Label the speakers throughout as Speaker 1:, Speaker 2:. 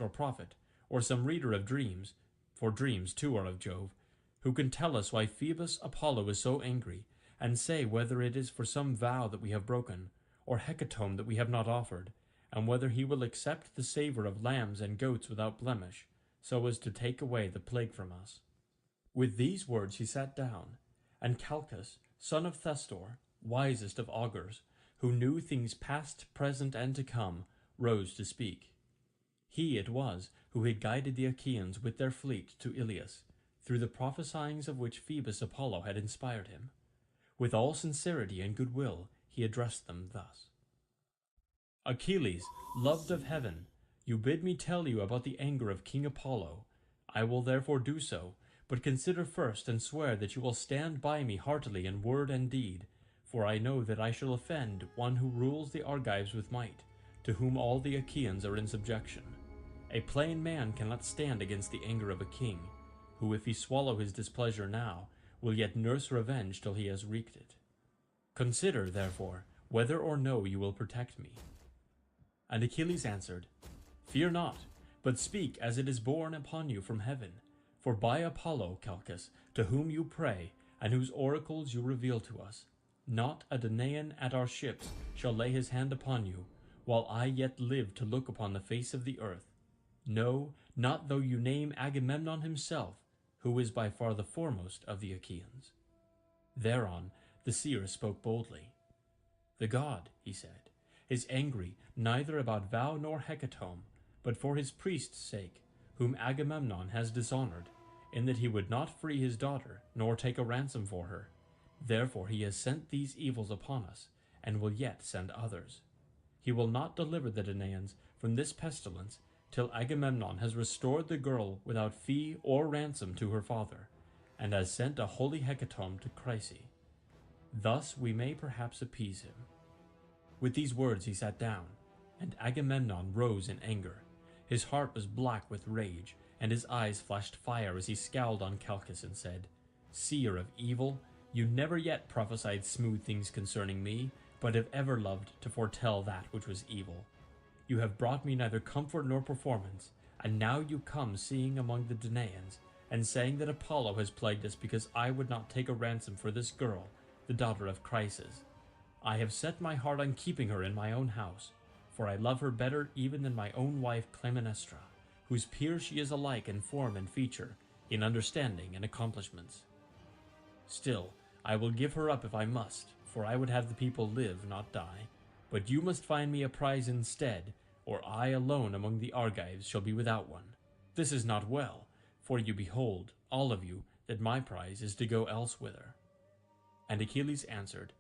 Speaker 1: or prophet, or some reader of dreams, for dreams too are of Jove, who can tell us why Phoebus Apollo is so angry, and say whether it is for some vow that we have broken, or hecatomb that we have not offered, and whether he will accept the savour of lambs and goats without blemish, so as to take away the plague from us. With these words he sat down, and Calchas, son of Thestor, wisest of augurs, who knew things past, present, and to come, rose to speak. He it was who had guided the Achaeans with their fleet to Ilius, through the prophesyings of which Phoebus Apollo had inspired him. With all sincerity and goodwill he addressed them thus. Achilles, loved of heaven, you bid me tell you about the anger of King Apollo. I will therefore do so, but consider first and swear that you will stand by me heartily in word and deed, for I know that I shall offend one who rules the Argives with might, to whom all the Achaeans are in subjection. A plain man cannot stand against the anger of a king, who, if he swallow his displeasure now, will yet nurse revenge till he has wreaked it. Consider, therefore, whether or no you will protect me. And Achilles answered, Fear not, but speak as it is borne upon you from heaven. For by Apollo, Calchas, to whom you pray, and whose oracles you reveal to us, not a Danaan at our ships shall lay his hand upon you, while I yet live to look upon the face of the earth. No, not though you name Agamemnon himself, who is by far the foremost of the Achaeans. Thereon the seer spoke boldly. The god, he said, is angry neither about vow nor hecatomb, but for his priest's sake, whom Agamemnon has dishonoured, in that he would not free his daughter, nor take a ransom for her. Therefore he has sent these evils upon us, and will yet send others. He will not deliver the Danaans from this pestilence till Agamemnon has restored the girl without fee or ransom to her father, and has sent a holy hecatomb to Chryse. Thus we may perhaps appease him. With these words he sat down, and Agamemnon rose in anger. His heart was black with rage, and his eyes flashed fire as he scowled on Calchas and said, Seer of evil, you never yet prophesied smooth things concerning me, but have ever loved to foretell that which was evil. You have brought me neither comfort nor performance, and now you come seeing among the Danaans, and saying that Apollo has plagued us because I would not take a ransom for this girl, the daughter of Chryses. I have set my heart on keeping her in my own house, for I love her better even than my own wife Clytemnestra, whose peer she is alike in form and feature, in understanding and accomplishments. Still, I will give her up if I must, for I would have the people live, not die. But you must find me a prize instead, or I alone among the Argives shall be without one. This is not well, for you behold, all of you, that my prize is to go elsewhither. And Achilles answered,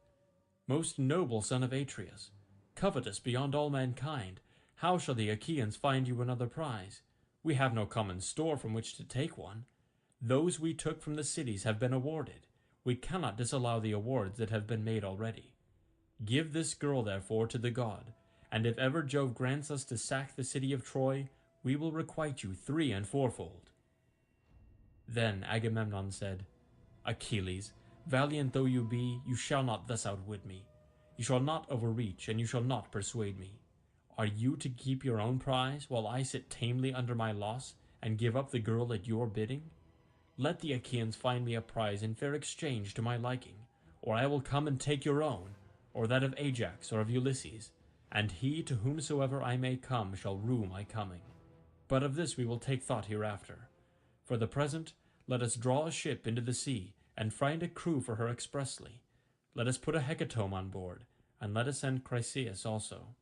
Speaker 1: Most noble son of Atreus, covetous beyond all mankind, how shall the Achaeans find you another prize? We have no common store from which to take one. Those we took from the cities have been awarded. We cannot disallow the awards that have been made already. Give this girl, therefore, to the god, and if ever Jove grants us to sack the city of Troy, we will requite you 3- and 4-fold. Then Agamemnon said, Achilles, valiant though you be, you shall not thus outwit me. You shall not overreach, and you shall not persuade me. Are you to keep your own prize, while I sit tamely under my loss, and give up the girl at your bidding? Let the Achaeans find me a prize in fair exchange to my liking, or I will come and take your own, or that of Ajax or of Ulysses, and he to whomsoever I may come shall rue my coming. But of this we will take thought hereafter. For the present, let us draw a ship into the sea, and find a crew for her expressly. Let us put a hecatomb on board, and let us send Chryseis also.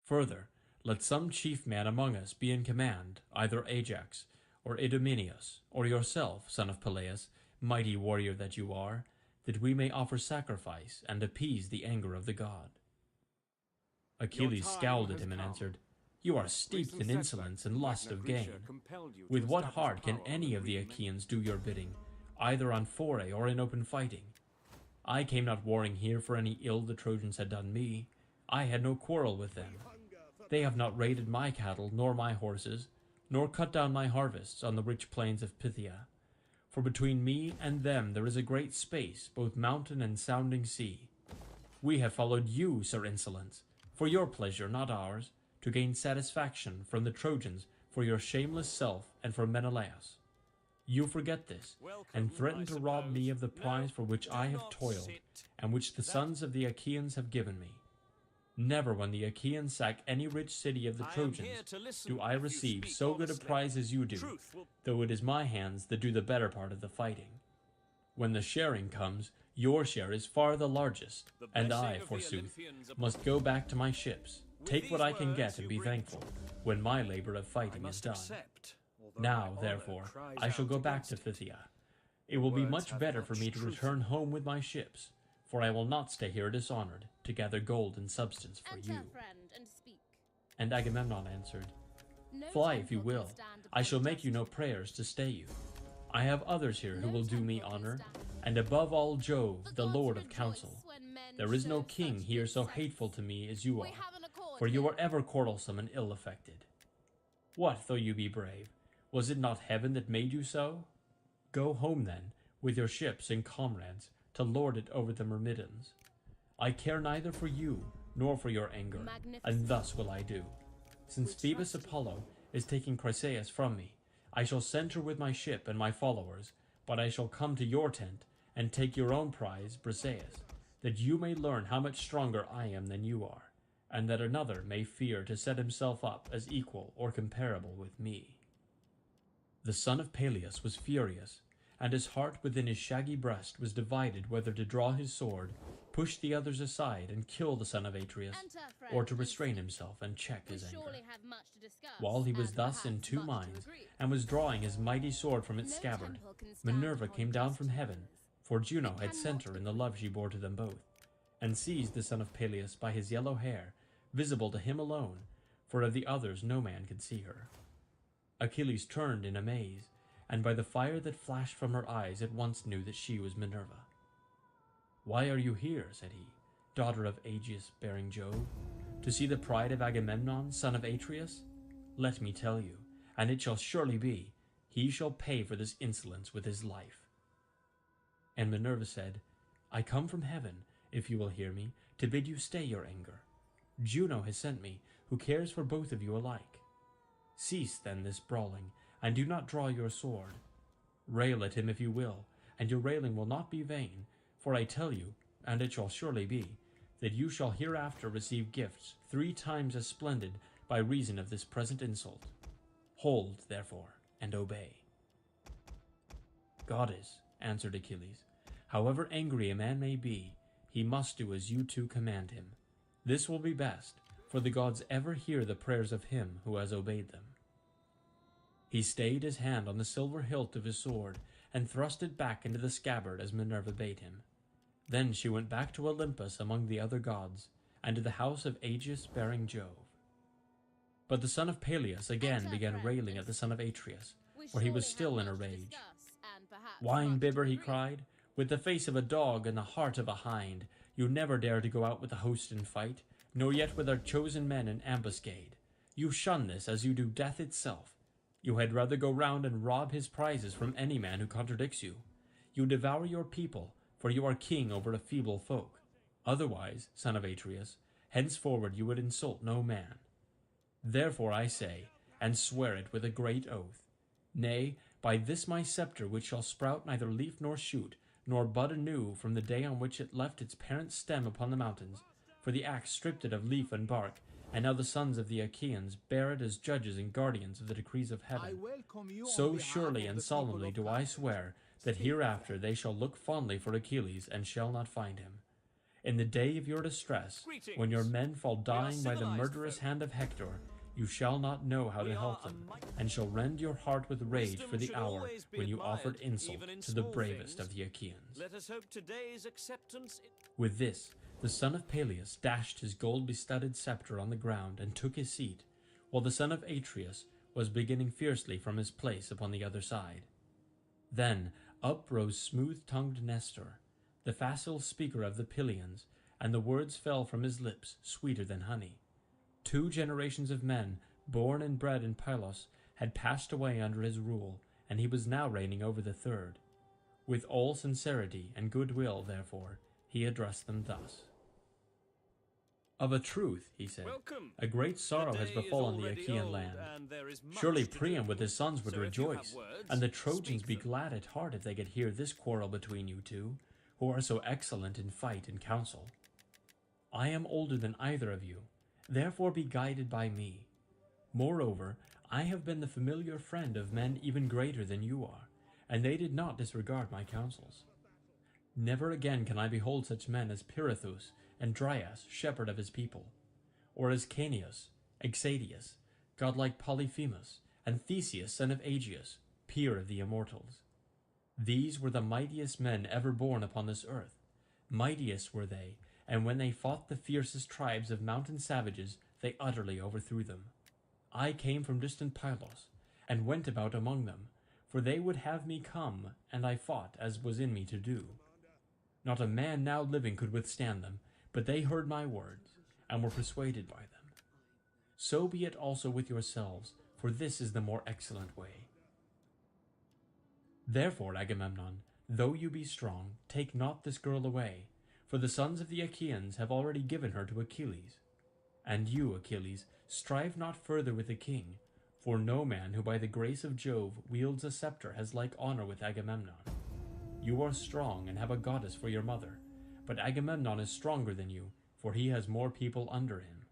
Speaker 1: Further, let some chief man among us be in command, either Ajax, or Idomeneus, or yourself, son of Peleus, mighty warrior that you are, that we may offer sacrifice and appease the anger of the god. Achilles scowled at him and answered, You are steeped in insolence and lust of gain. With what heart can any of the Achaeans do your bidding, either on foray or in open fighting? I came not warring here for any ill the Trojans had done me. I had no quarrel with them. They have not raided my cattle nor my horses, nor cut down my harvests on the rich plains of Phthia. For between me and them there is a great space, both mountain and sounding sea. We have followed you, Sir Insolence, for your pleasure, not ours, to gain satisfaction from the Trojans for your shameless self and for Menelaus. You forget this, and threaten to rob me of the prize for which I have toiled, and which the sons of the Achaeans have given me. Never, when the Achaeans sack any rich city of the Trojans, do I receive so good a prize as you do, though it is my hands that do the better part of the fighting. When the sharing comes, your share is far the largest, and I, forsooth, must go back to my ships, take what I can get and be thankful, when my labor of fighting is done. Now, therefore, I shall go back to Phthia. It will be much better for me to return home with my ships, for I will not stay here dishonored, to gather gold and substance for you. And Agamemnon answered, Fly if you will, I shall make you no prayers to stay you. I have others here who will do me honor, and above all Jove, the Lord of counsel. There is no king here so hateful to me as you are, for you are ever quarrelsome and ill-affected. What though you be brave? Was it not heaven that made you so? Go home then, with your ships and comrades, to lord it over the Myrmidons. I care neither for you, nor for your anger, and thus will I do. Since Phoebus Apollo is taking Chryseis from me, I shall send her with my ship and my followers, but I shall come to your tent, and take your own prize, Briseis, that you may learn how much stronger I am than you are, and that another may fear to set himself up as equal or comparable with me. The son of Peleus was furious, and his heart within his shaggy breast was divided whether to draw his sword, push the others aside, and kill the son of Atreus, or to restrain himself and check his anger. While he was thus in two minds, and was drawing his mighty sword from its scabbard, Minerva came down from heaven, for Juno had sent her in the love she bore to them both, and seized the son of Peleus by his yellow hair, visible to him alone, for of the others no man could see her. Achilles turned in amaze, and by the fire that flashed from her eyes at once knew that she was Minerva. Why are you here, said he, daughter of Aegeus-bearing Jove, to see the pride of Agamemnon, son of Atreus? Let me tell you, and it shall surely be, he shall pay for this insolence with his life. And Minerva said, I come from heaven, if you will hear me, to bid you stay your anger. Juno has sent me, who cares for both of you alike. Cease then this brawling, and do not draw your sword. Rail at him if you will, and your railing will not be vain, for I tell you, and it shall surely be, that you shall hereafter receive gifts 3 times as splendid by reason of this present insult. Hold, therefore, and obey. Goddess, answered Achilles, however angry a man may be, he must do as you two command him. This will be best, for the gods ever hear the prayers of him who has obeyed them. He stayed his hand on the silver hilt of his sword, and thrust it back into the scabbard as Minerva bade him. Then she went back to Olympus among the other gods, and to the house of Aegeus-bearing Jove. But the son of Peleus again began railing at the son of Atreus, for he was still in a rage. Wine-bibber, he cried, with the face of a dog and the heart of a hind, you never dare to go out with the host in fight, nor yet with our chosen men in ambuscade. You shun this as you do death itself. You had rather go round and rob his prizes from any man who contradicts you. You devour your people, for you are king over a feeble folk. Otherwise, son of Atreus, henceforward you would insult no man. Therefore I say, and swear it with a great oath, nay, by this my sceptre which shall sprout neither leaf nor shoot, nor bud anew from the day on which it left its parent stem upon the mountains, for the axe stripped it of leaf and bark, and now the sons of the Achaeans bear it as judges and guardians of the decrees of heaven. So surely and solemnly do I swear that hereafter they shall look fondly for Achilles and shall not find him. In the day of your distress, when your men fall dying by the murderous hand of Hector, you shall not know how to help them, and shall rend your heart with rage for the hour when you offered insult to the bravest of the Achaeans.
Speaker 2: Let us hope today's acceptance.
Speaker 1: With this, the son of Peleus dashed his gold-bestudded sceptre on the ground and took his seat, while the son of Atreus was beginning fiercely from his place upon the other side. Then up rose smooth-tongued Nestor, the facile speaker of the Pylians, and the words fell from his lips sweeter than honey. 2 generations of men, born and bred in Pylos, had passed away under his rule, and he was now reigning over the 3rd. With all sincerity and goodwill, therefore, he addressed them thus. Of a truth, he said,
Speaker 2: Welcome.
Speaker 1: a great sorrow
Speaker 2: The
Speaker 1: has
Speaker 2: day is
Speaker 1: befallen the
Speaker 2: already
Speaker 1: Achaean
Speaker 2: old,
Speaker 1: land.
Speaker 2: and there is much
Speaker 1: Surely
Speaker 2: to
Speaker 1: Priam
Speaker 2: do.
Speaker 1: with his sons would
Speaker 2: So if you have
Speaker 1: rejoice,
Speaker 2: words,
Speaker 1: and the Trojans
Speaker 2: speak
Speaker 1: be
Speaker 2: them.
Speaker 1: glad at heart if they could hear this quarrel between you two, who are so excellent in fight and counsel. I am older than either of you, therefore be guided by me. Moreover, I have been the familiar friend of men even greater than you are, and they did not disregard my counsels. Never again can I behold such men as Pirithous and Dryas, shepherd of his people, or as Caeneus, Exadius, godlike Polyphemus, and Theseus, son of Aegeus, peer of the immortals. These were the mightiest men ever born upon this earth. Mightiest were they, and when they fought the fiercest tribes of mountain savages, they utterly overthrew them. I came from distant Pylos, and went about among them, for they would have me come, and I fought as was in me to do. Not a man now living could withstand them, but they heard my words, and were persuaded by them. So be it also with yourselves, for this is the more excellent way. Therefore, Agamemnon, though you be strong, take not this girl away, for the sons of the Achaeans have already given her to Achilles. And you, Achilles, strive not further with the king, for no man who by the grace of Jove wields a scepter has like honor with Agamemnon. You are strong and have a goddess for your mother, but Agamemnon is stronger than you, for he has more people under him.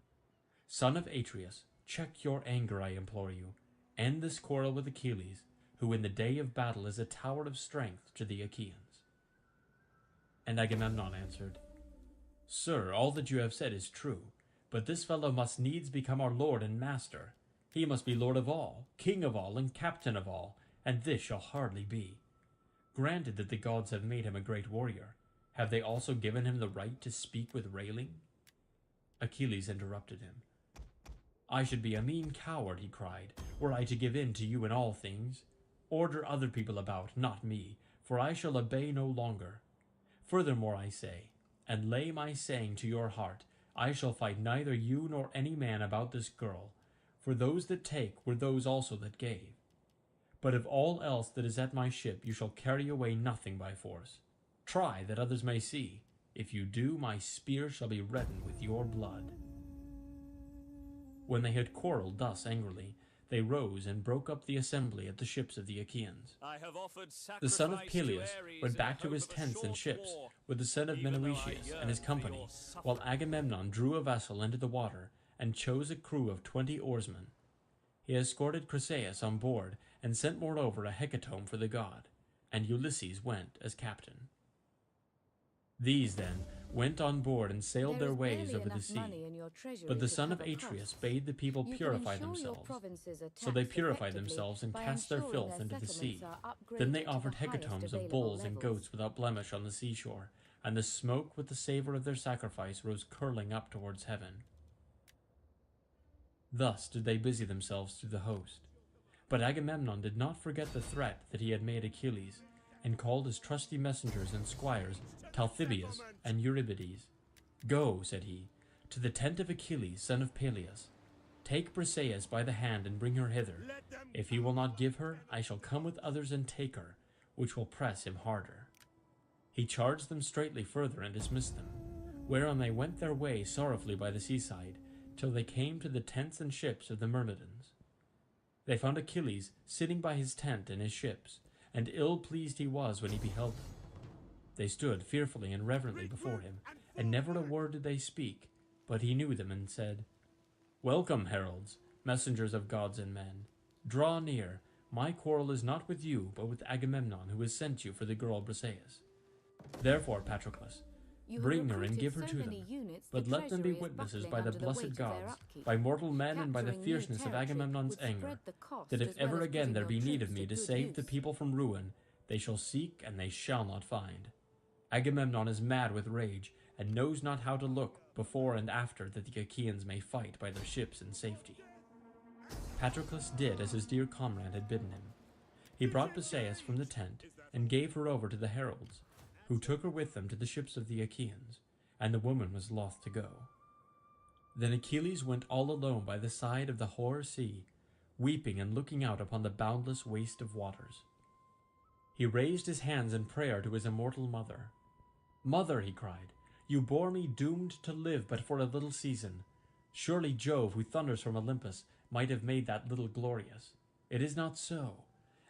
Speaker 1: Son of Atreus, check your anger, I implore you. End this quarrel with Achilles, who in the day of battle is a tower of strength to the Achaeans. And Agamemnon answered, Sir, all that you have said is true, but this fellow must needs become our lord and master. He must be lord of all, king of all, and captain of all, and this shall hardly be. Granted that the gods have made him a great warrior, have they also given him the right to speak with railing? Achilles interrupted him. I should be a mean coward, he cried, were I to give in to you in all things. Order other people about, not me, for I shall obey no longer. Furthermore I say, and lay my saying to your heart, I shall fight neither you nor any man about this girl, for those that take were those also that gave. But of all else that is at my ship you shall carry away nothing by force. Try, that others may see. If you do, my spear shall be reddened with your blood. When they had quarrelled thus angrily, they rose and broke up the assembly at the ships of the Achaeans.
Speaker 2: I have offered
Speaker 1: The son of
Speaker 2: sacrifice
Speaker 1: Peleus
Speaker 2: to Ares
Speaker 1: went back
Speaker 2: in
Speaker 1: to
Speaker 2: hope
Speaker 1: his
Speaker 2: of a
Speaker 1: tents and
Speaker 2: short
Speaker 1: ships
Speaker 2: war,
Speaker 1: with the son of
Speaker 2: even though I
Speaker 1: Menoetius
Speaker 2: yearn
Speaker 1: and his
Speaker 2: for
Speaker 1: company,
Speaker 2: your
Speaker 1: while
Speaker 2: suffering.
Speaker 1: Agamemnon drew a vessel into the water and chose a crew of 20 oarsmen. He escorted Chryseis on board and sent moreover a hecatomb for the god, and Ulysses went as captain. These then went on board and sailed their ways over the sea. But the son of Atreus bade the people purify themselves. So they purified themselves and cast their filth into the sea. Then they offered hecatombs of bulls and goats without blemish on the seashore, and the smoke with the savor of their sacrifice rose curling up towards heaven. Thus did they busy themselves through the host. But Agamemnon did not forget the threat that he had made Achilles, and called his trusty messengers and squires, Talthybius and Eurybides. Go, said he, to the tent of Achilles, son of Peleus. Take Briseis by the hand and bring her hither. If he will not give her, I shall come with others and take her, which will press him harder. He charged them straightly further and dismissed them, whereon they went their way sorrowfully by the seaside, till they came to the tents and ships of the Myrmidons. They found Achilles sitting by his tent and his ships, and ill-pleased he was when he beheld them. They stood fearfully and reverently before him, and never a word did they speak, but he knew them and said, Welcome, heralds, messengers of gods and men. Draw near. My quarrel is not with you, but with Agamemnon, who has sent you for the girl Briseis. Therefore, Patroclus, bring her and give her to them, but let them be witnesses by the blessed gods, by mortal men and by the fierceness of Agamemnon's anger, that if ever again there be need of me to save the people from ruin, they shall seek and they shall not find. Agamemnon is mad with rage, and knows not how to look before and after that the Achaeans may fight by their ships in safety. Patroclus did as his dear comrade had bidden him. He brought Briseis from the tent, and gave her over to the heralds, who took her with them to the ships of the Achaeans, and the woman was loth to go. Then Achilles went all alone by the side of the hoar sea, weeping and looking out upon the boundless waste of waters. He raised his hands in prayer to his immortal mother. Mother, he cried, You bore me doomed to live but for a little season. Surely Jove, who thunders from Olympus, might have made that little glorious. It is not so.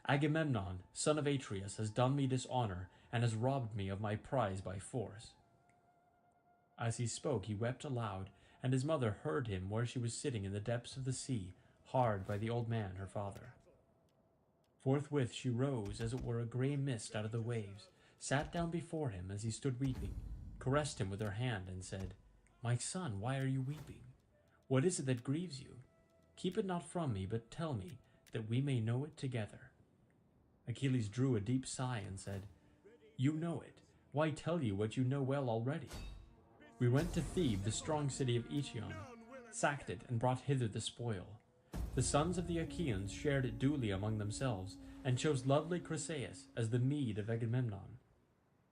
Speaker 1: Agamemnon, son of Atreus, has done me dishonour, and has robbed me of my prize by force. As he spoke he wept aloud, and his mother heard him where she was sitting in the depths of the sea, hard by the old man her father. Forthwith she rose as it were a grey mist out of the waves, sat down before him as he stood weeping, caressed him with her hand, and said, My son, why are you weeping? What is it that grieves you? Keep it not from me, but tell me, that we may know it together. Achilles drew a deep sigh and said, You know it. Why tell you what you know well already? We went to Thebe, the strong city of Eetion, sacked it, and brought hither the spoil. The sons of the Achaeans shared it duly among themselves, and chose lovely Chryseis as the meed of Agamemnon.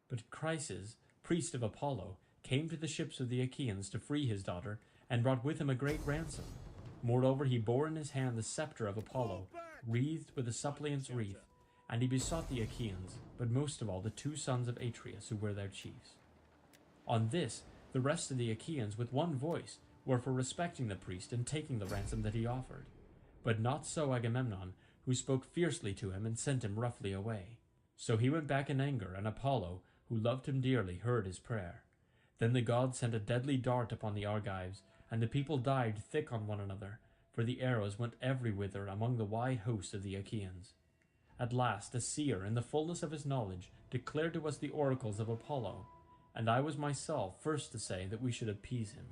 Speaker 1: But Chryses, priest of Apollo, came to the ships of the Achaeans to free his daughter, and brought with him a great ransom. Moreover, he bore in his hand the sceptre of Apollo, wreathed with a suppliant's wreath, and he besought the Achaeans, but most of all the 2 sons of Atreus, who were their chiefs. On this, the rest of the Achaeans with one voice were for respecting the priest and taking the ransom that he offered. But not so Agamemnon, who spoke fiercely to him and sent him roughly away. So he went back in anger, and Apollo, who loved him dearly, heard his prayer. Then the gods sent a deadly dart upon the Argives, and the people died thick on one another, for the arrows went everywhither among the wide host of the Achaeans. At last a seer, in the fullness of his knowledge, declared to us the oracles of Apollo, and I was myself first to say that we should appease him.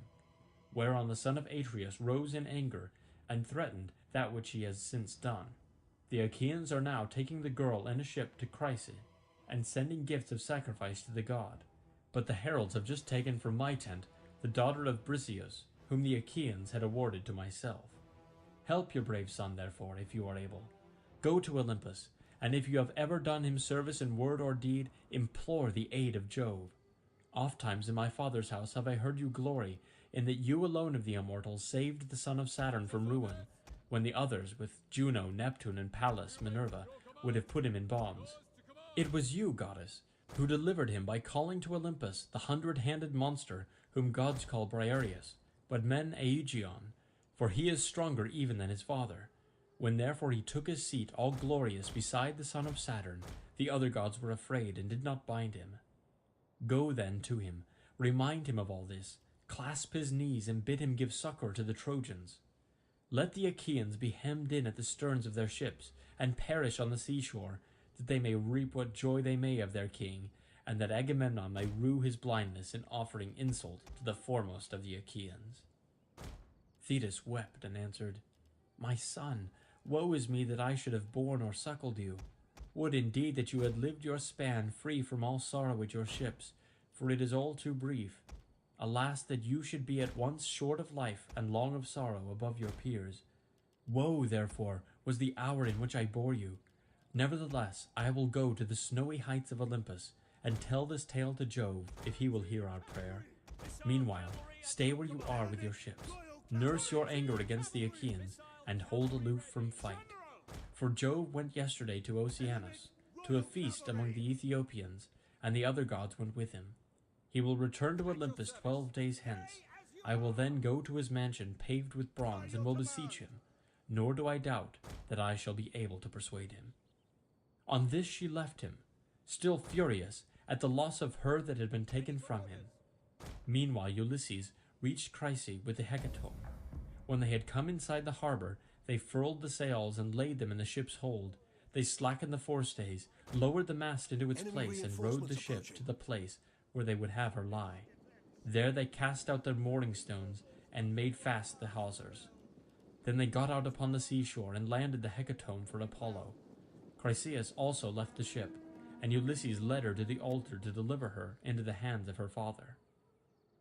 Speaker 1: Whereon the son of Atreus rose in anger, and threatened that which he has since done. The Achaeans are now taking the girl in a ship to Chryse, and sending gifts of sacrifice to the god. But the heralds have just taken from my tent the daughter of Briseus, whom the Achaeans had awarded to myself. Help your brave son, therefore, if you are able. Go to Olympus, and if you have ever done him service in word or deed, implore the aid of Jove. Ofttimes in my father's house have I heard you glory, in that you alone of the immortals saved the son of Saturn from ruin, when the others, with Juno, Neptune, and Pallas, Minerva, would have put him in bonds. It was you, goddess, who delivered him by calling to Olympus the 100-handed monster, whom gods call Briareus, but men Aegion, for he is stronger even than his father. When therefore he took his seat all glorious beside the son of Saturn, the other gods were afraid and did not bind him. Go then to him, remind him of all this, clasp his knees, and bid him give succor to the Trojans. Let the Achaeans be hemmed in at the sterns of their ships, and perish on the seashore, that they may reap what joy they may of their king, and that Agamemnon may rue his blindness in offering insult to the foremost of the Achaeans. Thetis wept and answered, My son, woe is me that I should have borne or suckled you. Would indeed that you had lived your span free from all sorrow at your ships, for it is all too brief. Alas, that you should be at once short of life and long of sorrow above your peers. Woe, therefore, was the hour in which I bore you. Nevertheless, I will go to the snowy heights of Olympus, and tell this tale to Jove, if he will hear our prayer. Meanwhile, stay where you are with your ships. Nurse your anger against the Achaeans, and hold aloof from fight. For Jove went yesterday to Oceanus, to a feast among the Ethiopians, and the other gods went with him. He will return to Olympus 12 days hence. I will then go to his mansion paved with bronze, and will beseech him, nor do I doubt that I shall be able to persuade him. On this she left him, still furious at the loss of her that had been taken from him. Meanwhile Ulysses reached Chryse with the hecatomb. When they had come inside the harbour, they furled the sails and laid them in the ship's hold. They slackened the forestays, lowered the mast into its place, and rowed the ship to the place where they would have her lie. There they cast out their mooring stones, and made fast the hawsers. Then they got out upon the seashore, and landed the hecatomb for Apollo. Chryseis also left the ship, and Ulysses led her to the altar to deliver her into the hands of her father.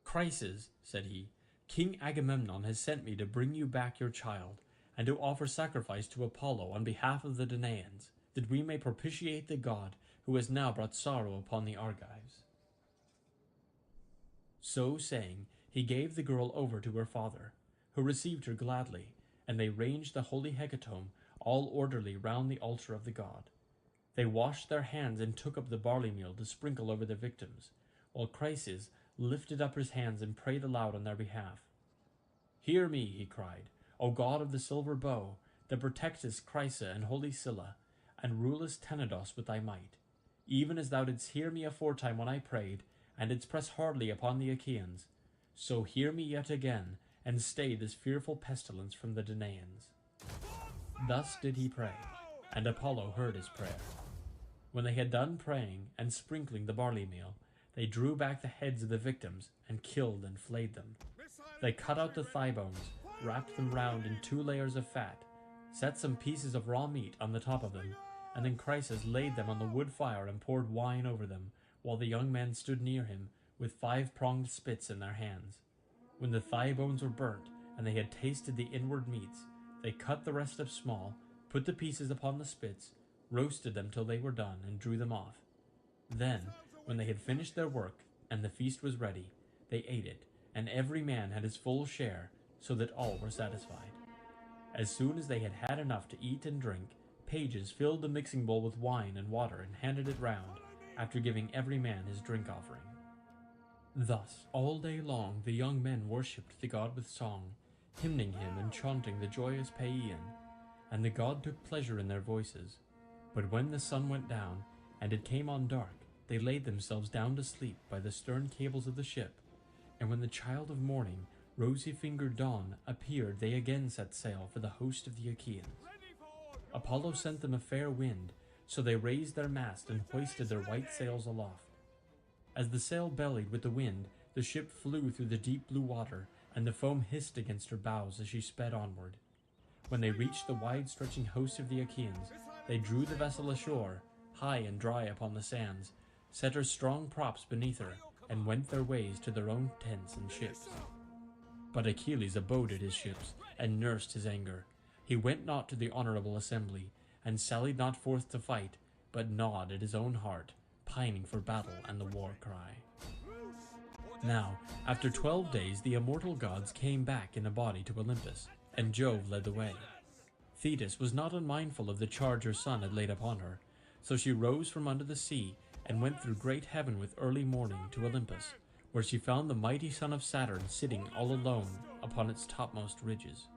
Speaker 1: Chryses, said he, King Agamemnon has sent me to bring you back your child, and to offer sacrifice to Apollo on behalf of the Danaans, that we may propitiate the god who has now brought sorrow upon the Argives. So saying, he gave the girl over to her father, who received her gladly, and they ranged the holy hecatomb all orderly round the altar of the god. They washed their hands and took up the barley meal to sprinkle over their victims, while Chryses lifted up his hands and prayed aloud on their behalf. "Hear me," he cried, "O God of the silver bow, that protectest Chrysa and holy Scylla, and rulest Tenedos with thy might, even as thou didst hear me aforetime when I prayed, and didst press hardly upon the Achaeans, so hear me yet again, and stay this fearful pestilence from the Danaans." Thus did he pray, and Apollo heard his prayer. When they had done praying and sprinkling the barley meal, they drew back the heads of the victims and killed and flayed them. They cut out the thigh bones, wrapped them round in 2 layers of fat, set some pieces of raw meat on the top of them, and then Chryses laid them on the wood fire and poured wine over them, while the young men stood near him with 5-pronged spits in their hands. When the thigh bones were burnt, and they had tasted the inward meats, they cut the rest up small, put the pieces upon the spits, roasted them till they were done, and drew them off. Then, when they had finished their work, and the feast was ready, they ate it, and every man had his full share, so that all were satisfied. As soon as they had had enough to eat and drink, pages filled the mixing bowl with wine and water and handed it round, after giving every man his drink offering. Thus, all day long the young men worshipped the god with song, hymning him and chanting the joyous paean, and the god took pleasure in their voices. But when the sun went down, and it came on dark, they laid themselves down to sleep by the stern cables of the ship, and when the child of morning, rosy-fingered dawn, appeared, they again set sail for the host of the Achaeans. Apollo sent them a fair wind, so they raised their mast and hoisted their white sails aloft. As the sail bellied with the wind, the ship flew through the deep blue water, and the foam hissed against her bows as she sped onward. When they reached the wide-stretching host of the Achaeans, they drew the vessel ashore, high and dry upon the sands, set her strong props beneath her, and went their ways to their own tents and ships. But Achilles abode at his ships, and nursed his anger. He went not to the honourable assembly, and sallied not forth to fight, but gnawed at his own heart, pining for battle and the war cry. Now, after 12 days, the immortal gods came back in a body to Olympus, and Jove led the way. Thetis was not unmindful of the charge her son had laid upon her, so she rose from under the sea, and went through great heaven with early morning to Olympus, where she found the mighty son of Saturn sitting all alone upon its topmost ridges.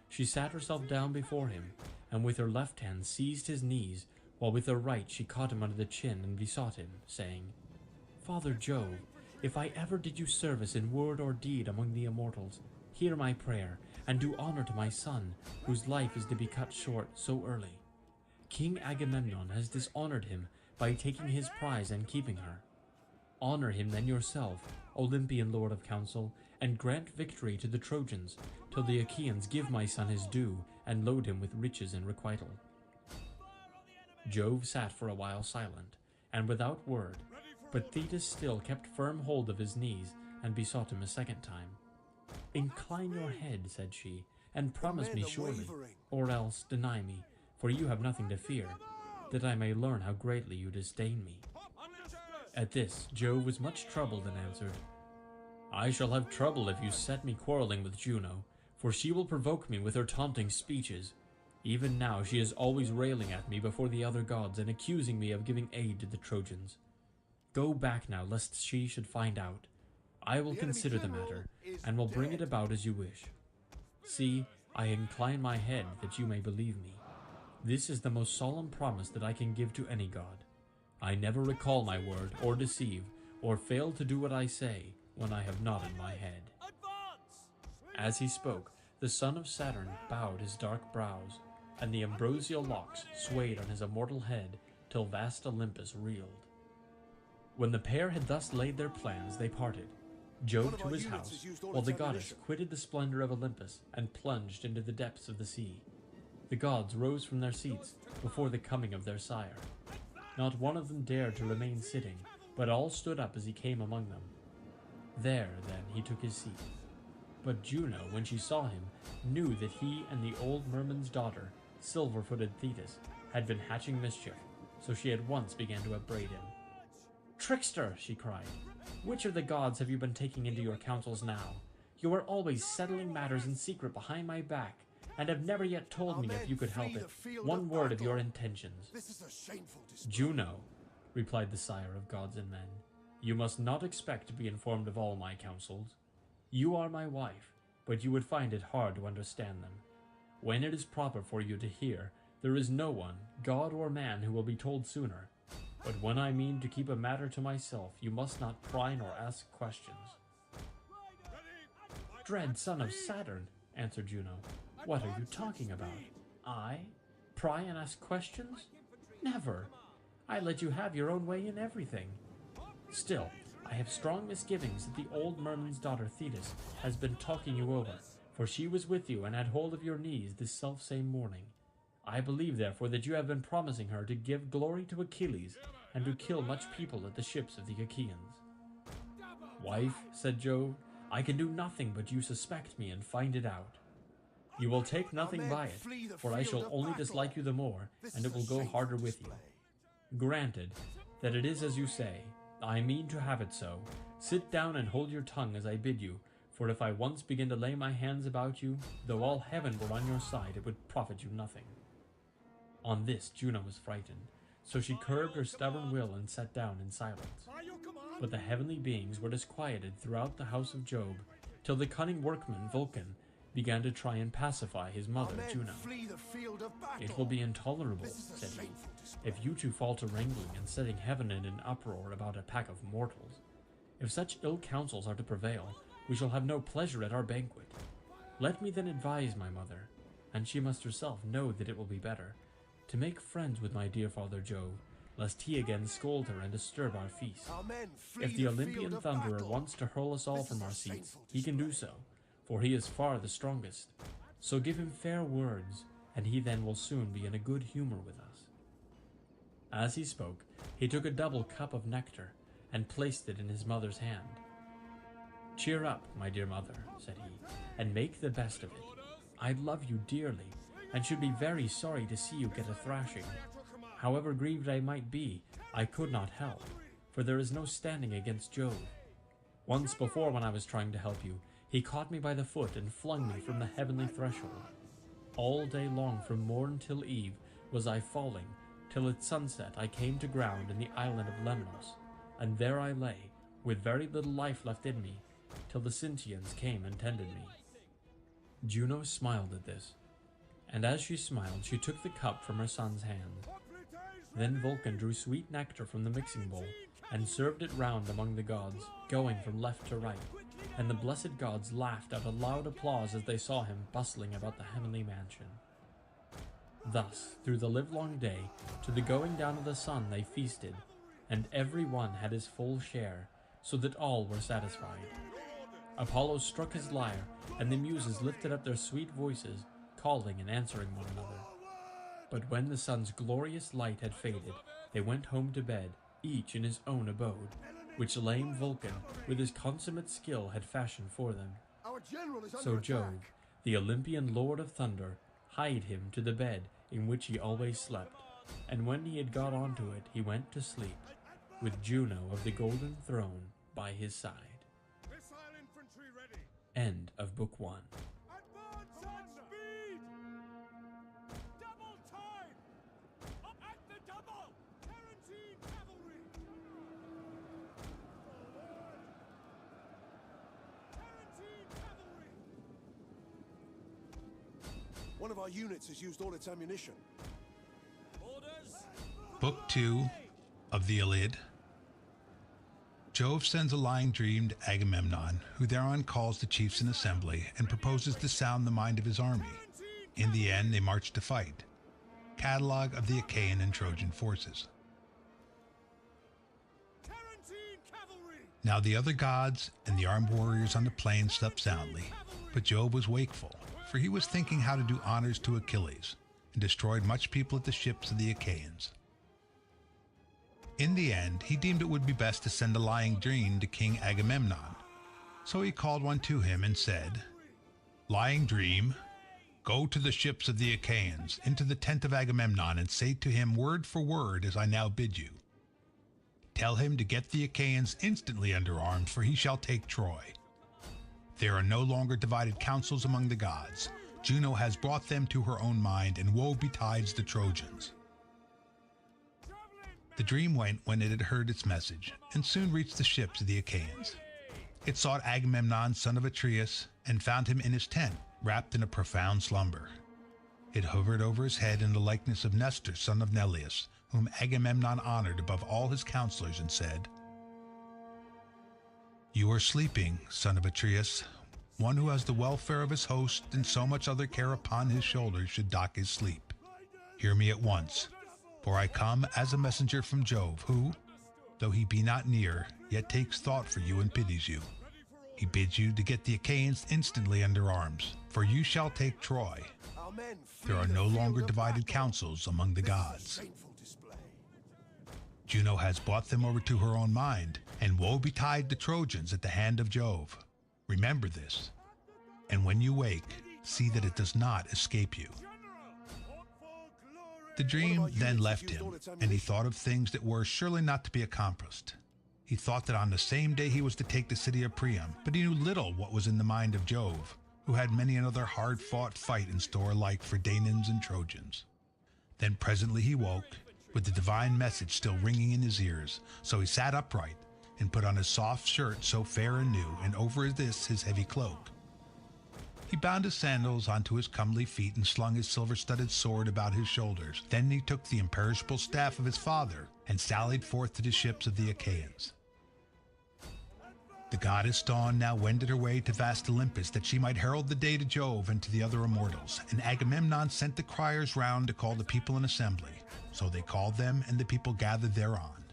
Speaker 1: She sat herself down before him, and with her left hand seized his knees, while with her right she caught him under the chin and besought him, saying, "Father Jove, if I ever did you service in word or deed among the immortals, hear my prayer, and do honor to my son, whose life is to be cut short so early. King Agamemnon has dishonored him by taking his prize and keeping her. Honor him then yourself, Olympian lord of counsel, and grant victory to the Trojans, till the Achaeans give my son his due, and load him with riches and requital." Jove sat for a while silent, and without word, but Thetis still kept firm hold of his knees, and besought him a second time. "Incline your head," said she, "and promise me surely, or else deny me, for you have nothing to fear, that I may learn how greatly you disdain me." At this Jove was much troubled, and answered, "I shall have trouble if you set me quarreling with Juno, for she will provoke me with her taunting speeches. Even now she is always railing at me before the other gods, and accusing me of giving aid to the Trojans. Go back now, lest she should find out. I will consider the matter, and will bring it about as you wish. See, I incline my head that you may believe me. This is the most solemn promise that I can give to any god. I never recall my word, or deceive, or fail to do what I say, when I have nodded my head." As he spoke, the son of Saturn bowed his dark brows, and the ambrosial locks swayed on his immortal head till vast Olympus reeled. When the pair had thus laid their plans, they parted, Jove to his house, while the goddess quitted the splendor of Olympus and plunged into the depths of the sea. The gods rose from their seats before the coming of their sire. Not one of them dared to remain sitting, but all stood up as he came among them. There, then, he took his seat. But Juno, when she saw him, knew that he and the old merman's daughter, silver-footed Thetis, had been hatching mischief, so she at once began to upbraid him. "Trickster!" she cried. "Which of the gods have you been taking into your counsels now? You are always settling matters in secret behind my back, and have never yet told me, if you could help it, one word of your intentions." "Juno," replied the sire of gods and men, You must not expect to be informed of all my counsels. You are my wife, but you would find it hard to understand them. When it is proper for you to hear, there is no one, God or man, who will be told sooner. But when I mean to keep a matter to myself, you must not pry nor ask questions. Dread son of Saturn, answered Juno, what are you talking about? I? Pry and ask questions? Never. I let you have your own way in everything. Still, I have strong misgivings that the old merman's daughter Thetis has been talking you over, for she was with you and had hold of your knees this selfsame morning. I believe, therefore, that you have been promising her to give glory to Achilles, and to kill much people at the ships of the Achaeans. Wife, said Jove, I can do nothing but you suspect me and find it out. You will take nothing by it, for I shall only dislike you the more, and it will go harder with you. Granted that it is as you say, I mean to have it so. Sit down and hold your tongue as I bid you, for if I once begin to lay my hands about you, though all heaven were on your side, it would profit you nothing. On this Juno was frightened, so she curbed her stubborn will and sat down in silence. But the heavenly beings were disquieted throughout the house of Jove, till the cunning workman Vulcan began to try and pacify his mother Juno. It will be intolerable, said he, if you two fall to wrangling and setting heaven in an uproar about a pack of mortals. If such ill counsels are to prevail, we shall have no pleasure at our banquet. Let me then advise my mother, and she must herself know that it will be better, to make friends with my dear father Jove, lest he again scold her and disturb our feast. If the Olympian Thunderer wants to hurl us all from our seats, he can do so, for he is far the strongest. So give him fair words, and he then will soon be in a good humor with us. As he spoke, he took a double cup of nectar, and placed it in his mother's hand. Cheer up, my dear mother, said he, and make the best of it. I love you dearly, and should be very sorry to see you get a thrashing. However grieved I might be, I could not help, for there is no standing against Jove. Once before, when I was trying to help you, he caught me by the foot and flung me from the heavenly threshold. All day long from morn till eve was I falling, till at sunset I came to ground in the island of Lemnos, and there I lay, with very little life left in me, till the Sintians came and tended me. Juno smiled at this, and as she smiled she took the cup from her son's hand. Then Vulcan drew sweet nectar from the mixing bowl, and served it round among the gods, going from left to right, and the blessed gods laughed out a loud applause as they saw him bustling about the heavenly mansion. Thus, through the livelong day, to the going down of the sun they feasted, and every one had his full share, so that all were satisfied. Apollo struck his lyre, and the Muses lifted up their sweet voices, calling and answering one another. But when the sun's glorious light had faded, they went home to bed, each in his own abode, which lame Vulcan, with his consummate skill, had fashioned for them. So Jove, the Olympian lord of thunder, hied him to the bed in which he always slept, and when he had got onto it, he went to sleep, with Juno of the golden throne by his side. End of Book 1.
Speaker 3: One of our units has used all its ammunition.
Speaker 4: Book 2 of the Iliad. Jove sends a lying dream to Agamemnon, who thereon calls the chiefs in assembly and proposes to sound the mind of his army. In the end, they march to fight. Catalogue of the Achaean and Trojan forces. Now the other gods and the armed warriors on the plain slept soundly, but Jove was wakeful, for he was thinking how to do honors to Achilles, and destroyed much people at the ships of the Achaeans. In the end, he deemed it would be best to send a lying dream to King Agamemnon. So he called one to him and said, Lying dream, go to the ships of the Achaeans, into the tent of Agamemnon, and say to him word for word as I now bid you. Tell him to get the Achaeans instantly under arms, for he shall take Troy. There are no longer divided counsels among the gods. Juno has brought them to her own mind, and woe betides the Trojans. The dream went when it had heard its message, and soon reached the ships of the Achaeans. It sought Agamemnon, son of Atreus, and found him in his tent, wrapped in a profound slumber. It hovered over his head in the likeness of Nestor, son of Neleus, whom Agamemnon honored above all his counselors, and said, "You are sleeping, son of Atreus. One who has the welfare of his host and so much other care upon his shoulders should dock his sleep. Hear me at once, for I come as a messenger from Jove, who, though he be not near, yet takes thought for you and pities you. He bids you to get the Achaeans instantly under arms, for you shall take Troy. There are no longer divided counsels among the gods. Juno has brought them over to her own mind, and woe betide the Trojans at the hand of Jove. Remember this, and when you wake, see that it does not escape you." The dream then left him, and he thought of things that were surely not to be accomplished. He thought that on the same day he was to take the city of Priam, but he knew little what was in the mind of Jove, who had many another hard-fought fight in store alike for Danaans and Trojans. Then presently he woke, with the divine message still ringing in his ears, so he sat upright, and put on his soft shirt so fair and new, and over this his heavy cloak. He bound his sandals onto his comely feet and slung his silver-studded sword about his shoulders. Then he took the imperishable staff of his father and sallied forth to the ships of the Achaeans. The goddess Dawn now wended her way to vast Olympus that she might herald the day to Jove and to the other immortals, and Agamemnon sent the criers round to call the people in assembly. So they called them, and the people gathered thereon.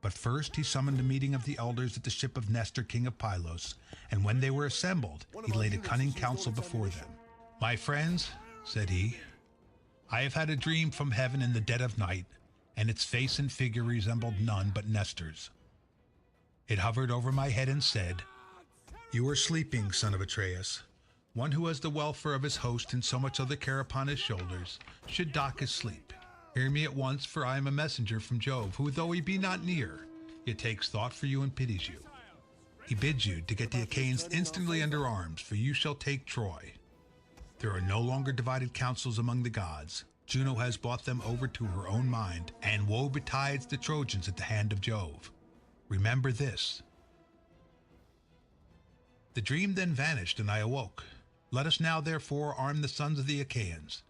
Speaker 4: But first he summoned a meeting of the elders at the ship of Nestor, king of Pylos, and when they were assembled, he laid a cunning counsel before them. "My friends," said he, "I have had a dream from heaven in the dead of night, and its face and figure resembled none but Nestor's. It hovered over my head and said, 'You are sleeping, son of Atreus. One who has the welfare of his host and so much other care upon his shoulders should dock his sleep. Hear me at once, for I am a messenger from Jove, who, though he be not near, yet takes thought for you and pities you. He bids you to get the Achaeans instantly under arms, for you shall take Troy. There are no longer divided counsels among the gods. Juno has brought them over to her own mind, and woe betides the Trojans at the hand of Jove. Remember this.' The dream then vanished, and I awoke. Let us now, therefore, arm the sons of the Achaeans.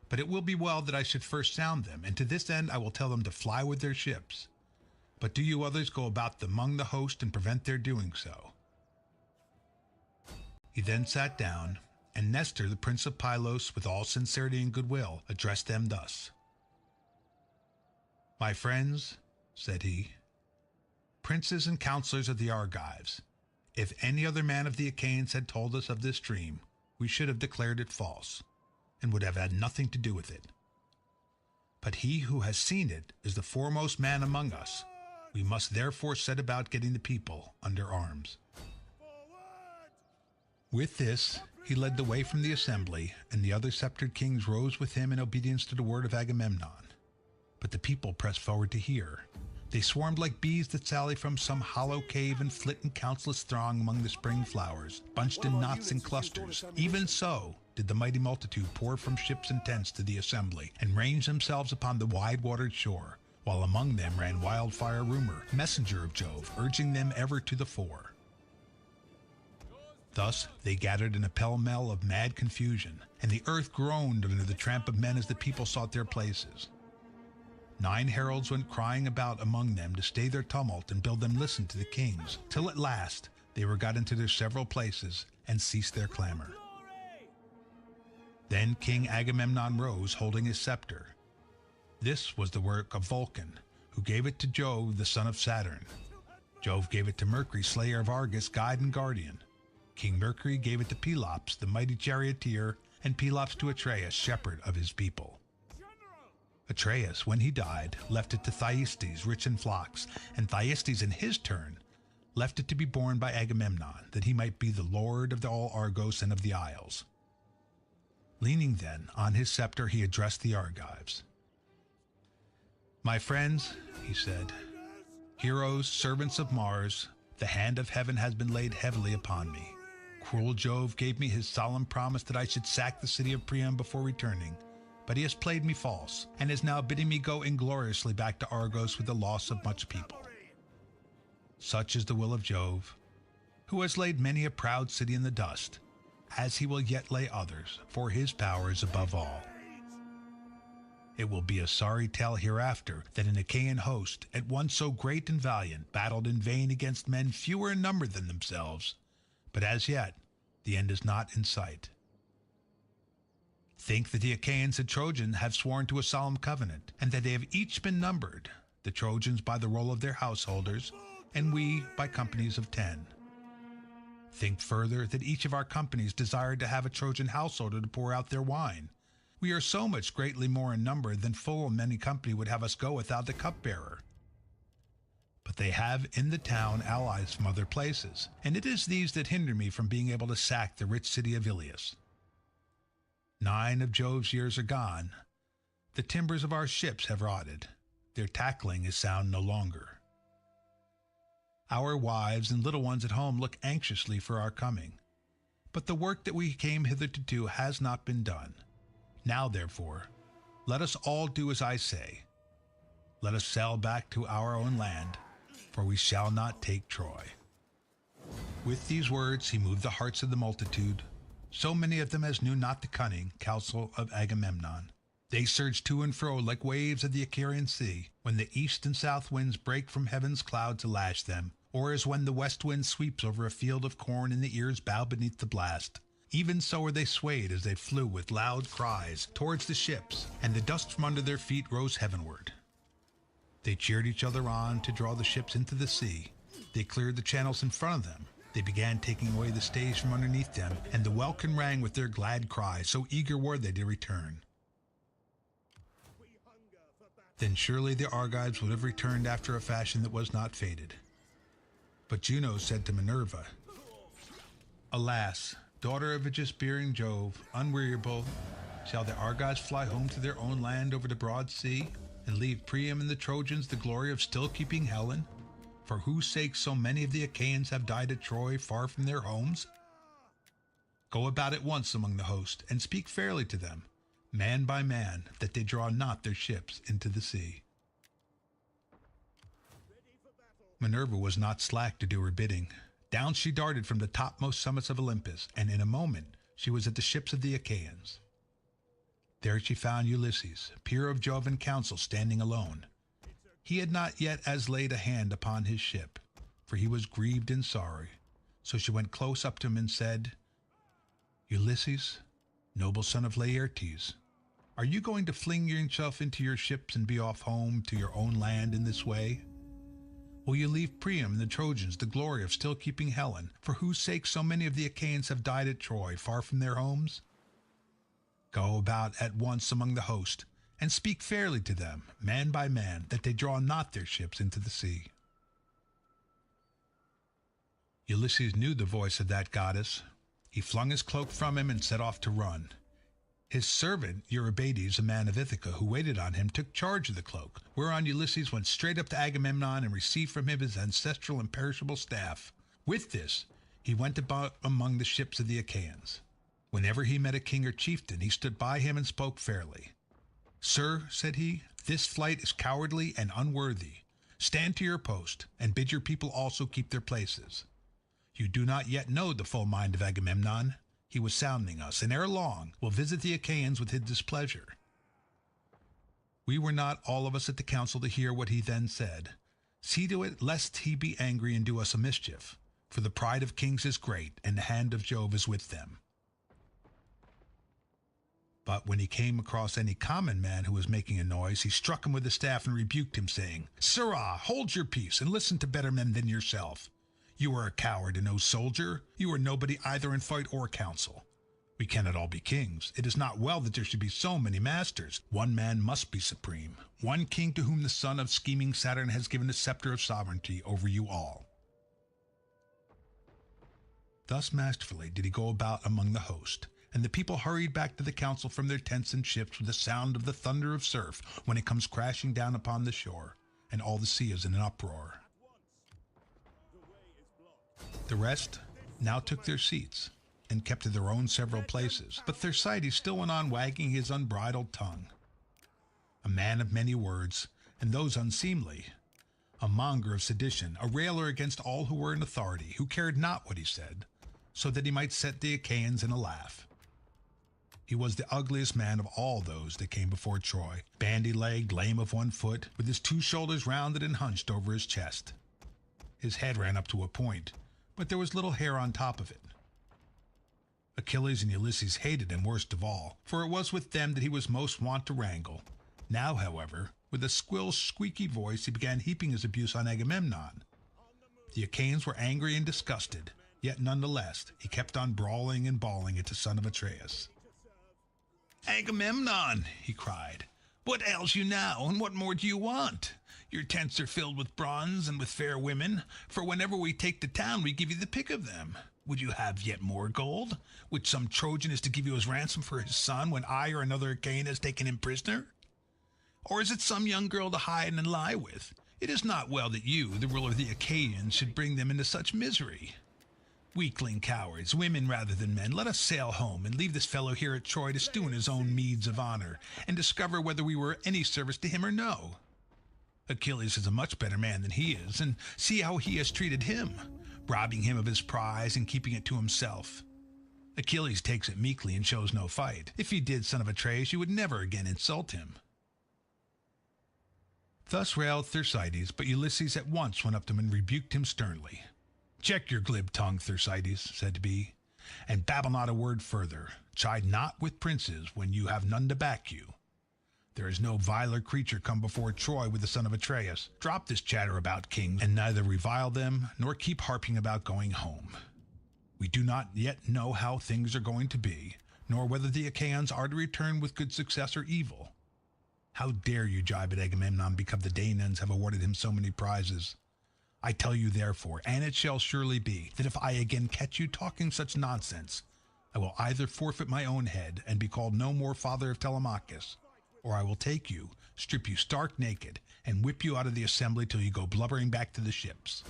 Speaker 4: But it will be well that I should first sound them, and to this end I will tell them to fly with their ships. But do you others go about among the host and prevent their doing so." He then sat down, and Nestor, the prince of Pylos, with all sincerity and goodwill, addressed them thus. "My friends," said he, "princes and counselors of the Argives, if any other man of the Achaeans had told us of this dream, we should have declared it false, and would have had nothing to do with it. But he who has seen it is the foremost man among us. We must therefore set about getting the people under arms." With this, he led the way from the assembly, and the other sceptred kings rose with him in obedience to the word of Agamemnon. But the people pressed forward to hear. They swarmed like bees that sally from some hollow cave and flit in countless throng among the spring flowers, bunched in knots and clusters. Even so did the mighty multitude pour from ships and tents to the assembly, and range themselves upon the wide-watered shore, while among them ran wildfire Rumor, messenger of Jove, urging them ever to the fore. Thus they gathered in a pell-mell of mad confusion, and the earth groaned under the tramp of men as the people sought their places. 9 heralds went crying about among them to stay their tumult and bid them listen to the kings, till at last they were got into their several places and ceased their clamor. Then King Agamemnon rose, holding his scepter. This was the work of Vulcan, who gave it to Jove, the son of Saturn. Jove gave it to Mercury, slayer of Argus, guide and guardian. King Mercury gave it to Pelops, the mighty charioteer, and Pelops to Atreus, shepherd of his people. Atreus, when he died, left it to Thyestes, rich in flocks, and Thyestes, in his turn, left it to be borne by Agamemnon, that he might be the lord of all Argos and of the isles. Leaning then on his scepter, he addressed the Argives. "My friends," he said, "heroes, servants of Mars, the hand of heaven has been laid heavily upon me. Cruel Jove gave me his solemn promise that I should sack the city of Priam before returning, But he has played me false, and is now bidding me go ingloriously back to Argos with the loss of much people. Such is the will of Jove, who has laid many a proud city in the dust, as he will yet lay others, for his power is above all. It will be a sorry tale hereafter that an Achaean host, at once so great and valiant, battled in vain against men fewer in number than themselves, but as yet the end is not in sight. Think that the Achaeans and Trojans have sworn to a solemn covenant, and that they have each been numbered, the Trojans by the roll of their householders, and we by companies of 10. Think further that each of our companies desired to have a Trojan householder to pour out their wine. We are so much greatly more in number than full many company would have us go without the cupbearer. But they have in the town allies from other places, and it is these that hinder me from being able to sack the rich city of Ilius. 9 of Jove's years are gone. The timbers of our ships have rotted. Their tackling is sound no longer. Our wives and little ones at home look anxiously for our coming. But the work that we came hither to do has not been done. Now, therefore, let us all do as I say. Let us sail back to our own land, for we shall not take Troy. With these words he moved the hearts of the multitude, so many of them as knew not the cunning counsel of Agamemnon. They surged to and fro like waves of the Icarian sea, when the east and south winds break from heaven's cloud to lash them, or as when the west wind sweeps over a field of corn and the ears bow beneath the blast. Even so were they swayed as they flew with loud cries towards the ships, and the dust from under their feet rose heavenward. They cheered each other on to draw the ships into the sea. They cleared the channels in front of them. They began taking away the stays from underneath them, and the welkin rang with their glad cries, so eager were they to return. Then surely the Argives would have returned after a fashion that was not fated. But Juno said to Minerva, "Alas, daughter of aegis-bearing Jove, unweariable, shall the Argives fly home to their own land over the broad sea, and leave Priam and the Trojans the glory of still keeping Helen, for whose sake so many of the Achaeans have died at Troy far from their homes? Go about at once among the host, and speak fairly to them, man by man, that they draw not their ships into the sea." Minerva was not slack to do her bidding. Down she darted from the topmost summits of Olympus, and in a moment she was at the ships of the Achaeans. There she found Ulysses, peer of Jove in council, standing alone. He had not yet as laid a hand upon his ship, for he was grieved and sorry. So she went close up to him and said, "Ulysses, noble son of Laertes, are you going to fling yourself into your ships and be off home to your own land in this way? Will you leave Priam and the Trojans the glory of still keeping Helen, for whose sake so many of the Achaeans have died at Troy, far from their homes? Go about at once among the host, and speak fairly to them, man by man, that they draw not their ships into the sea." Ulysses knew the voice of that goddess. He flung his cloak from him and set off to run. His servant, Eurybates, a man of Ithaca, who waited on him, took charge of the cloak, whereon Ulysses went straight up to Agamemnon and received from him his ancestral imperishable staff. With this, he went about among the ships of the Achaeans. Whenever he met a king or chieftain, he stood by him and spoke fairly. "Sir," said he, "this flight is cowardly and unworthy. Stand to your post, and bid your people also keep their places. You do not yet know the full mind of Agamemnon. He was sounding us, and ere long will visit the Achaeans with his displeasure." We were not all of us at the council to hear what he then said. See to it lest he be angry and do us a mischief, for the pride of kings is great, and the hand of Jove is with them. But when he came across any common man who was making a noise, he struck him with his staff and rebuked him, saying, "Sirrah, hold your peace, and listen to better men than yourself. You are a coward and no soldier. You are nobody either in fight or council. We cannot all be kings. It is not well that there should be so many masters. One man must be supreme, one king to whom the son of scheming Saturn has given the scepter of sovereignty over you all." Thus masterfully did he go about among the host, and the people hurried back to the council from their tents and ships with the sound of the thunder of surf when it comes crashing down upon the shore, and all the sea is in an uproar. The rest now took their seats. and kept to their own several places, but Thersites still went on wagging his unbridled tongue. A man of many words, and those unseemly, a monger of sedition, a railer against all who were in authority, who cared not what he said, so that he might set the Achaeans in a laugh. He was the ugliest man of all those that came before Troy, bandy-legged, lame of one foot, with his 2 shoulders rounded and hunched over his chest. His head ran up to a point, but there was little hair on top of it. Achilles and Ulysses hated him worst of all, for it was with them that he was most wont to wrangle. Now, however, with a squeaky voice, he began heaping his abuse on Agamemnon. The Achaeans were angry and disgusted, yet nonetheless he kept on brawling and bawling at the son of Atreus. "Agamemnon," he cried, "what ails you now, and what more do you want? Your tents are filled with bronze and with fair women, for whenever we take the town we give you the pick of them. Would you have yet more gold, which some Trojan is to give you as ransom for his son when I or another Achaean has taken him prisoner? Or is it some young girl to hide and lie with? It is not well that you, the ruler of the Achaeans, should bring them into such misery. Weakling cowards, women rather than men, let us sail home and leave this fellow here at Troy to stew in his own meads of honor, and discover whether we were any service to him or no. Achilles is a much better man than he is, and see how he has treated him, robbing him of his prize and keeping it to himself. Achilles takes it meekly and shows no fight. If he did, son of Atreus, you would never again insult him." Thus railed Thersites, but Ulysses at once went up to him and rebuked him sternly. "Check your glib tongue, Thersites," said he, "and babble not a word further. Chide not with princes when you have none to back you. There is no viler creature come before Troy with the son of Atreus. Drop this chatter about kings, and neither revile them, nor keep harping about going home. We do not yet know how things are going to be, nor whether the Achaeans are to return with good success or evil. How dare you jibe at Agamemnon because the Danaans have awarded him so many prizes? I tell you therefore, and it shall surely be, that if I again catch you talking such nonsense, I will either forfeit my own head and be called no more father of Telemachus, or I will take you, strip you stark naked, and whip you out of the assembly till you go blubbering back to the ships."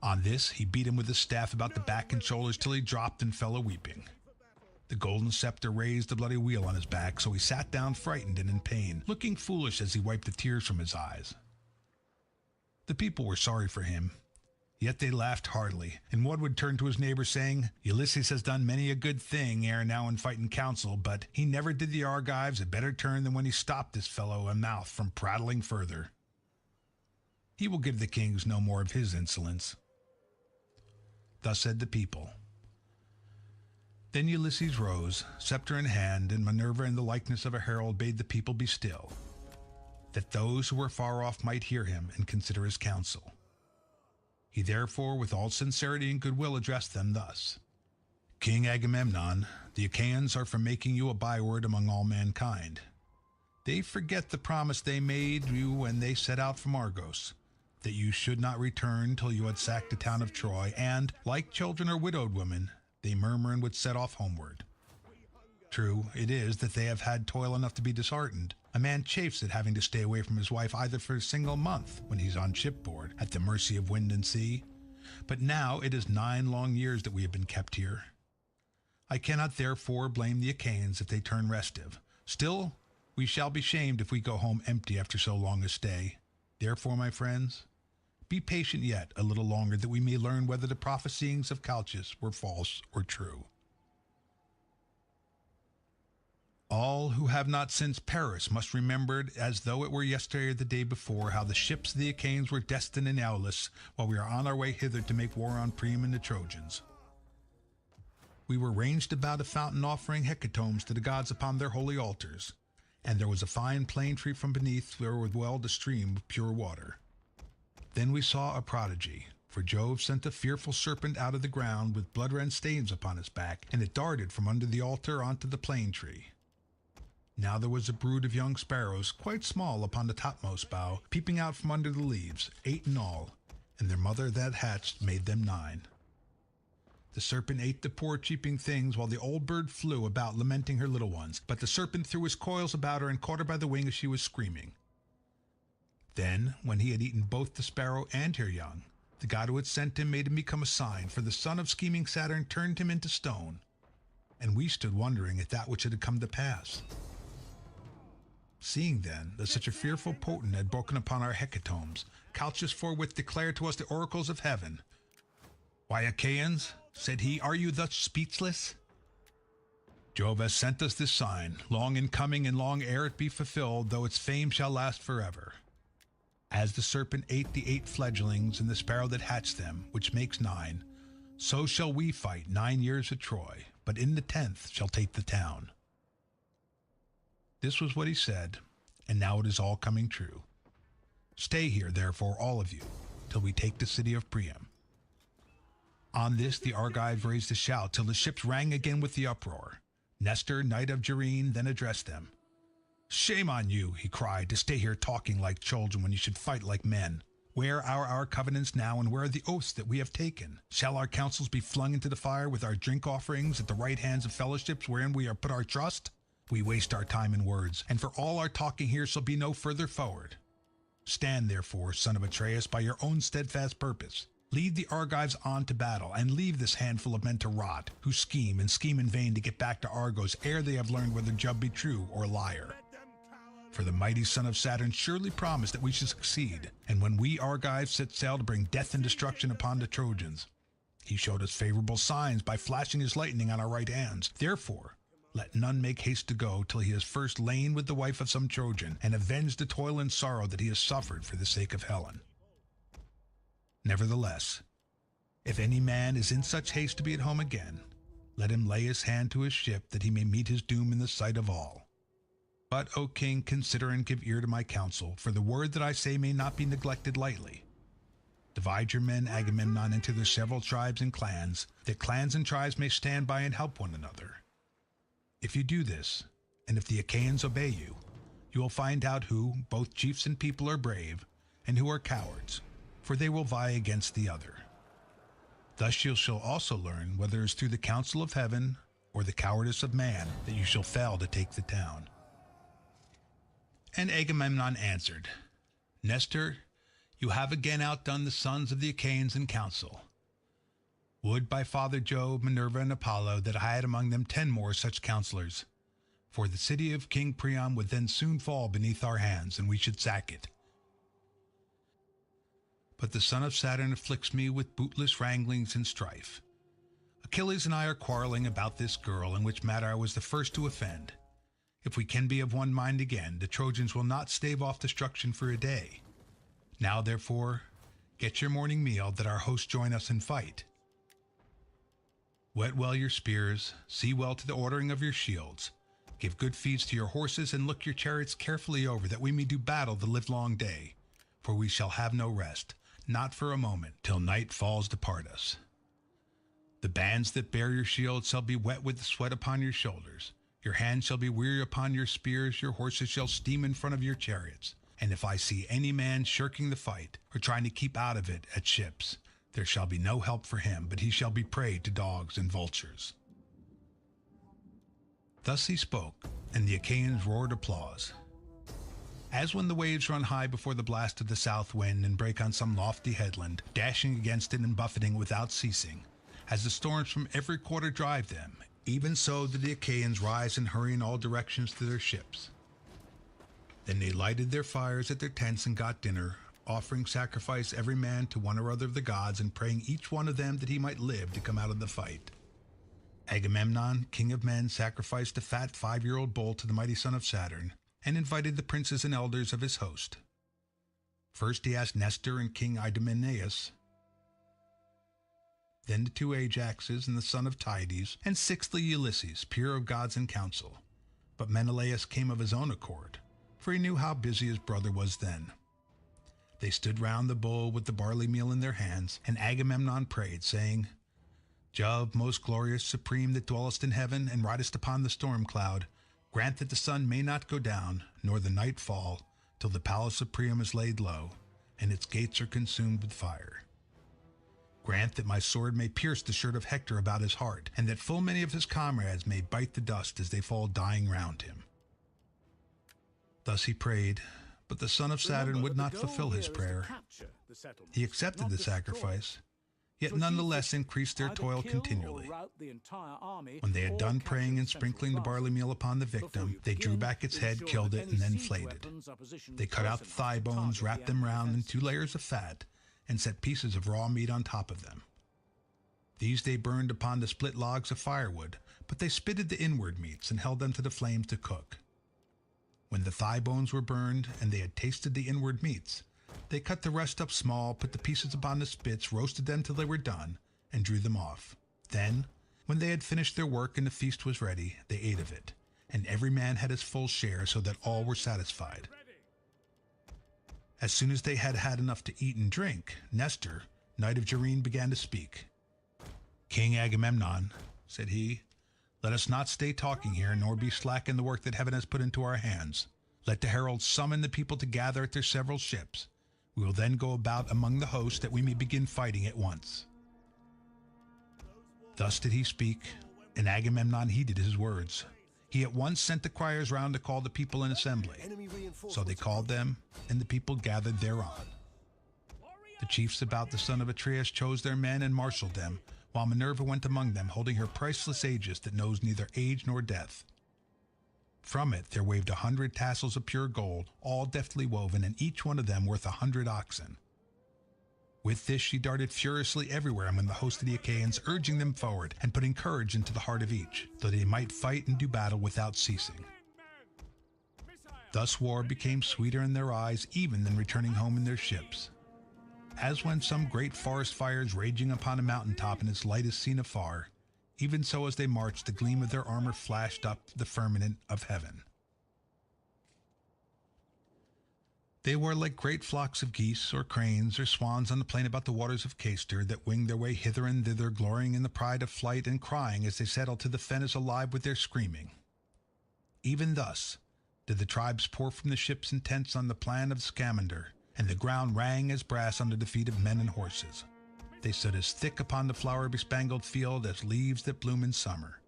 Speaker 4: On this he beat him with his staff about the back and shoulders till he dropped and fell a-weeping. The golden scepter raised the bloody wheel on his back, so he sat down frightened and in pain, looking foolish as he wiped the tears from his eyes. The people were sorry for him, yet they laughed heartily, and one would turn to his neighbor, saying, "Ulysses has done many a good thing ere now in fight and council, but he never did the Argives a better turn than when he stopped this fellow a mouth from prattling further. He will give the kings no more of his insolence." Thus said the people. Then Ulysses rose, scepter in hand, and Minerva in the likeness of a herald bade the people be still, that those who were far off might hear him and consider his counsel. He therefore with all sincerity and goodwill addressed them thus: "King Agamemnon, the Achaeans are for making you a byword among all mankind. They forget the promise they made you when they set out from Argos, that you should not return till you had sacked the town of Troy, and, like children or widowed women, they murmur and would set off homeward. True it is that they have had toil enough to be disheartened. A man chafes at having to stay away from his wife either for a single month when he's on shipboard, at the mercy of wind and sea. But now it is 9 long years that we have been kept here. I cannot therefore blame the Achaeans if they turn restive. Still, we shall be shamed if we go home empty after so long a stay. Therefore, my friends, be patient yet a little longer, that we may learn whether the prophesyings of Calchas were false or true. All who have not since perished must remember, as though it were yesterday or the day before, how the ships of the Achaeans were destined in Aulis, while we are on our way hither to make war on Priam and the Trojans. We were ranged about a fountain offering hecatombs to the gods upon their holy altars, and there was a fine plane tree from beneath where welled a stream of pure water. Then we saw a prodigy, for Jove sent a fearful serpent out of the ground with blood-red stains upon his back, and it darted from under the altar onto the plane tree. Now there was a brood of young sparrows, quite small, upon the topmost bough, peeping out from under the leaves, 8 in all, and their mother that hatched made them 9. The serpent ate the poor cheeping things, while the old bird flew about lamenting her little ones, but the serpent threw his coils about her and caught her by the wing as she was screaming. Then, when he had eaten both the sparrow and her young, The god who had sent him made him become a sign, for the son of scheming Saturn turned him into stone, and we stood wondering at that which had come to pass. Seeing then that such a fearful portent had broken upon our hecatombs, Calchas forthwith declared to us the oracles of heaven. "Why, Achaeans," said he, "are you thus speechless? Jove has sent us this sign, long in coming and long ere it be fulfilled, though its fame shall last forever. As the serpent ate the 8 fledglings and the sparrow that hatched them, which makes 9, so shall we fight 9 years at Troy, but in the 10th shall take the town." This was what he said, and now it is all coming true. Stay here, therefore, all of you, till we take the city of Priam. On this the Argives raised a shout till the ships rang again with the uproar. Nestor, knight of Gerene, then addressed them. "Shame on you," he cried, "to stay here talking like children when you should fight like men. Where are our covenants now, and where are the oaths that we have taken? Shall our counsels be flung into the fire with our drink offerings at the right hands of fellowships wherein we have put our trust? We waste our time in words, and for all our talking here shall be no further forward. Stand, therefore, son of Atreus, by your own steadfast purpose. Lead the Argives on to battle, and leave this handful of men to rot, who scheme in vain to get back to Argos ere they have learned whether Jove be true or liar. For the mighty son of Saturn surely promised that we should succeed, and when we Argives set sail to bring death and destruction upon the Trojans, he showed us favorable signs by flashing his lightning on our right hands. Therefore, let none make haste to go till he has first lain with the wife of some Trojan, and avenged the toil and sorrow that he has suffered for the sake of Helen. Nevertheless, if any man is in such haste to be at home again, let him lay his hand to his ship, that he may meet his doom in the sight of all. But, O king, consider and give ear to my counsel, for the word that I say may not be neglected lightly. Divide your men, Agamemnon, into their several tribes and clans, that clans and tribes may stand by and help one another. If you do this, and if the Achaeans obey you, you will find out who, both chiefs and people, are brave, and who are cowards, for they will vie against the other. Thus you shall also learn whether it is through the counsel of heaven or the cowardice of man that you shall fail to take the town." And Agamemnon answered, "Nestor, you have again outdone the sons of the Achaeans in counsel. Would by Father Jove, Minerva, and Apollo that I had among them 10 more such counselors, for the city of King Priam would then soon fall beneath our hands, and we should sack it. But the son of Saturn afflicts me with bootless wranglings and strife. Achilles and I are quarreling about this girl, in which matter I was the first to offend. If we can be of one mind again, the Trojans will not stave off destruction for a day. Now, therefore, get your morning meal, that our hosts join us in fight. Whet well your spears, see well to the ordering of your shields, give good feeds to your horses, and look your chariots carefully over, that we may do battle the livelong day, for we shall have no rest, not for a moment, till night falls to part us. The bands that bear your shields shall be wet with the sweat upon your shoulders, your hands shall be weary upon your spears, your horses shall steam in front of your chariots, and if I see any man shirking the fight, or trying to keep out of it at ships, there shall be no help for him, but he shall be prey to dogs and vultures." Thus he spoke, and the Achaeans roared applause. As when the waves run high before the blast of the south wind and break on some lofty headland, dashing against it and buffeting without ceasing, as the storms from every quarter drive them, even so did the Achaeans rise and hurry in all directions to their ships. Then they lighted their fires at their tents and got dinner, offering sacrifice every man to one or other of the gods, and praying each one of them that he might live to come out of the fight. Agamemnon, king of men, sacrificed a fat 5-year-old bull to the mighty son of Saturn, and invited the princes and elders of his host. First he asked Nestor and King Idomeneus, then the 2 Ajaxes and the son of Tydeus, and sixthly Ulysses, peer of gods in council. But Menelaus came of his own accord, for he knew how busy his brother was then. They stood round the bowl with the barley meal in their hands, and Agamemnon prayed, saying, "Jove, most glorious, supreme, that dwellest in heaven and ridest upon the storm cloud, grant that the sun may not go down, nor the night fall, till the palace of Priam is laid low, and its gates are consumed with fire. Grant that my sword may pierce the shirt of Hector about his heart, and that full many of his comrades may bite the dust as they fall dying round him." Thus he prayed, But the son of Saturn would not fulfill his prayer. He accepted the sacrifice, yet nonetheless increased their toil continually. When they had done praying and sprinkling the barley meal upon the victim, they drew back its head, killed it, and then flayed it. They cut out the thigh bones, wrapped them round in 2 layers of fat, and set pieces of raw meat on top of them. These they burned upon the split logs of firewood, but they spitted the inward meats and held them to the flames to cook. When the thigh bones were burned and they had tasted the inward meats, they cut the rest up small, put the pieces upon the spits, roasted them till they were done, and drew them off. Then, when they had finished their work and the feast was ready, they ate of it, and every man had his full share, so that all were satisfied. As soon as they had had enough to eat and drink, Nestor, knight of Gerene, began to speak. "King Agamemnon," said he, "let us not stay talking here, nor be slack in the work that heaven has put into our hands. Let the heralds summon the people to gather at their several ships. We will then go about among the host, that we may begin fighting at once." Thus did he speak, and Agamemnon heeded his words. He at once sent the criers round to call the people in assembly. So they called them, and the people gathered thereon. The chiefs about the son of Atreus chose their men and marshaled them, while Minerva went among them, holding her priceless aegis that knows neither age nor death. From it there waved 100 tassels of pure gold, all deftly woven, and each one of them worth 100 oxen. With this she darted furiously everywhere among the host of the Achaeans, urging them forward, and putting courage into the heart of each, that they might fight and do battle without ceasing. Thus war became sweeter in their eyes even than returning home in their ships. As when some great forest fire is raging upon a mountain top and its light is seen afar, even so as they marched the gleam of their armor flashed up the firmament of heaven. They were like great flocks of geese or cranes or swans on the plain about the waters of Cayster, that winged their way hither and thither, glorying in the pride of flight and crying as they settled to the fen as alive with their screaming. Even thus did the tribes pour from the ships and tents on the plan of Scamander, and the ground rang as brass under the feet of men and horses. They stood as thick upon the flower-bespangled field as leaves that bloom in summer.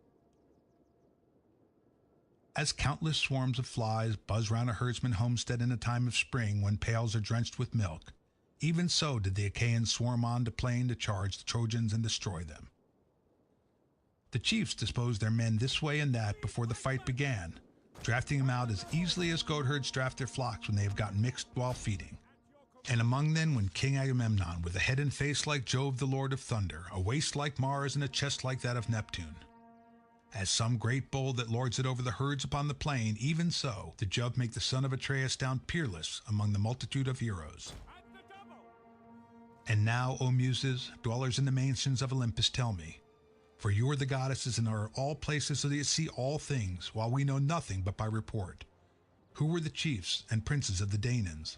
Speaker 4: As countless swarms of flies buzz round a herdsman homestead in a time of spring when pails are drenched with milk, even so did the Achaeans swarm on the plain to charge the Trojans and destroy them. The chiefs disposed their men this way and that before the fight began, drafting them out as easily as goatherds draft their flocks when they have gotten mixed while feeding. And among them went King Agamemnon, with a head and face like Jove the Lord of Thunder, a waist like Mars, and a chest like that of Neptune. As some great bull that lords it over the herds upon the plain, even so did Jove make the son of Atreus stand peerless among the multitude of heroes. And now, O Muses, dwellers in the mansions of Olympus, tell me, for you are the goddesses and are all places so that you see all things, while we know nothing but by report, who were the chiefs and princes of the Danaans?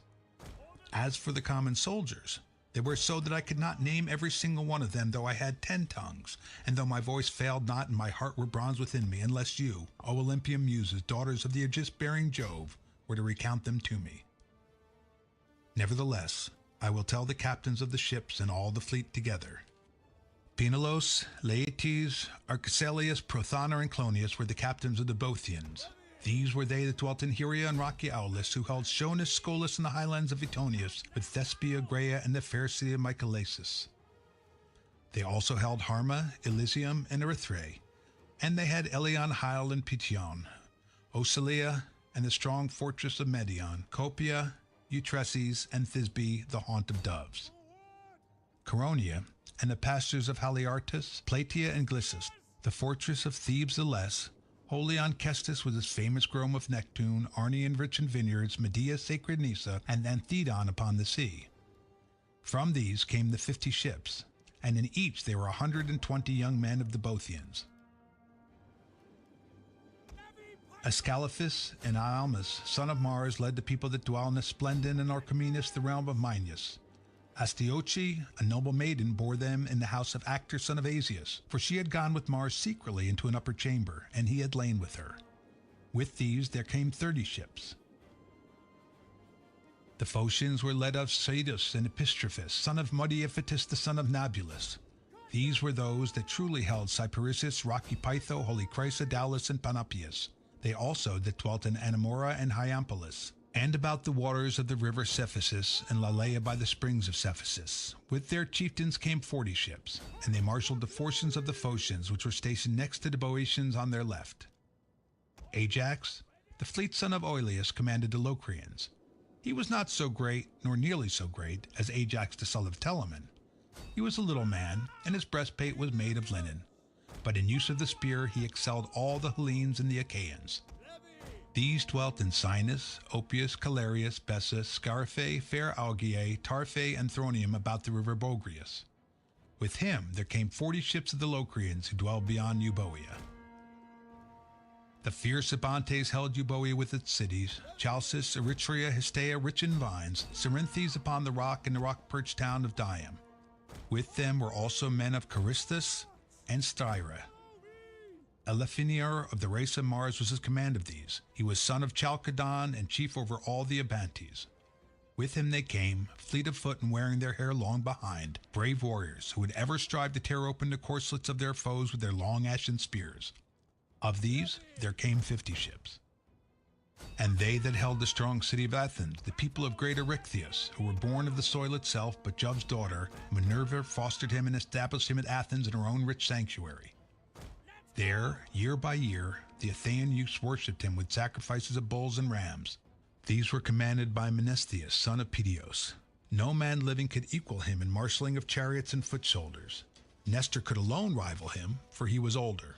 Speaker 4: As for the common soldiers, they were so that I could not name every single one of them, though I had 10 tongues, and though my voice failed not and my heart were bronze within me, unless you, O Olympian Muses, daughters of the Aegis-bearing Jove, were to recount them to me. Nevertheless, I will tell the captains of the ships and all the fleet together. Penelos, Laetes, Arcesilaus, Prothoner, and Clonius were the captains of the Boeotians. These were they that dwelt in Hyria and rocky Aulis, who held Schoenus, Scolus, in the highlands of Etonius, with Thespia, Graea, and the fair city of Mycalaesis. They also held Harma, Elysium, and Erythrae, and they had Elion, Hyle, and Pition, Ocelia, and the strong fortress of Medion, Copia, Eutreses, and Thisbe, the haunt of doves. Coronia, and the pastures of Haliartus, Plataea, and Glissus, the fortress of Thebes the Less, wholly on Kestis with its famous grove of Nectune, Arnian rich in vineyards, Medea, sacred Nisa, and Anthedon upon the sea. From these came the 50 ships, and in each there were 120 young men of the Boeotians. Ascalaphus and Ialmus, son of Mars, led the people that dwell in Esplendin, and Orchomenus, the realm of Minos. Astyoche, a noble maiden, bore them in the house of Actor, son of Asius, for she had gone with Mars secretly into an upper chamber, and he had lain with her. With these there came 30 ships. The Phocians were led of Saedus and Epistrophus, son of Modiaphitus, the son of Nabulus. These were those that truly held Cyparissus, rocky Pytho, holy Chrysa, Daulis, and Panopeus. They also that dwelt in Anamora and Hyampolis, and about the waters of the river Cephisus and Lalea by the springs of Cephisus. With their chieftains came 40 ships, and they marshaled the forces of the Phocians, which were stationed next to the Boeotians on their left. Ajax, the fleet son of Oileus, commanded the Locrians. He was not so great, nor nearly so great, as Ajax the son of Telamon. He was a little man, and his breastplate was made of linen. But in use of the spear he excelled all the Hellenes and the Achaeans. These dwelt in Sinus, Oppius, Calarius, Bessa, Scarife, fair Augeae, Tarphe, and Thronium about the river Bogrius. With him there came 40 ships of the Locrians who dwelled beyond Euboea. The fierce Abantes held Euboea with its cities, Chalcis, Erythrea, Hestea rich in vines, Cerinthes upon the rock, and the rock-perched town of Dium. With them were also men of Charistus and Styra. Elephinior of the race of Mars was his command of these. He was son of Chalcodon and chief over all the Abantes. With him they came, fleet of foot and wearing their hair long behind, brave warriors who would ever strive to tear open the corselets of their foes with their long ashen spears. Of these there came 50 ships. And they that held the strong city of Athens, the people of great Eryctheus, who were born of the soil itself, but Jove's daughter, Minerva, fostered him and established him at Athens in her own rich sanctuary. There, year by year, the Athenian youths worshipped him with sacrifices of bulls and rams. These were commanded by Menestheus, son of Peteos. No man living could equal him in marshalling of chariots and foot soldiers. Nestor could alone rival him, for he was older.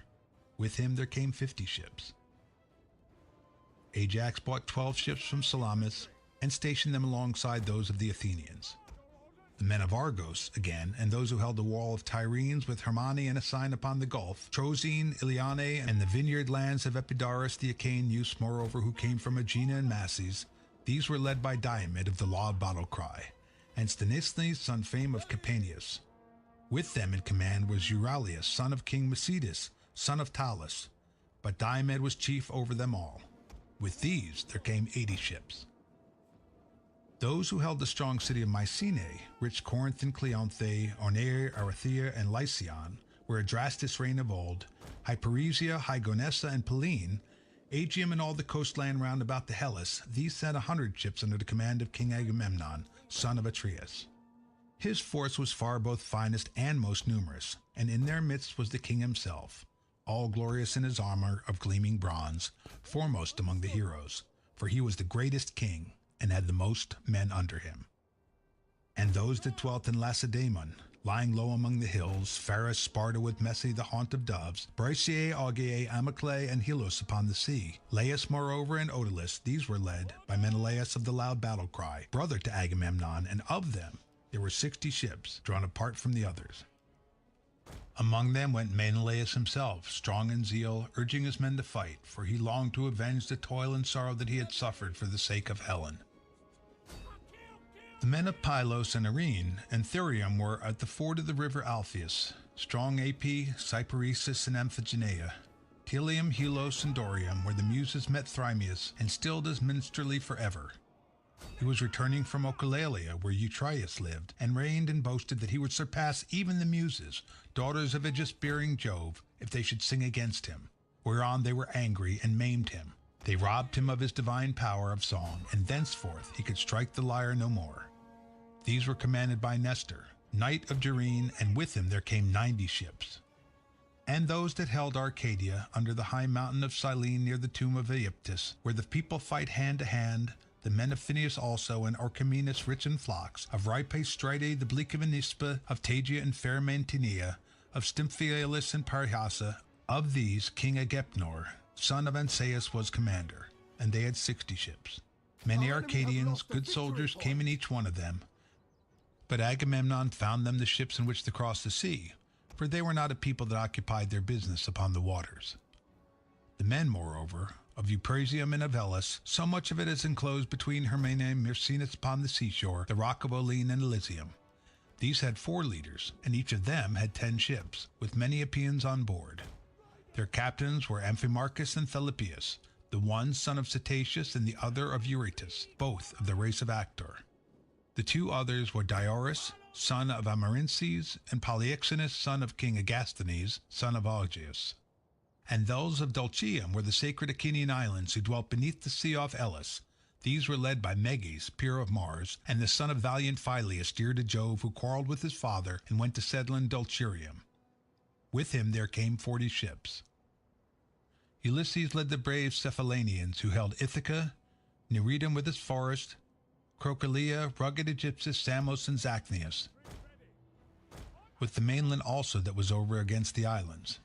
Speaker 4: With him there came 50 ships. Ajax bought 12 ships from Salamis and stationed them alongside those of the Athenians. The men of Argos, again, and those who held the wall of Tyrenes with Hermione and a sign upon the Gulf, Trozene, Iliane, and the vineyard lands of Epidaurus, the Achaean youths, moreover, who came from Aegina and Masses, these were led by Diomed of the loud battle cry, and Stanisles, son fame of Capaneus. With them in command was Euryalus, son of King Macedas, son of Talus, but Diomed was chief over them all. With these there came 80 ships. Those who held the strong city of Mycenae, rich Corinth and Cleonthe, Orneae, Arathea, and Lycion, where Adrastus reigned of old, Hyperesia, Hygonessa, and Pellene, Aegium, and all the coastland round about the Hellas, these sent 100 ships under the command of King Agamemnon, son of Atreus. His force was far both finest and most numerous, and in their midst was the king himself, all glorious in his armor of gleaming bronze, foremost among the heroes, for he was the greatest king, and had the most men under him. And those that dwelt in Lacedaemon, lying low among the hills, Pharis, Sparta with Messe, the haunt of doves, Bryciae, Augeae, Amyclae, and Helos upon the sea, Laius moreover and Odalus, these were led by Menelaus of the loud battle cry, brother to Agamemnon, and of them there were 60 ships, drawn apart from the others. Among them went Menelaus himself, strong in zeal, urging his men to fight, for he longed to avenge the toil and sorrow that he had suffered for the sake of Helen. The men of Pylos and Arene and Thurium were at the ford of the river Alpheus, strong Api, Cyparissus, and Amphigenea, Telium, Helos, and Dorium, where the Muses met Thymius and stilled his minstrelsy forever. He was returning from Oechalia, where Eutrius lived, and reigned and boasted that he would surpass even the Muses, daughters of aegis-bearing Jove, if they should sing against him. Whereon they were angry and maimed him. They robbed him of his divine power of song, and thenceforth he could strike the lyre no more. These were commanded by Nestor, knight of Gerene, and with him there came 90 ships. And those that held Arcadia, under the high mountain of Cyllene near the tomb of Aegyptus, where the people fight hand to hand, the men of Phineus also, and Orchomenus rich in flocks, of Rhipae, Stridae, the bleak of Anispa, of Tagia and fair Mantinea, of Stymphaeolus and Parihassa, of these King Agepnor, son of Ancaeus, was commander, and they had 60 ships. Many Arcadians, good soldiers, came in each one of them, but Agamemnon found them the ships in which to cross the sea, for they were not a people that occupied their business upon the waters. The men, moreover, of Euprasium and of Elis, so much of it as enclosed between Hermene and Myrsinus upon the seashore, the rock of Olene and Elysium. These had 4 leaders, and each of them had 10 ships, with many Epeans on board. Their captains were Amphimarchus and Thalippius, the one son of Cetaceus and the other of Eurytus, both of the race of Actor. The 2 others were Diorus, son of Amarinces, and Polyxenus, son of King Agasthenes, son of Augeas. And those of Dulcium were the sacred Achaean islands who dwelt beneath the sea off Elis, These were led by Meges, peer of Mars, and the son of valiant Phyleus, dear to Jove, who quarrelled with his father and went to settle in Dulcerium. With him there came 40 ships. Ulysses led the brave Cephallenians, who held Ithaca, Nereidum with its forest, Crocylia, rugged Aegyptus, Samos, and Zacynthus, with the mainland also that was over against the islands.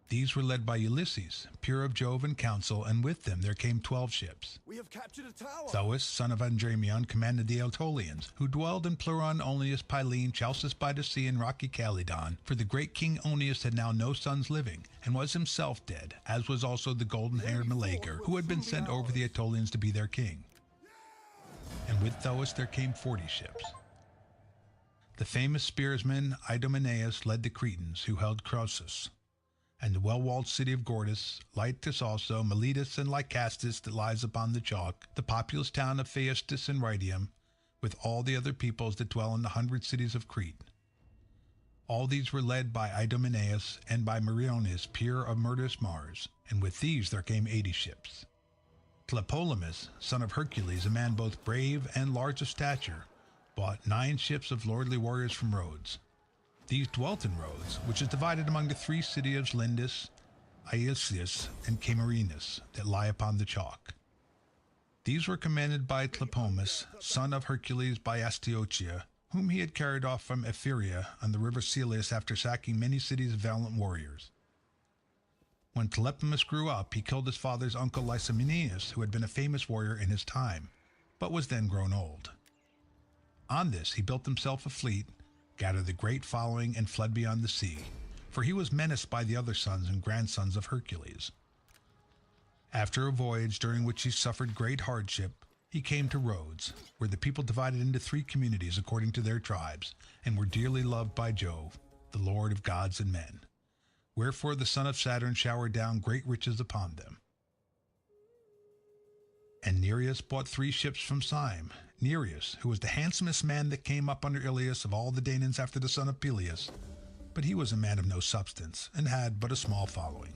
Speaker 4: These were led by Ulysses, peer of Jove in council, and with them there came 12 ships.
Speaker 3: We have captured a tower.
Speaker 4: Thoas, son of Andremion, commanded the Aetolians, who dwelled in Pleuron, Oeneus, Pylene, Chalcis by the sea, and rocky Calydon, for the great king Oeneus had now no sons living, and was himself dead, as was also the golden-haired Meleager, who had been sent over the Aetolians to be their king. And with Thoas there came 40 ships. The famous spearsman Idomeneus led the Cretans, who held Crossus, and the well-walled city of Gortys, Lyctus also, Miletus and Lycastus that lies upon the chalk, the populous town of Phaestus and Rhydium, with all the other peoples that dwell in the 100 cities of Crete. All these were led by Idomeneus and by Meriones, peer of murderous Mars, and with these there came 80 ships. Tlepolemus, son of Hercules, a man both brave and large of stature, bought 9 ships of lordly warriors from Rhodes. These dwelt in Rhodes, which is divided among the 3 cities of Lindus, Iasius, and Camerinus, that lie upon the chalk. These were commanded by Tlepolemus, son of Hercules by Astyochea, whom he had carried off from Ephyria on the river Celius after sacking many cities of valiant warriors. When Tlepolemus grew up, he killed his father's uncle Lysimenius, who had been a famous warrior in his time, but was then grown old. On this he built himself a fleet, gathered a great following, and fled beyond the sea, for he was menaced by the other sons and grandsons of Hercules. After a voyage during which he suffered great hardship, he came to Rhodes, where the people divided into 3 communities according to their tribes, and were dearly loved by Jove, the Lord of gods and men. Wherefore the son of Saturn showered down great riches upon them. And Nereus bought 3 ships from Syme. Nereus, who was the handsomest man that came up under Ilius of all the Danaans after the son of Peleus, but he was a man of no substance, and had but a small following.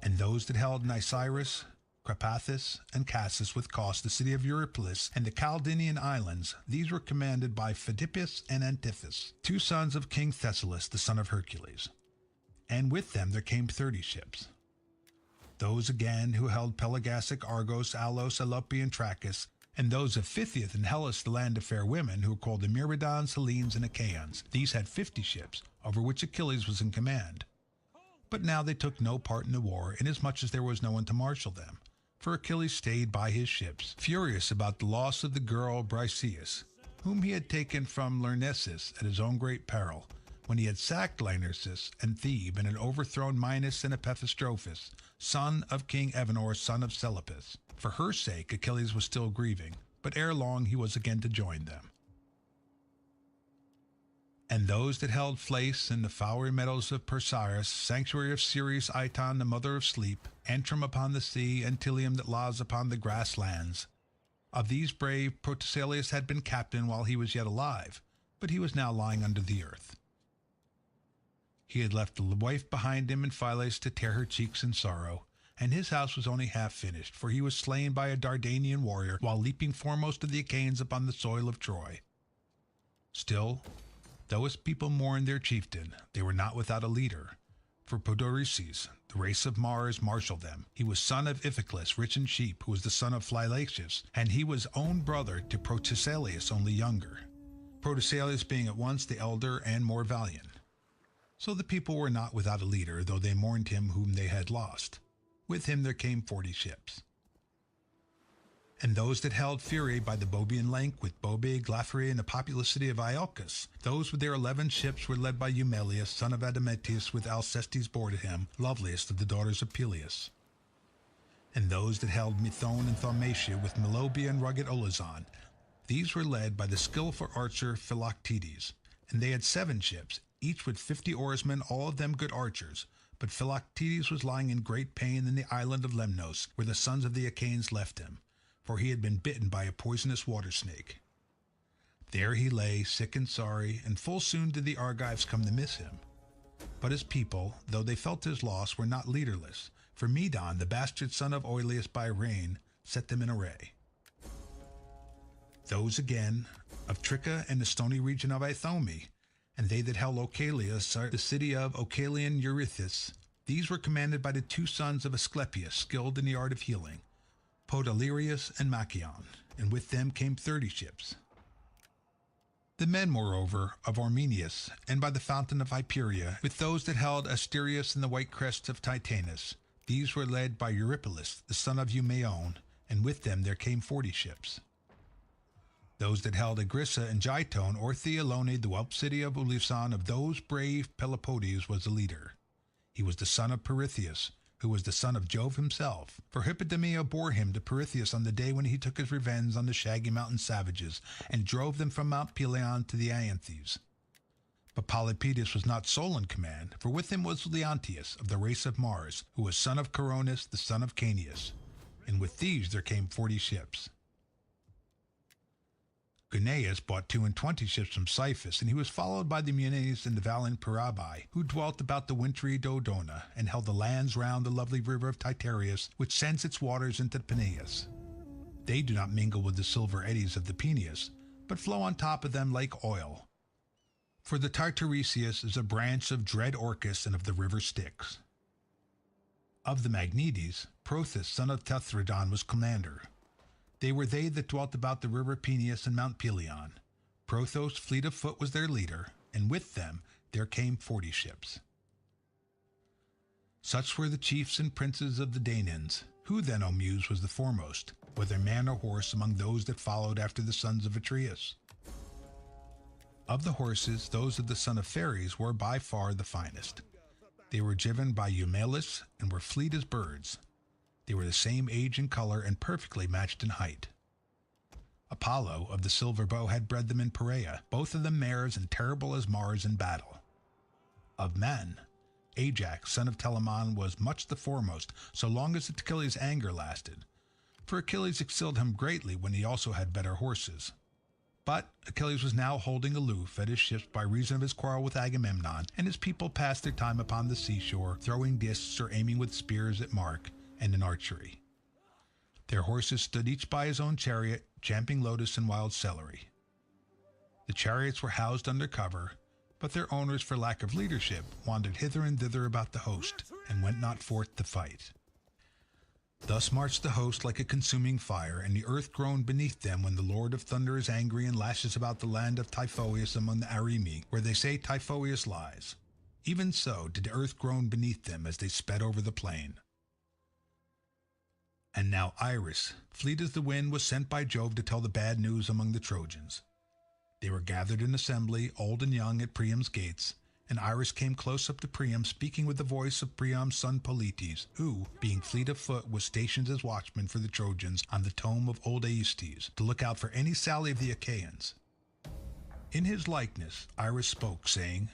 Speaker 4: And those that held Nisyrus, Crapathus, and Cassus with Cos, the city of Eurypylus, and the Chaldean islands, these were commanded by Pheidippus and Antiphus, 2 sons of King Thessalus, the son of Hercules. And with them there came 30 ships. Those again who held Pelogassic, Argos, Alos, Alope, and Trachis, and those of Phthia and Hellas, the land of fair women, who were called the Myrmidons, Hellenes, and Achaeans. These had 50 ships, over which Achilles was in command. But now they took no part in the war, inasmuch as there was no one to marshal them, for Achilles stayed by his ships, furious about the loss of the girl Briseis, whom he had taken from Lyrnessus at his own great peril, when he had sacked Lyrnessus and Thebe, and had overthrown Minos and Epistrophus, son of King Evenor, son of Seleucus. For her sake Achilles was still grieving, but ere long he was again to join them. And those that held Phlace and the flowery meadows of Perseris, sanctuary of Ceres, Iton, the mother of sleep, Antrim upon the sea, and Tilium that lies upon the grasslands. Of these brave Protesilaus had been captain while he was yet alive, but he was now lying under the earth. He had left a wife behind him in Phylace to tear her cheeks in sorrow, and his house was only half finished, for he was slain by a Dardanian warrior while leaping foremost of the Achaeans upon the soil of Troy. Still, though his people mourned their chieftain, they were not without a leader, for Podorices, the race of Mars, marshaled them. He was son of Iphiclus, rich in sheep, who was the son of Phylacus, and he was own brother to Protesilaus, only younger, Protesilaus being at once the elder and more valiant. So the people were not without a leader, though they mourned him whom they had lost. With him there came 40 ships. And those that held Pherae by the Boebean lake, with Bobe, Glaphyrae, and the populous city of Iolcus, those with their 11 ships were led by Eumelus, son of Admetus, with Alcestis bore to him, loveliest of the daughters of Peleus. And those that held Methone and Thaumatia, with Melobia and rugged Olizon, these were led by the skillful archer Philoctetes, and they had 7 ships, each with 50 oarsmen, all of them good archers. But Philoctetes was lying in great pain in the island of Lemnos, where the sons of the Achaeans left him, for he had been bitten by a poisonous water snake. There he lay, sick and sorry, and full soon did the Argives come to miss him. But his people, though they felt his loss, were not leaderless, for Medon, the bastard son of Oileus by Rhene, set them in array. Those again of Tricca and the stony region of Ithome, and they that held Ocalia, the city of Ocalian Eurysthus, these were commanded by the two sons of Asclepius, skilled in the art of healing, Podalirius and Machaon, and with them came 30 ships. The men, moreover, of Ormenius, and by the fountain of Hyperia, with those that held Asterius and the white crests of Titanus, these were led by Eurypylus, the son of Eumaeon, and with them there came 40 ships. Those that held Agrissa and Gitone, or Thealone, the whelp city of Ulyson, of those brave Pelopodes was the leader. He was the son of Pirithous, who was the son of Jove himself, for Hippodamia bore him to Pirithous on the day when he took his revenge on the shaggy mountain savages, and drove them from Mount Pelion to the Ianthes. But Polypoetes was not sole in command, for with him was Leontius, of the race of Mars, who was son of Coronis, the son of Caeneus, and with these there came 40 ships. Guneus bought 22 ships from Cyphus, and he was followed by the Munes and the valiant Parabi, who dwelt about the wintry Dodona, and held the lands round the lovely river of Titarius, which sends its waters into Peneus. They do not mingle with the silver eddies of the Peneus, but flow on top of them like oil. For the Tartaresius is a branch of dread Orcus and of the river Styx. Of the Magnetes, Prothus, son of Tethradon, was commander. They were they that dwelt about the river Peneus and Mount Pelion. Prothos, fleet of foot, was their leader, and with them there came 40 ships. Such were the chiefs and princes of the Danaans. Who then, O Muse, was the foremost, whether man or horse, among those that followed after the sons of Atreus? Of the horses, those of the son of Phares were by far the finest. They were driven by Eumelus and were fleet as birds. They were the same age and color and perfectly matched in height. Apollo of the silver bow had bred them in Perea, both of them mares and terrible as Mars in battle. Of men, Ajax, son of Telamon, was much the foremost, so long as Achilles' anger lasted, for Achilles excelled him greatly when he also had better horses. But Achilles was now holding aloof at his ships by reason of his quarrel with Agamemnon, and his people passed their time upon the seashore, throwing discs or aiming with spears at mark, and in archery. Their horses stood each by his own chariot, champing lotus and wild celery. The chariots were housed under cover, but their owners, for lack of leadership, wandered hither and thither about the host, and went not forth to fight. Thus marched the host like a consuming fire, and the earth groaned beneath them when the Lord of Thunder is angry and lashes about the land of Typhoeus among the Arimi, where they say Typhoeus lies. Even so did the earth groan beneath them as they sped over the plain. And now Iris, fleet as the wind, was sent by Jove to tell the bad news among the Trojans. They were gathered in assembly, old and young, at Priam's gates, and Iris came close up to Priam, speaking with the voice of Priam's son Polites, who, being fleet of foot, was stationed as watchman for the Trojans on the tomb of old Aestes, to look out for any sally of the Achaeans. In his likeness Iris spoke, saying,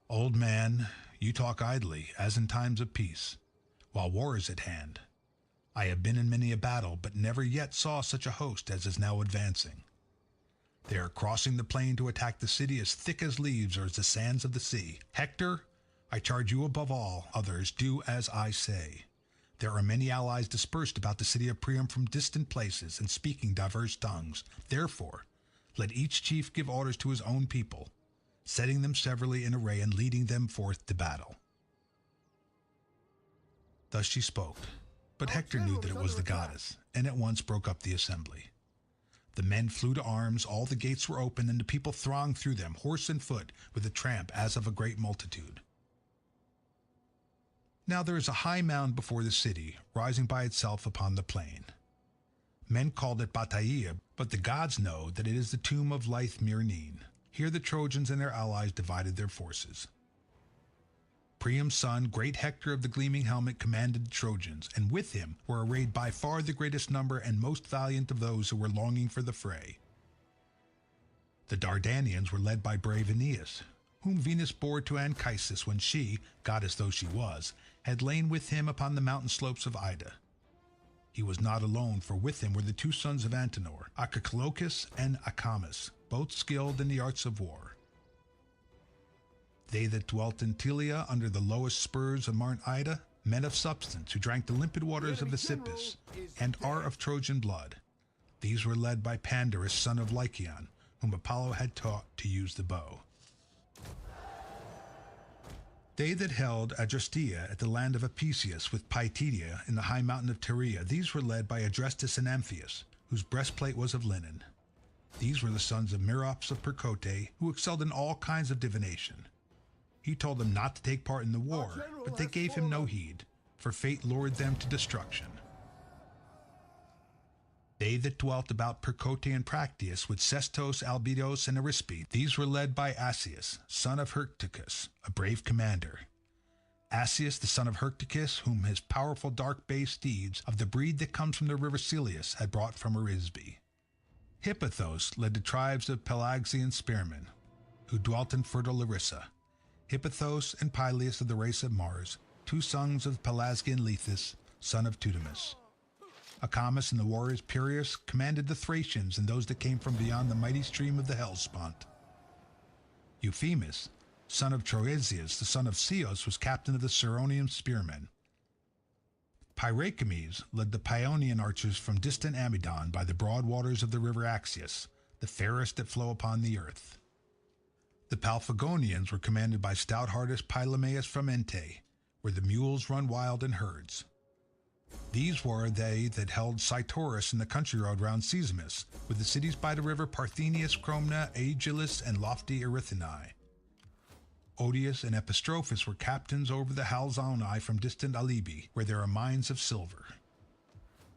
Speaker 4: "Old man, you talk idly, as in times of peace, while war is at hand. I have been in many a battle, but never yet saw such a host as is now advancing. They are crossing the plain to attack the city as thick as leaves or as the sands of the sea. Hector, I charge you above all others, do as I say. There are many allies dispersed about the city of Priam from distant places and speaking diverse tongues. Therefore, let each chief give orders to his own people, setting them severally in array and leading them forth to battle." Thus she spoke. But Hector knew that it was the goddess, and at once broke up the assembly. The men flew to arms, all the gates were open, and the people thronged through them, horse and foot, with a tramp as of a great multitude. Now there is a high mound before the city, rising by itself upon the plain. Men called it Bataea, but the gods know that it is the tomb of lithe Myrnine. Here the Trojans and their allies divided their forces. Priam's son, great Hector of the gleaming helmet, commanded the Trojans, and with him were arrayed by far the greatest number and most valiant of those who were longing for the fray. The Dardanians were led by brave Aeneas, whom Venus bore to Anchises when she, goddess though she was, had lain with him upon the mountain slopes of Ida. He was not alone, for with him were the two sons of Antenor, Acaclochus and Acamas, both skilled in the arts of war. They that dwelt in Telia under the lowest spurs of Mount Ida, men of substance who drank the limpid waters of Asipus, and are of Trojan blood. These were led by Pandarus, son of Lycaon, whom Apollo had taught to use the bow. They that held Adrastea at the land of Apicius with Pytidia in the high mountain of Tyria, these were led by Adrastus and Amphius, whose breastplate was of linen. These were the sons of Merops of Percote, who excelled in all kinds of divination. He told them not to take part in the war, but they gave him no heed, for fate lured them to destruction. They that dwelt about Percote and Practius with Sestos, Albidos, and Arispe, these were led by Asius, son of Hyrtacus, a brave commander. Asius, the son of Hyrtacus, whom his powerful dark-bay steeds of the breed that comes from the river Celius had brought from Arisbe. Hippothos led the tribes of Pelasgian spearmen, who dwelt in fertile Larissa. Hippothos and Pyleus of the race of Mars, two sons of Pelasgian Lethus, son of Teudamus. Acamas and the warriors Pyrrhus commanded the Thracians and those that came from beyond the mighty stream of the Hellespont. Euphemus, son of Troezius, the son of Ceos, was captain of the Ceronian spearmen. Pyrachemes led the Paeonian archers from distant Amydon by the broad waters of the river Axius, the fairest that flow upon the earth. The Paphlagonians were commanded by stout-hearted Pylaeus from Ente, where the mules run wild in herds. These were they that held Cytorus in the country road round Sesamus, with the cities by the river Parthenius, Cromna, Aegilis, and lofty Erythinae. Odius and Epistrophus were captains over the Halzoni from distant Alibi, where there are mines of silver.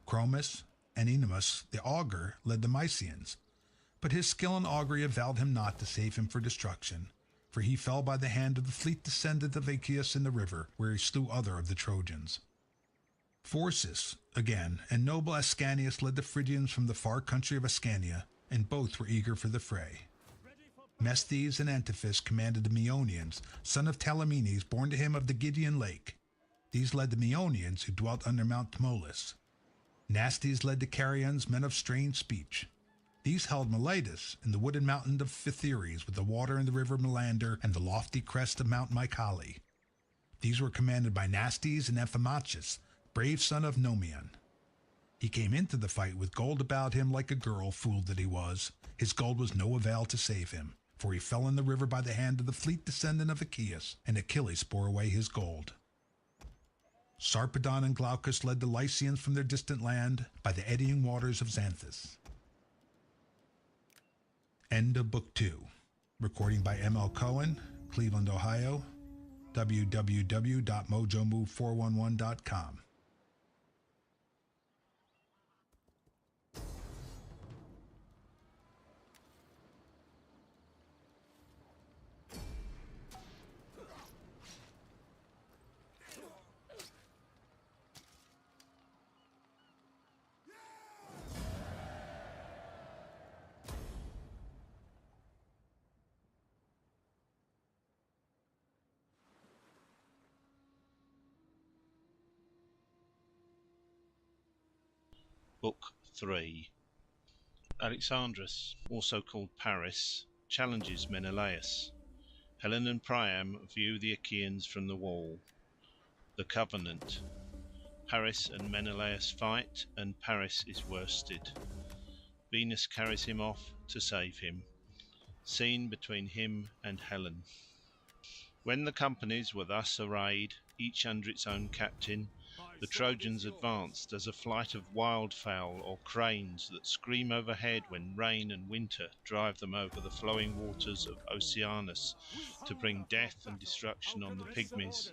Speaker 4: Chromis and Enemus, the augur, led the Mysians, but his skill in augury availed him not to save him for destruction, for he fell by the hand of the fleet descendant of Achaeus in the river, where he slew other of the Trojans. Phorcys, again, and noble Ascanius led the Phrygians from the far country of Ascania, and both were eager for the fray. Mestes and Antiphus commanded the Meonians, son of Talamenes, born to him of the Gideon lake. These led the Meonians, who dwelt under Mount Tmolus. Nastes led the Carians, men of strange speech. These held Miletus in the wooded mountain of Phytheres, with the water in the river Melander and the lofty crest of Mount Mycale. These were commanded by Nastes and Amphimachus, brave son of Nomion. He came into the fight with gold about him like a girl, fool that he was. His gold was no avail to save him, for he fell in the river by the hand of the fleet descendant of Achaeus, and Achilles bore away his gold. Sarpedon and Glaucus led the Lycians from their distant land by the eddying waters of Xanthus. End of Book 2. Recording by M.L. Cohen, Cleveland, Ohio. www.mojomove411.com.
Speaker 5: Book 3. Alexandrus, also called Paris, challenges Menelaus. Helen and Priam view the Achaeans from the wall. The Covenant. Paris and Menelaus fight, and Paris is worsted. Venus carries him off to save him. Scene between him and Helen. When the companies were thus arrayed, each under its own captain, the Trojans advanced as a flight of wildfowl or cranes that scream overhead when rain and winter drive them over the flowing waters of Oceanus to bring death and destruction on the Pygmies,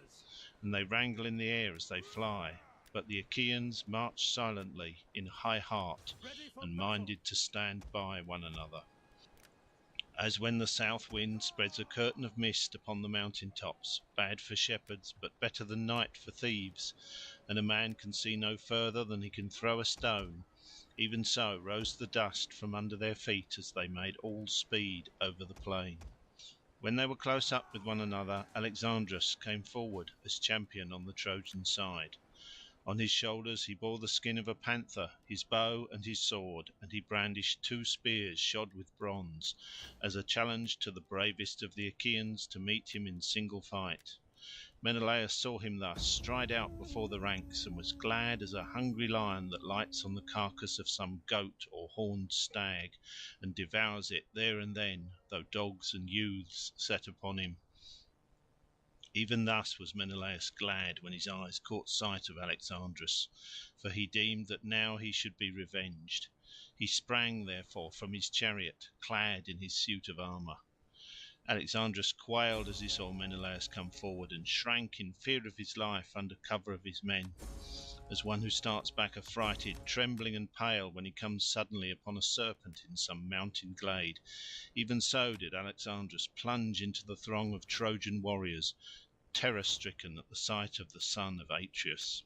Speaker 5: and they wrangle in the air as they fly. But the Achaeans march silently, in high heart, and minded to stand by one another. As when the south wind spreads a curtain of mist upon the mountain tops, bad for shepherds, but better than night for thieves, and a man can see no further than he can throw a stone, even so rose the dust from under their feet as they made all speed over the plain. When they were close up with one another, Alexandrus came forward as champion on the Trojan side. On his shoulders he bore the skin of a panther, his bow and his sword, and he brandished 2 spears shod with bronze, as a challenge to the bravest of the Achaeans to meet him in single fight. Menelaus saw him thus stride out before the ranks, and was glad as a hungry lion that lights on the carcass of some goat or horned stag, and devours it there and then, though dogs and youths set upon him. Even thus was Menelaus glad when his eyes caught sight of Alexandrus, for he deemed that now he should be revenged. He sprang, therefore, from his chariot, clad in his suit of armour. Alexandrus quailed as he saw Menelaus come forward, and shrank in fear of his life under cover of his men, as one who starts back affrighted, trembling and pale, when he comes suddenly upon a serpent in some mountain glade. Even so did Alexandrus plunge into the throng of Trojan warriors, terror-stricken at the sight of the son of Atreus.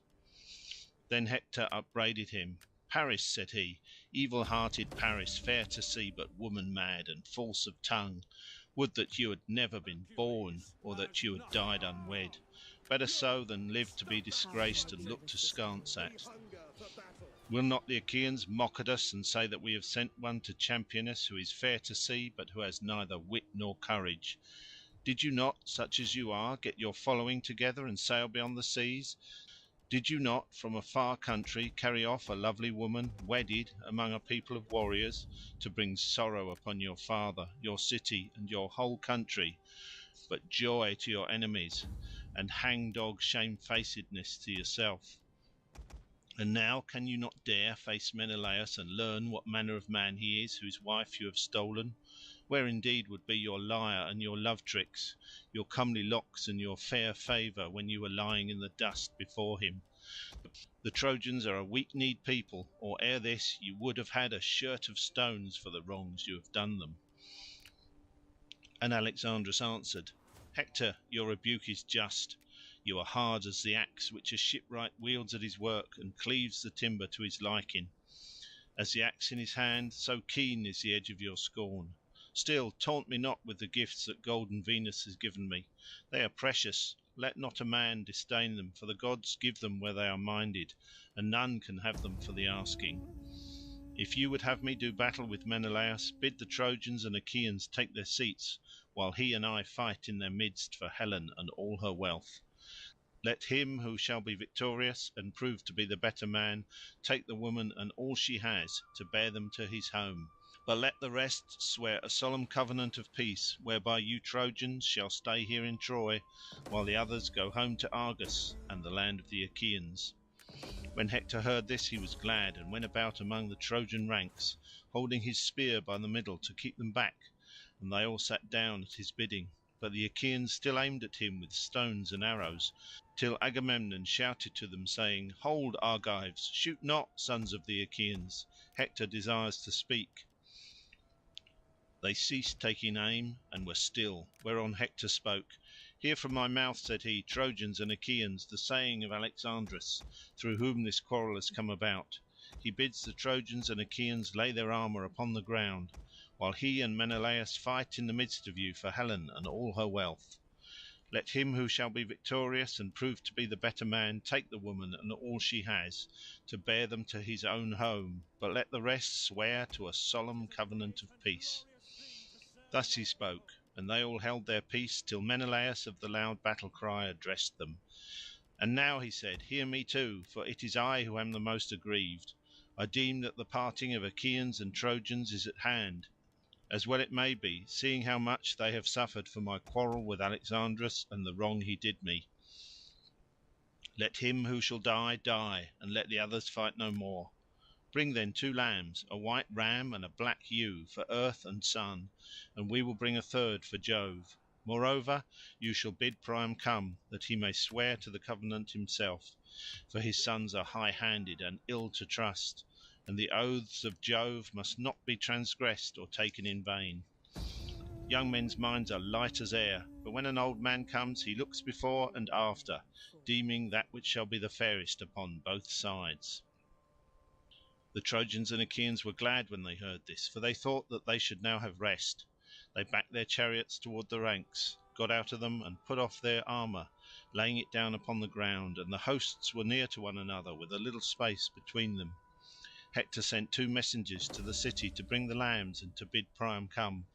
Speaker 5: Then Hector upbraided him. "Paris," said he, "evil-hearted Paris, fair to see, but woman-mad and false of tongue, would that you had never been born, or that you had died unwed. Better so than live to be disgraced and looked askance at. Will not the Achaeans mock at us and say that we have sent one to champion us who is fair to see, but who has neither wit nor courage? Did you not, such as you are, get your following together and sail beyond the seas? Did you not from a far country carry off a lovely woman, wedded among a people of warriors, to bring sorrow upon your father, your city, and your whole country, but joy to your enemies, and hangdog shamefacedness to yourself? And now can you not dare face Menelaus and learn what manner of man he is whose wife you have stolen? Where indeed would be your lyre and your love tricks, your comely locks and your fair favour, when you were lying in the dust before him? The Trojans are a weak-kneed people, or ere this you would have had a shirt of stones for the wrongs you have done them." And Alexandrus answered, "Hector, your rebuke is just. You are hard as the axe which a shipwright wields at his work, and cleaves the timber to his liking. As the axe in his hand, so keen is the edge of your scorn. Still, taunt me not with the gifts that golden Venus has given me. They are precious. Let not a man disdain them, for the gods give them where they are minded, and none can have them for the asking. If you would have me do battle with Menelaus, bid the Trojans and Achaeans take their seats, while he and I fight in their midst for Helen and all her wealth. Let him who shall be victorious and prove to be the better man take the woman and all she has, to bear them to his home. But let the rest swear a solemn covenant of peace, whereby you Trojans shall stay here in Troy, while the others go home to Argos and the land of the Achaeans." When Hector heard this he was glad, and went about among the Trojan ranks, holding his spear by the middle to keep them back, and they all sat down at his bidding. But the Achaeans still aimed at him with stones and arrows, till Agamemnon shouted to them, saying, "Hold, Argives, shoot not, sons of the Achaeans. Hector desires to speak." They ceased taking aim and were still, whereon Hector spoke. "Hear from my mouth," said he, "Trojans and Achaeans, the saying of Alexandrus, through whom this quarrel has come about. He bids the Trojans and Achaeans lay their armour upon the ground, while he and Menelaus fight in the midst of you for Helen and all her wealth. Let him who shall be victorious and prove to be the better man take the woman and all she has, to bear them to his own home, but let the rest swear to a solemn covenant of peace." Thus he spoke, and they all held their peace till Menelaus of the loud battle cry addressed them. "And now," he said, "hear me too, for it is I who am the most aggrieved. I deem that the parting of Achaeans and Trojans is at hand, as well it may be, seeing how much they have suffered for my quarrel with Alexandrus and the wrong he did me. Let him who shall die, die, and let the others fight no more. Bring then 2 lambs, a white ram and a black ewe, for Earth and Sun, and we will bring a third for Jove. Moreover, you shall bid Priam come, that he may swear to the covenant himself, for his sons are high-handed and ill to trust, and the oaths of Jove must not be transgressed or taken in vain. Young men's minds are light as air, but when an old man comes he looks before and after, deeming that which shall be the fairest upon both sides." The Trojans and Achaeans were glad when they heard this, for they thought that they should now have rest. They backed their chariots toward the ranks, got out of them, and put off their armour, laying it down upon the ground, and the hosts were near to one another, with a little space between them. Hector sent 2 messengers to the city to bring the lambs and to bid Priam come.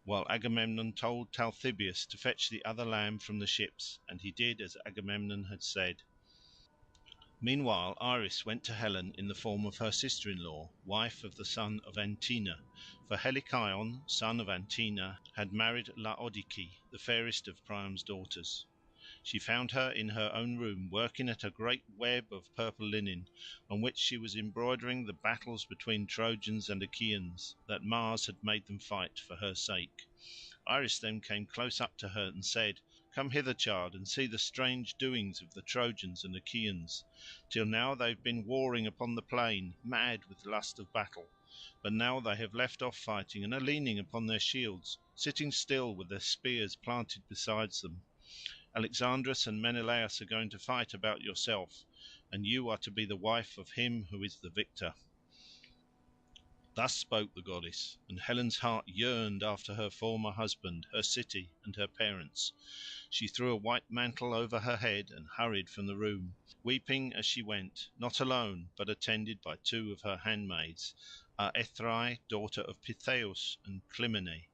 Speaker 5: while Agamemnon told Talthybius to fetch the other lamb from the ships, and he did as Agamemnon had said. Meanwhile Iris went to Helen in the form of her sister-in-law, wife of the son of Antenor, for Helicaon, son of Antenor, had married Laodice, the fairest of Priam's daughters. She found her in her own room working at a great web of purple linen, on which she was embroidering the battles between Trojans and Achaeans, that Mars had made them fight for her sake. Iris then came close up to her and said, "Come hither, child, and see the strange doings of the Trojans and Achaeans. Till now they have been warring upon the plain, mad with lust of battle, but now they have left off fighting and are leaning upon their shields, sitting still with their spears planted beside them. Alexandrus and Menelaus are going to fight about yourself, and you are to be the wife of him who is the victor." Thus spoke the goddess, and Helen's heart yearned after her former husband, her city, and her parents. She threw a white mantle over her head and hurried from the room, weeping as she went, not alone, but attended by two of her handmaids, Aethrae, daughter of Pittheus, and Clymene,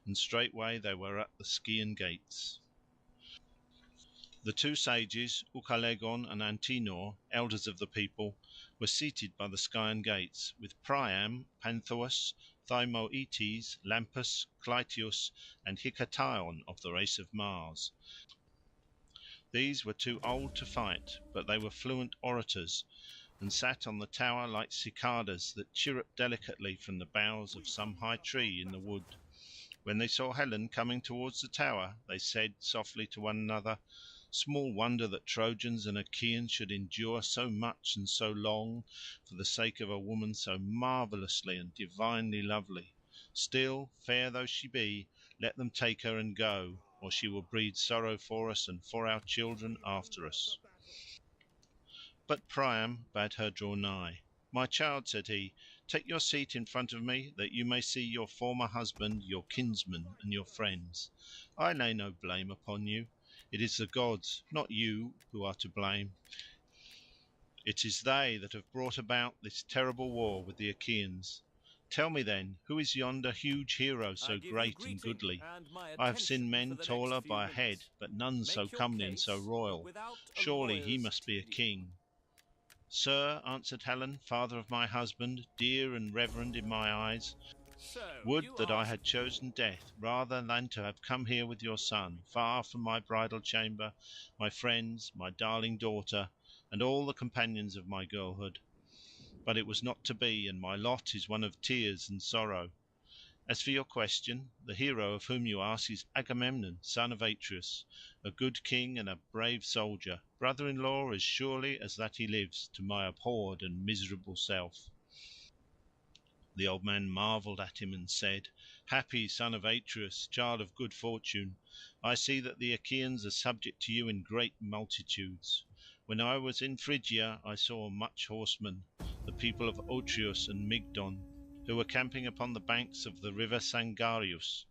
Speaker 5: and straightway they were at the Scaean gates. The two sages, Ucalegon and Antenor, elders of the people, were seated by the Scaean gates, with Priam, Panthous, Thymoetes, Lampus, Clytius, and Hiketaon of the race of Mars. These were too old to fight, but they were fluent orators, and sat on the tower like cicadas that chirrup delicately from the boughs of some high tree in the wood. When they saw Helen coming towards the tower, they said softly to one another, "Small wonder that Trojans and Achaeans should endure so much and so long for the sake of a woman so marvellously and divinely lovely. Still, fair though she be, let them take her and go, or she will breed sorrow for us and for our children after us." But Priam bade her draw nigh. "My child," said he, "take your seat in front of me, that you may see your former husband, your kinsmen, and your friends. I lay no blame upon you. It is the gods, not you, who are to blame. It is they that have brought about this terrible war with the Achaeans. Tell me then, who is yonder huge hero so great and goodly? I have seen men taller by a head, but none so comely and so royal. Surely he must be a king." "Sir," answered Helen, "father of my husband, dear and reverend in my eyes, would that I had chosen death rather than to have come here with your son, far from my bridal chamber, my friends, my darling daughter, and all the companions of my girlhood. But it was not to be, and my lot is one of tears and sorrow. As for your question, the hero of whom you ask is Agamemnon, son of Atreus, a good king and a brave soldier, brother-in-law as surely as that he lives to my abhorred and miserable self." The old man marvelled at him and said, "Happy son of Atreus, child of good fortune, I see that the Achaeans are subject to you in great multitudes. When I was in Phrygia I saw much horsemen, the people of Otreus and Mygdon, who were camping upon the banks of the river Sangarius.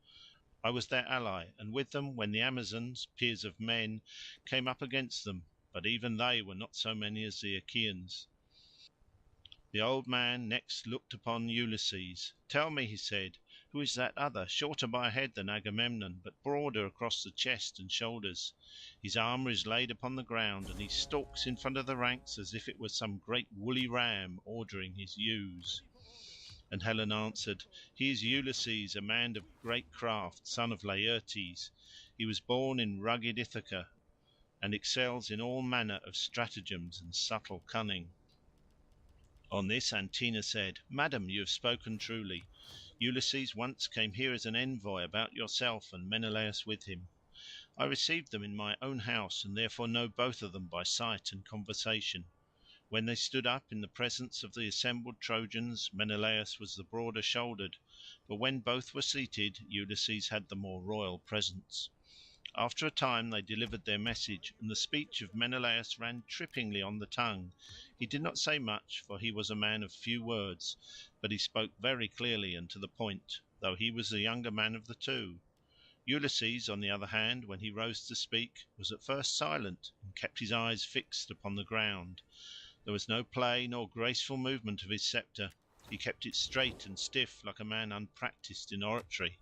Speaker 5: I was their ally, and with them when the Amazons, peers of men, came up against them, but even they were not so many as the Achaeans." The old man next looked upon Ulysses. "Tell me," he said, "who is that other, shorter by a head than Agamemnon, but broader across the chest and shoulders? His armour is laid upon the ground, and he stalks in front of the ranks as if it were some great woolly ram ordering his ewes." And Helen answered, "He is Ulysses, a man of great craft, son of Laertes. He was born in rugged Ithaca, and excels in all manner of stratagems and subtle cunning." On this Antenor said, "Madam, you have spoken truly. Ulysses once came here as an envoy about yourself and Menelaus with him. I received them in my own house, and therefore know both of them by sight and conversation. When they stood up in the presence of the assembled Trojans, Menelaus was the broader shouldered, but when both were seated, Ulysses had the more royal presence. After a time they delivered their message, and the speech of Menelaus ran trippingly on the tongue. He did not say much, for he was a man of few words, but he spoke very clearly and to the point, though he was the younger man of the two. Ulysses, on the other hand, when he rose to speak, was at first silent, and kept his eyes fixed upon the ground. There was no play nor graceful movement of his sceptre. He kept it straight and stiff like a man unpractised in oratory.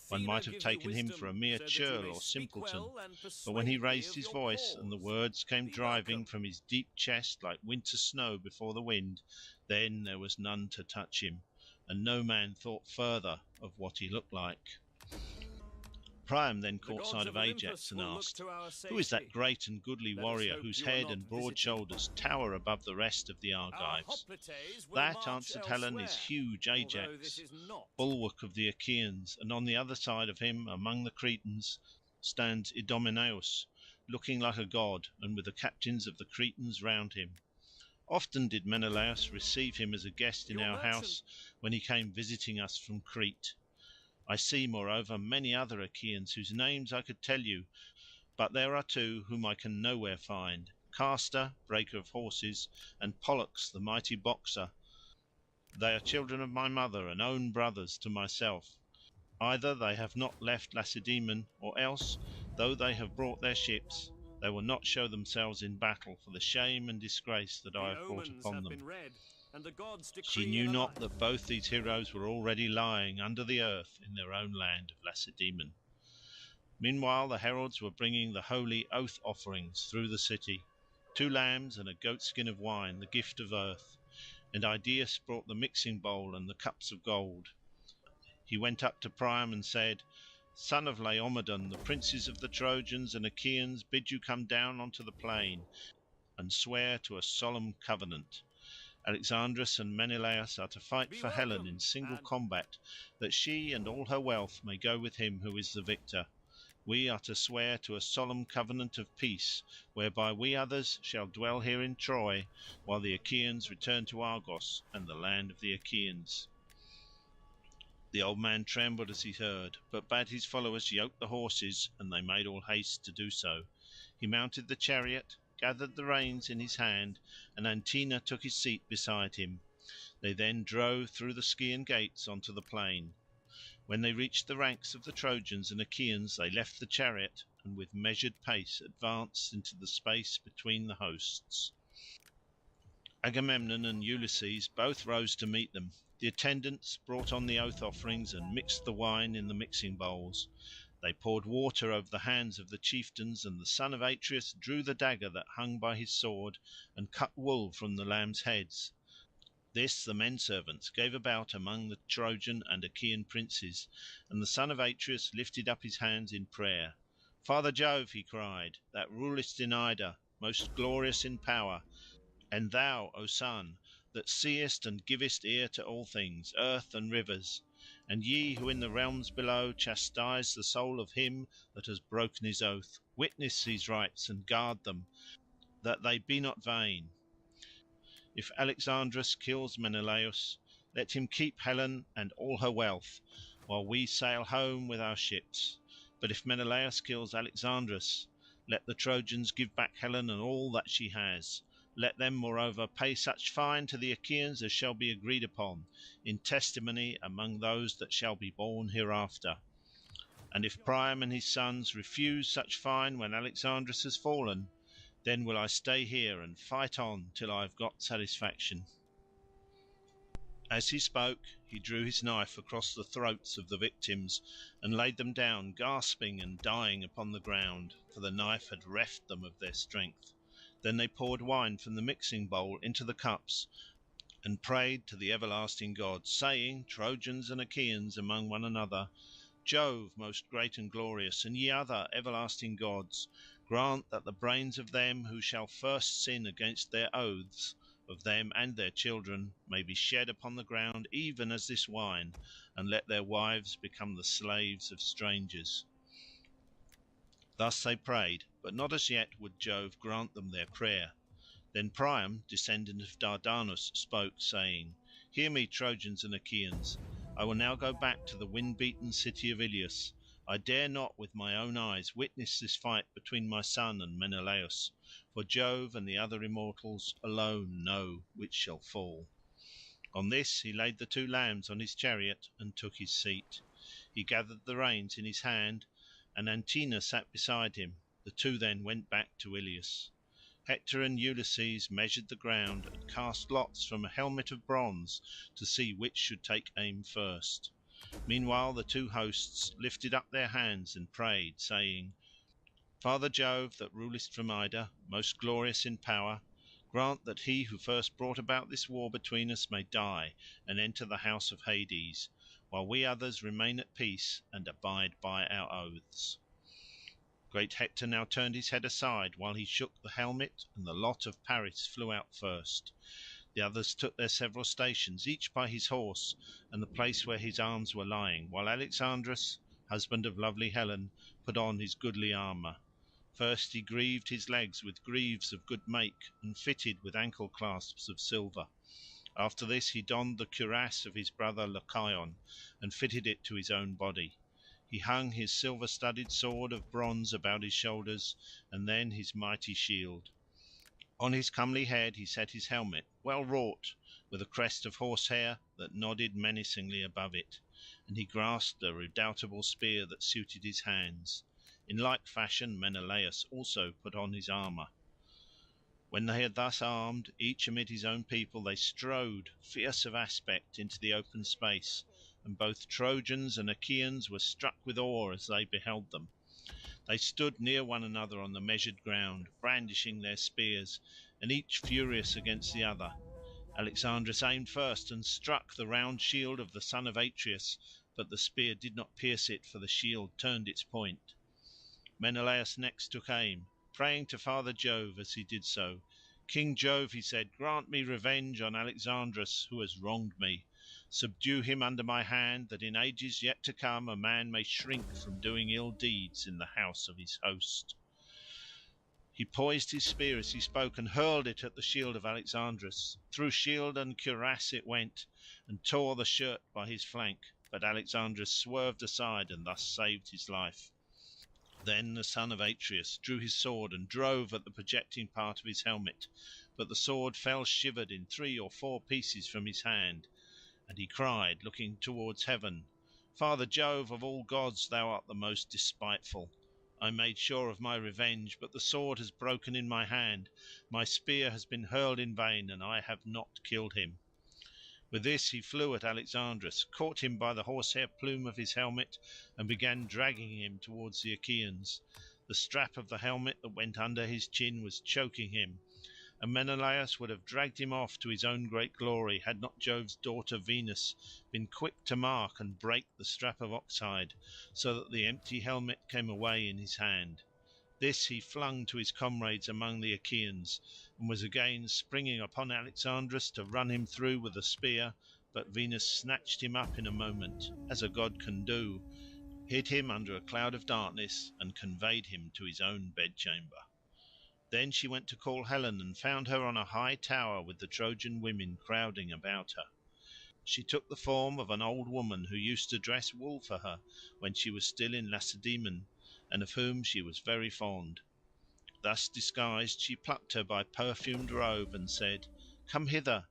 Speaker 5: One
Speaker 2: Athena
Speaker 5: might have
Speaker 2: gives you
Speaker 5: taken him for a
Speaker 2: wisdom,
Speaker 5: mere
Speaker 2: so that you
Speaker 5: churl
Speaker 2: may
Speaker 5: or
Speaker 2: speak
Speaker 5: simpleton.
Speaker 2: well and
Speaker 5: But when he
Speaker 2: persuade me
Speaker 5: raised
Speaker 2: of
Speaker 5: his
Speaker 2: your
Speaker 5: voice and the
Speaker 2: cause.
Speaker 5: words came
Speaker 2: Be
Speaker 5: driving
Speaker 2: welcome.
Speaker 5: from his deep chest like winter snow before the wind, then there was none to touch him, and no man thought further of what he looked like. Priam then
Speaker 2: The
Speaker 5: caught
Speaker 2: gods
Speaker 5: sight
Speaker 2: of
Speaker 5: of Ajax
Speaker 2: Olympus
Speaker 5: and
Speaker 2: will look
Speaker 5: asked,
Speaker 2: to our
Speaker 5: "Who is that
Speaker 2: safety.
Speaker 5: great and goodly
Speaker 2: Let us
Speaker 5: warrior
Speaker 2: hope
Speaker 5: whose
Speaker 2: you are
Speaker 5: head
Speaker 2: not
Speaker 5: and broad
Speaker 2: visited.
Speaker 5: shoulders tower above the rest of the
Speaker 2: Our
Speaker 5: Argives?"
Speaker 2: hoplites will
Speaker 5: "That,"
Speaker 2: march
Speaker 5: answered Helen, "is
Speaker 2: elsewhere,
Speaker 5: huge
Speaker 2: although this
Speaker 5: Ajax,
Speaker 2: is not.
Speaker 5: bulwark of the Achaeans, and on the other side of him, among the Cretans, stands Idomeneus, looking like a god, and with the captains of the Cretans round him. Often did Menelaus receive him as a guest in
Speaker 2: Your
Speaker 5: our
Speaker 2: merchant
Speaker 5: house when he came visiting us from Crete. I see, moreover, many other Achaeans whose names I could tell you, but there are two whom I can nowhere find, Castor, breaker of horses, and Pollux, the mighty boxer. They are children of my mother and own brothers to myself. Either they have not left Lacedaemon, or else, though they have brought their ships, they will not show themselves in battle for the shame and disgrace that I
Speaker 2: The
Speaker 5: have brought
Speaker 2: omens
Speaker 5: upon
Speaker 2: have
Speaker 5: them."
Speaker 2: been read, and the gods
Speaker 5: She
Speaker 2: decree
Speaker 5: knew
Speaker 2: in
Speaker 5: not
Speaker 2: alike.
Speaker 5: that both these heroes were already lying under the earth in their own land of Lacedaemon. Meanwhile the heralds were bringing the holy oath offerings through the city, 2 lambs and a goatskin of wine, the gift of earth, and Idaeus brought the mixing bowl and the cups of gold. He went up to Priam and said, "Son of Laomedon, the princes of the Trojans and Achaeans bid you come down onto the plain and swear to a solemn covenant. Alexandrus and Menelaus are to fight
Speaker 2: Be
Speaker 5: for Helen in
Speaker 2: welcome,
Speaker 5: single
Speaker 2: and
Speaker 5: combat, that she and all her wealth may go with him who is the victor. We are to swear to a solemn covenant of peace, whereby we others shall dwell here in Troy, while the Achaeans return to Argos and the land of the Achaeans." The old man trembled as he heard, but bade his followers yoke the horses, and they made all haste to do so. He mounted the chariot, gathered the reins in his hand, and Antenor took his seat beside him. They then drove through the Scaean gates onto the plain. When they reached the ranks of the Trojans and Achaeans they left the chariot, and with measured pace advanced into the space between the hosts. Agamemnon and Ulysses both rose to meet them. The attendants brought on the oath offerings and mixed the wine in the mixing bowls. They poured water over the hands of the chieftains, and the son of Atreus drew the dagger that hung by his sword and cut wool from the lambs' heads. This the men servants gave about among the Trojan and Achaean princes, and the son of Atreus lifted up his hands in prayer. "Father Jove," he cried, "that rulest in Ida, most glorious in power, and thou, O Sun, that seest and givest ear to all things, earth and rivers, and ye who in the realms below chastise the soul of him that has broken his oath, witness these rites and guard them, that they be not vain. If Alexandrus kills Menelaus, let him keep Helen and all her wealth, while we sail home with our ships. But if Menelaus kills Alexandrus, let the Trojans give back Helen and all that she has. Let them moreover pay such fine to the Achaeans as shall be agreed upon, in testimony among those that shall be born hereafter. And if Priam and his sons refuse such fine when Alexandrus has fallen, then will I stay here and fight on till I have got satisfaction." As he spoke he drew his knife across the throats of the victims and laid them down gasping and dying upon the ground, for the knife had reft them of their strength. Then they poured wine from the mixing bowl into the cups and prayed to the everlasting gods, saying, Trojans and Achaeans among one another, "Jove, most great and glorious, and ye other everlasting gods, grant that the brains of them who shall first sin against their oaths, of them and their children, may be shed upon the ground even as this wine, and let their wives become the slaves of strangers." Thus they prayed, but not as yet would Jove grant them their prayer. Then Priam, descendant of Dardanus, spoke, saying, "Hear me, Trojans and Achaeans. I will now go back to the wind-beaten city of Ilius. I dare not with my own eyes witness this fight between my son and Menelaus, for Jove and the other immortals alone know which shall fall." On this he laid the 2 lambs on his chariot and took his seat. He gathered the reins in his hand, and Antenor sat beside him. The two then went back to Ilius. Hector and Ulysses measured the ground and cast lots from a helmet of bronze to see which should take aim first. Meanwhile the two hosts lifted up their hands and prayed, saying, Father Jove, that rulest from Ida, most glorious in power, grant that he who first brought about this war between us may die and enter the house of Hades, while we others remain at peace and abide by our oaths. Great Hector now turned his head aside while he shook the helmet, and the lot of Paris flew out first. The others took their several stations, each by his horse and the place where his arms were lying, while Alexandrus, husband of lovely Helen, put on his goodly armour. First he greaved his legs with greaves of good make, and fitted with ankle clasps of silver. After this he donned the cuirass of his brother Lycaon, and fitted it to his own body. He hung his silver-studded sword of bronze about his shoulders, and then his mighty shield. On his comely head he set his helmet, well wrought, with a crest of horsehair that nodded menacingly above it, and he grasped a redoubtable spear that suited his hands. In like fashion Menelaus also put on his armour. When they had thus armed, each amid his own people, they strode, fierce of aspect, into the open space, and both Trojans and Achaeans were struck with awe as they beheld them. They stood near one another on the measured ground, brandishing their spears, and each furious against the other. Alexandrus aimed first and struck the round shield of the son of Atreus, but the spear did not pierce it, for the shield turned its point. Menelaus next took aim, praying to Father Jove as he did so. King Jove, he said, grant me revenge on Alexandrus, who has wronged me. Subdue him under my hand, that in ages yet to come a man may shrink from doing ill deeds in the house of his host. He poised his spear as he spoke, and hurled it at the shield of Alexandrus. Through shield and cuirass it went, and tore the shirt by his flank, but Alexandrus swerved aside and thus saved his life. Then the son of Atreus drew his sword and drove at the projecting part of his helmet, but the sword fell shivered in 3 or 4 pieces from his hand, and he cried, looking towards heaven, Father Jove, of all gods thou art the most despiteful. I made sure of my revenge, but the sword has broken in my hand. My spear has been hurled in vain, and I have not killed him. With this he flew at Alexandrus, caught him by the horsehair plume of his helmet, and began dragging him towards the Achaeans. The strap of the helmet that went under his chin was choking him, and Menelaus would have dragged him off to his own great glory had not Jove's daughter Venus been quick to mark and break the strap of oxhide, so that the empty helmet came away in his hand. This he flung to his comrades among the Achaeans, and was again springing upon Alexandrus to run him through with a spear, but Venus snatched him up in a moment, as a god can do, hid him under a cloud of darkness, and conveyed him to his own bedchamber. Then she went to call Helen, and found her on a high tower with the Trojan women crowding about her. She took the form of an old woman who used to dress wool for her when she was still in Lacedaemon, and of whom she was very fond. Thus disguised she plucked her by perfumed robe and said, Come hither.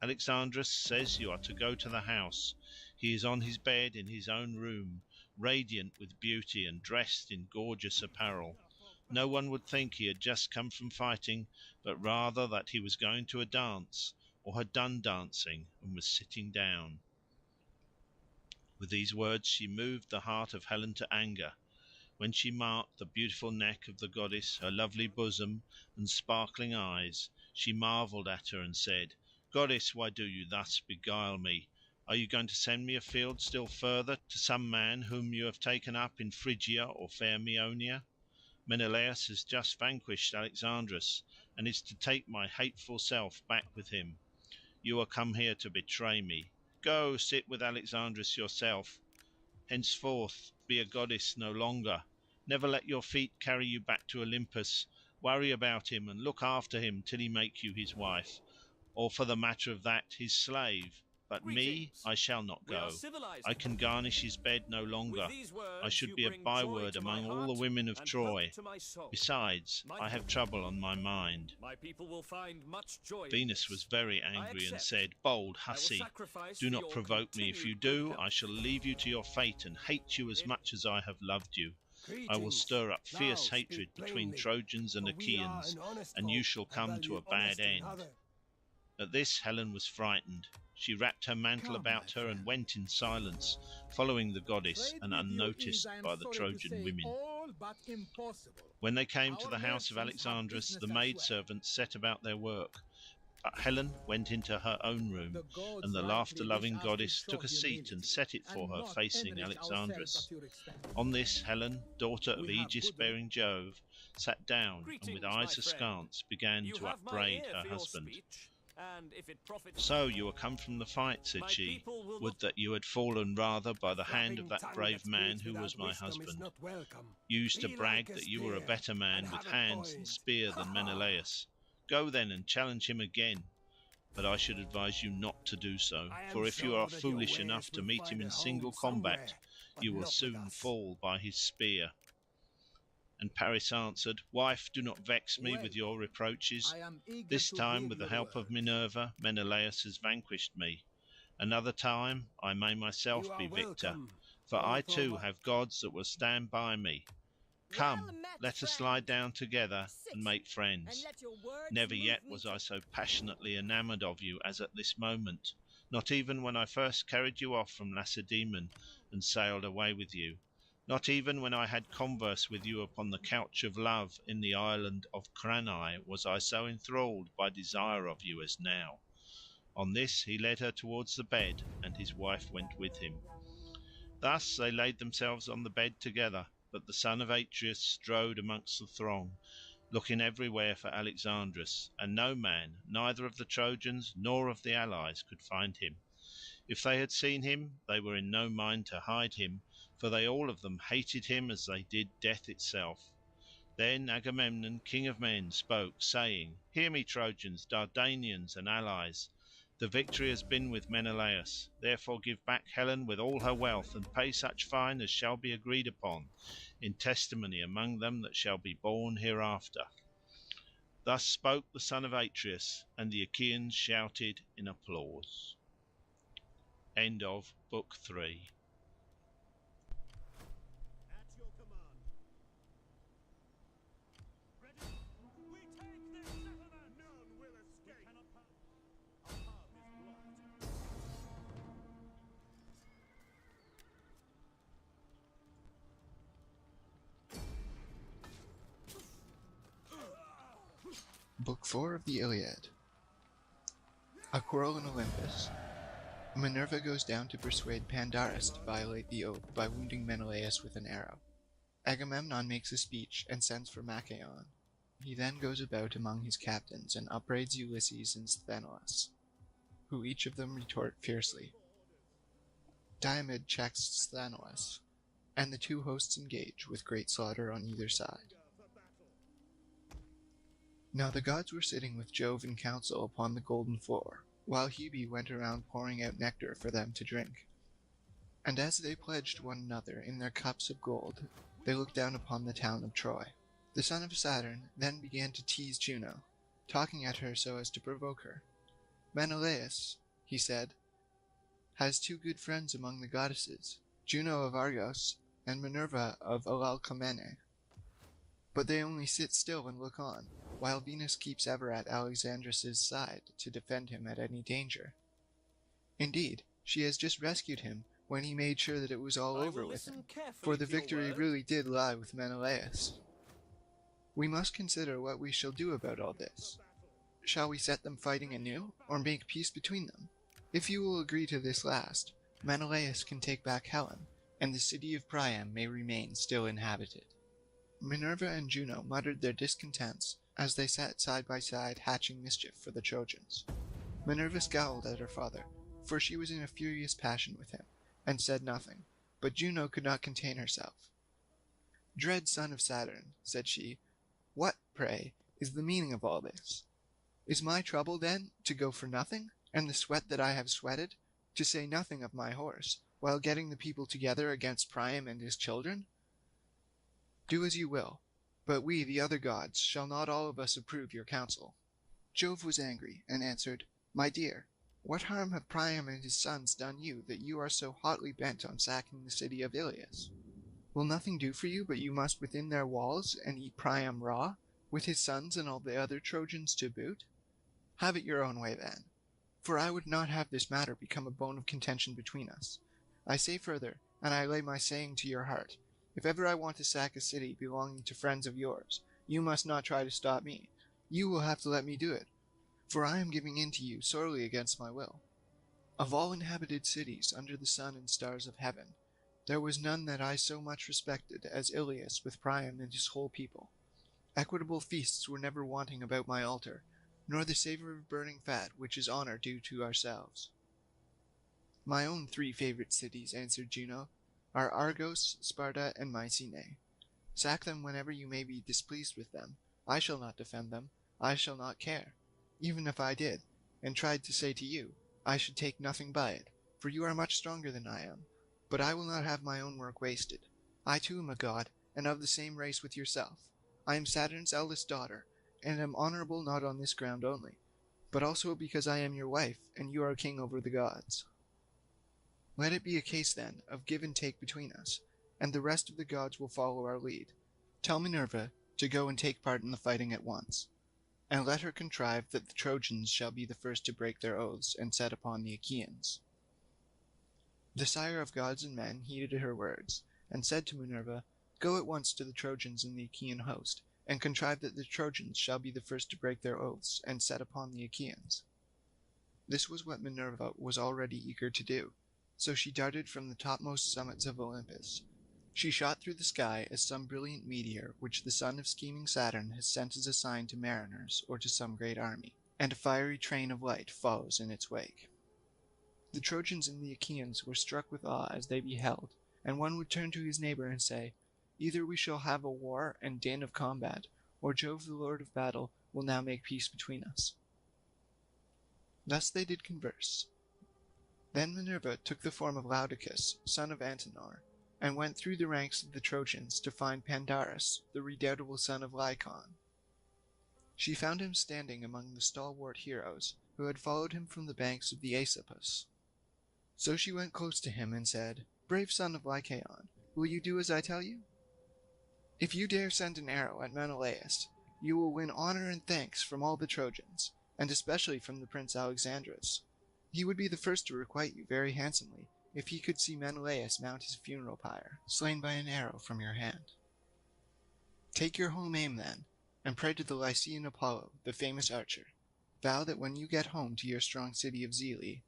Speaker 5: Alexandrus says you are to go to the house. He is on his bed in his own room, radiant with beauty and dressed in gorgeous apparel. No one would think he had just come from fighting, but rather that he was going to a dance, or had done dancing and was sitting down. With these words she moved the heart of Helen to anger. When she marked the beautiful neck of the goddess, her lovely bosom, and sparkling eyes, she marvelled at her and said, Goddess, why do you thus beguile me? Are you going to send me afield still further to some man whom you have taken up in Phrygia or fair Meonia? Menelaus has just vanquished Alexandrus, and is to take my hateful self back with him. You are come here to betray me. Go, sit with Alexandrus yourself. Henceforth be a goddess no longer. Never let your feet carry you back to Olympus. Worry about him and look after him till he make you his wife, or for the matter of that his slave. But me, I shall not go. I can garnish his bed no longer. I should be a byword among all the women of Troy. Besides, I have trouble on my mind.
Speaker 2: My people will find much joy.
Speaker 5: Venus was very angry and said, Bold hussy, do not provoke me. If you do, I shall leave you to your fate and hate you as much as I have loved you. I will stir up
Speaker 3: Now
Speaker 5: fierce
Speaker 3: speak
Speaker 5: hatred between
Speaker 3: plainly,
Speaker 5: Trojans and
Speaker 3: for we are
Speaker 5: Achaeans,
Speaker 3: an honest
Speaker 5: and you
Speaker 3: folk,
Speaker 5: shall
Speaker 3: and
Speaker 5: come to
Speaker 3: value
Speaker 5: a bad
Speaker 3: honesty
Speaker 5: end."
Speaker 3: other.
Speaker 5: At this Helen was frightened. She wrapped her mantle
Speaker 3: Come,
Speaker 5: about
Speaker 3: my
Speaker 5: her and
Speaker 3: friend.
Speaker 5: went in silence, following the goddess
Speaker 6: Trade
Speaker 5: and
Speaker 6: with you is,
Speaker 5: unnoticed
Speaker 6: I am
Speaker 5: by the
Speaker 6: sorry to
Speaker 5: Trojan
Speaker 6: say,
Speaker 5: women.
Speaker 6: all but impossible.
Speaker 5: When they came to
Speaker 6: Our
Speaker 5: the house of
Speaker 6: merchants have
Speaker 5: Alexandrus,
Speaker 6: business
Speaker 5: the
Speaker 6: elsewhere.
Speaker 5: maidservants set about their work. But Helen went into her own room,
Speaker 6: The gods
Speaker 5: and the
Speaker 6: rightly
Speaker 5: laughter-loving
Speaker 6: wish us to
Speaker 5: goddess
Speaker 6: show
Speaker 5: took a seat and
Speaker 6: humility,
Speaker 5: set it for
Speaker 6: and
Speaker 5: her,
Speaker 6: not
Speaker 5: facing
Speaker 6: enrich ourselves
Speaker 5: Alexandrus.
Speaker 6: at your expense.
Speaker 5: On this, Helen, daughter of
Speaker 6: We have
Speaker 5: Aegis-bearing Jove, sat down and with
Speaker 2: Greetings, my
Speaker 5: eyes
Speaker 2: friend.
Speaker 5: askance began
Speaker 2: You
Speaker 5: to
Speaker 2: have my
Speaker 5: upbraid
Speaker 2: ear
Speaker 5: her
Speaker 2: for your
Speaker 5: husband.
Speaker 2: speech, and if it profits
Speaker 5: "So you are come from the fight," said
Speaker 2: my
Speaker 5: she.
Speaker 2: people will
Speaker 5: "Would
Speaker 2: not...
Speaker 5: that you had fallen rather by the hand of
Speaker 3: Flapping
Speaker 5: that
Speaker 3: tongue
Speaker 5: brave man
Speaker 3: speaks
Speaker 5: who
Speaker 3: without
Speaker 5: was my
Speaker 3: wisdom is
Speaker 5: husband.
Speaker 3: not welcome.
Speaker 5: You used to
Speaker 3: Be
Speaker 5: brag
Speaker 3: like a
Speaker 5: that you were a
Speaker 3: steer,
Speaker 5: better man
Speaker 3: and
Speaker 5: with
Speaker 3: have a
Speaker 5: hands and
Speaker 3: point.
Speaker 5: spear than Menelaus. Go then and challenge him again. But I should advise you not to do so,
Speaker 3: I am
Speaker 5: for if you
Speaker 3: sure
Speaker 5: are
Speaker 3: that your
Speaker 5: foolish
Speaker 3: wares
Speaker 5: enough to
Speaker 3: will
Speaker 5: meet him
Speaker 3: find
Speaker 5: in
Speaker 3: a
Speaker 5: single
Speaker 3: home
Speaker 5: combat,
Speaker 3: somewhere, but
Speaker 5: you will
Speaker 3: not with
Speaker 5: soon
Speaker 3: us.
Speaker 5: fall by his spear." And Paris answered, "Wife, do not vex me
Speaker 6: Well,
Speaker 5: with your reproaches.
Speaker 6: I am eager
Speaker 5: This
Speaker 6: to
Speaker 5: time,
Speaker 6: hear
Speaker 5: with the
Speaker 6: your
Speaker 5: help of
Speaker 6: words.
Speaker 5: Minerva, Menelaus has vanquished me. Another time I may myself
Speaker 3: You are
Speaker 5: be victor,
Speaker 3: welcome,
Speaker 5: for I too
Speaker 3: WarThunder.
Speaker 5: have gods that will stand by me. Come, let us lie down together and make friends. Never yet was I so passionately enamoured of you as at this moment, not even when I first carried you off from Lacedaemon and sailed away with you, not even when I had converse with you upon the couch of love in the island of Cranae was I so enthralled by desire of you as now." On this he led her towards the bed, and his wife went with him. Thus they laid themselves on the bed together, but the son of Atreus strode amongst the throng, looking everywhere for Alexandrus, and no man, neither of the Trojans nor of the allies, could find him. If they had seen him, they were in no mind to hide him, for they all of them hated him as they did death itself. Then Agamemnon, king of men, spoke, saying, "Hear me, Trojans, Dardanians, and allies. The victory has been with Menelaus. Therefore give back Helen with all her wealth, and pay such fine as shall be agreed upon, in testimony among them that shall be born hereafter." Thus spoke the son of Atreus, and the Achaeans shouted in applause. End of Book 3.
Speaker 2: At your command. Ready? We take this settlement! None will escape! We cannot pass. Our path is blocked.
Speaker 7: Book 4 of the Iliad. A quarrel in Olympus. Minerva goes down to persuade Pandarus to violate the oath by wounding Menelaus with an arrow. Agamemnon makes a speech and sends for Machaon. He then goes about among his captains and upbraids Ulysses and Sthenelus, who each of them retort fiercely. Diomed checks Sthenelus, and the two hosts engage with great slaughter on either side. Now the gods were sitting with Jove in council upon the golden floor, while Hebe went around pouring out nectar for them to drink. And as they pledged one another in their cups of gold, they looked down upon the town of Troy. The son of Saturn then began to tease Juno, talking at her so as to provoke her. "Menelaus," he said, "has two good friends among the goddesses, Juno of Argos and Minerva of Alalcomene. But they only sit still and look on, while Venus keeps ever at Alexandrus's side to defend him at any danger. Indeed, she has just rescued him when he made sure that it was all over with him, for the victory really did lie with Menelaus. We must consider what we shall do about all this. Shall we set them fighting anew, or make peace between them? If you will agree to this last, Menelaus can take back Helen, and the city of Priam may remain still inhabited." Minerva and Juno muttered their discontents as they sat side by side hatching mischief for the Trojans. Minerva scowled at her father, for she was in a furious passion with him, and said nothing, but Juno could not contain herself. "Dread son of Saturn," said she, "what, pray, is the meaning of all this? Is my trouble, then, to go for nothing, and the sweat that I have sweated, to say nothing of my horse, while getting the people together against Priam and his children? Do as you will, but we, the other gods, shall not all of us approve your counsel." Jove was angry, and answered, "My dear, what harm have Priam and his sons done you that you are so hotly bent on sacking the city of Ilius? Will nothing do for you but you must within their walls and eat Priam raw, with his sons and all the other Trojans to boot? Have it your own way then, for I would not have this matter become a bone of contention between us. I say further, and I lay my saying to your heart, if ever I want to sack a city belonging to friends of yours, you must not try to stop me. You will have to let me do it, for I am giving in to you sorely against my will. Of all inhabited cities under the sun and stars of heaven, there was none that I so much respected as Ilius with Priam and his whole people. Equitable feasts were never wanting about my altar, nor the savour of burning fat, which is honour due to ourselves. My own 3 favourite cities, answered Juno, are Argos, Sparta, and Mycenae. Sack them whenever you may be displeased with them. I shall not defend them. I shall not care. Even if I did, and tried to say to you, I should take nothing by it, for you are much stronger than I am. But I will not have my own work wasted. I too am a god, and of the same race with yourself. I am Saturn's eldest daughter, and am honourable not on this ground only, but also because I am your wife, and you are king over the gods. Let it be a case, then, of give and take between us, and the rest of the gods will follow our lead. Tell Minerva to go and take part in the fighting at once, and let her contrive that the Trojans shall be the first to break their oaths and set upon the Achaeans. The sire of gods and men heeded her words, and said to Minerva, Go at once to the Trojans in the Achaean host, and contrive that the Trojans shall be the first to break their oaths and set upon the Achaeans. This was what Minerva was already eager to do, so she darted from the topmost summits of Olympus. She shot through the sky as some brilliant meteor which the son of scheming Saturn has sent as a sign to mariners or to some great army, and a fiery train of light follows in its wake. The Trojans and the Achaeans were struck with awe as they beheld, and one would turn to his neighbor and say, Either we shall have a war and din of combat, or Jove the Lord of battle will now make peace between us. Thus they did converse. Then Minerva took the form of Laodocus, son of Antenor, and went through the ranks of the Trojans to find Pandarus, the redoubtable son of Lycon. She found him standing among the stalwart heroes who had followed him from the banks of the Aesopus. So she went close to him and said, Brave son of Lycaon, will you do as I tell you? If you dare send an arrow at Menelaus, you will win honor and thanks from all the Trojans, and especially from the Prince Alexandrus. He would be the first to requite you very handsomely if he could see Menelaus mount his funeral pyre, slain by an arrow from your hand. Take your home aim then, and pray to the Lycian Apollo, the famous archer. Vow that when you get home to your strong city of Zele,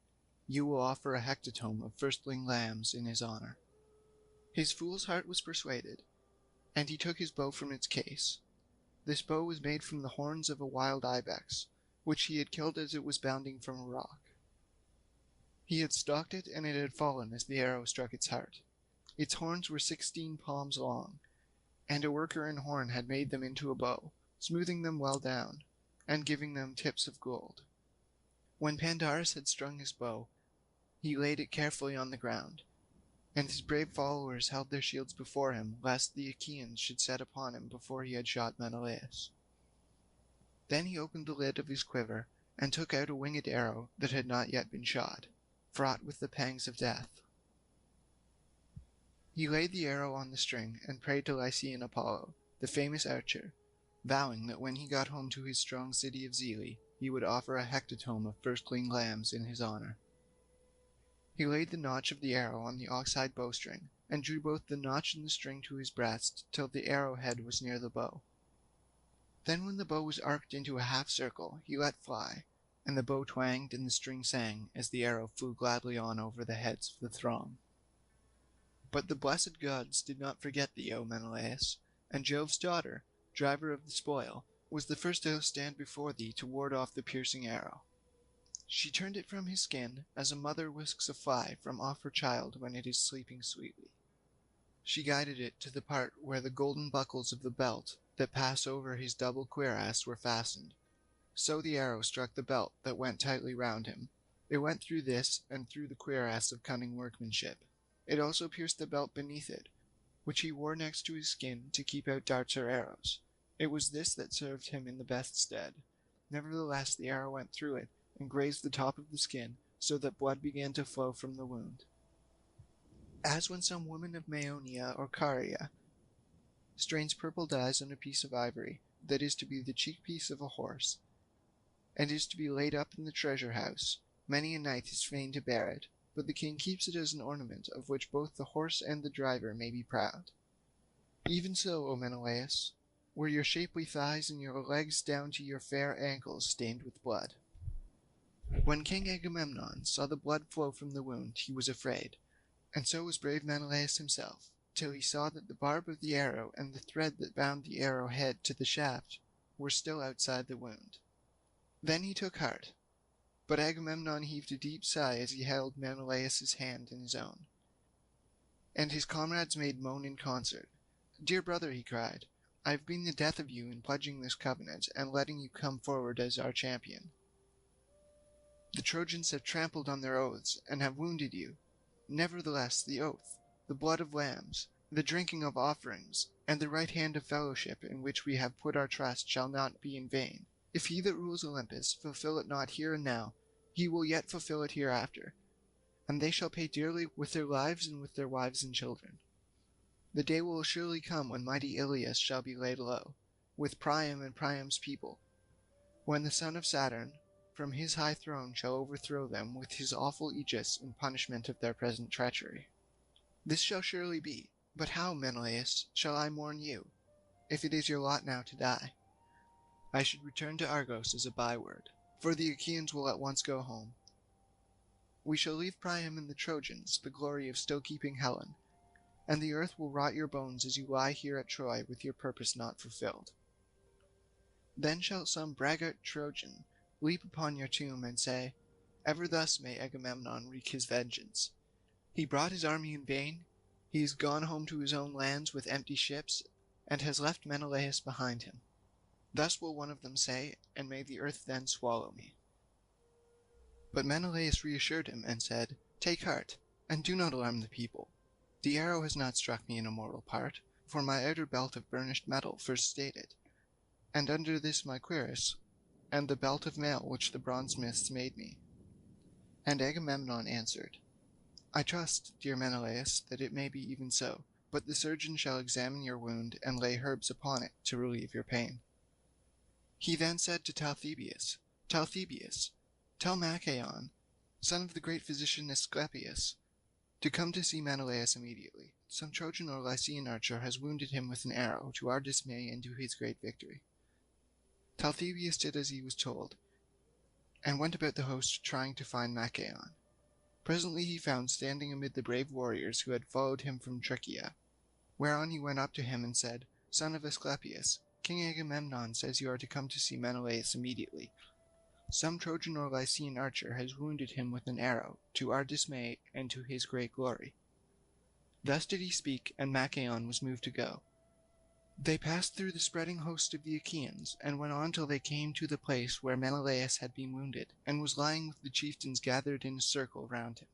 Speaker 7: you will offer a hecatomb of firstling lambs in his honor. His fool's heart was persuaded, and he took his bow from its case. This bow was made from the horns of a wild ibex, which he had killed as it was bounding from a rock. He had stalked it, and it had fallen as the arrow struck its heart. Its horns were 16 palms long, and a worker in horn had made them into a bow, smoothing them well down, and giving them tips of gold. When Pandarus had strung his bow, he laid it carefully on the ground, and his brave followers held their shields before him, lest the Achaeans should set upon him before he had shot Menelaus. Then he opened the lid of his quiver, and took out a winged arrow that had not yet been shot, fraught with the pangs of death. He laid the arrow on the string, and prayed to Lycian Apollo, the famous archer, vowing that when he got home to his strong city of Zele, he would offer a hecatomb of firstling lambs in his honor. He laid the notch of the arrow on the ox-hide bowstring, and drew both the notch and the string to his breast till the arrowhead was near the bow. Then when the bow was arced into a half circle, he let fly, and the bow twanged and the string sang as the arrow flew gladly on over the heads of the throng. But the blessed gods did not forget thee, O Menelaus, and Jove's daughter, driver of the spoil, was the first to stand before thee to ward off the piercing arrow. She turned it from his skin, as a mother whisks a fly from off her child when it is sleeping sweetly. She guided it to the part where the golden buckles of the belt that pass over his double cuirass were fastened. So the arrow struck the belt that went tightly round him. It went through this and through the cuirass of cunning workmanship. It also pierced the belt beneath it, which he wore next to his skin to keep out darts or arrows. It was this that served him in the best stead. Nevertheless the arrow went through it, and grazed the top of the skin, so that blood began to flow from the wound. as when some woman of Maeonia or Caria strains purple dyes on a piece of ivory that is to be the cheek piece of a horse, and is to be laid up in the treasure house. Many a knight is fain to bear it, but the king keeps it as an ornament of which both the horse and the driver may be proud. Even so, O Menelaus, were your shapely thighs and your legs down to your fair ankles stained with blood. When King Agamemnon saw the blood flow from the wound, he was afraid, and so was brave Menelaus himself, till he saw that the barb of the arrow and the thread that bound the arrow head to the shaft were still outside the wound. Then he took heart, but Agamemnon heaved a deep sigh as he held Menelaus's hand in his own, and his comrades made moan in concert. "Dear brother," he cried, "I have been the death of you in pledging this covenant and letting you come forward as our champion. The Trojans have trampled on their oaths and have wounded you. Nevertheless, the oath, the blood of lambs, the drinking of offerings, and the right hand of fellowship in which we have put our trust shall not be in vain. If he that rules Olympus fulfill it not here and now, he will yet fulfill it hereafter, and they shall pay dearly with their lives and with their wives and children. The day will surely come when mighty Ilius shall be laid low, with Priam and Priam's people, when the son of Saturn from his high throne shall overthrow them with his awful aegis in punishment of their present treachery. This shall surely be, but how, Menelaus, shall I mourn you, if it is your lot now to die? I should return to Argos as a byword, for the Achaeans will at once go home. We shall leave Priam and the Trojans the glory of still keeping Helen, and the earth will rot your bones as you lie here at Troy with your purpose not fulfilled. Then shall some braggart Trojan leap upon your tomb and say, 'Ever thus may Agamemnon wreak his vengeance. He brought his army in vain, he is gone home to his own lands with empty ships, and has left Menelaus behind him.' Thus will one of them say, and may the earth then swallow me." But Menelaus reassured him and said, "Take heart, and do not alarm the people. The arrow has not struck me in a mortal part, for my outer belt of burnished metal first stayed it, and under this my cuirass, and the belt of mail which the bronzesmiths made me." And Agamemnon answered, "I trust, dear Menelaus, that it may be even so, but the surgeon shall examine your wound and lay herbs upon it to relieve your pain." He then said to Talthybius, "Talthybius, tell Machaon, son of the great physician Asclepius, to come to see Menelaus immediately. Some Trojan or Lycian archer has wounded him with an arrow, to our dismay and to his great victory." Talthybius did as he was told, and went about the host trying to find Machaon. Presently he found standing amid the brave warriors who had followed him from Triccia, whereon he went up to him and said, "Son of Asclepius, King Agamemnon says you are to come to see Menelaus immediately. Some Trojan or Lycian archer has wounded him with an arrow, to our dismay and to his great glory." Thus did he speak, and Machaon was moved to go. They passed through the spreading host of the Achaeans, and went on till they came to the place where Menelaus had been wounded, and was lying with the chieftains gathered in a circle round him.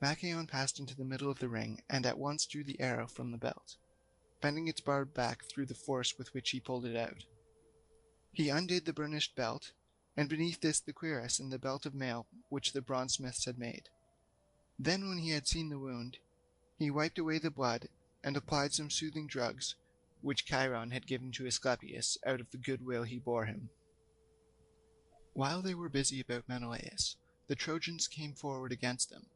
Speaker 7: Machaon passed into the middle of the ring, and at once drew the arrow from the belt, bending its barb back through the force with which he pulled it out. He undid the burnished belt, and beneath this the cuirass and the belt of mail which the bronzesmiths had made. Then, when he had seen the wound, he wiped away the blood, and applied some soothing drugs, which Chiron had given to Asclepius out of the good will he bore him. While they were busy about Menelaus, the Trojans came forward against them,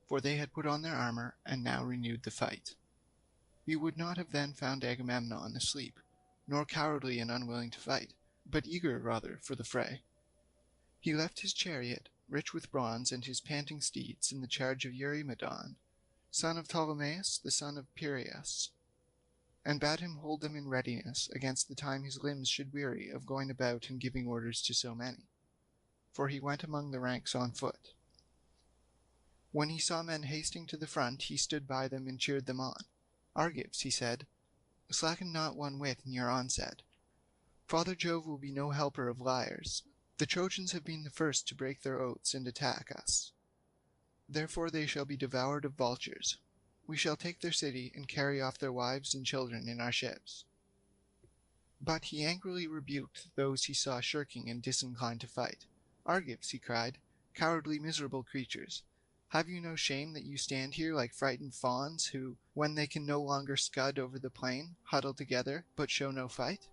Speaker 7: for they had put on their armour and now renewed the fight. You would not have then found Agamemnon asleep, nor cowardly and unwilling to fight, but eager rather for the fray. He left his chariot, rich with bronze, and his panting steeds in the charge of Eurymedon, son of Ptolemaeus, the son of Piraeus, and bade him hold them in readiness against the time his limbs should weary of going about and giving orders to so many, for he went among the ranks on foot. When he saw men hasting to the front, he stood by them and cheered them on. "Argives," he said, "slacken not one whit in your onset. Father Jove will be no helper of liars. The Trojans have been the first to break their oaths and attack us. Therefore they shall be devoured of vultures. We shall take their city and carry off their wives and children in our ships." But he angrily rebuked those he saw shirking and disinclined to fight. "Argives," he cried, "cowardly miserable creatures, Have you no shame that you stand here like frightened fawns who, when they can no longer scud over the plain, huddle together, but show no fight?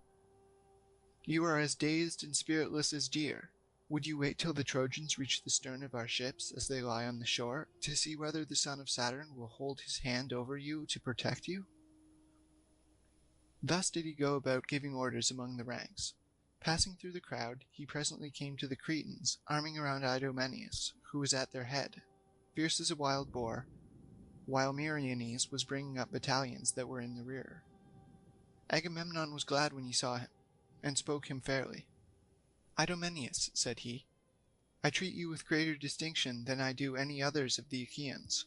Speaker 7: You are as dazed and spiritless as deer. Would you wait till the Trojans reach the stern of our ships as they lie on the shore, to see whether the son of Saturn will hold his hand over you to protect you? Thus did he go about giving orders among the ranks. Passing through the crowd, he presently came to the Cretans, arming around Idomeneus, who was at their head, fierce as a wild boar, while Meriones was bringing up battalions that were in the rear. Agamemnon was glad when he saw him, and spoke him fairly. "Idomeneus," said he, "I treat you with greater distinction than I do any others of the Achaeans,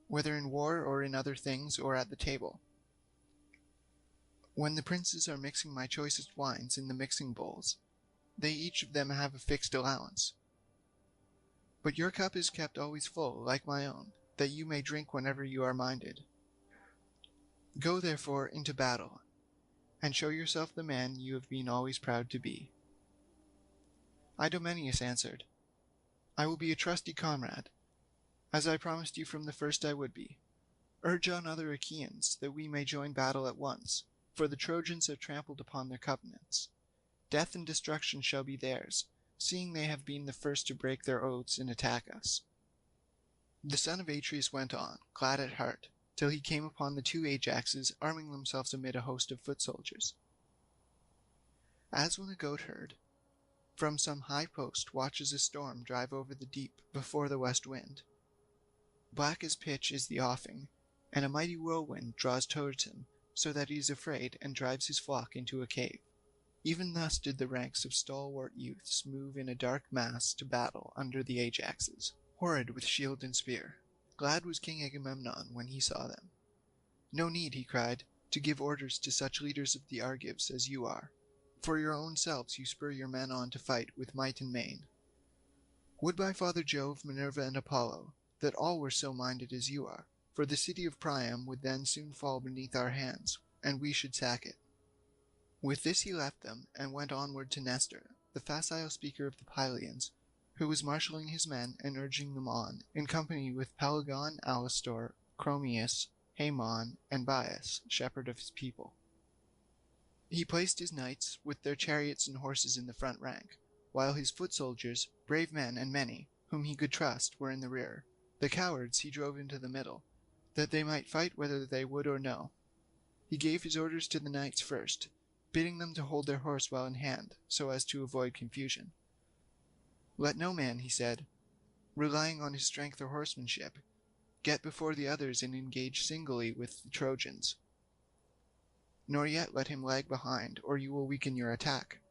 Speaker 7: whether in war or in other things or at the table. When the princes are mixing my choicest wines in the mixing bowls, they each of them have a fixed allowance. But your cup is kept always full, like my own, that you may drink whenever you are minded. Go therefore into battle, and show yourself the man you have been always proud to be." Idomeneus answered, "I will be a trusty comrade, as I promised you from the first I would be. Urge on other Achaeans, that we may join battle at once, for the Trojans have trampled upon their covenants. Death and destruction shall be theirs, seeing they have been the first to break their oaths and attack us." The son of Atreus went on, glad at heart, till he came upon the two Ajaxes arming themselves amid a host of foot soldiers. As when a goatherd from some high post watches a storm drive over the deep before the west wind. Black as pitch is the offing, and a mighty whirlwind draws towards him, so that he is afraid and drives his flock into a cave. Even thus did the ranks of stalwart youths move in a dark mass to battle under the Ajaxes, horrid with shield and spear. Glad was King Agamemnon when he saw them. "No need," he cried, "to give orders to such leaders of the Argives as you are. For your own selves you spur your men on to fight with might and main. Would by Father Jove, Minerva, and Apollo, that all were so minded as you are, for the city of Priam would then soon fall beneath our hands, and we should sack it." With this he left them, and went onward to Nestor, the facile speaker of the Pylians, who was marshalling his men and urging them on, in company with Pelagon, Alastor, Chromius, Haemon, and Bias, shepherd of his people. He placed his knights with their chariots and horses in the front rank, while his foot soldiers, brave men and many, whom he could trust, were in the rear. The cowards he drove into the middle, that they might fight whether they would or no. He gave his orders to the knights first, bidding them to hold their horse well in hand, so as to avoid confusion. "Let no man," he said, "relying on his strength or horsemanship, get before the others and engage singly with the Trojans, nor yet let him lag behind, or you will weaken your attack.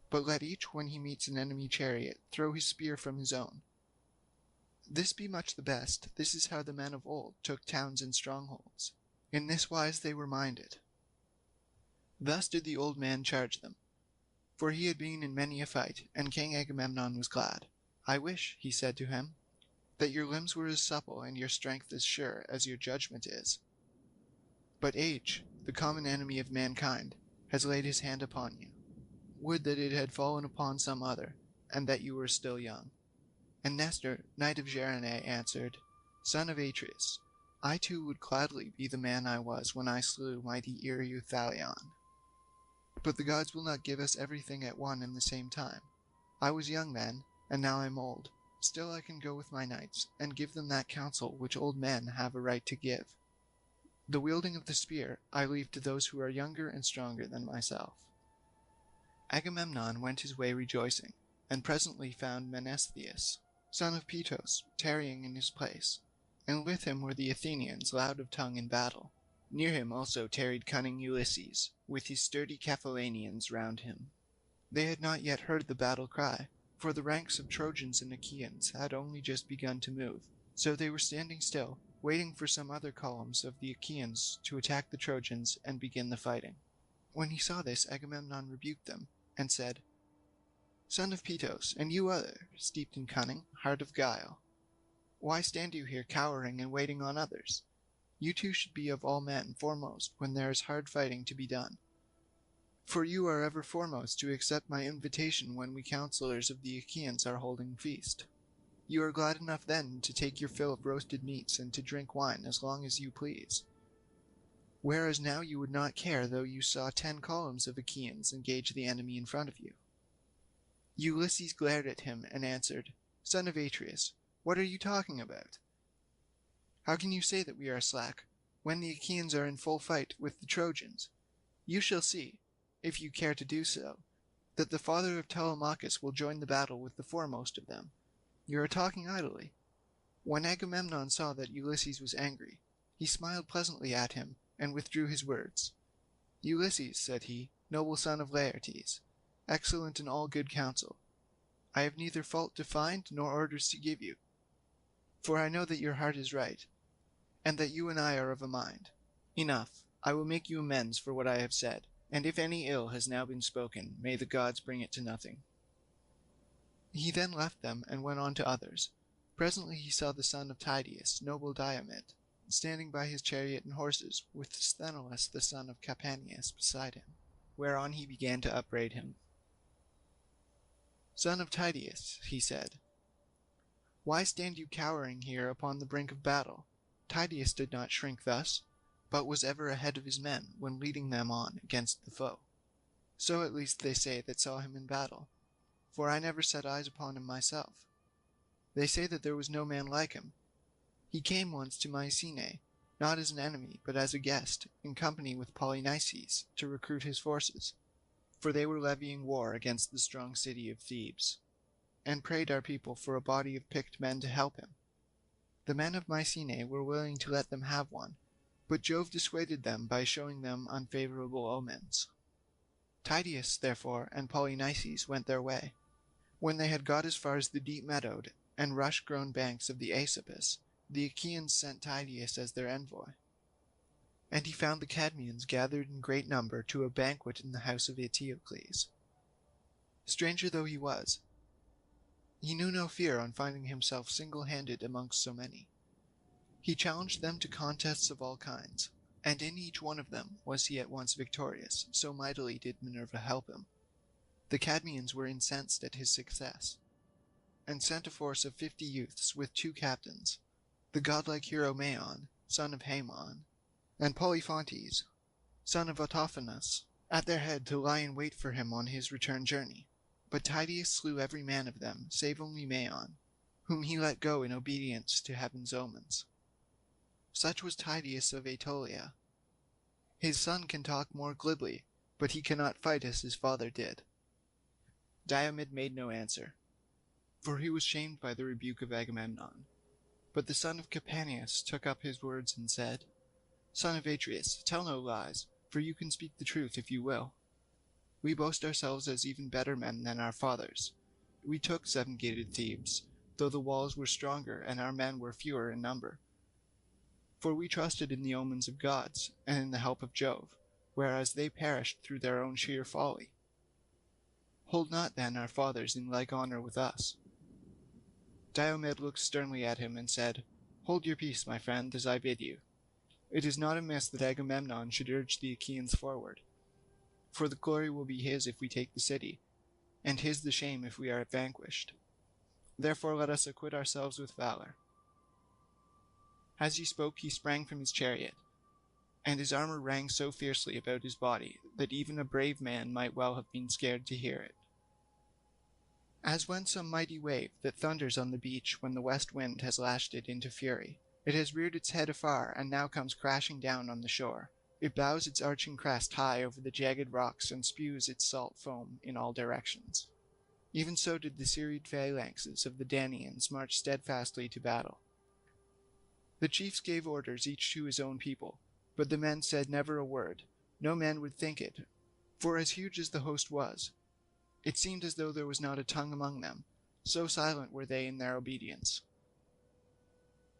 Speaker 7: But let each, when he meets an enemy chariot, throw his spear from his own. This be much the best. This is how the men of old took towns and strongholds. In this wise they were minded." Thus did the old man charge them, for he had been in many a fight, and King Agamemnon was glad. "I wish," he said to him, "that your limbs were as supple and your strength as sure as your judgment is. But age, the common enemy of mankind, has laid his hand upon you. Would that it had fallen upon some other, and that you were still young." And Nestor, knight of Gerene, answered, "Son of Atreus, I too would gladly be the man I was when I slew mighty Ereuthalion. But the gods will not give us everything at one and the same time. I was young then, and now I am old. Still I can go with my knights, and give them that counsel which old men have a right to give. The wielding of the spear I leave to those who are younger and stronger than myself." Agamemnon went his way rejoicing, and presently found Menestheus, son of Petos, tarrying in his place, and with him were the Athenians loud of tongue in battle. Near him also tarried cunning Ulysses, with his sturdy Cephallenians round him. They had not yet heard the battle cry, for the ranks of Trojans and Achaeans had only just begun to move, so they were standing still, waiting for some other columns of the Achaeans to attack the Trojans and begin the fighting. When he saw this, Agamemnon rebuked them, and said, "Son of Petos, and you other, steeped in cunning, heart of guile, why stand you here cowering and waiting on others? You too should be of all men foremost when there is hard fighting to be done. For you are ever foremost to accept my invitation when we counsellors of the Achaeans are holding feast." You are glad enough then to take your fill of roasted meats and to drink wine as long as you please. Whereas now you would not care though you saw 10 columns of Achaeans engage the enemy in front of you. Ulysses glared at him and answered, Son of Atreus, what are you talking about? How can you say that we are slack, when the Achaeans are in full fight with the Trojans? You shall see, if you care to do so, that the father of Telemachus will join the battle with the foremost of them. You are talking idly. When Agamemnon saw that Ulysses was angry, he smiled pleasantly at him and withdrew his words. Ulysses, said he, noble son of Laertes, excellent in all good counsel, I have neither fault to find nor orders to give you, for I know that your heart is right, and that you and I are of a mind. Enough, I will make you amends for what I have said, and if any ill has now been spoken, may the gods bring it to nothing. He then left them and went on to others. Presently he saw the son of Tydeus, noble Diomed, standing by his chariot and horses, with Sthenelus the son of Capaneus beside him, whereon he began to upbraid him. Son of Tydeus, he said, why stand you cowering here upon the brink of battle? Tydeus did not shrink thus, but was ever ahead of his men when leading them on against the foe. So at least they say that saw him in battle, for I never set eyes upon him myself. They say that there was no man like him. He came once to Mycenae, not as an enemy, but as a guest, in company with Polynices, to recruit his forces, for they were levying war against the strong city of Thebes, and prayed our people for a body of picked men to help him. The men of Mycenae were willing to let them have one, but Jove dissuaded them by showing them unfavorable omens. Tydeus, therefore, and Polynices went their way. When they had got as far as the deep-meadowed and rush-grown banks of the Aesopus, the Achaeans sent Tydeus as their envoy. And he found the Cadmeans gathered in great number to a banquet in the house of Eteocles. Stranger though he was, he knew no fear on finding himself single-handed amongst so many. He challenged them to contests of all kinds, and in each one of them was he at once victorious, so mightily did Minerva help him. The Cadmeans were incensed at his success, and sent a force of 50 youths with 2 captains, the godlike hero Maon, son of Haemon, and Polyphontes, son of Autophonus, at their head to lie in wait for him on his return journey. But Tydeus slew every man of them, save only Maon, whom he let go in obedience to heaven's omens. Such was Tydeus of Aetolia. His son can talk more glibly, but he cannot fight as his father did. Diomed made no answer, for he was shamed by the rebuke of Agamemnon. But the son of Capaneus took up his words and said, Son of Atreus, tell no lies, for you can speak the truth if you will. We boast ourselves as even better men than our fathers. We took 7-gated Thebes, though the walls were stronger and our men were fewer in number. For we trusted in the omens of gods and in the help of Jove, whereas they perished through their own sheer folly. Hold not then our fathers in like honor with us. Diomed looked sternly at him and said, Hold your peace, my friend, as I bid you. It is not amiss that Agamemnon should urge the Achaeans forward, for the glory will be his if we take the city, and his the shame if we are vanquished. Therefore let us acquit ourselves with valor. As he spoke he sprang from his chariot, and his armor rang so fiercely about his body that even a brave man might well have been scared to hear it. As when some mighty wave that thunders on the beach when the west wind has lashed it into fury, it has reared its head afar and now comes crashing down on the shore. It bows its arching crest high over the jagged rocks and spews its salt foam in all directions. Even so did the serried phalanxes of the Danaans march steadfastly to battle. The chiefs gave orders each to his own people, but the men said never a word. No man would think it, for as huge as the host was, it seemed as though there was not a tongue among them, so silent were they in their obedience.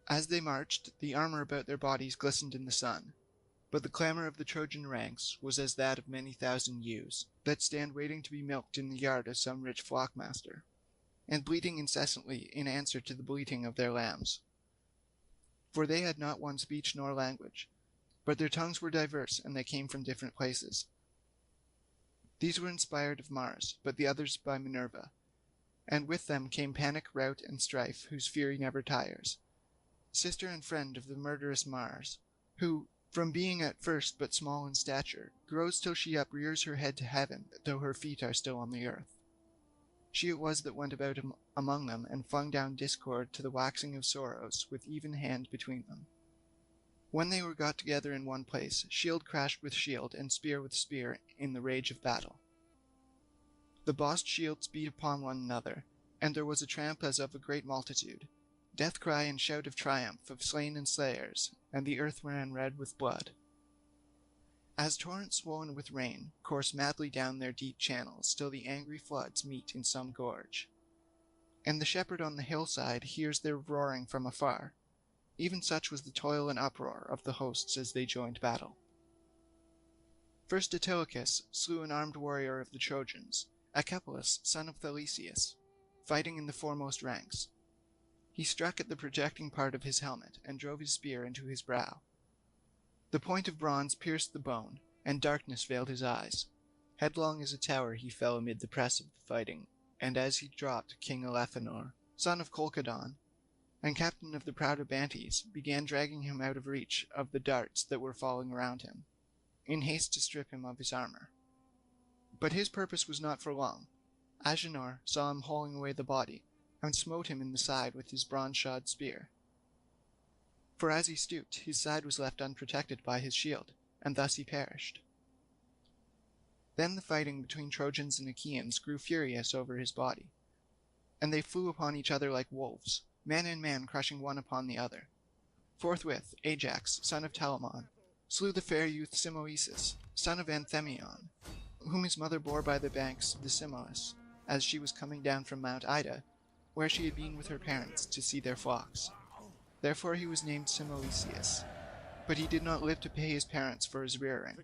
Speaker 7: As they marched, the armor about their bodies glistened in the sun, but the clamor of the Trojan ranks was as that of many thousand ewes, that stand waiting to be milked in the yard of some rich flockmaster, and bleating incessantly in answer to the bleating of their lambs. For they had not one speech nor language, but their tongues were diverse, and they came from different places. These were inspired of Mars, but the others by Minerva, and with them came panic, rout, and strife whose fury never tires. Sister and friend of the murderous Mars, who, from being at first but small in stature, grows till she uprears her head to heaven, though her feet are still on the earth. She it was that went about among them, and flung down discord to the waxing of sorrows, with even hand between them. When they were got together in one place, shield crashed with shield, and spear with spear, in the rage of battle. The bossed shields beat upon one another, and there was a tramp as of a great multitude, death cry and shout of triumph of slain and slayers, and the earth ran red with blood. As torrents swollen with rain course madly down their deep channels till the angry floods meet in some gorge, and the shepherd on the hillside hears their roaring from afar, even such was the toil and uproar of the hosts as they joined battle. First Antilochus slew an armed warrior of the Trojans, Echepolus, son of Thalesius, fighting in the foremost ranks. He struck at the projecting part of his helmet, and drove his spear into his brow. The point of bronze pierced the bone, and darkness veiled his eyes. Headlong as a tower he fell amid the press of the fighting, and as he dropped, King Elephenor, son of Colchidon, and captain of the proud Abantes, began dragging him out of reach of the darts that were falling around him, in haste to strip him of his armor. But his purpose was not for long. Agenor saw him hauling away the body, and smote him in the side with his bronze-shod spear. For as he stooped, his side was left unprotected by his shield, and thus he perished. Then the fighting between Trojans and Achaeans grew furious over his body, and they flew upon each other like wolves, man and man crushing one upon the other. Forthwith Ajax, son of Telamon, slew the fair youth Simoeisius, son of Anthemion, whom his mother bore by the banks of the Simois, as she was coming down from Mount Ida, where she had been with her parents to see their flocks. Therefore he was named Simoeisius, but he did not live to pay his parents for his rearing,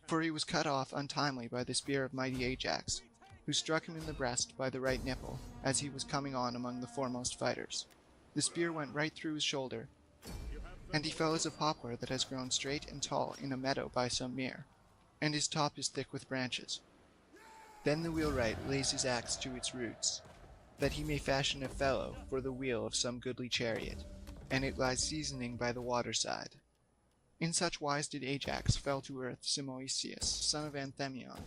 Speaker 7: for he was cut off untimely by the spear of mighty Ajax, who struck him in the breast by the right nipple as he was coming on among the foremost fighters. The spear went right through his shoulder, and he fell as a poplar that has grown straight and tall in a meadow by some mere, and his top is thick with branches. Then the wheelwright lays his axe to its roots, that he may fashion a felloe for the wheel of some goodly chariot, and it lies seasoning by the waterside. In such wise did Ajax fell to earth Simoeisius, son of Anthemion,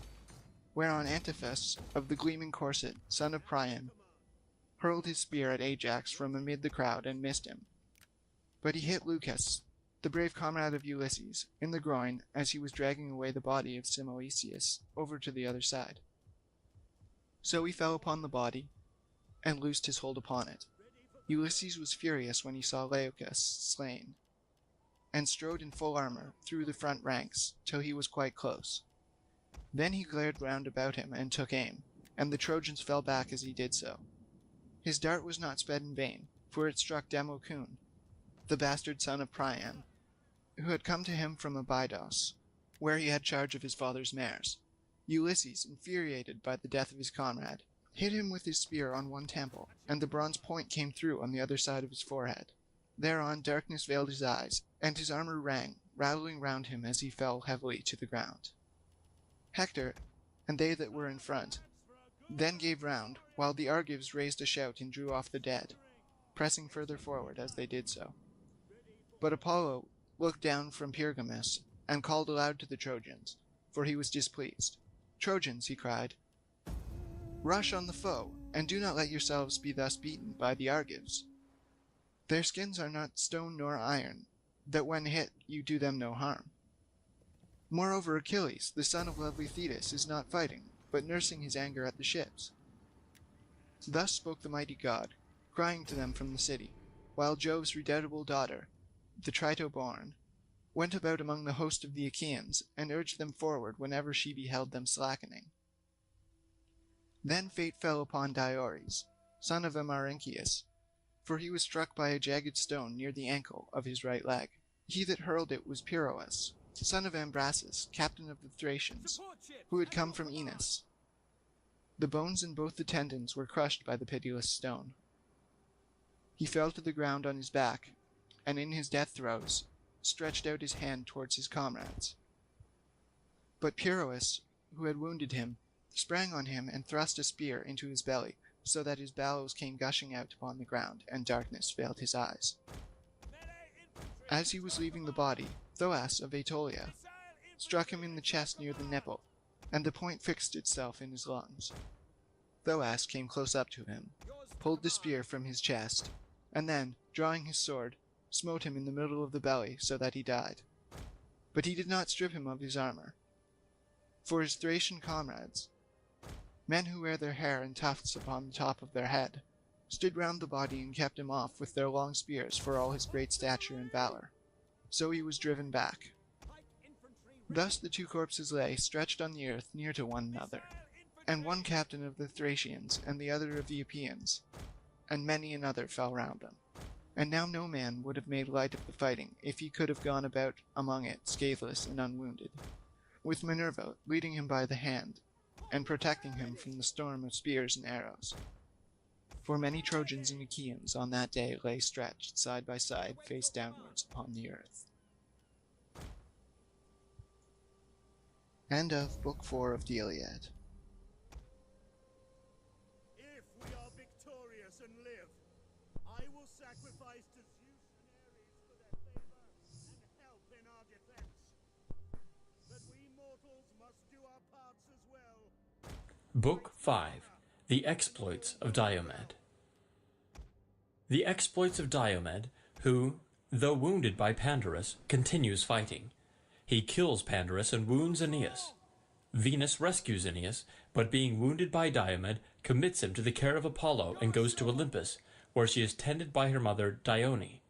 Speaker 7: whereon Antiphus of the gleaming corset, son of Priam, hurled his spear at Ajax from amid the crowd and missed him. But he hit Lucus, the brave comrade of Ulysses, in the groin as he was dragging away the body of Simoeisius over to the other side. So he fell upon the body, and loosed his hold upon it. Ulysses was furious when he saw Leucus slain, and strode in full armor through the front ranks till he was quite close. Then he glared round about him and took aim, and the Trojans fell back as he did so. His dart was not sped in vain, for it struck Democune, the bastard son of Priam, who had come to him from Abydos, where he had charge of his father's mares. Ulysses, infuriated by the death of his comrade, hit him with his spear on one temple, and the bronze point came through on the other side of his forehead. Thereon darkness veiled his eyes, and his armor rang, rattling round him as he fell heavily to the ground. Hector, and they that were in front, then gave round, while the Argives raised a shout and drew off the dead, pressing further forward as they did so. But Apollo looked down from Pergamus, and called aloud to the Trojans, for he was displeased. "Trojans," he cried, "rush on the foe, and do not let yourselves be thus beaten by the Argives. Their skins are not stone nor iron, that when hit you do them no harm. Moreover, Achilles, the son of lovely Thetis, is not fighting, but nursing his anger at the ships." Thus spoke the mighty god, crying to them from the city, while Jove's redoubtable daughter, the Trito-born, went about among the host of the Achaeans, and urged them forward whenever she beheld them slackening. Then fate fell upon Diores, son of Amarynceus, for he was struck by a jagged stone near the ankle of his right leg. He that hurled it was Pyrrhus, son of Ambrasus, captain of the Thracians, who had come from Enos. The bones in both the tendons were crushed by the pitiless stone. He fell to the ground on his back, and in his death throes stretched out his hand towards his comrades. But Pyrrhus, who had wounded him, sprang on him and thrust a spear into his belly, so that his bowels came gushing out upon the ground, and darkness veiled his eyes. As he was leaving the body, Thoas of Aetolia struck him in the chest near the nipple, and the point fixed itself in his lungs. Thoas came close up to him, pulled the spear from his chest, and then, drawing his sword, smote him in the middle of the belly so that he died. But he did not strip him of his armor. For his Thracian comrades, men who wear their hair in tufts upon the top of their head, stood round the body and kept him off with their long spears for all his great stature and valor. So he was driven back. Thus the two corpses lay stretched on the earth near to one another, and one captain of the Thracians and the other of the Epeans, and many another fell round them. And now no man would have made light of the fighting if he could have gone about among it scatheless and unwounded, with Minerva leading him by the hand, and protecting him from the storm of spears and arrows. For many Trojans and Achaeans on that day lay stretched side by side, face downwards upon the earth. End of Book 4 of the Iliad.
Speaker 2: If we are victorious and live, I will sacrifice to Zeus and Ares for their favor and help in our defense. But we mortals must do our parts as well.
Speaker 1: Book 5. The Exploits of Diomed. The exploits of Diomed, who, though wounded by Pandarus, continues fighting. He kills Pandarus and wounds Aeneas. Venus rescues Aeneas, but being wounded by Diomed, commits him to the care of Apollo and goes to Olympus, where she is tended by her mother Dione.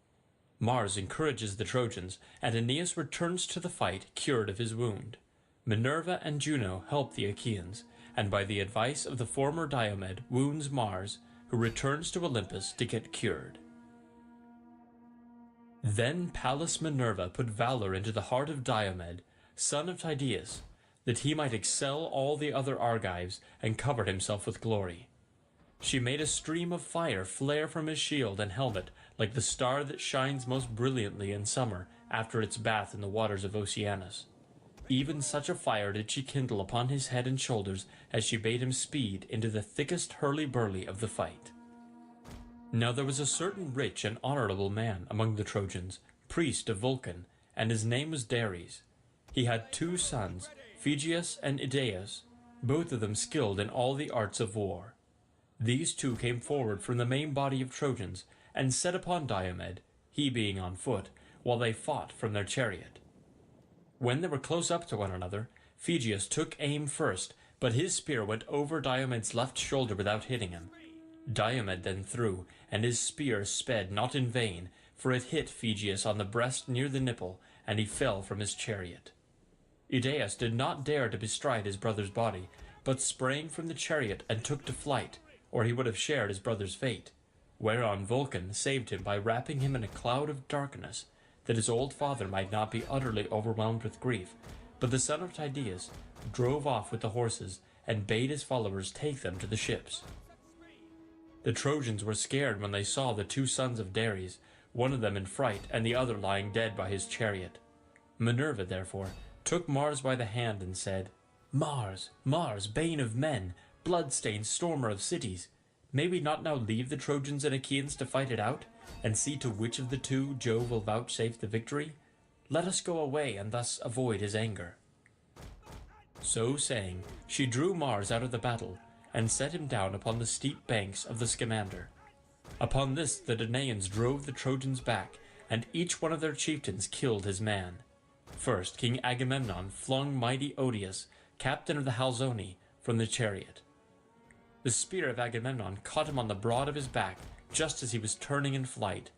Speaker 1: Mars encourages the Trojans, and Aeneas returns to the fight cured of his wound. Minerva and Juno help the Achaeans, and by the advice of the former Diomed wounds Mars, who returns to Olympus to get cured. Then Pallas Minerva put valor into the heart of Diomed, son of Tydeus, that he might excel all the other Argives, and covered himself with glory. She made a stream of fire flare from his shield and helmet, like the star that shines most brilliantly in summer after its bath in the waters of Oceanus. Even such a fire did she kindle upon his head and shoulders as she bade him speed into the thickest hurly-burly of the fight. Now there was a certain rich and honorable man among the Trojans, priest of Vulcan, and his name was Dares. He had 2 sons, Phegeus and Idaeus, both of them skilled in all the arts of war. These 2 came forward from the main body of Trojans, and set upon Diomed, he being on foot, while they fought from their chariot. When they were close up to one another, Phegeus took aim first, but his spear went over Diomed's left shoulder without hitting him. Diomed then threw, and his spear sped not in vain, for it hit Phegeus on the breast near the nipple, and he fell from his chariot. Idaeus did not dare to bestride his brother's body, but sprang from the chariot and took to flight, or he would have shared his brother's fate, whereon Vulcan saved him by wrapping him in a cloud of darkness, that his old father might not be utterly overwhelmed with grief. But the son of Tydeus drove off with the horses, and bade his followers take them to the ships. The Trojans were scared when they saw the 2 sons of Dares, one of them in fright, and the other lying dead by his chariot. Minerva, therefore, took Mars by the hand and said, Mars, Mars, bane of men, blood-stained stormer of cities, may we not now leave the Trojans and Achaeans to fight it out, and see to which of the 2 Jove will vouchsafe the victory? Let us go away, and thus avoid his anger. So saying, she drew Mars out of the battle, and set him down upon the steep banks of the Scamander. Upon this the Danaans drove the Trojans back, and each one of their chieftains killed his man. First King Agamemnon flung mighty Odius, captain of the Halzoni, from the chariot. The spear of Agamemnon caught him on the broad of his back, just as he was turning in flight.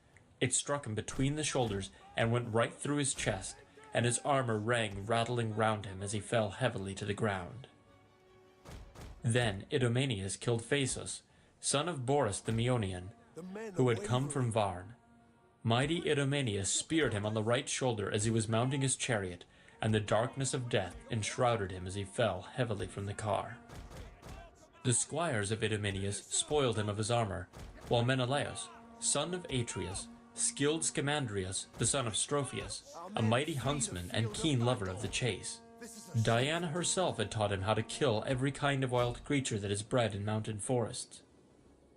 Speaker 1: It struck him between the shoulders, and went right through his chest, and his armor rang rattling round him as he fell heavily to the ground. Then Idomeneus killed Phaesus, son of Boris the Meonian, who had come from Varn. Mighty Idomeneus speared him on the right shoulder as he was mounting his chariot, and the darkness of death enshrouded him as he fell heavily from the car. The squires of Idomeneus spoiled him of his armor, while Menelaus, son of Atreus, skilled Scamandrius, the son of Strophius, a mighty huntsman and keen lover of the chase. Diana herself had taught him how to kill every kind of wild creature that is bred in mountain forests.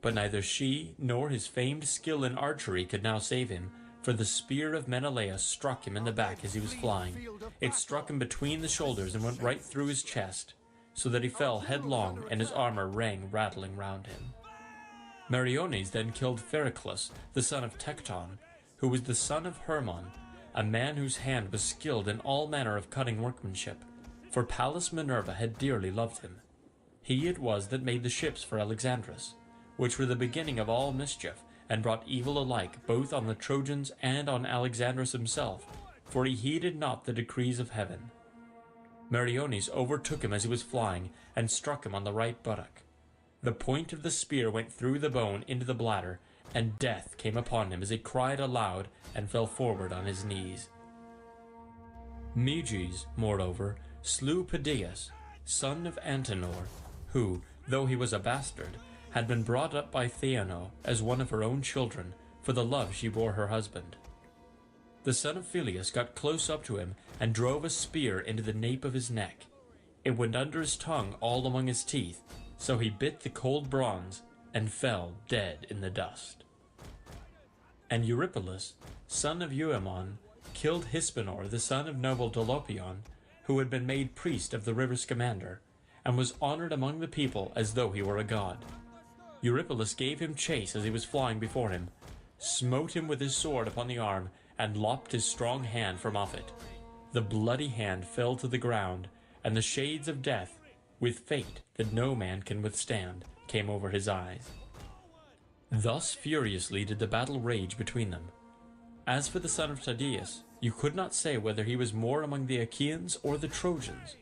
Speaker 1: But neither she nor his famed skill in archery could now save him, for the spear of Menelaus struck him in the back as he was flying. It struck him between the shoulders and went right through his chest, so that he fell headlong and his armor rang rattling round him. Meriones then killed Phericlus, the son of Tecton, who was the son of Hermon, a man whose hand was skilled in all manner of cutting workmanship, for Pallas Minerva had dearly loved him. He it was that made the ships for Alexandrus, which were the beginning of all mischief, and brought evil alike both on the Trojans and on Alexandrus himself, for he heeded not the decrees of heaven. Meriones overtook him as he was flying, and struck him on the right buttock. The point of the spear went through the bone into the bladder, and death came upon him as he cried aloud and fell forward on his knees. Meges, moreover, slew Pedaeus, son of Antenor, who, though he was a bastard, had been brought up by Theano as one of her own children, for the love she bore her husband. The son of Phyleus got close up to him and drove a spear into the nape of his neck. It went under his tongue all among his teeth, so he bit the cold bronze and fell dead in the dust. And Eurypylus, son of Euaemon, killed Hispanor, the son of noble Dolopion, who had been made priest of the river Scamander, and was honored among the people as though he were a god. Eurypylus gave him chase as he was flying before him, smote him with his sword upon the arm, and lopped his strong hand from off it. The bloody hand fell to the ground, and the shades of death, with fate that no man can withstand, came over his eyes. Thus furiously did the battle rage between them. As for the son of Tydeus, you could not say whether he was more among the Achaeans or the Trojans.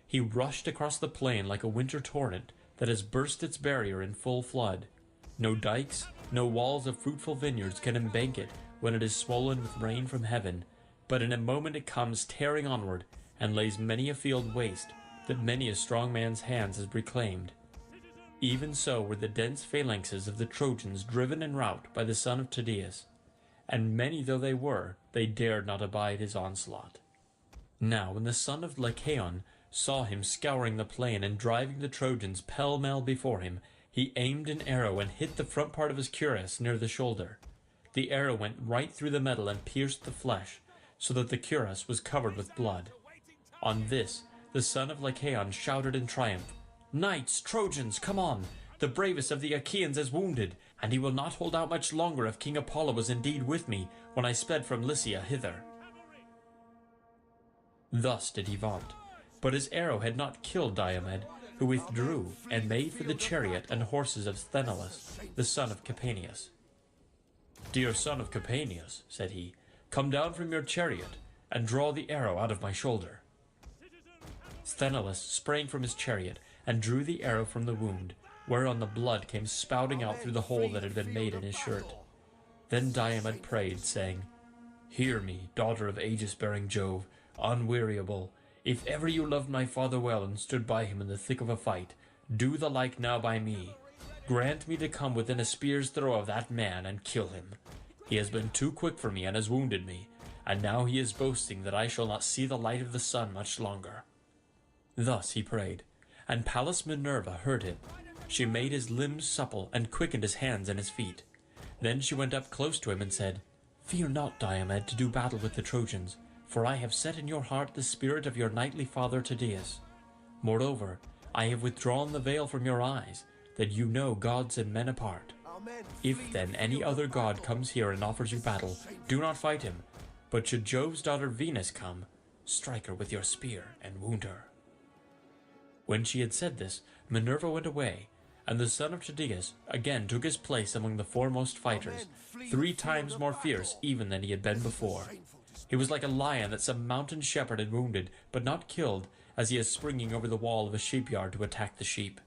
Speaker 1: He rushed across the plain like a winter torrent that has burst its barrier in full flood. No dikes, no walls of fruitful vineyards can embank it when it is swollen with rain from heaven, but in a moment it comes tearing onward, and lays many a field waste that many a strong man's hands has reclaimed. Even so were the dense phalanxes of the Trojans driven in rout by the son of Tydeus, and many though they were, they dared not abide his onslaught. Now when the son of Lycaon saw him scouring the plain and driving the Trojans pell-mell before him, he aimed an arrow and hit the front part of his cuirass near the shoulder. The arrow went right through the metal and pierced the flesh, so that the cuirass was covered with blood. On this, the son of Lycaon shouted in triumph, "Knights, Trojans, come on! The bravest of the Achaeans is wounded, and he will not hold out much longer if King Apollo was indeed with me when I sped from Lycia hither." Thus did he vaunt, but his arrow had not killed Diomed, who withdrew and made for the chariot and horses of Sthenelus, the son of Capaneus. "Dear son of Capaneus," said he, "come down from your chariot, and draw the arrow out of my shoulder." Sthenelus sprang from his chariot, and drew the arrow from the wound, whereon the blood came spouting out through the hole that had been made in his shirt. Then Diomed prayed, saying, "Hear me, daughter of aegis-bearing Jove, unweariable. If ever you loved my father well and stood by him in the thick of a fight, do the like now by me. Grant me to come within a spear's throw of that man and kill him. He has been too quick for me and has wounded me, and now he is boasting that I shall not see the light of the sun much longer." Thus he prayed, and Pallas Minerva heard him. She made his limbs supple and quickened his hands and his feet. Then she went up close to him and said, "Fear not, Diomed, to do battle with the Trojans, for I have set in your heart the spirit of your knightly father Tydeus. Moreover, I have withdrawn the veil from your eyes, that you know gods and men apart. If then any other god comes here and offers you battle, do not fight him, but should Jove's daughter Venus come, strike her with your spear and wound her." When she had said this, Minerva went away, and the son of Tydeus again took his place among the foremost fighters, 3 times more fierce even than he had been before. He was like a lion that some mountain shepherd had wounded, but not killed, as he is springing over the wall of a sheepyard to attack the sheep.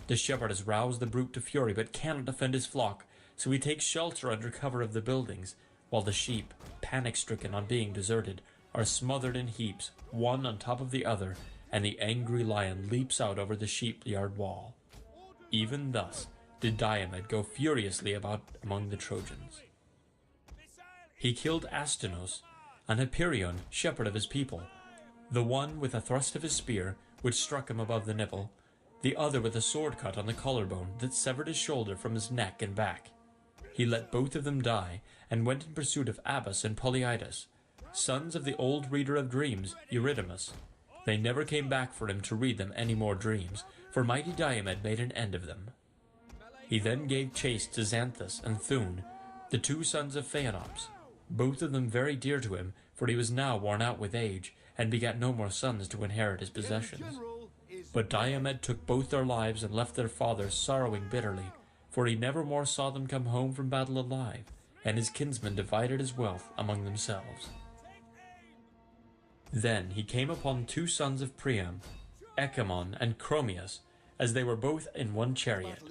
Speaker 1: The shepherd has roused the brute to fury, but cannot defend his flock, so he takes shelter under cover of the buildings, while the sheep, panic-stricken on being deserted, are smothered in heaps, one on top of the other, and the angry lion leaps out over the sheep-yard wall. Even thus did Diomed go furiously about among the Trojans. He killed Astynos, an Hyperion, shepherd of his people, the one with a thrust of his spear, which struck him above the nipple, the other with a sword cut on the collarbone that severed his shoulder from his neck and back. He let both of them die, and went in pursuit of Abas and Polyidus, sons of the old reader of dreams, Eurydamus. They never came back for him to read them any more dreams, for mighty Diomed made an end of them. He then gave chase to Xanthus and Thune, the two sons of Phaenops, both of them very dear to him, for he was now worn out with age, and begat no more sons to inherit his possessions. But Diomed took both their lives and left their father sorrowing bitterly, for he never more saw them come home from battle alive, and his kinsmen divided his wealth among themselves. Then he came upon two sons of Priam, Echamon and Chromius, as they were both in one chariot.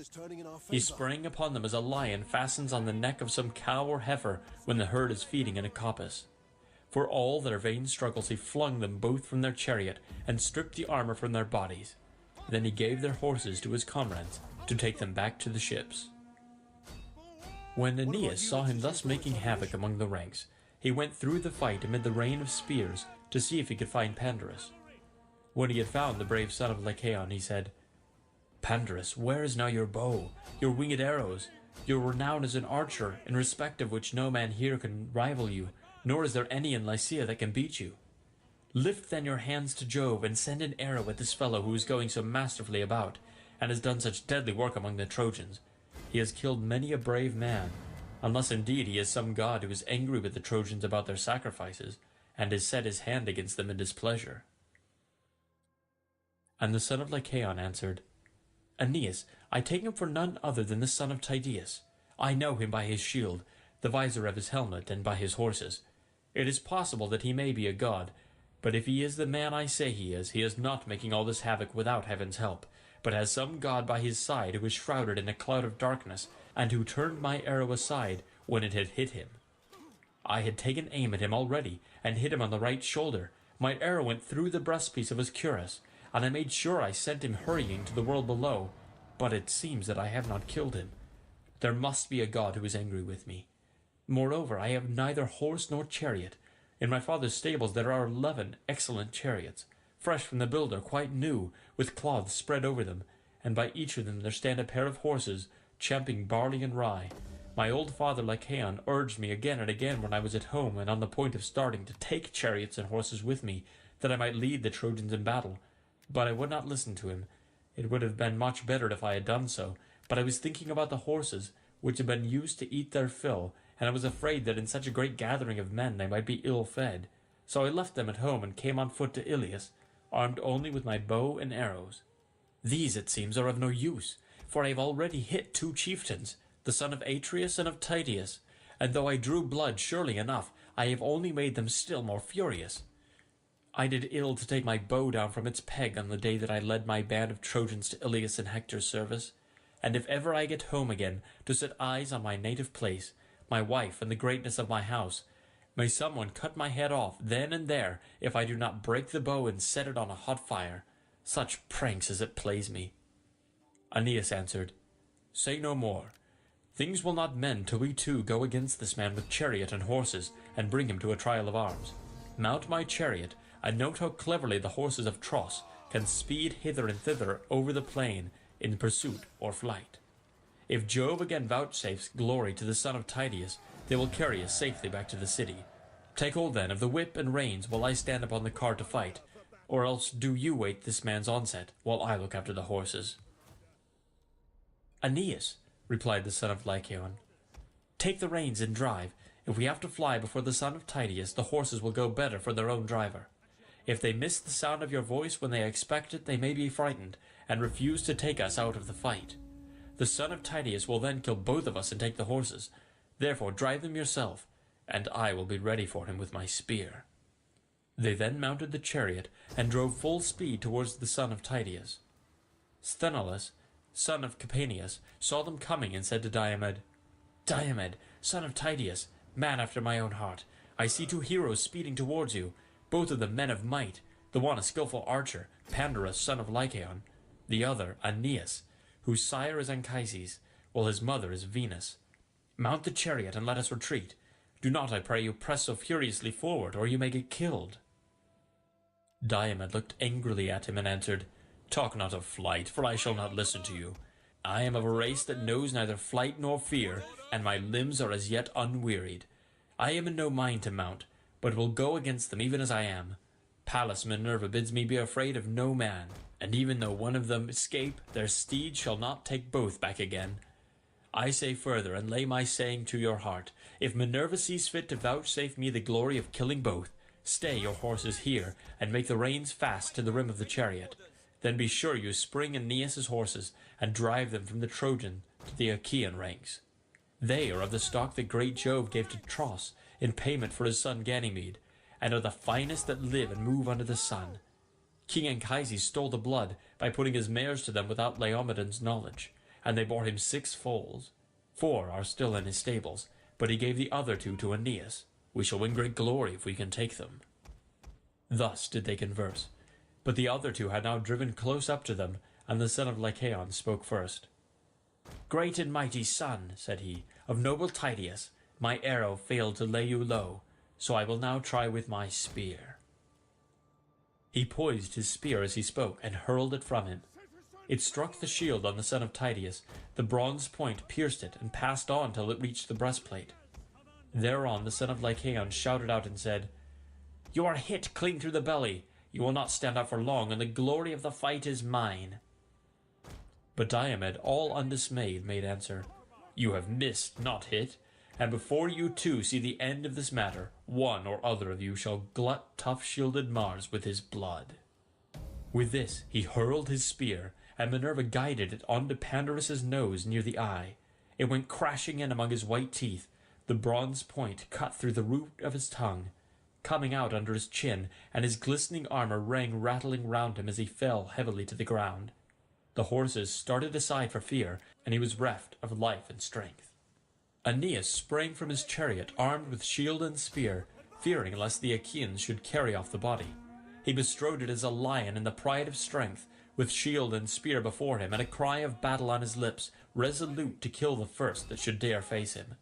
Speaker 1: He sprang upon them as a lion fastens on the neck of some cow or heifer when the herd is feeding in a coppice. For all their vain struggles he flung them both from their chariot, and stripped the armor from their bodies. Then he gave their horses to his comrades, to take them back to the ships. When Aeneas saw him thus making havoc among the ranks, he went through the fight amid the rain of spears, to see if he could find Pandarus. When he had found the brave son of Lycaon, he said, "Pandarus, where is now your bow, your winged arrows, your renown as an archer, in respect of which no man here can rival you, nor is there any in Lycia that can beat you? Lift then your hands to Jove, and send an arrow at this fellow who is going so masterfully about, and has done such deadly work among the Trojans. He has killed many a brave man, unless indeed he is some god who is angry with the Trojans about their sacrifices, and has set his hand against them in displeasure." And the son of Lycaon answered, "Aeneas, I take him for none other than the son of Tydeus. I know him by his shield, the visor of his helmet, and by his horses. It is possible that he may be a god, but if he is the man I say he is not making all this havoc without heaven's help, but has some god by his side who is shrouded in a cloud of darkness, and who turned my arrow aside when it had hit him. I had taken aim at him already, and hit him on the right shoulder. My arrow went through the breastpiece of his cuirass, and I made sure I sent him hurrying to the world below, but it seems that I have not killed him. There must be a god who is angry with me. Moreover, I have neither horse nor chariot. In my father's stables there are 11 excellent chariots, fresh from the builder, quite new, with cloths spread over them, and by each of them there stand a pair of horses, champing barley and rye. My old father Lycaon urged me again and again when I was at home and on the point of starting to take chariots and horses with me, that I might lead the Trojans in battle, but I would not listen to him. It would have been much better if I had done so, but I was thinking about the horses, which had been used to eat their fill, and I was afraid that in such a great gathering of men they might be ill-fed. So I left them at home and came on foot to Ilius, armed only with my bow and arrows. These, it seems, are of no use, for I have already hit 2 chieftains, the son of Atreus and of Tydeus, and though I drew blood surely enough, I have only made them still more furious. I did ill to take my bow down from its peg on the day that I led my band of Trojans to Ilius in Hector's service, and if ever I get home again to set eyes on my native place, my wife and the greatness of my house, may someone cut my head off then and there if I do not break the bow and set it on a hot fire. Such pranks as it plays me." Aeneas answered, "Say no more. Things will not mend till we two go against this man with chariot and horses, and bring him to a trial of arms. Mount my chariot, and note how cleverly the horses of Tros can speed hither and thither over the plain in pursuit or flight. If Jove again vouchsafes glory to the son of Tydeus, they will carry us safely back to the city. Take hold then of the whip and reins while I stand upon the car to fight, or else do you wait this man's onset, while I look after the horses." "Aeneas," replied the son of Lycaon, "take the reins and drive. If we have to fly before the son of Tydeus, the horses will go better for their own driver. If they miss the sound of your voice when they expect it, they may be frightened, and refuse to take us out of the fight. The son of Tydeus will then kill both of us and take the horses. Therefore drive them yourself, and I will be ready for him with my spear." They then mounted the chariot, and drove full speed towards the son of Tydeus. Sthenelus, son of Capaneus, saw them coming, and said to Diomed, "Diomed, son of Tydeus, man after my own heart, I see 2 heroes speeding towards you, both of them men of might, the one a skilful archer, Pandarus, son of Lycaon, the other Aeneas, whose sire is Anchises, while his mother is Venus. Mount the chariot and let us retreat. Do not, I pray you, press so furiously forward, or you may get killed." Diomed looked angrily at him and answered, Talk not of flight, for I shall not listen to you. I am of a race that knows neither flight nor fear, and my limbs are as yet unwearied. I am in no mind to mount, but will go against them even as I am. Pallas Minerva bids me be afraid of no man, and even though one of them escape, their steed shall not take both back again. I say further, and lay my saying to your heart, if Minerva sees fit to vouchsafe me the glory of killing both, stay your horses here, and make the reins fast to the rim of the chariot. Then be sure you spring Aeneas' horses, and drive them from the Trojan to the Achaean ranks. They are of the stock that great Jove gave to Tros in payment for his son Ganymede, and are the finest that live and move under the sun. King Anchises stole the blood by putting his mares to them without Laomedon's knowledge, and they bore him 6 foals. 4 are still in his stables, but he gave the other 2 to Aeneas. We shall win great glory if we can take them. Thus did they converse, but the other 2 had now driven close up to them, and the son of Lycaon spoke first. Great and mighty son, said he, of noble Tydeus, my arrow failed to lay you low, so I will now try with my spear. He poised his spear as he spoke, and hurled it from him. It struck the shield on the son of Tydeus, the bronze point pierced it, and passed on till it reached the breastplate. Thereon the son of Lycaon shouted out and said, You are hit clean through the belly. You will not stand up for long, and the glory of the fight is mine. But Diomed, all undismayed, made answer, You have missed, not hit, and before you too see the end of this matter, one or other of you shall glut tough-shielded Mars with his blood. With this he hurled his spear, and Minerva guided it onto Pandarus's nose near the eye. It went crashing in among his white teeth, the bronze point cut through the root of his tongue, coming out under his chin, and his glistening armor rang rattling round him as he fell heavily to the ground. The horses started aside for fear, and he was reft of life and strength. Aeneas sprang from his chariot, armed with shield and spear, fearing lest the Achaeans should carry off the body. He bestrode it as a lion in the pride of strength, with shield and spear before him, and a cry of battle on his lips, resolute to kill the first that should dare face him.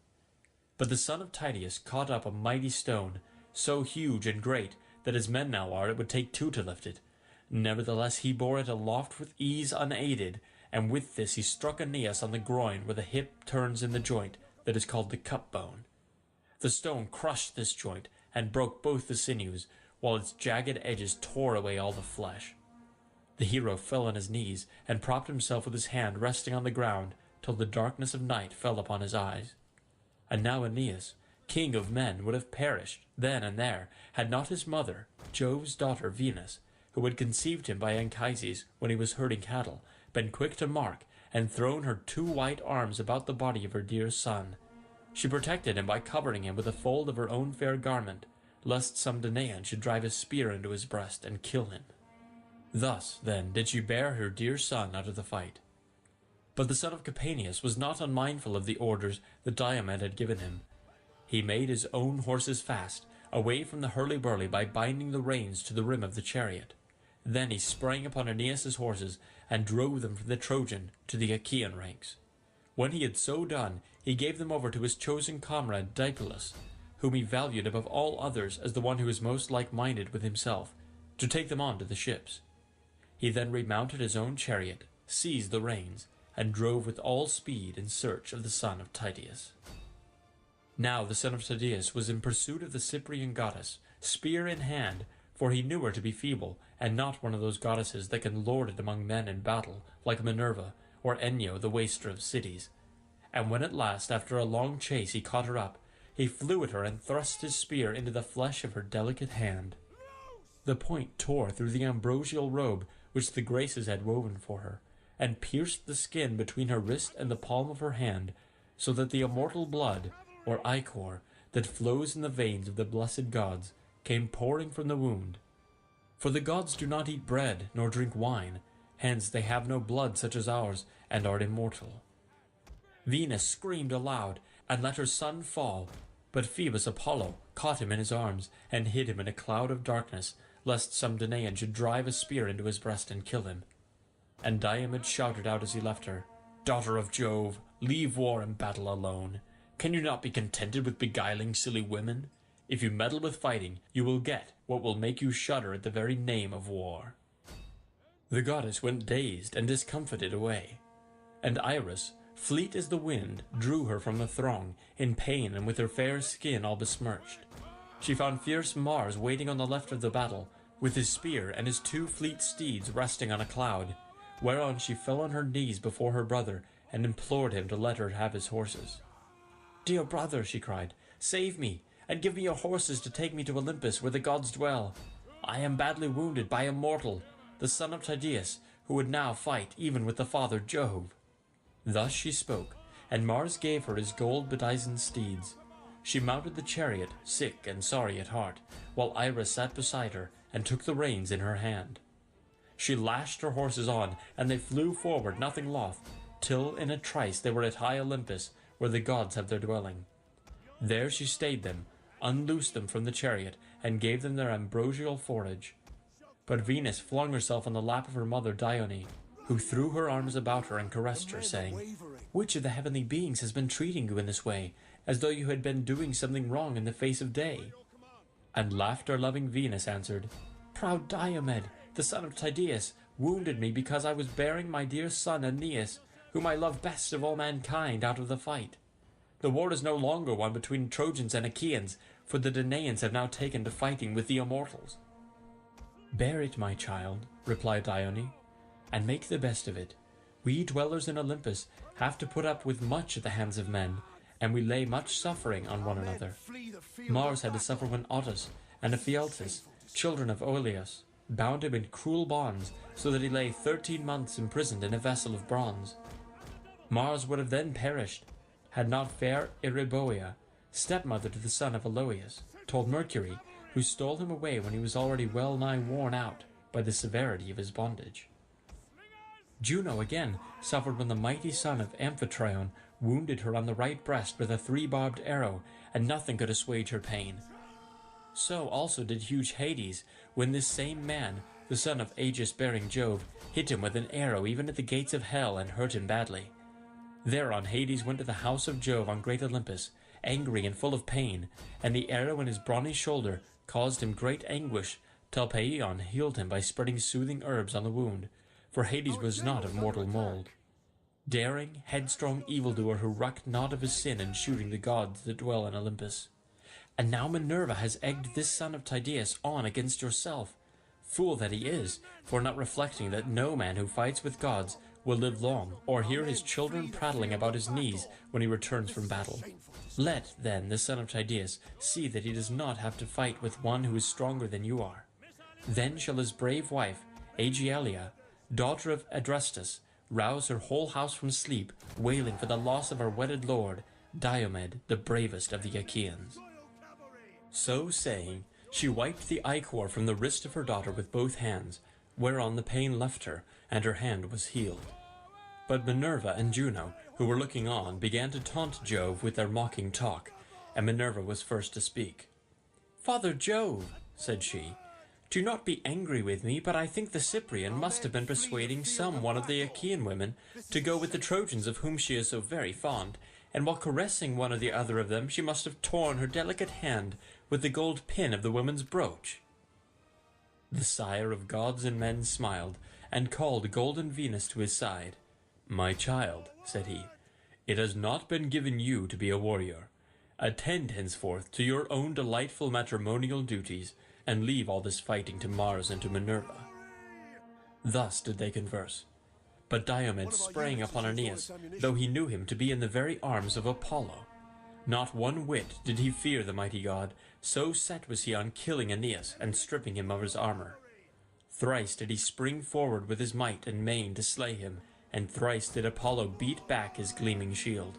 Speaker 1: But the son of Tydeus caught up a mighty stone, so huge and great that as men now are, it would take 2 to lift it. Nevertheless he bore it aloft with ease unaided, and with this he struck Aeneas on the groin where the hip turns in the joint that is called the cup bone. The stone crushed this joint, and broke both the sinews, while its jagged edges tore away all the flesh. The hero fell on his knees, and propped himself with his hand resting on the ground, till the darkness of night fell upon his eyes. And now Aeneas, king of men, would have perished, then and there, had not his mother, Jove's daughter Venus, who had conceived him by Anchises when he was herding cattle, been quick to mark, and thrown her 2 white arms about the body of her dear son. She protected him by covering him with a fold of her own fair garment, lest some Danaan should drive a spear into his breast and kill him. Thus, then, did she bear her dear son out of the fight. But the son of Capaneus was not unmindful of the orders that Diomed had given him. He made his own horses fast, away from the hurly-burly by binding the reins to the rim of the chariot. Then he sprang upon Aeneas' horses, and drove them from the Trojan to the Achaean ranks. When he had so done, he gave them over to his chosen comrade Deipylus, whom he valued above all others as the one who was most like-minded with himself, to take them on to the ships. He then remounted his own chariot, seized the reins, and drove with all speed in search of the son of Tydeus. Now the son of Tydeus was in pursuit of the Cyprian goddess, spear in hand, for he knew her to be feeble, and not one of those goddesses that can lord it among men in battle, like Minerva, or Enyo, the waster of cities. And when at last, after a long chase, he caught her up, he flew at her and thrust his spear into the flesh of her delicate hand. The point tore through the ambrosial robe which the Graces had woven for her, and pierced the skin between her wrist and the palm of her hand, so that the immortal blood, or ichor, that flows in the veins of the blessed gods, came pouring from the wound. For the gods do not eat bread, nor drink wine, hence they have no blood such as ours, and are immortal. Venus screamed aloud, and let her son fall, but Phoebus Apollo caught him in his arms, and hid him in a cloud of darkness, lest some Danaan should drive a spear into his breast and kill him. And Diomed shouted out as he left her, Daughter of Jove, leave war and battle alone. Can you not be contented with beguiling silly women? If you meddle with fighting, you will get what will make you shudder at the very name of war. The goddess went dazed and discomfited away, and Iris, fleet as the wind, drew her from the throng, in pain and with her fair skin all besmirched. She found fierce Mars waiting on the left of the battle, with his spear and his 2 fleet steeds resting on a cloud, whereon she fell on her knees before her brother and implored him to let her have his horses. "Dear brother," she cried, "save me, and give me your horses to take me to Olympus where the gods dwell. I am badly wounded by a mortal, the son of Tydeus, who would now fight even with the father Jove." Thus she spoke, and Mars gave her his gold-bedizened steeds. She mounted the chariot, sick and sorry at heart, while Iris sat beside her and took the reins in her hand. She lashed her horses on, and they flew forward, nothing loth, till in a trice they were at high Olympus, where the gods have their dwelling. There she stayed them, unloosed them from the chariot, and gave them their ambrosial forage. But Venus flung herself on the lap of her mother Dione, who threw her arms about her and caressed her, saying, "Which of the heavenly beings has been treating you in this way, as though you had been doing something wrong in the face of day?" And laughter-loving Venus answered, "Proud Diomed, the son of Tydeus, wounded me because I was bearing my dear son Aeneas, whom I love best of all mankind, out of the fight. The war is no longer one between Trojans and Achaeans, for the Danaans have now taken to fighting with the immortals." "Bear it, my child," replied Dione, "and make the best of it. We dwellers in Olympus have to put up with much at the hands of men, and we lay much suffering on one another. Mars had to suffer when Otus and Ephialtes, children of Oileus, bound him in cruel bonds, so that he lay 13 months imprisoned in a vessel of bronze. Mars would have then perished, had not fair Ereboea, stepmother to the son of Aloeus, told Mercury, who stole him away when he was already well nigh worn out by the severity of his bondage. Juno again suffered when the mighty son of Amphitryon wounded her on the right breast with a 3-barbed arrow, and nothing could assuage her pain. So also did huge Hades, when this same man, the son of Aegis-bearing Jove, hit him with an arrow even at the gates of hell and hurt him badly. Thereon Hades went to the house of Jove on great Olympus, angry and full of pain, and the arrow in his brawny shoulder caused him great anguish, till Paeon healed him by spreading soothing herbs on the wound, for Hades was not of mortal mould. Daring, headstrong evildoer who recked not of his sin in shooting the gods that dwell in Olympus. And now Minerva has egged this son of Tydeus on against yourself. Fool that he is, for not reflecting that no man who fights with gods will live long, or hear his children prattling about his knees when he returns from battle. Let, then, the son of Tydeus see that he does not have to fight with one who is stronger than you are. Then shall his brave wife, Aegialia, daughter of Adrestus, rouse her whole house from sleep, wailing for the loss of her wedded lord, Diomed, the bravest of the Achaeans." So saying, she wiped the ichor from the wrist of her daughter with both hands, whereon the pain left her, and her hand was healed. But Minerva and Juno, who were looking on, began to taunt Jove with their mocking talk, and Minerva was first to speak. "Father Jove," said she, "do not be angry with me, but I think the Cyprian must have been persuading some one of the Achaean women to go with the Trojans of whom she is so very fond, and while caressing one or the other of them she must have torn her delicate hand with the gold pin of the woman's brooch." The sire of gods and men smiled, and called golden Venus to his side. "My child," said he, "it has not been given you to be a warrior. Attend henceforth to your own delightful matrimonial duties, and leave all this fighting to Mars and to Minerva." Thus did they converse. But Diomed sprang upon Aeneas, though he knew him to be in the very arms of Apollo. Not one whit did he fear the mighty god, so set was he on killing Aeneas and stripping him of his armor. Thrice did he spring forward with his might and main to slay him, and thrice did Apollo beat back his gleaming shield.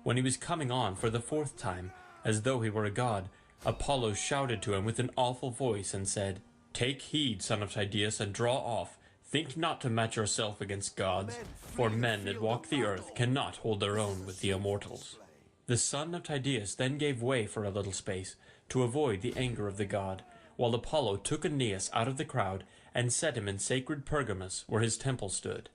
Speaker 1: When he was coming on for the 4th time, as though he were a god, Apollo shouted to him with an awful voice and said, "Take heed, son of Tydeus, and draw off. Think not to match yourself against gods, for men that walk the earth cannot hold their own with the immortals." The son of Tydeus then gave way for a little space, to avoid the anger of the god, while Apollo took Aeneas out of the crowd and set him in sacred Pergamus, where his temple stood.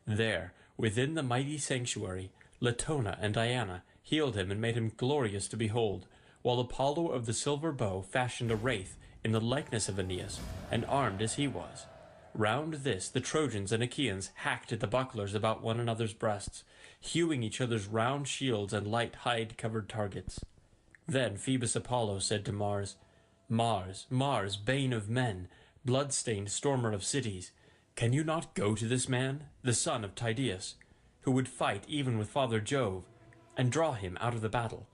Speaker 1: There, within the mighty sanctuary, Latona and Diana healed him and made him glorious to behold, while Apollo of the silver bow fashioned a wraith in the likeness of Aeneas, and armed as he was. Round this the Trojans and Achaeans hacked at the bucklers about one another's breasts, hewing each other's round shields and light hide-covered targets. Then Phoebus Apollo said to Mars, Mars, Mars, bane of men, blood-stained stormer of cities, can you not go to this man, the son of Tydeus, who would fight even with Father Jove, and draw him out of the battle?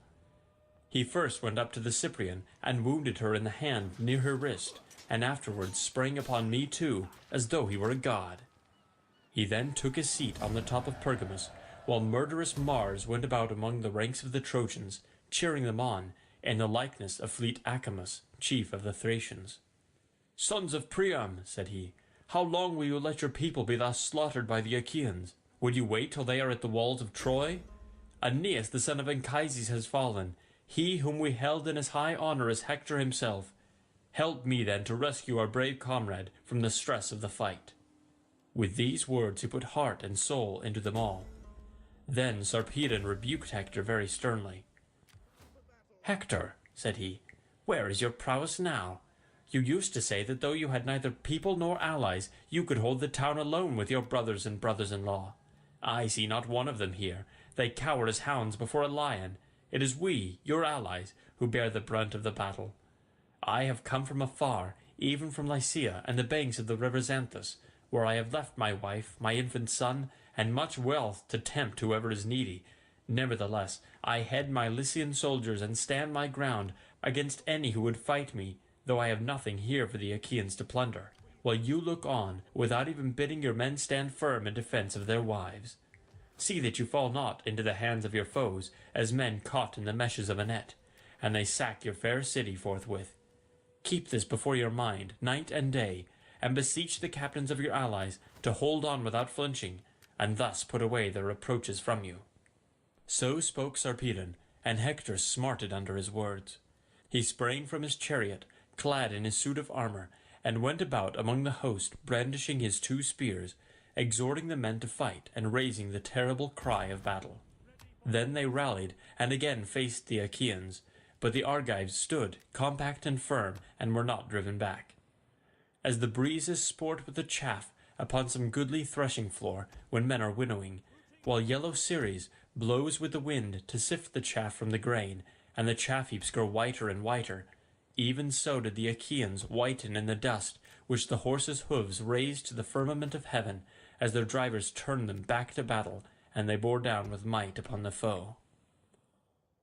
Speaker 1: He first went up to the Cyprian and wounded her in the hand near her wrist, and afterwards sprang upon me too, as though he were a god. He then took his seat on the top of Pergamus, while murderous Mars went about among the ranks of the Trojans, cheering them on, in the likeness of fleet Acamas, chief of the Thracians. Sons of Priam, said he, how long will you let your people be thus slaughtered by the Achaeans? Will you wait till they are at the walls of Troy? Aeneas the son of Anchises has fallen, he whom we held in as high honour as Hector himself. Help me then to rescue our brave comrade from the stress of the fight. With these words he put heart and soul into them all. Then Sarpedon rebuked Hector very sternly. Hector, said he, where is your prowess now? You used to say that though you had neither people nor allies, you could hold the town alone with your brothers and brothers-in-law. I see not one of them here. They cower as hounds before a lion. It is we, your allies, who bear the brunt of the battle. I have come from afar, even from Lycia and the banks of the river Xanthus, where I have left my wife, my infant son, and much wealth to tempt whoever is needy. Nevertheless, I head my Lycian soldiers and stand my ground against any who would fight me, though I have nothing here for the Achaeans to plunder, while you look on, without even bidding your men stand firm in defence of their wives. See that you fall not into the hands of your foes, as men caught in the meshes of a net, and they sack your fair city forthwith. Keep this before your mind, night and day, and beseech the captains of your allies to hold on without flinching, and thus put away their reproaches from you. So spoke Sarpedon, and Hector smarted under his words. He sprang from his chariot, clad in his suit of armour, and went about among the host, brandishing his 2 spears, exhorting the men to fight and raising the terrible cry of battle. Then they rallied and again faced the Achaeans, but the Argives stood compact and firm and were not driven back. As the breezes sport with the chaff upon some goodly threshing floor when men are winnowing, while yellow Ceres blows with the wind to sift the chaff from the grain, and the chaff heaps grow whiter and whiter, even so did the Achaeans whiten in the dust which the horses' hoofs raised to the firmament of heaven, as their drivers turned them back to battle, and they bore down with might upon the foe.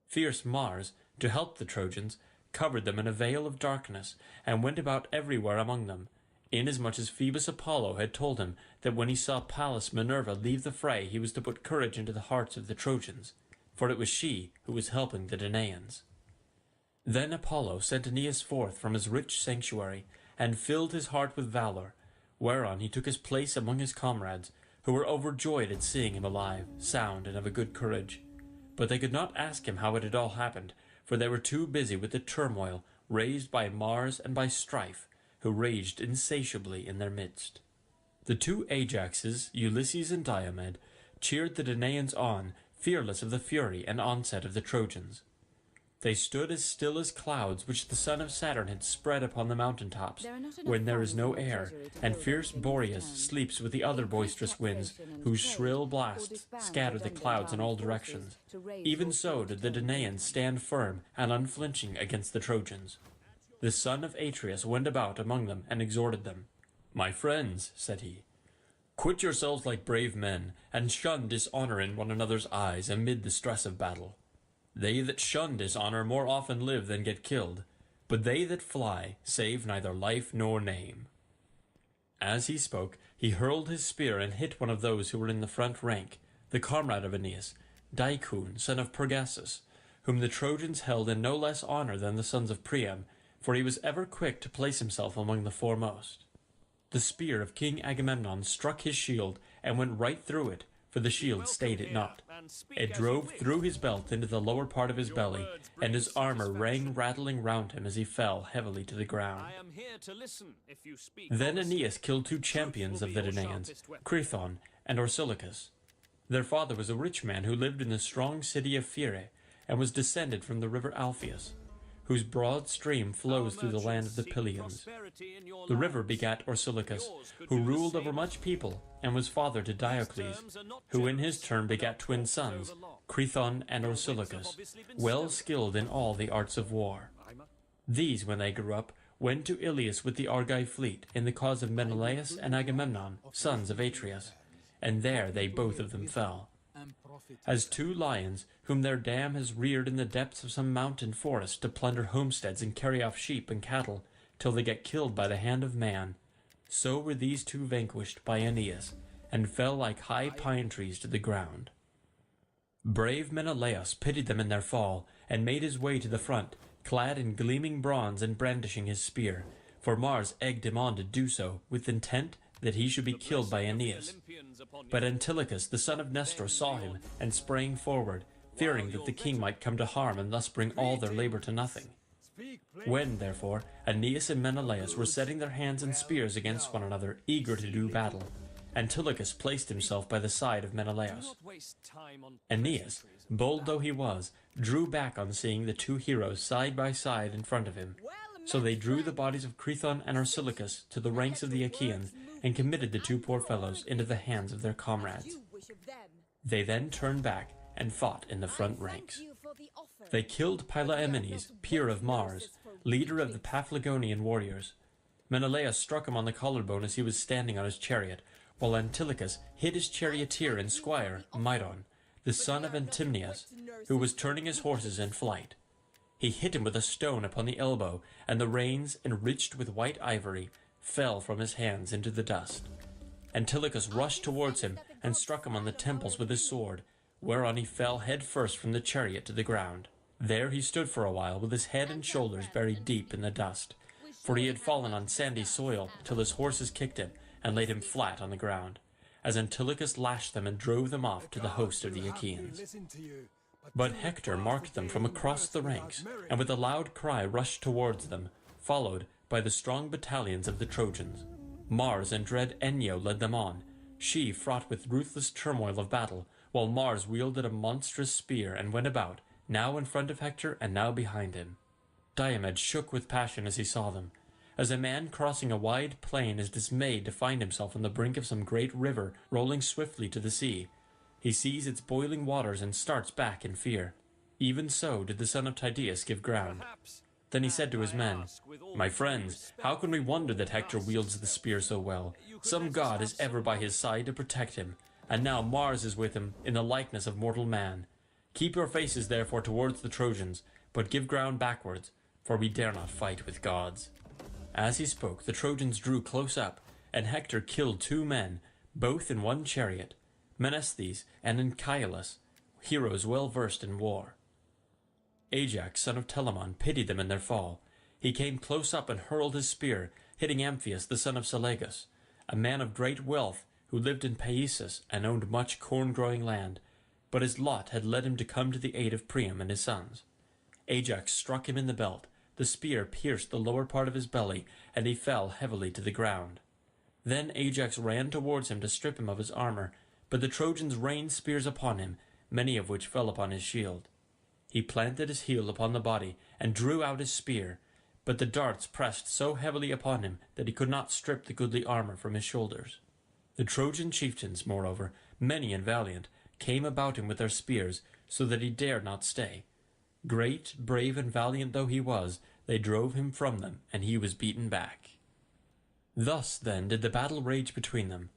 Speaker 1: Fierce Mars, to help the Trojans, covered them in a veil of darkness, and went about everywhere among them, inasmuch as Phoebus Apollo had told him that when he saw Pallas Minerva leave the fray he was to put courage into the hearts of the Trojans, for it was she who was helping the Danaans. Then Apollo sent Aeneas forth from his rich sanctuary, and filled his heart with valour, whereon he took his place among his comrades, who were overjoyed at seeing him alive, sound, and of a good courage. But they could not ask him how it had all happened, for they were too busy with the turmoil raised by Mars and by strife, who raged insatiably in their midst. The 2 Ajaxes, Ulysses and Diomed, cheered the Danaans on, fearless of the fury and onset of the Trojans. They stood as still as clouds which the son of Saturn had spread upon the mountain tops, when there is no air, and fierce Boreas sleeps with the other boisterous winds, whose shrill blasts scatter the clouds in all directions. Even so did the Danaans stand firm and unflinching against the Trojans. The son of Atreus went about among them and exhorted them. My friends, said he, quit yourselves like brave men, and shun dishonour in one another's eyes amid the stress of battle. They that shun dishonour more often live than get killed, but they that fly save neither life nor name. As he spoke, he hurled his spear and hit one of those who were in the front rank, the comrade of Aeneas, Dicune, son of Pergasus, whom the Trojans held in no less honour than the sons of Priam, for he was ever quick to place himself among the foremost. The spear of King Agamemnon struck his shield and went right through it, for the shield stayed it not. It drove through his belt into the lower part of his belly, and his armour rang rattling round him as he fell heavily to the ground. Then Aeneas killed 2 champions of the Danaans, Crethon and Orsilochus. Their father was a rich man who lived in the strong city of Phyre, and was descended from the river Alpheus. whose broad stream flows through the land of the Pylians. The river begat Orsilochus, who ruled over much people, and was father to Diocles, who in his turn begat twin sons, Crethon and Orsilochus, well skilled in all the arts of war. These, when they grew up, went to Ilius with the Argive fleet in the cause of Menelaus and Agamemnon, sons of Atreus, and there they both of them fell. As two lions, whom their dam has reared in the depths of some mountain forest to plunder homesteads and carry off sheep and cattle, till they get killed by the hand of man, so were these two vanquished by Aeneas, and fell like high pine trees to the ground. Brave Menelaus pitied them in their fall, and made his way to the front, clad in gleaming bronze and brandishing his spear, for Mars egged him on to do so, with intent that he should be killed by Aeneas. But Antilochus, the son of Nestor, saw him, and sprang forward, fearing that the king might come to harm and thus bring all their labor to nothing. When, therefore, Aeneas and Menelaus were setting their hands and spears against one another, eager to do battle, Antilochus placed himself by the side of Menelaus. Aeneas, bold though he was, drew back on seeing the two heroes side by side in front of him. So they drew the bodies of Crethon and Orsilochus to the ranks of the Achaeans, and committed the two poor fellows into the hands of their comrades. They then turned back and fought in the front ranks. They killed Pylaemenes, peer of Mars, leader of the Paphlagonian warriors. Menelaus struck him on the collarbone as he was standing on his chariot, while Antilochus hit his charioteer and squire, Mydon, the son of Antimnius, who was turning his horses in flight. He hit him with a stone upon the elbow, and the reins, enriched with white ivory, fell from his hands into the dust. Antilochus rushed towards him and struck him on the temples with his sword, whereon he fell head first from the chariot to the ground. There he stood for a while with his head and shoulders buried deep in the dust, for he had fallen on sandy soil till his horses kicked him and laid him flat on the ground, as Antilochus lashed them and drove them off to the host of the Achaeans. But Hector marked them from across the ranks, and with a loud cry rushed towards them, followed by the strong battalions of the Trojans. Mars and dread Enyo led them on, she fraught with ruthless turmoil of battle, while Mars wielded a monstrous spear and went about, now in front of Hector and now behind him. Diomed shook with passion as he saw them, as a man crossing a wide plain is dismayed to find himself on the brink of some great river rolling swiftly to the sea. He sees its boiling waters and starts back in fear. Even so did the son of Tydeus give ground. Then he said to his men, "My friends, how can we wonder that Hector wields the spear so well? Some god is ever by his side to protect him, and now Mars is with him in the likeness of mortal man. Keep your faces therefore towards the Trojans, but give ground backwards, for we dare not fight with gods." As he spoke, the Trojans drew close up, and Hector killed 2 men, both in one chariot, Menestheus and Anchialus, heroes well versed in war. Ajax, son of Telamon, pitied them in their fall. He came close up and hurled his spear, hitting Amphius, the son of Selagus, a man of great wealth who lived in Paesus and owned much corn-growing land, but his lot had led him to come to the aid of Priam and his sons. Ajax struck him in the belt. The spear pierced the lower part of his belly, and he fell heavily to the ground. Then Ajax ran towards him to strip him of his armor, but the Trojans rained spears upon him, many of which fell upon his shield. He planted his heel upon the body, and drew out his spear, but the darts pressed so heavily upon him that he could not strip the goodly armor from his shoulders. The Trojan chieftains, moreover, many and valiant, came about him with their spears, so that he dared not stay. Great, brave, and valiant though he was, they drove him from them, and he was beaten back. Thus, then, did the battle rage between them.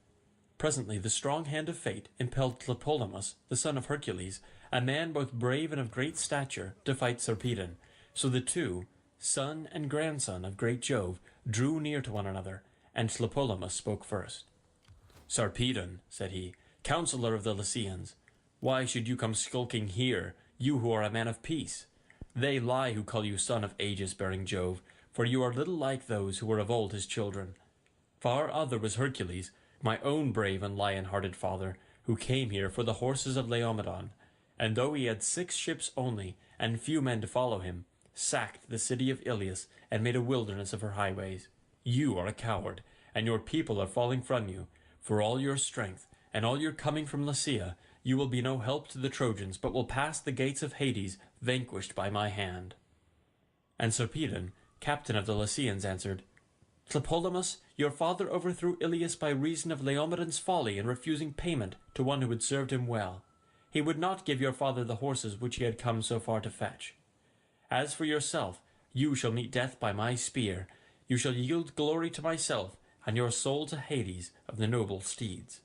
Speaker 1: Presently the strong hand of fate impelled Tlepolemus, the son of Hercules, a man both brave and of great stature, to fight Sarpedon. So the two, son and grandson of great Jove, drew near to one another, and Tlepolemus spoke first. "Sarpedon," said he, "counsellor of the Lycians, why should you come skulking here, you who are a man of peace? They lie who call you son of aegis-bearing Jove, for you are little like those who were of old his children. Far other was Hercules, my own brave and lion-hearted father, who came here for the horses of Laomedon, and though he had 6 ships only, and few men to follow him, sacked the city of Ilius, and made a wilderness of her highways. You are a coward, and your people are falling from you. For all your strength, and all your coming from Lycia, you will be no help to the Trojans, but will pass the gates of Hades, vanquished by my hand." And Sarpedon, captain of the Lycians, answered, Tlepolemus, your father overthrew Ilius by reason of Laomedon's folly in refusing payment to one who had served him well. He would not give your father the horses which he had come so far to fetch. As for yourself, you shall meet death by my spear. You shall yield glory to myself, and your soul to Hades of the noble steeds.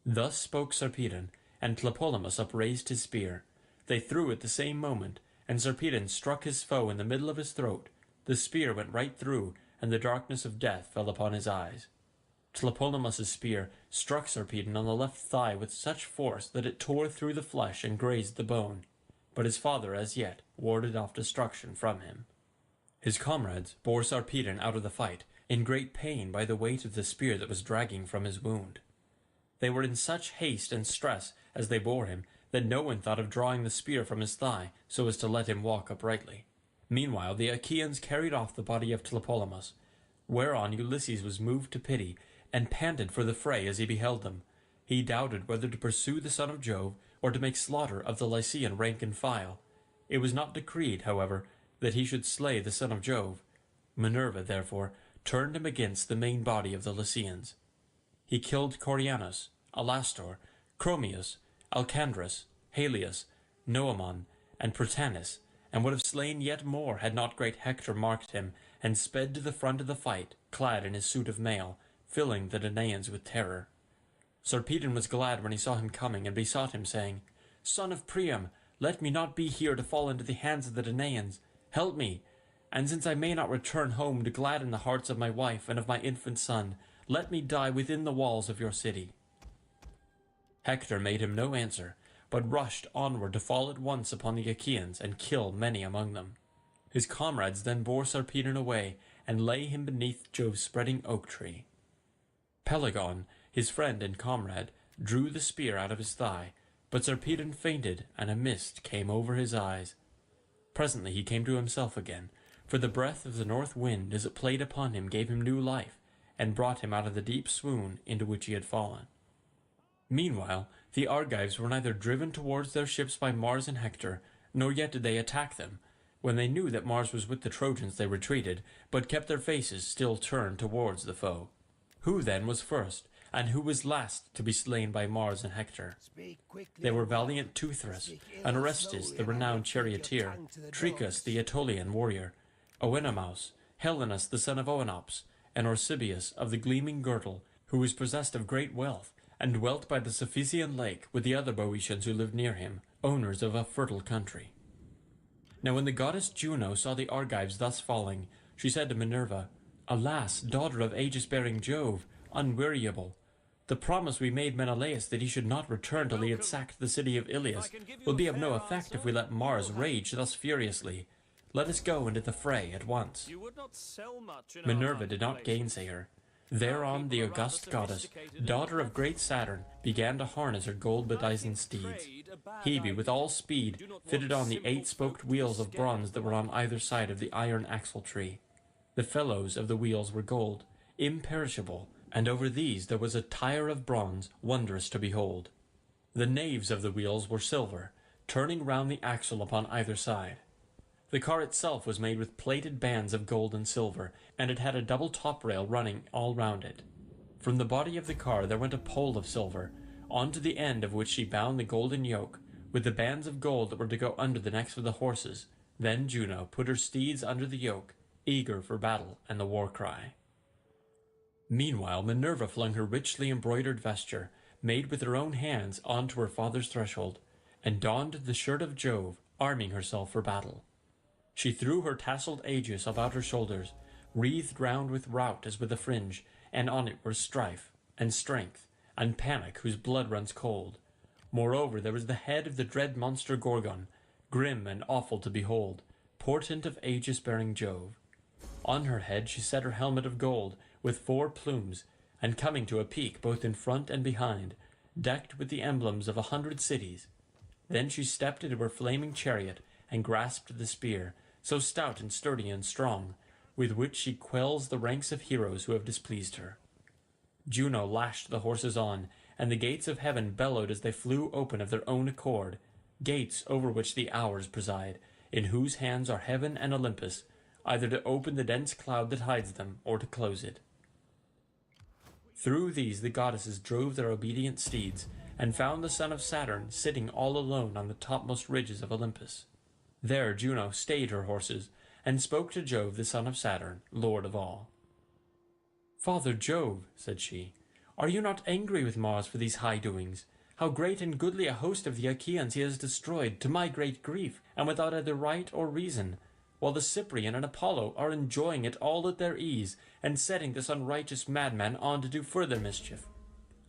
Speaker 1: Thus spoke Sarpedon, and Tlepolemus upraised his spear. They threw at the same moment, and Sarpedon struck his foe in the middle of his throat. The spear went right through, and the darkness of death fell upon his eyes. Tlepolemus's spear struck Sarpedon on the left thigh with such force that it tore through the flesh and grazed the bone, but his father as yet warded off destruction from him. His comrades bore Sarpedon out of the fight, in great pain by the weight of the spear that was dragging from his wound. They were in such haste and stress as they bore him that no one thought of drawing the spear from his thigh so as to let him walk uprightly. Meanwhile the Achaeans carried off the body of Tlepolemus, whereon Ulysses was moved to pity, and panted for the fray as he beheld them. He doubted whether to pursue the son of Jove, or to make slaughter of the Lycian rank and file. It was not decreed, however, that he should slay the son of Jove. Minerva, therefore, turned him against the main body of the Lycians. He killed Corianus, Alastor, Chromius, Alcandrus, Halius, Noemon, and Prytanis, and would have slain yet more had not great Hector marked him, and sped to the front of the fight, clad in his suit of mail, filling the Danaans with terror. Sarpedon was glad when he saw him coming, and besought him, saying, Son of Priam, let me not be here to fall into the hands of the Danaans. Help me, and since I may not return home to gladden the hearts of my wife and of my infant son, let me die within the walls of your city. Hector made him no answer, but rushed onward to fall at once upon the Achaeans and kill many among them. His comrades then bore Sarpedon away, and lay him beneath Jove's spreading oak tree. Pelagon, his friend and comrade, drew the spear out of his thigh, but Sarpedon fainted, and a mist came over his eyes. Presently he came to himself again, for the breath of the north wind as it played upon him gave him new life, and brought him out of the deep swoon into which he had fallen. Meanwhile the Argives were neither driven towards their ships by Mars and Hector, nor yet did they attack them. When they knew that Mars was with the Trojans they retreated, but kept their faces still turned towards the foe. Who then was first, and who was last to be slain by Mars and Hector? They were valiant Teuthras, and Orestes the renowned charioteer, Trechus the Aetolian warrior, Oenomaus, Helenus the son of Oenops, and Orsibius of the gleaming girdle, who was possessed of great wealth, and dwelt by the Cephisian lake with the other Boeotians who lived near him, owners of a fertile country. Now when the goddess Juno saw the Argives thus falling, she said to Minerva, Alas, daughter of aegis-bearing Jove, unweariable, the promise we made Menelaus that he should not return till he had sacked the city of Ilius will be of no effect if we let Mars rage thus furiously. Let us go into the fray at once. Minerva did not gainsay her. Thereon the august goddess, daughter of great Saturn, began to harness her gold-bedizened steeds. Hebe, with all speed, fitted on the 8-spoked wheels of bronze that were on either side of the iron axle-tree. The felloes of the wheels were gold, imperishable, and over these there was a tire of bronze, wondrous to behold. The naves of the wheels were silver, turning round the axle upon either side. The car itself was made with plated bands of gold and silver, and it had a double top rail running all round it. From the body of the car there went a pole of silver, on to the end of which she bound the golden yoke, with the bands of gold that were to go under the necks of the horses. Then Juno put her steeds under the yoke, eager for battle and the war cry. Meanwhile Minerva flung her richly embroidered vesture, made with her own hands, onto her father's threshold, and donned the shirt of Jove, arming herself for battle. She threw her tasselled aegis about her shoulders, wreathed round with rout as with a fringe, and on it were strife, and strength, and panic whose blood runs cold. Moreover there was the head of the dread monster Gorgon, grim and awful to behold, portent of aegis-bearing Jove. On her head she set her helmet of gold, with 4 plumes, and coming to a peak both in front and behind, decked with the emblems of 100 cities. Then she stepped into her flaming chariot, and grasped the spear, so stout and sturdy and strong, with which she quells the ranks of heroes who have displeased her. Juno lashed the horses on, and the gates of heaven bellowed as they flew open of their own accord, gates over which the Hours preside, in whose hands are heaven and Olympus, either to open the dense cloud that hides them, or to close it. Through these the goddesses drove their obedient steeds, and found the son of Saturn sitting all alone on the topmost ridges of Olympus. There Juno stayed her horses, and spoke to Jove the son of Saturn, lord of all. "Father Jove," said she, "are you not angry with Mars for these high doings? How great and goodly a host of the Achaeans he has destroyed, to my great grief, and without either right or reason, while the Cyprian and Apollo are enjoying it all at their ease, and setting this unrighteous madman on to do further mischief.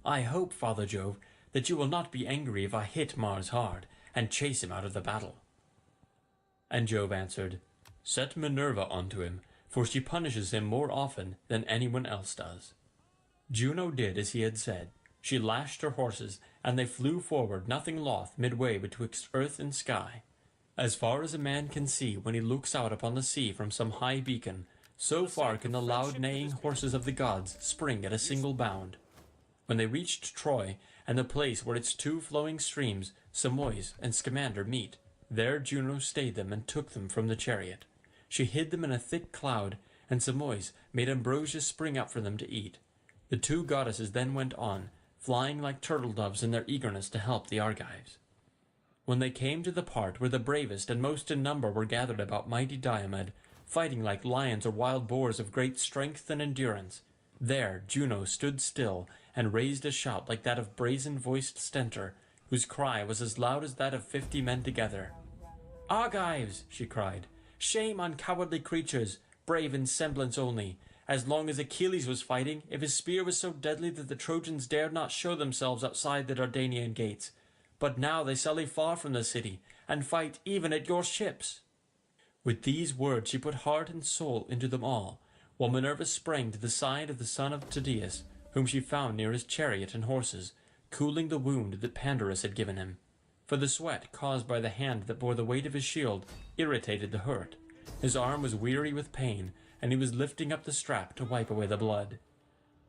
Speaker 1: I hope, Father Jove, that you will not be angry if I hit Mars hard, and chase him out of the battle." And Jove answered, "Set Minerva onto him, for she punishes him more often than anyone else does." Juno did as he had said. She lashed her horses, and they flew forward, nothing loth, midway betwixt earth and sky. As far as a man can see when he looks out upon the sea from some high beacon, so far can the loud neighing horses of the gods spring at a single bound. When they reached Troy, and the place where its two flowing streams, Simois and Scamander, meet, there Juno stayed them and took them from the chariot. She hid them in a thick cloud, and Simois made ambrosia spring up for them to eat. The two goddesses then went on, flying like turtle doves in their eagerness to help the Argives. When they came to the part where the bravest and most in number were gathered about mighty Diomed, fighting like lions or wild boars of great strength and endurance, there Juno stood still and raised a shout like that of brazen-voiced Stentor, whose cry was as loud as that of 50 men together. "Argives!" she cried. "Shame on cowardly creatures, brave in semblance only. As long as Achilles was fighting, if his spear was so deadly that the Trojans dared not show themselves outside the Dardanian gates. But now they sally far from the city, and fight even at your ships." With these words she put heart and soul into them all, while Minerva sprang to the side of the son of Tydeus, whom she found near his chariot and horses, cooling the wound that Pandarus had given him. For the sweat caused by the hand that bore the weight of his shield irritated the hurt. His arm was weary with pain, and he was lifting up the strap to wipe away the blood.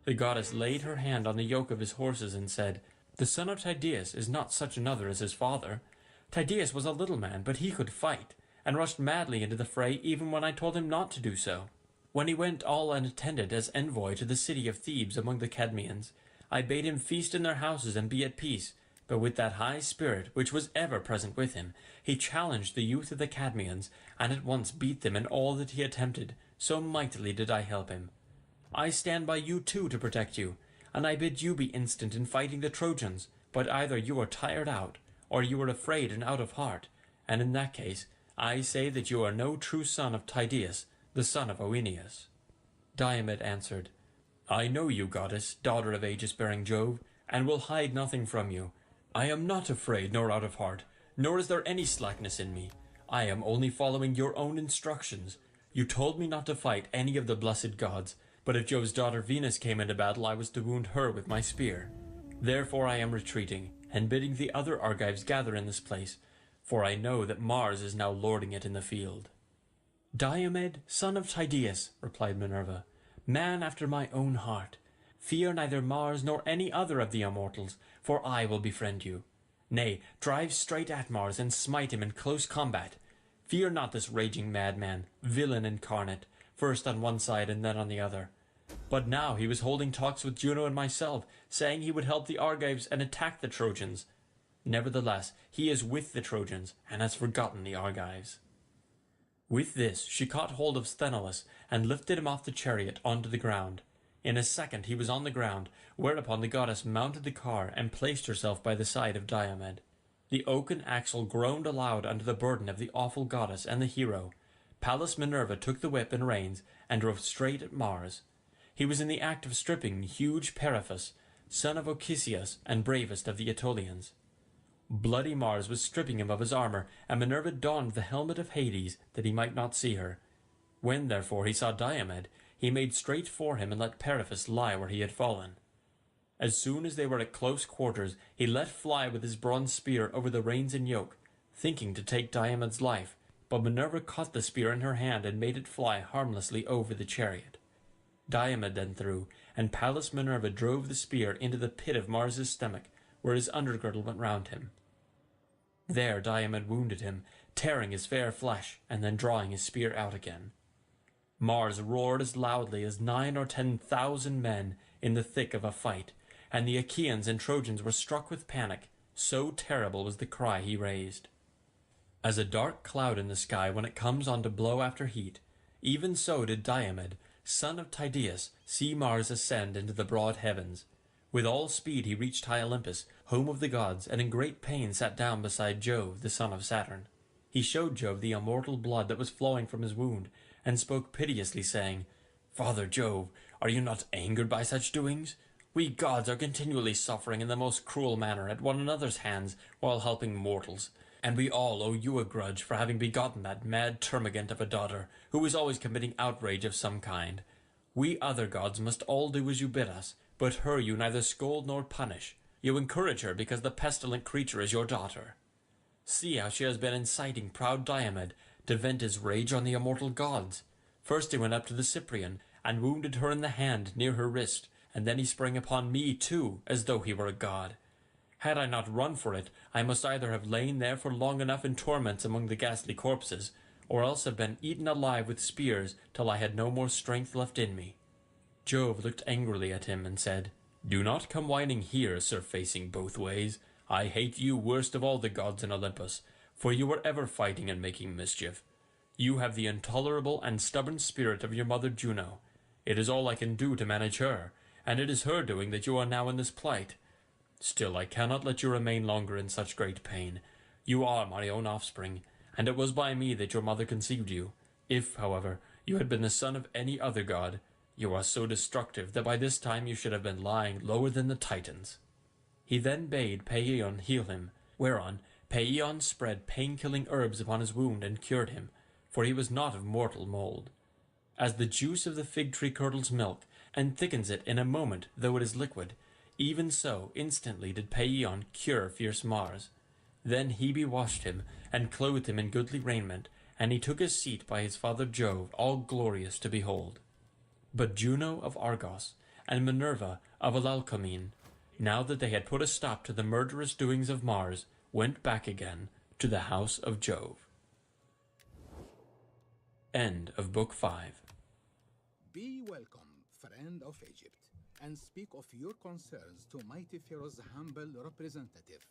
Speaker 1: The goddess laid her hand on the yoke of his horses and said, "The son of Tydeus is not such another as his father. Tydeus was a little man, but he could fight, and rushed madly into the fray even when I told him not to do so. When he went all unattended as envoy to the city of Thebes among the Cadmeans, I bade him feast in their houses and be at peace, but with that high spirit which was ever present with him, he challenged the youth of the Cadmeans, and at once beat them in all that he attempted, so mightily did I help him. I stand by you too to protect you, and I bid you be instant in fighting the Trojans, but either you are tired out, or you are afraid and out of heart, and in that case I say that you are no true son of Tydeus, the son of Oeneus." Diomed answered, "I know you, goddess, daughter of aegis-bearing Jove, and will hide nothing from you. I am not afraid nor out of heart, nor is there any slackness in me. I am only following your own instructions. You told me not to fight any of the blessed gods, but if Jove's daughter Venus came into battle, I was to wound her with my spear. Therefore I am retreating, and bidding the other Argives gather in this place, for I know that Mars is now lording it in the field." "Diomed, son of Tydeus," replied Minerva, "man after my own heart, fear neither Mars nor any other of the immortals, for I will befriend you. Nay, drive straight at Mars and smite him in close combat. Fear not this raging madman, villain incarnate, first on one side and then on the other. But now he was holding talks with Juno and myself, saying he would help the Argives and attack the Trojans. Nevertheless, he is with the Trojans, and has forgotten the Argives." With this she caught hold of Sthenelus, and lifted him off the chariot onto the ground. In a second he was on the ground, whereupon the goddess mounted the car and placed herself by the side of Diomed. The oaken axle groaned aloud under the burden of the awful goddess and the hero. Pallas Minerva took the whip and reins, and drove straight at Mars. He was in the act of stripping huge Periphas, son of Ochesius and bravest of the Aetolians. Bloody Mars was stripping him of his armour, and Minerva donned the helmet of Hades, that he might not see her. When, therefore, he saw Diomed, he made straight for him and let Periphas lie where he had fallen. As soon as they were at close quarters, he let fly with his bronze spear over the reins and yoke, thinking to take Diomed's life, but Minerva caught the spear in her hand and made it fly harmlessly over the chariot. Diomed then threw, and Pallas Minerva drove the spear into the pit of Mars's stomach, where his undergirdle went round him. There Diomed wounded him, tearing his fair flesh, and then drawing his spear out again. Mars roared as loudly as 9 or 10,000 men in the thick of a fight, and the Achaeans and Trojans were struck with panic, so terrible was the cry he raised. As a dark cloud in the sky when it comes on to blow after heat, even so did Diomed, son of Tydeus, see Mars ascend into the broad heavens. With all speed he reached high Olympus, home of the gods, and in great pain sat down beside Jove, the son of Saturn. He showed Jove the immortal blood that was flowing from his wound, and spoke piteously, saying, "Father Jove, are you not angered by such doings? We gods are continually suffering in the most cruel manner at one another's hands while helping mortals, and we all owe you a grudge for having begotten that mad termagant of a daughter, who is always committing outrage of some kind. We other gods must all do as you bid us, but her you neither scold nor punish. You encourage her because the pestilent creature is your daughter. See how she has been inciting proud Diomed to vent his rage on the immortal gods. First he went up to the Cyprian, and wounded her in the hand near her wrist, and then he sprang upon me too, as though he were a god. Had I not run for it, I must either have lain there for long enough in torments among the ghastly corpses, or else have been eaten alive with spears till I had no more strength left in me." Jove looked angrily at him and said, "Do not come whining here, Sir Facing Both Ways. I hate you worst of all the gods in Olympus, for you are ever fighting and making mischief. You have the intolerable and stubborn spirit of your mother Juno. It is all I can do to manage her, and it is her doing that you are now in this plight. Still, I cannot let you remain longer in such great pain. You are my own offspring, and it was by me that your mother conceived you. If, however, you had been the son of any other god, you are so destructive that by this time you should have been lying lower than the Titans." He then bade Paeeon heal him, whereon Paeeon spread pain-killing herbs upon his wound and cured him, for he was not of mortal mould. As the juice of the fig tree curdles milk, and thickens it in a moment though it is liquid, even so instantly did Paeeon cure fierce Mars. Then Hebe washed him, and clothed him in goodly raiment, and he took his seat by his father Jove, all glorious to behold. But Juno of Argos, and Minerva of Alalcomene, now that they had put a stop to the murderous doings of Mars, went back again to the house of Jove. End of Book 5.
Speaker 6: Be welcome, friend of Egypt, and speak of your concerns to mighty Pharaoh's humble representative.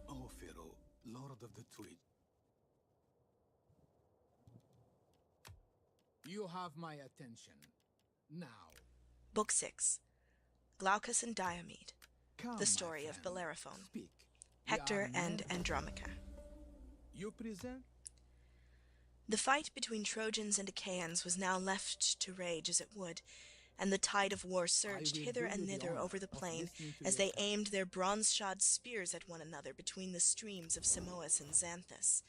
Speaker 6: O Pharaoh, Lord of the Tweed, you have my attention. Now,
Speaker 8: Book 6. Glaucus and Diomed.
Speaker 6: come,
Speaker 8: The
Speaker 6: my
Speaker 8: story of
Speaker 6: friend,
Speaker 8: Bellerophon.
Speaker 6: speak. We
Speaker 8: Hector
Speaker 6: are
Speaker 8: and
Speaker 6: men.
Speaker 8: Andromache.
Speaker 6: You present?
Speaker 8: The fight between Trojans and Achaeans was now left to rage as it would, and the tide of war surged
Speaker 6: will
Speaker 8: hither
Speaker 6: do
Speaker 8: and
Speaker 6: you the
Speaker 8: thither
Speaker 6: honor
Speaker 8: over the
Speaker 6: of
Speaker 8: plain
Speaker 6: listening to
Speaker 8: as
Speaker 6: your
Speaker 8: they
Speaker 6: tale.
Speaker 8: aimed their bronze-shod spears at one another between the streams of Simois and Xanthus.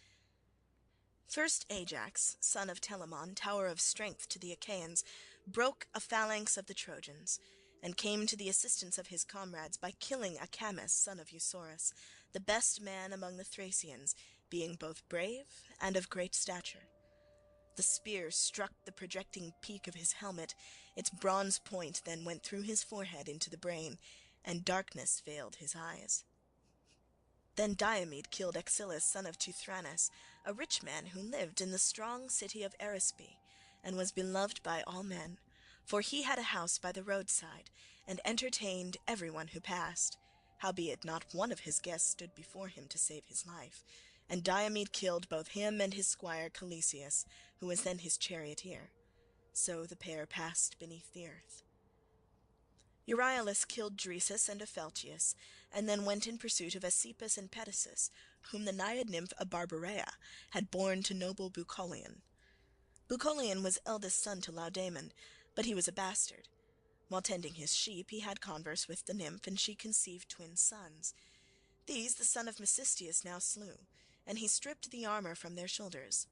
Speaker 8: First Ajax, son of Telamon, tower of strength to the Achaeans, broke a phalanx of the Trojans, and came to the assistance of his comrades by killing Acamas, son of Eusorus, the best man among the Thracians, being both brave and of great stature. The spear struck the projecting peak of his helmet, its bronze point then went through his forehead into the brain, and darkness veiled his eyes. Then Diomed killed Axylus, son of Teuthranus, a rich man who lived in the strong city of Erispe, and was beloved by all men, for he had a house by the roadside, and entertained everyone who passed, howbeit not one of his guests stood before him to save his life, and Diomed killed both him and his squire Calesius, who was then his charioteer. So the pair passed beneath the earth. Euryalus killed Dresus and Opheltius, and then went in pursuit of Asipus and Pedasus, whom the naiad nymph Abarbarea had borne to noble Bucolion. Bucolion was eldest son to Laomedon, but he was a bastard. While tending his sheep he had converse with the nymph, and she conceived twin sons. These the son of Mecisteus now slew, and he stripped the armour from their shoulders.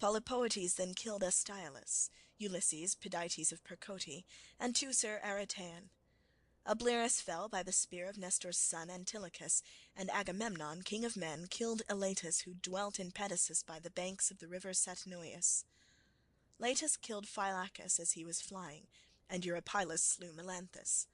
Speaker 8: Polypoetes then killed Astylus, Ulysses, Pidites of Percote, and Teucer Aretaean. Ablerus fell by the spear of Nestor's son Antilochus, and Agamemnon, king of men, killed Elatus, who dwelt in Pedasus by the banks of the river Satinoius. Latus killed Phylacus as he was flying, and Eurypylus slew Melanthus.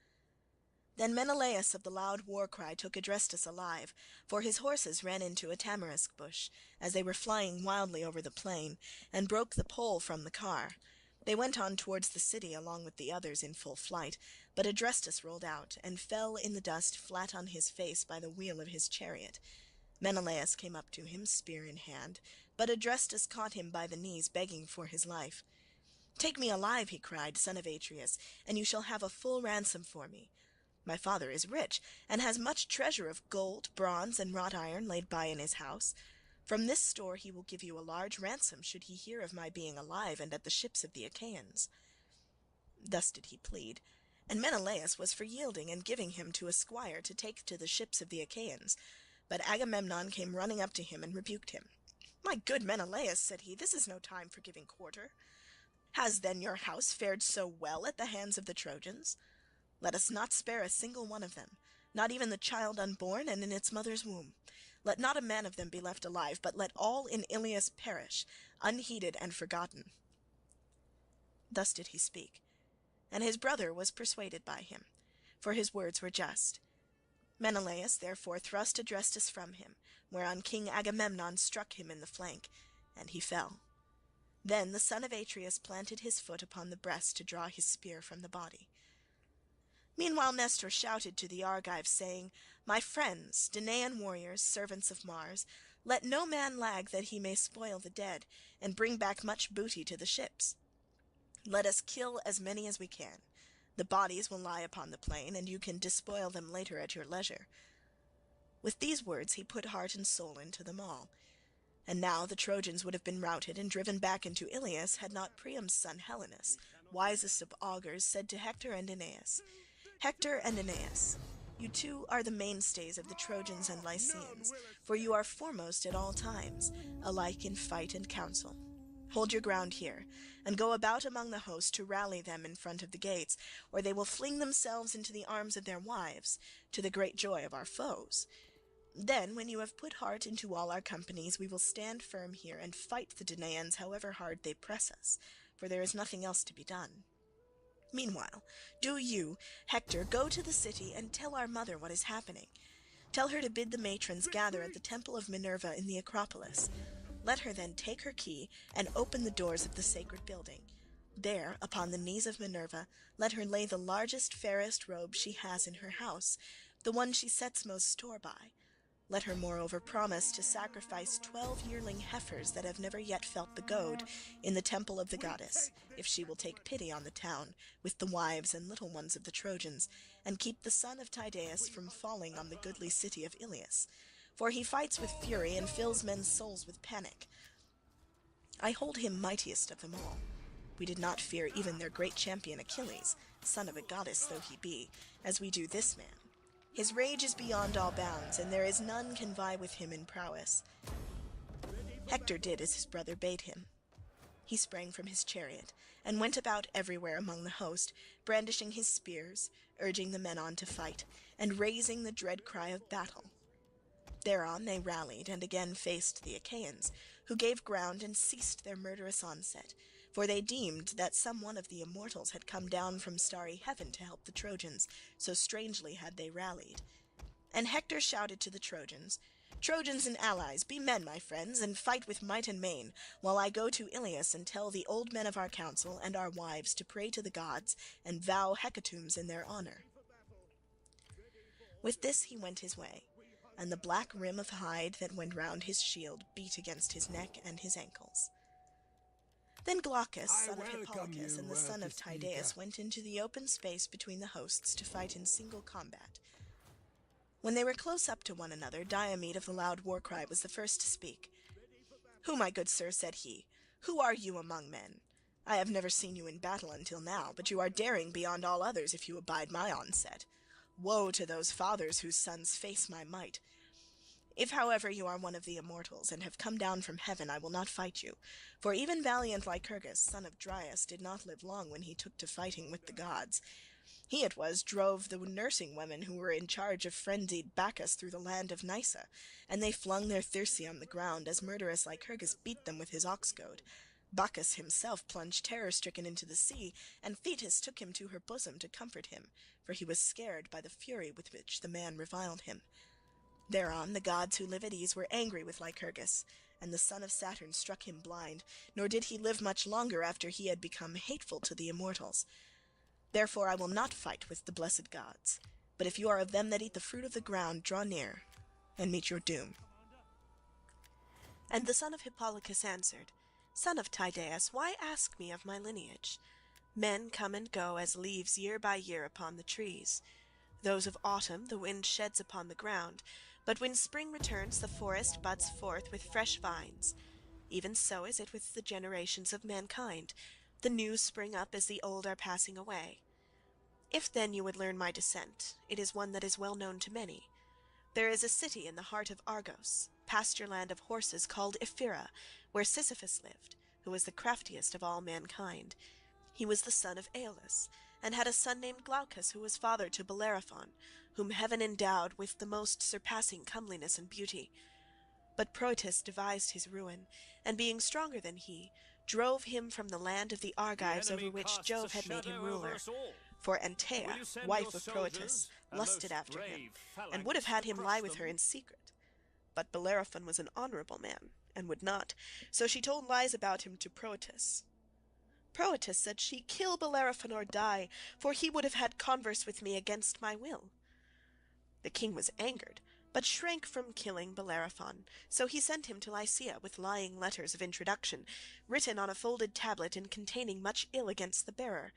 Speaker 8: Then Menelaus of the loud war-cry took Adrestus alive, for his horses ran into a tamarisk bush, as they were flying wildly over the plain, and broke the pole from the car. They went on towards the city along with the others in full flight, but Adrestus rolled out, and fell in the dust flat on his face by the wheel of his chariot. Menelaus came up to him, spear in hand, but Adrestus caught him by the knees, begging for his life. "Take me alive," he cried, "son of Atreus, and you shall have a full ransom for me. My father is rich, and has much treasure of gold, bronze, and wrought iron laid by in his house. From this store he will give you a large ransom should he hear of my being alive and at the ships of the Achaeans." Thus did he plead, and Menelaus was for yielding and giving him to a squire to take to the ships of the Achaeans. But Agamemnon came running up to him and rebuked him. "My good Menelaus," said he, "this is no time for giving quarter. Has then your house fared so well at the hands of the Trojans? Let us not spare a single one of them, not even the child unborn and in its mother's womb. Let not a man of them be left alive, but let all in Ilius perish, unheeded and forgotten." Thus did he speak, and his brother was persuaded by him, for his words were just. Menelaus therefore thrust Adrestus from him, whereon King Agamemnon struck him in the flank, and he fell. Then the son of Atreus planted his foot upon the breast to draw his spear from the body. Meanwhile Nestor shouted to the Argives, saying, "My friends, Danaan warriors, servants of Mars, let no man lag that he may spoil the dead, and bring back much booty to the ships. Let us kill as many as we can. The bodies will lie upon the plain, and you can despoil them later at your leisure." With these words he put heart and soul into them all. And now the Trojans would have been routed and driven back into Ilius had not Priam's son Helenus, wisest of augurs, said to Hector and Aeneas, "Hector and Aeneas, you two are the mainstays of the Trojans and Lycians, for you are foremost at all times, alike in fight and counsel. Hold your ground here, and go about among the host to rally them in front of the gates, or they will fling themselves into the arms of their wives, to the great joy of our foes. Then, when you have put heart into all our companies, we will stand firm here and fight the Danaans however hard they press us, for there is nothing else to be done. Meanwhile, do you, Hector, go to the city and tell our mother what is happening. Tell her to bid the matrons gather at the temple of Minerva in the Acropolis. Let her then take her key and open the doors of the sacred building. There, upon the knees of Minerva, let her lay the largest, fairest robe she has in her house, the one she sets most store by. Let her moreover promise to sacrifice 12 yearling heifers that have never yet felt the goad, in the temple of the goddess, if she will take pity on the town, with the wives and little ones of the Trojans, and keep the son of Tydeus from falling on the goodly city of Ilius, for he fights with fury and fills men's souls with panic. I hold him mightiest of them all. We did not fear even their great champion Achilles, son of a goddess though he be, as we do this man. His rage is beyond all bounds, and there is none can vie with him in prowess." Hector did as his brother bade him. He sprang from his chariot, and went about everywhere among the host, brandishing his spears, urging the men on to fight, and raising the dread cry of battle. Thereon they rallied, and again faced the Achaeans, who gave ground and ceased their murderous onset, for they deemed that some one of the immortals had come down from starry heaven to help the Trojans, so strangely had they rallied. And Hector shouted to the Trojans, "Trojans and allies, be men, my friends, and fight with might and main, while I go to Ilius and tell the old men of our council and our wives to pray to the gods and vow hecatombs in their honour." With this he went his way, and the black rim of hide that went round his shield beat against his neck and his ankles. Then Glaucus, son of Hippolochus, and the son of Tydeus, went into the open space between the hosts to fight in single combat. When they were close up to one another, Diomed of the loud war-cry was the first to speak. "Who, my good sir," said he, "who are you among men? I have never seen you in battle until now, but you are daring beyond all others if you abide my onset. Woe to those fathers whose sons face my might. If, however, you are one of the immortals, and have come down from heaven, I will not fight you, for even valiant Lycurgus, son of Dryas, did not live long when he took to fighting with the gods. He it was drove the nursing women who were in charge of frenzied Bacchus through the land of Nysa, and they flung their Thyrsi on the ground, as murderous Lycurgus beat them with his ox-goad. Bacchus himself plunged terror-stricken into the sea, and Thetis took him to her bosom to comfort him, for he was scared by the fury with which the man reviled him. Thereon the gods who live at ease were angry with Lycurgus, and the son of Saturn struck him blind, nor did he live much longer after he had become hateful to the immortals. Therefore I will not fight with the blessed gods, but if you are of them that eat the fruit of the ground, draw near, and meet your doom." And the son of Hippolochus answered, "Son of Tydeus, why ask me of my lineage? Men come and go as leaves year by year upon the trees. Those of autumn the wind sheds upon the ground, but when spring returns the forest buds forth with fresh vines. Even so is it with the generations of mankind. The new spring up as the old are passing away. If then you would learn my descent, it is one that is well known to many. There is a city in the heart of Argos, pasture land of horses, called Ephyra, where Sisyphus lived, who was the craftiest of all mankind. He was the son of Aeolus, and had a son named Glaucus, who was father to Bellerophon, whom heaven endowed with the most surpassing comeliness and beauty. But Proetus devised his ruin, and being stronger than he, drove him from the land of the Argives over which Jove had made him ruler. For Antea, wife of Proetus, lusted after him, and would have had him lie with her in secret. But Bellerophon was an honourable man, and would not, so she told lies about him to Proetus. Proetus said she kill Bellerophon or die, for he would have had converse with me against my will. The king was angered, but shrank from killing Bellerophon, so he sent him to Lycia with lying letters of introduction, written on a folded tablet and containing much ill against the bearer.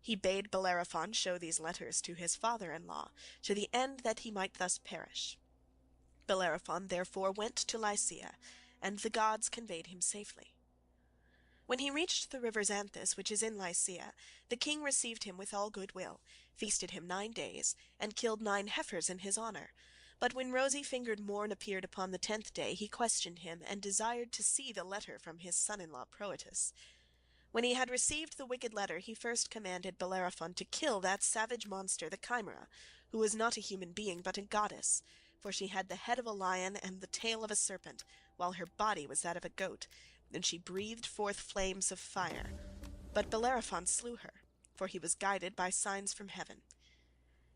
Speaker 8: He bade Bellerophon show these letters to his father-in-law, to the end that he might thus perish. Bellerophon therefore went to Lycia, and the gods conveyed him safely. When he reached the river Xanthus, which is in Lycia, the king received him with all good will, feasted him 9 days, and killed 9 heifers in his honour. But when rosy-fingered morn appeared upon the 10th day, he questioned him, and desired to see the letter from his son-in-law Proetus. When he had received the wicked letter, he first commanded Bellerophon to kill that savage monster, the Chimera, who was not a human being, but a goddess, for she had the head of a lion and the tail of a serpent, while her body was that of a goat, and she breathed forth flames of fire. But Bellerophon slew her, for he was guided by signs from heaven.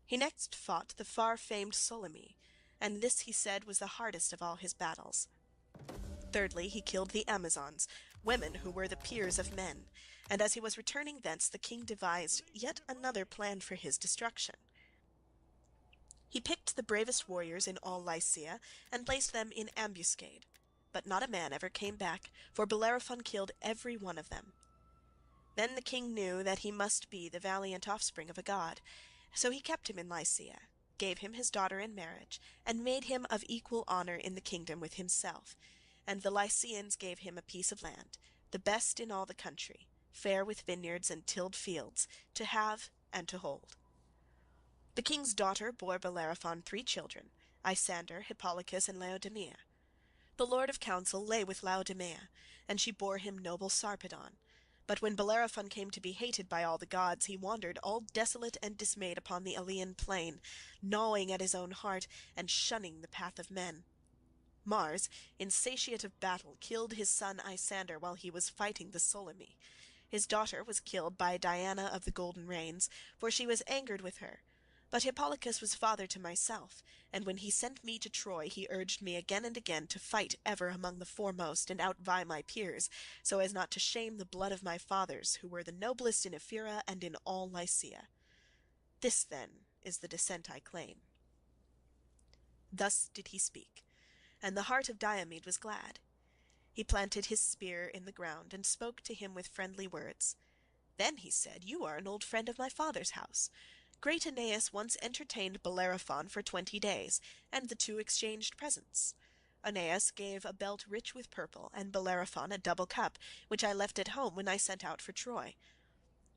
Speaker 8: He next fought the far-famed Solymi, and this he said was the hardest of all his battles. Thirdly, he killed the Amazons, women who were the peers of men, and as he was returning thence the king devised yet another plan for his destruction. He picked the bravest warriors in all Lycia, and placed them in ambuscade, but not a man ever came back, for Bellerophon killed every one of them. Then the king knew that he must be the valiant offspring of a god, so he kept him in Lycia, gave him his daughter in marriage, and made him of equal honour in the kingdom with himself, and the Lycians gave him a piece of land, the best in all the country, fair with vineyards and tilled fields, to have and to hold. The king's daughter bore Bellerophon 3 children, Isander, Hippolochus, and Laodamia. The lord of council lay with Laodamia, and she bore him noble Sarpedon. But when Bellerophon came to be hated by all the gods, he wandered all desolate and dismayed upon the Aleian plain, gnawing at his own heart, and shunning the path of men. Mars, insatiate of battle, killed his son Isander while he was fighting the Solymi. His daughter was killed by Diana of the golden reins, for she was angered with her. But Hippolochus was father to myself, and when he sent me to Troy he urged me again and again to fight ever among the foremost and outvie my peers, so as not to shame the blood of my fathers, who were the noblest in Ephyra and in all Lycia. This, then, is the descent I claim." Thus did he speak, and the heart of Diomed was glad. He planted his spear in the ground, and spoke to him with friendly words. "Then," he said, "you are an old friend of my father's house. Great Aeneas once entertained Bellerophon for 20 days, and the two exchanged presents. Aeneas gave a belt rich with purple, and Bellerophon a double cup, which I left at home when I set out for Troy.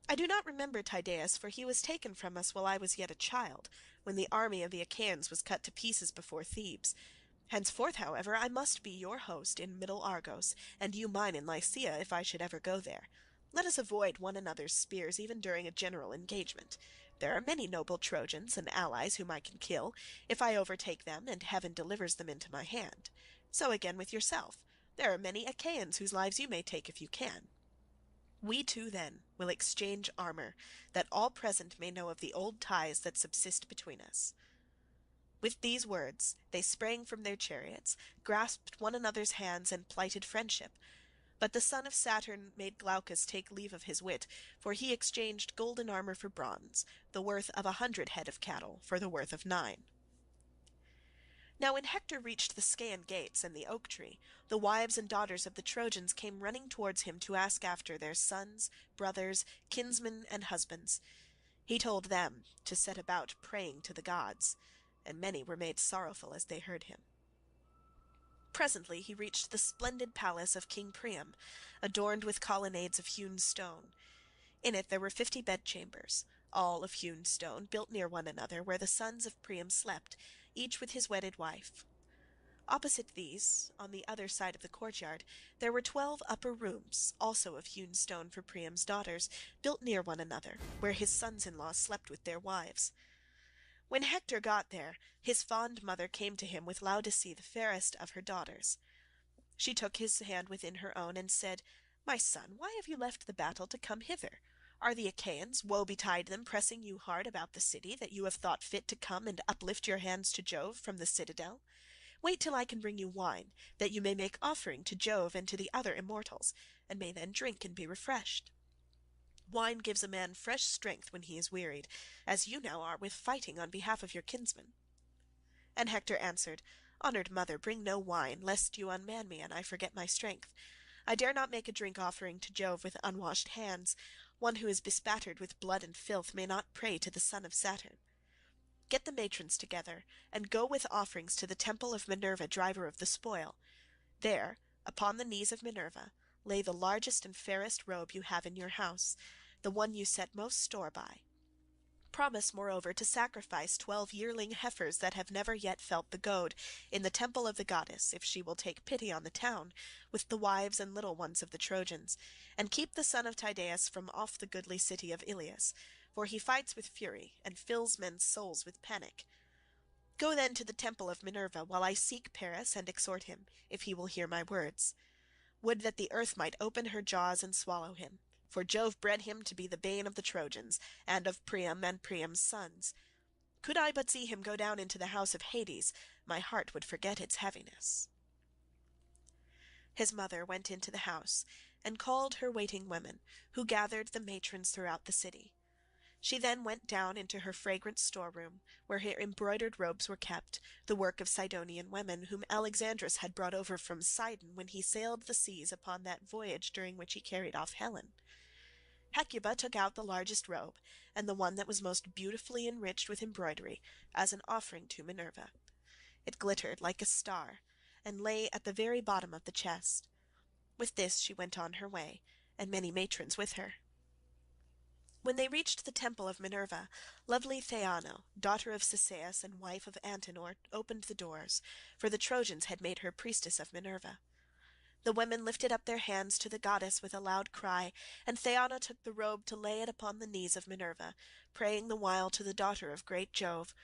Speaker 8: I do not remember Tydeus, for he was taken from us while I was yet a child, when the army of the Achaeans was cut to pieces before Thebes. Henceforth, however, I must be your host in middle Argos, and you mine in Lycia if I should ever go there. Let us avoid one another's spears even during a general engagement. There are many noble Trojans and allies whom I can kill, if I overtake them and heaven delivers them into my hand. So again with yourself. There are many Achaeans whose lives you may take if you can. We two, then, will exchange armor, that all present may know of the old ties that subsist between us." With these words they sprang from their chariots, grasped one another's hands, and plighted friendship. But the son of Saturn made Glaucus take leave of his wit, for he exchanged golden armor for bronze, the worth of 100 head of cattle for the worth of 9. Now when Hector reached the Scaean gates and the oak tree, the wives and daughters of the Trojans came running towards him to ask after their sons, brothers, kinsmen, and husbands. He told them to set about praying to the gods, and many were made sorrowful as they heard him. Presently he reached the splendid palace of King Priam, adorned with colonnades of hewn stone. In it there were 50 bedchambers, all of hewn stone, built near one another, where the sons of Priam slept, each with his wedded wife. Opposite these, on the other side of the courtyard, there were 12 upper rooms, also of hewn stone for Priam's daughters, built near one another, where his sons-in-law slept with their wives. When Hector got there, his fond mother came to him with Laodice, the fairest of her daughters. She took his hand within her own and said, "My son, why have you left the battle to come hither? Are the Achaeans, woe betide them, pressing you hard about the city, that you have thought fit to come and uplift your hands to Jove from the citadel? Wait till I can bring you wine, that you may make offering to Jove and to the other immortals, and may then drink and be refreshed. Wine gives a man fresh strength when he is wearied, as you now are with fighting on behalf of your kinsmen." And Hector answered, "Honoured mother, bring no wine, lest you unman me and I forget my strength. I dare not make a drink offering to Jove with unwashed hands. One who is bespattered with blood and filth may not pray to the son of Saturn. Get the matrons together, and go with offerings to the temple of Minerva, driver of the spoil. There, upon the knees of Minerva, lay the largest and fairest robe you have in your house, the one you set most store by. Promise, moreover, to sacrifice 12 yearling heifers that have never yet felt the goad, in the temple of the goddess, if she will take pity on the town, with the wives and little ones of the Trojans, and keep the son of Tydeus from off the goodly city of Ilius, for he fights with fury, and fills men's souls with panic. Go then to the temple of Minerva, while I seek Paris and exhort him, if he will hear my words. Would that the earth might open her jaws and swallow him, for Jove bred him to be the bane of the Trojans, and of Priam and Priam's sons. Could I but see him go down into the house of Hades, my heart would forget its heaviness." His mother went into the house, and called her waiting women, who gathered the matrons throughout the city. She then went down into her fragrant storeroom, where her embroidered robes were kept, the work of Sidonian women, whom Alexandrus had brought over from Sidon when he sailed the seas upon that voyage during which he carried off Helen. Hecuba took out the largest robe, and the one that was most beautifully enriched with embroidery, as an offering to Minerva. It glittered like a star, and lay at the very bottom of the chest. With this she went on her way, and many matrons with her. When they reached the temple of Minerva, lovely Theano, daughter of Cisseus and wife of Antenor, opened the doors, for the Trojans had made her priestess of Minerva. The women lifted up their hands to the goddess with a loud cry, and Theano took the robe to lay it upon the knees of Minerva, praying the while to the daughter of great Jove.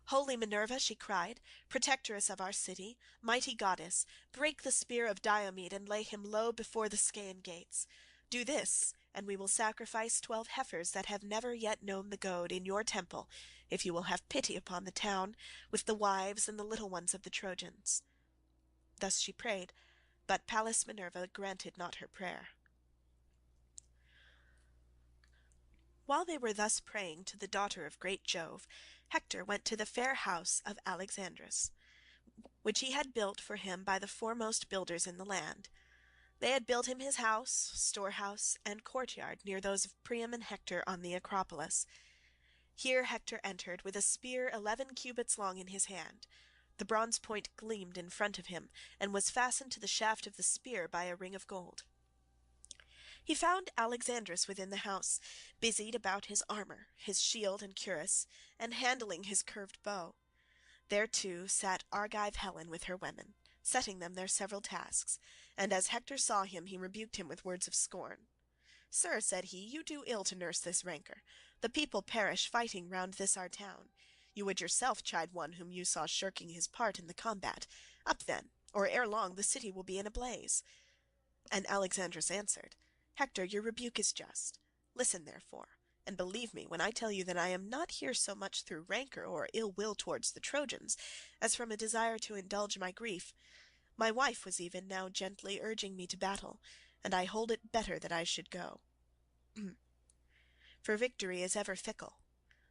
Speaker 8: "Holy Minerva," she cried, "protectress of our city, mighty goddess, break the spear of Diomed and lay him low before the Scaean gates. Do this, and we will sacrifice 12 heifers that have never yet known the goad in your temple, if you will have pity upon the town, with the wives and the little ones of the Trojans." Thus she prayed, but Pallas Minerva granted not her prayer. While they were thus praying to the daughter of great Jove, Hector went to the fair house of Alexandrus, which he had built for him by the foremost builders in the land. They had built him his house, storehouse, and courtyard near those of Priam and Hector on the Acropolis. Here Hector entered with a spear 11 cubits long in his hand. The bronze point gleamed in front of him, and was fastened to the shaft of the spear by a ring of gold. He found Alexandrus within the house, busied about his armour, his shield and cuirass, and handling his curved bow. There too sat Argive Helen with her women, setting them their several tasks, and as Hector saw him he rebuked him with words of scorn. "Sir," said he, "you do ill to nurse this rancour. The people perish fighting round this our town. You would yourself chide one whom you saw shirking his part in the combat. Up then, or ere long the city will be in a blaze." And Alexandrus answered, Hector, your rebuke is just. Listen, therefore, and believe me when I tell you that I am not here so much through rancour or ill will towards the Trojans, as from a desire to indulge my grief. My wife was even now gently urging me to battle, and I hold it better that I should go. For victory is ever fickle.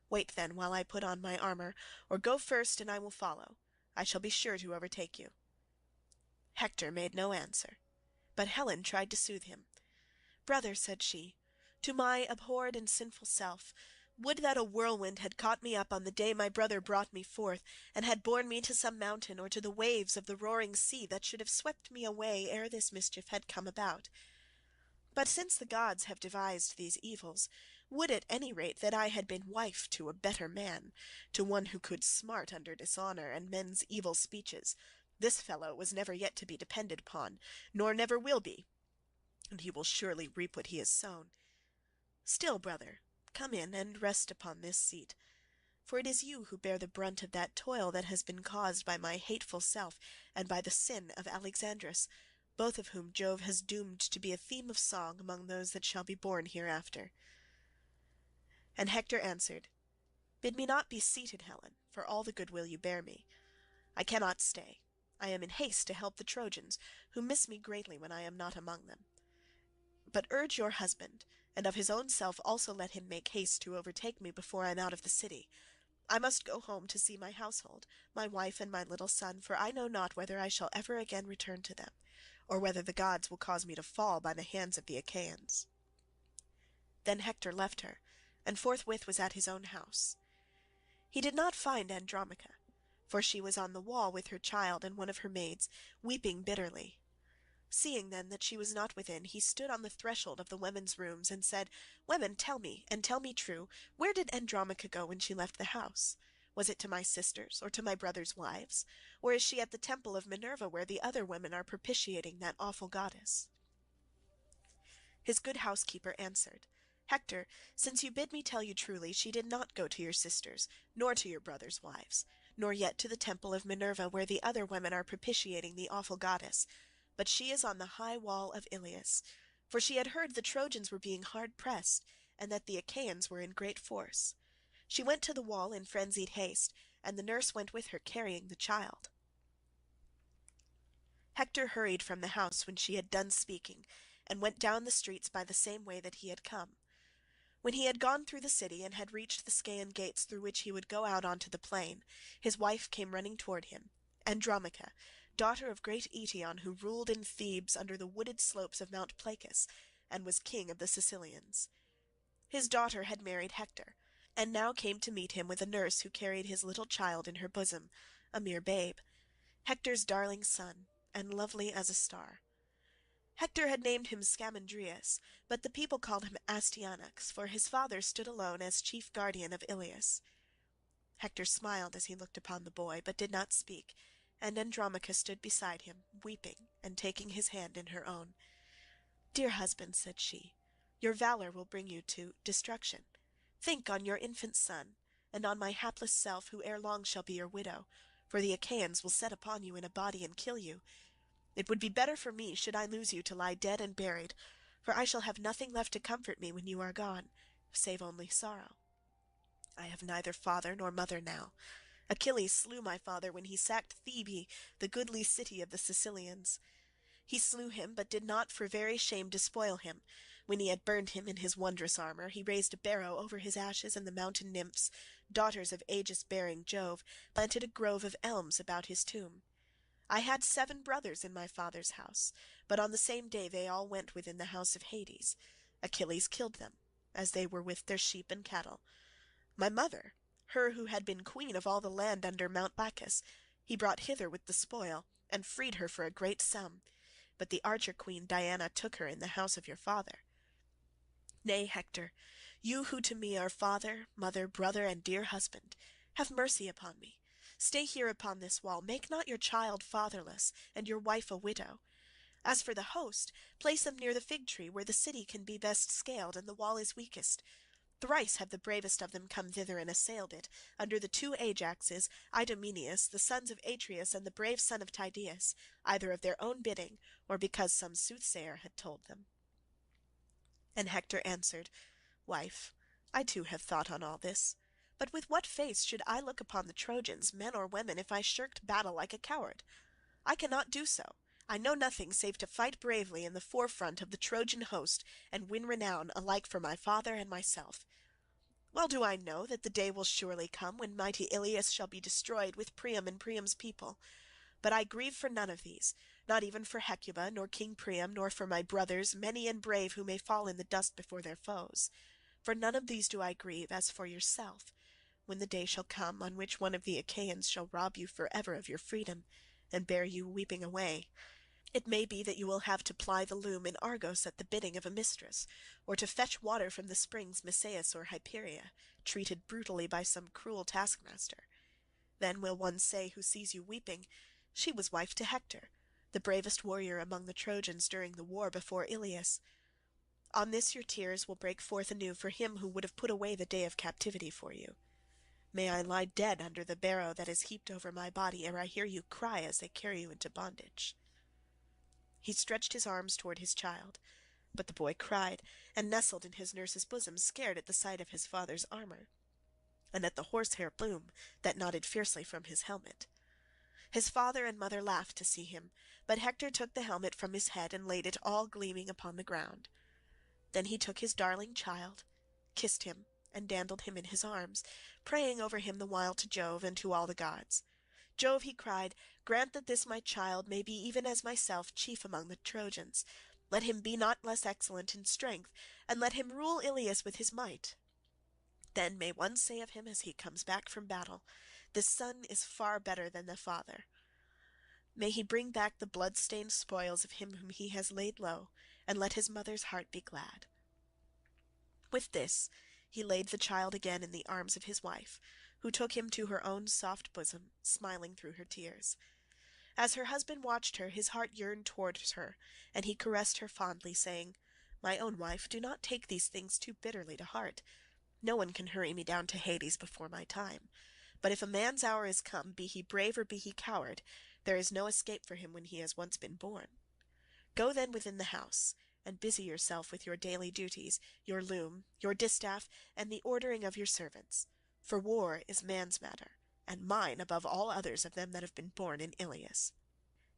Speaker 8: Wait then while I put on my armour, or go first and I will follow. I shall be sure to overtake you. Hector made no answer, but Helen tried to soothe him. Brother, said she, to my abhorred and sinful self, would that a whirlwind had caught me up on the day my brother brought me forth, and had borne me to some mountain or to the waves of the roaring sea that should have swept me away ere this mischief had come about. But since the gods have devised these evils, would at any rate that I had been wife to a better man, to one who could smart under dishonour and men's evil speeches. This fellow was never yet to be depended upon, nor never will be, and he will surely reap what he has sown. Still, brother, come in and rest upon this seat, for it is you who bear the brunt of that toil that has been caused by my hateful self and by the sin of Alexandrus, both of whom Jove has doomed to be a theme of song among those that shall be born hereafter. And Hector answered, Bid me not be seated, Helen, for all the goodwill you bear me. I cannot stay. I am in haste to help the Trojans, who miss me greatly when I am not among them. But urge your husband, and of his own self also let him make haste to overtake me before I am out of the city. I must go home to see my household, my wife and my little son, for I know not whether I shall ever again return to them, or whether the gods will cause me to fall by the hands of the Achaeans. Then Hector left her, and forthwith was at his own house. He did not find Andromache, for she was on the wall with her child and one of her maids, weeping bitterly. Seeing then that she was not within, he stood on the threshold of the women's rooms and said, Women, tell me, and tell me true, where did Andromache go when she left the house? Was it to my sisters, or to my brothers' wives? Or is she at the temple of Minerva, where the other women are propitiating that awful goddess? His good housekeeper answered, Hector, since you bid me tell you truly, she did not go to your sisters, nor to your brothers' wives, nor yet to the temple of Minerva, where the other women are propitiating the awful goddess, but she is on the high wall of Ilius, for she had heard the Trojans were being hard pressed, and that the Achaeans were in great force. She went to the wall in frenzied haste, and the nurse went with her carrying the child. Hector hurried from the house when she had done speaking, and went down the streets by the same way that he had come. When he had gone through the city and had reached the Scaean gates through which he would go out onto the plain, his wife came running toward him, Andromache, daughter of great Eetion, who ruled in Thebes under the wooded slopes of Mount Placus, and was king of the Sicilians. His daughter had married Hector, and now came to meet him with a nurse who carried his little child in her bosom, a mere babe, Hector's darling son, and lovely as a star. Hector had named him Scamandrius, but the people called him Astyanax, for his father stood alone as chief guardian of Ilius. Hector smiled as he looked upon the boy, but did not speak, and Andromache stood beside him, weeping and taking his hand in her own. Dear husband, said she, your valour will bring you to destruction. Think on your infant son, and on my hapless self, who ere long shall be your widow, for the Achaeans will set upon you in a body and kill you. It would be better for me should I lose you to lie dead and buried, for I shall have nothing left to comfort me when you are gone, save only sorrow. I have neither father nor mother now. Achilles slew my father when he sacked Thebe, the goodly city of the Sicilians. He slew him, but did not for very shame despoil him. When he had burned him in his wondrous armour, he raised a barrow over his ashes, and the mountain nymphs, daughters of aegis-bearing Jove, planted a grove of elms about his tomb. I had 7 brothers in my father's house, but on the same day they all went within the house of Hades. Achilles killed them, as they were with their sheep and cattle. My mother, her who had been queen of all the land under Mount Bacchus, he brought hither with the spoil, and freed her for a great sum, but the archer-queen Diana took her in the house of your father. Nay, Hector, you who to me are father, mother, brother, and dear husband, have mercy upon me. Stay here upon this wall, make not your child fatherless, and your wife a widow. As for the host, place them near the fig tree, where the city can be best scaled and the wall is weakest. Thrice have the bravest of them come thither and assailed it, under the 2 Ajaxes, Idomeneus, the sons of Atreus, and the brave son of Tydeus, either of their own bidding, or because some soothsayer had told them. And Hector answered, Wife, I too have thought on all this. But with what face should I look upon the Trojans, men or women, if I shirked battle like a coward? I cannot do so. I know nothing save to fight bravely in the forefront of the Trojan host and win renown alike for my father and myself. Well do I know that the day will surely come when mighty Ilius shall be destroyed with Priam and Priam's people. But I grieve for none of these, not even for Hecuba, nor King Priam, nor for my brothers, many and brave, who may fall in the dust before their foes. For none of these do I grieve, as for yourself, when the day shall come on which one of the Achaeans shall rob you for ever of your freedom, and bear you weeping away. It may be that you will have to ply the loom in Argos at the bidding of a mistress, or to fetch water from the springs Mysaeus or Hyperia, treated brutally by some cruel taskmaster. Then will one say who sees you weeping, She was wife to Hector, the bravest warrior among the Trojans during the war before Ilius. On this your tears will break forth anew for him who would have put away the day of captivity for you. May I lie dead under the barrow that is heaped over my body ere I hear you cry as they carry you into bondage." He stretched his arms toward his child, but the boy cried and nestled in his nurse's bosom, scared at the sight of his father's armour, and at the horsehair plume that nodded fiercely from his helmet. His father and mother laughed to see him, but Hector took the helmet from his head and laid it all gleaming upon the ground. Then he took his darling child, kissed him, and dandled him in his arms, praying over him the while to Jove and to all the gods. "Jove," he cried, "grant that this my child may be even as myself chief among the Trojans. Let him be not less excellent in strength, and let him rule Ilius with his might. Then may one say of him as he comes back from battle, this son is far better than the father. May he bring back the blood-stained spoils of him whom he has laid low, and let his mother's heart be glad." With this he laid the child again in the arms of his wife, who took him to her own soft bosom, smiling through her tears. As her husband watched her, his heart yearned towards her, and he caressed her fondly, saying, "My own wife, do not take these things too bitterly to heart. No one can hurry me down to Hades before my time. But if a man's hour is come, be he brave or be he coward, there is no escape for him when he has once been born. Go then within the house, and busy yourself with your daily duties, your loom, your distaff, and the ordering of your servants. For war is man's matter, and mine above all others of them that have been born in Ilius."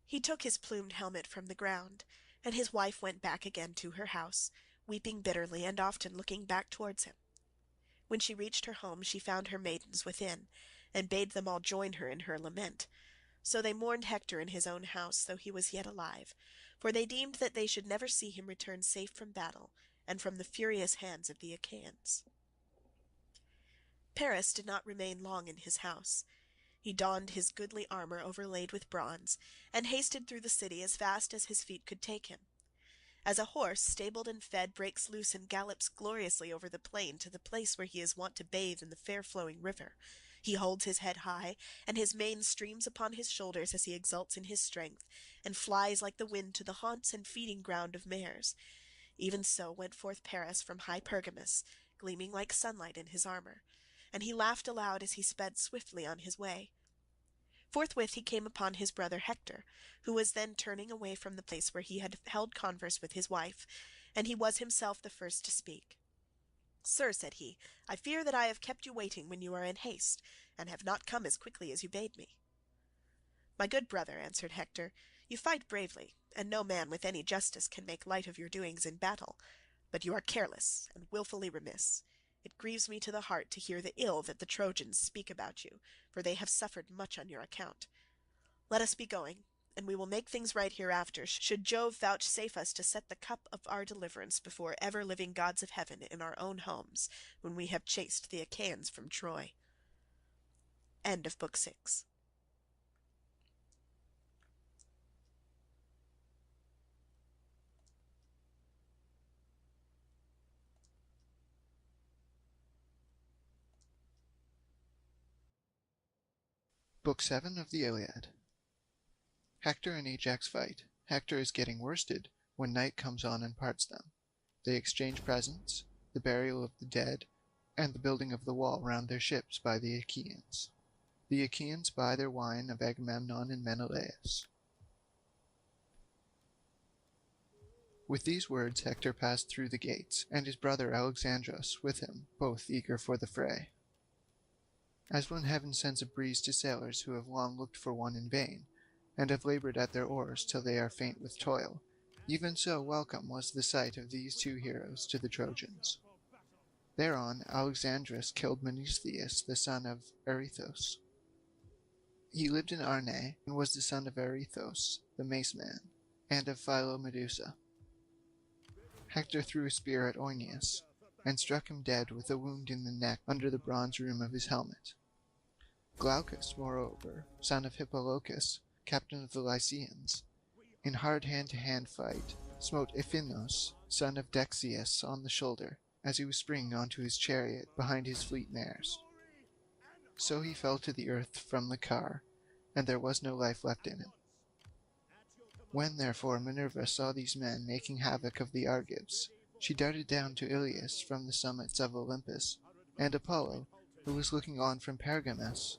Speaker 8: He took his plumed helmet from the ground, and his wife went back again to her house, weeping bitterly and often looking back towards him. When she reached her home she found her maidens within, and bade them all join her in her lament. So they mourned Hector in his own house, though he was yet alive, for they deemed that they should never see him return safe from battle and from the furious hands of the Achaeans. Paris did not remain long in his house. He donned his goodly armour overlaid with bronze, and hasted through the city as fast as his feet could take him. As a horse, stabled and fed, breaks loose and gallops gloriously over the plain to the place where he is wont to bathe in the fair-flowing river, he holds his head high, and his mane streams upon his shoulders as he exults in his strength, and flies like the wind to the haunts and feeding ground of mares. Even so went forth Paris from high Pergamus, gleaming like sunlight in his armour, and he laughed aloud as he sped swiftly on his way. Forthwith he came upon his brother Hector, who was then turning away from the place where he had held converse with his wife, and he was himself the first to speak. "Sir," said he, "I fear that I have kept you waiting when you are in haste, and have not come as quickly as you bade me." "My good brother," answered Hector, "you fight bravely, and no man with any justice can make light of your doings in battle, but you are careless and wilfully remiss. It grieves me to the heart to hear the ill that the Trojans speak about you, for they have suffered much on your account. Let us be going, and we will make things right hereafter, should Jove vouchsafe us to set the cup of our deliverance before ever-living gods of heaven in our own homes, when we have chased the Achaeans from Troy." End of Book 6.
Speaker 7: Book 7 of the Iliad. Hector and Ajax fight. Hector is getting worsted when night comes on and parts them. They exchange presents, the burial of the dead, and the building of the wall round their ships by the Achaeans. The Achaeans buy their wine of Agamemnon and Menelaus. With these words Hector passed through the gates, and his brother Alexandros with him, both eager for the fray. As when heaven sends a breeze to sailors who have long looked for one in vain, and have laboured at their oars till they are faint with toil, even so welcome was the sight of these two heroes to the Trojans. Thereon Alexandrus killed Menestheus, the son of Areithous. He lived in Arne, and was the son of Areithous, the mace man, and of Philomedusa. Hector threw a spear at Oeneus, and struck him dead with a wound in the neck under the bronze rim of his helmet. Glaucus, moreover, son of Hippolochus, captain of the Lycians, in hard hand-to-hand fight, smote Iphinos, son of Dexius, on the shoulder, as he was springing onto his chariot behind his fleet mares. So he fell to the earth from the car, and there was no life left in him. When therefore Minerva saw these men making havoc of the Argives, she darted down to Ilius from the summits of Olympus, and Apollo, who was looking on from Pergamus,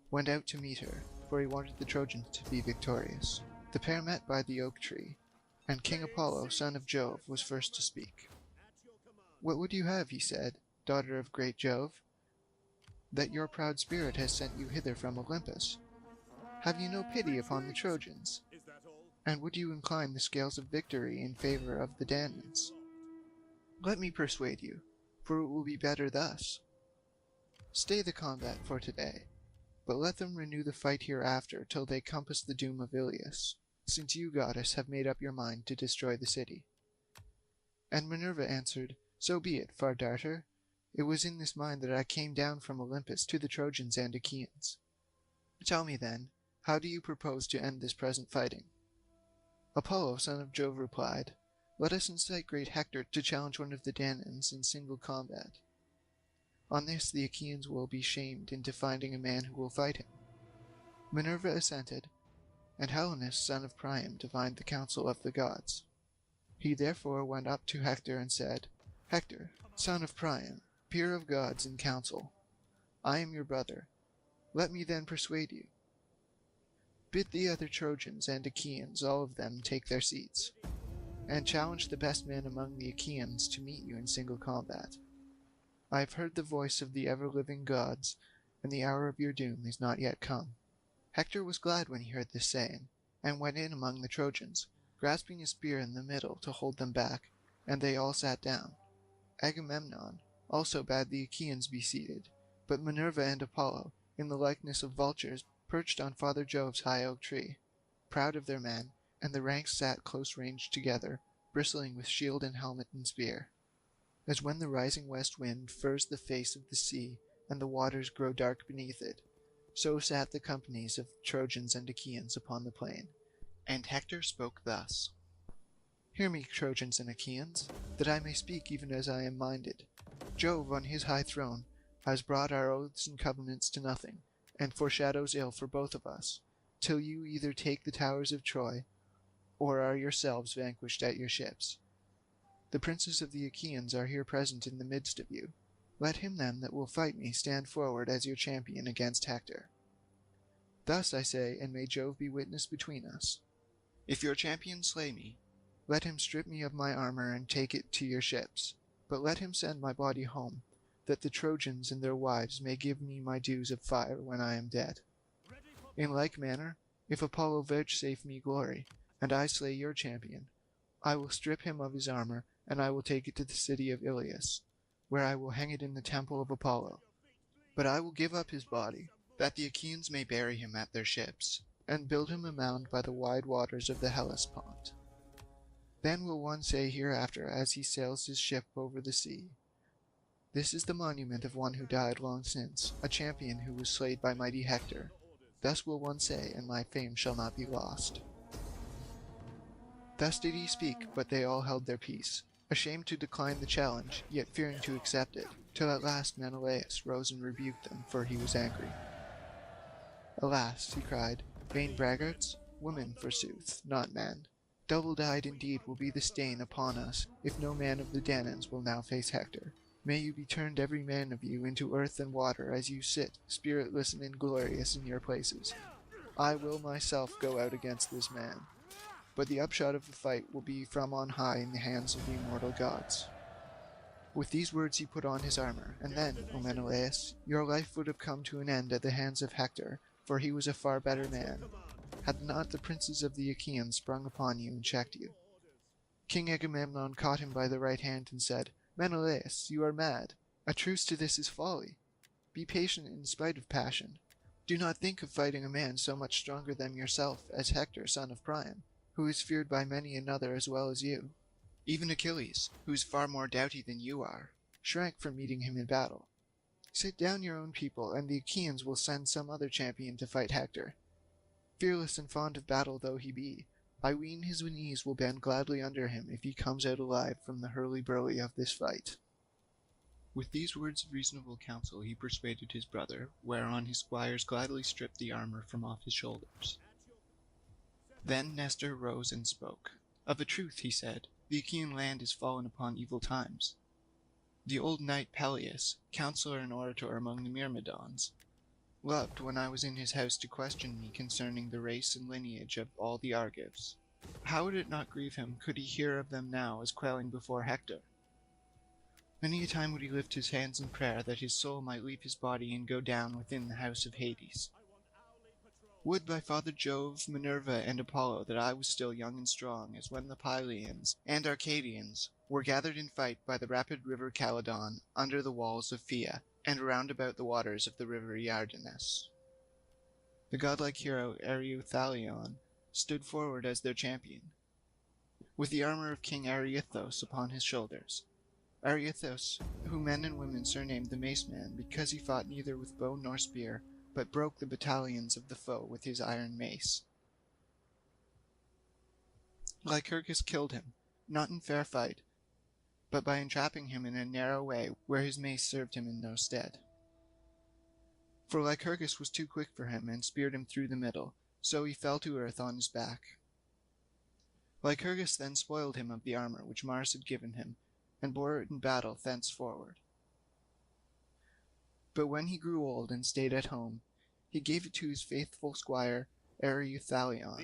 Speaker 7: went out to meet her, for he wanted the Trojans to be victorious. The pair met by the oak tree, and King Apollo, son of Jove, was first to speak. "What would you have," he said, "daughter of great Jove, that your proud spirit has sent you hither from Olympus? Have you no pity upon the Trojans? And would you incline the scales of victory in favour of the Danaans? Let me persuade you, for it will be better thus. Stay the combat for today, but let them renew the fight hereafter till they compass the doom of Ilius, since you, goddess, have made up your mind to destroy the city." And Minerva answered, "So be it, Far Darter. It was in this mind that I came down from Olympus to the Trojans and Achaeans. Tell me then, how do you propose to end this present fighting?" Apollo, son of Jove, replied, "Let us incite great Hector to challenge one of the Danaans in single combat. On this the Achaeans will be shamed into finding a man who will fight him." Minerva assented, and Helenus, son of Priam, divined the counsel of the gods. He therefore went up to Hector and said, "Hector, son of Priam, peer of gods in council, I am your brother. Let me then persuade you. Bid the other Trojans and Achaeans, all of them, take their seats, and challenge the best men among the Achaeans to meet you in single combat. I have heard the voice of the ever-living gods, and the hour of your doom is not yet come." Hector was glad when he heard this saying, and went in among the Trojans, grasping a spear in the middle to hold them back, and they all sat down. Agamemnon also bade the Achaeans be seated, but Minerva and Apollo, in the likeness of vultures, perched on Father Jove's high oak tree, proud of their men, and the ranks sat close ranged together, bristling with shield and helmet and spear. As when the rising west wind furs the face of the sea, and the waters grow dark beneath it, so sat the companies of Trojans and Achaeans upon the plain. And Hector spoke thus: "Hear me, Trojans and Achaeans, that I may speak even as I am minded. Jove on his high throne has brought our oaths and covenants to nothing, and foreshadows ill for both of us, till you either take the towers of Troy, or are yourselves vanquished at your ships. The princes of the Achaeans are here present in the midst of you. Let him then that will fight me stand forward as your champion against Hector. Thus I say, and may Jove be witness between us. If your champion slay me, let him strip me of my armor and take it to your ships, but let him send my body home, that the Trojans and their wives may give me my dues of fire when I am dead. In like manner, if Apollo vouchsafe me glory, and I slay your champion, I will strip him of his armor, and I will take it to the city of Ilius, where I will hang it in the temple of Apollo. But I will give up his body, that the Achaeans may bury him at their ships, and build him a mound by the wide waters of the Hellespont. Then will one say hereafter, as he sails his ship over the sea, 'This is the monument of one who died long since, a champion who was slain by mighty Hector.' Thus will one say, and my fame shall not be lost." Thus did he speak, but they all held their peace, ashamed to decline the challenge, yet fearing to accept it, till at last Menelaus rose and rebuked them, for he was angry. "Alas," he cried, "vain braggarts, women, forsooth, not men. Double-dyed indeed will be the stain upon us, if no man of the Danaans will now face Hector. May you be turned every man of you into earth and water as you sit, spiritless and inglorious in your places. I will myself go out against this man." but the upshot of the fight will be from on high in the hands of the immortal gods." With these words he put on his armor, and then, O Menelaus, your life would have come to an end at the hands of Hector, for he was a far better man, had not the princes of the Achaeans sprung upon you and checked you. King Agamemnon caught him by the right hand and said, "Menelaus, you are mad. A truce to this is folly. Be patient in spite of passion. Do not think of fighting a man so much stronger than yourself as Hector, son of Priam, who is feared by many another as well as you. Even Achilles, who is far more doughty than you are, shrank from meeting him in battle. Sit down your own people, and the Achaeans will send some other champion to fight Hector. Fearless and fond of battle though he be, I ween his knees will bend gladly under him if he comes out alive from the hurly-burly of this fight." With these words of reasonable counsel he persuaded his brother, whereon his squires gladly stripped the armor from off his shoulders. Then Nestor rose and spoke. "Of a truth," he said, "the Achaean land is fallen upon evil times. The old knight Peleus, counsellor and orator among the Myrmidons, loved when I was in his house to question me concerning the race and lineage of all the Argives. How would it not grieve him could he hear of them now as quailing before Hector? Many a time would he lift his hands in prayer that his soul might leave his body and go down within the house of Hades. Would by Father Jove, Minerva, and Apollo that I was still young and strong, as when the Pylians and Arcadians were gathered in fight by the rapid river Caledon under the walls of Phea, and round about the waters of the river Iardanus. The godlike hero Ereuthalion stood forward as their champion, with the armor of King Areithous upon his shoulders. Areithous, whom men and women surnamed the Mace Man, because he fought neither with bow nor spear, but broke the battalions of the foe with his iron mace. Lycurgus killed him, not in fair fight, but by entrapping him in a narrow way where his mace served him in no stead. For Lycurgus was too quick for him, and speared him through the middle, so he fell to earth on his back. Lycurgus then spoiled him of the armor which Mars had given him, and bore it in battle thenceforward. But when he grew old and stayed at home, he gave it to his faithful squire Ereuthalion,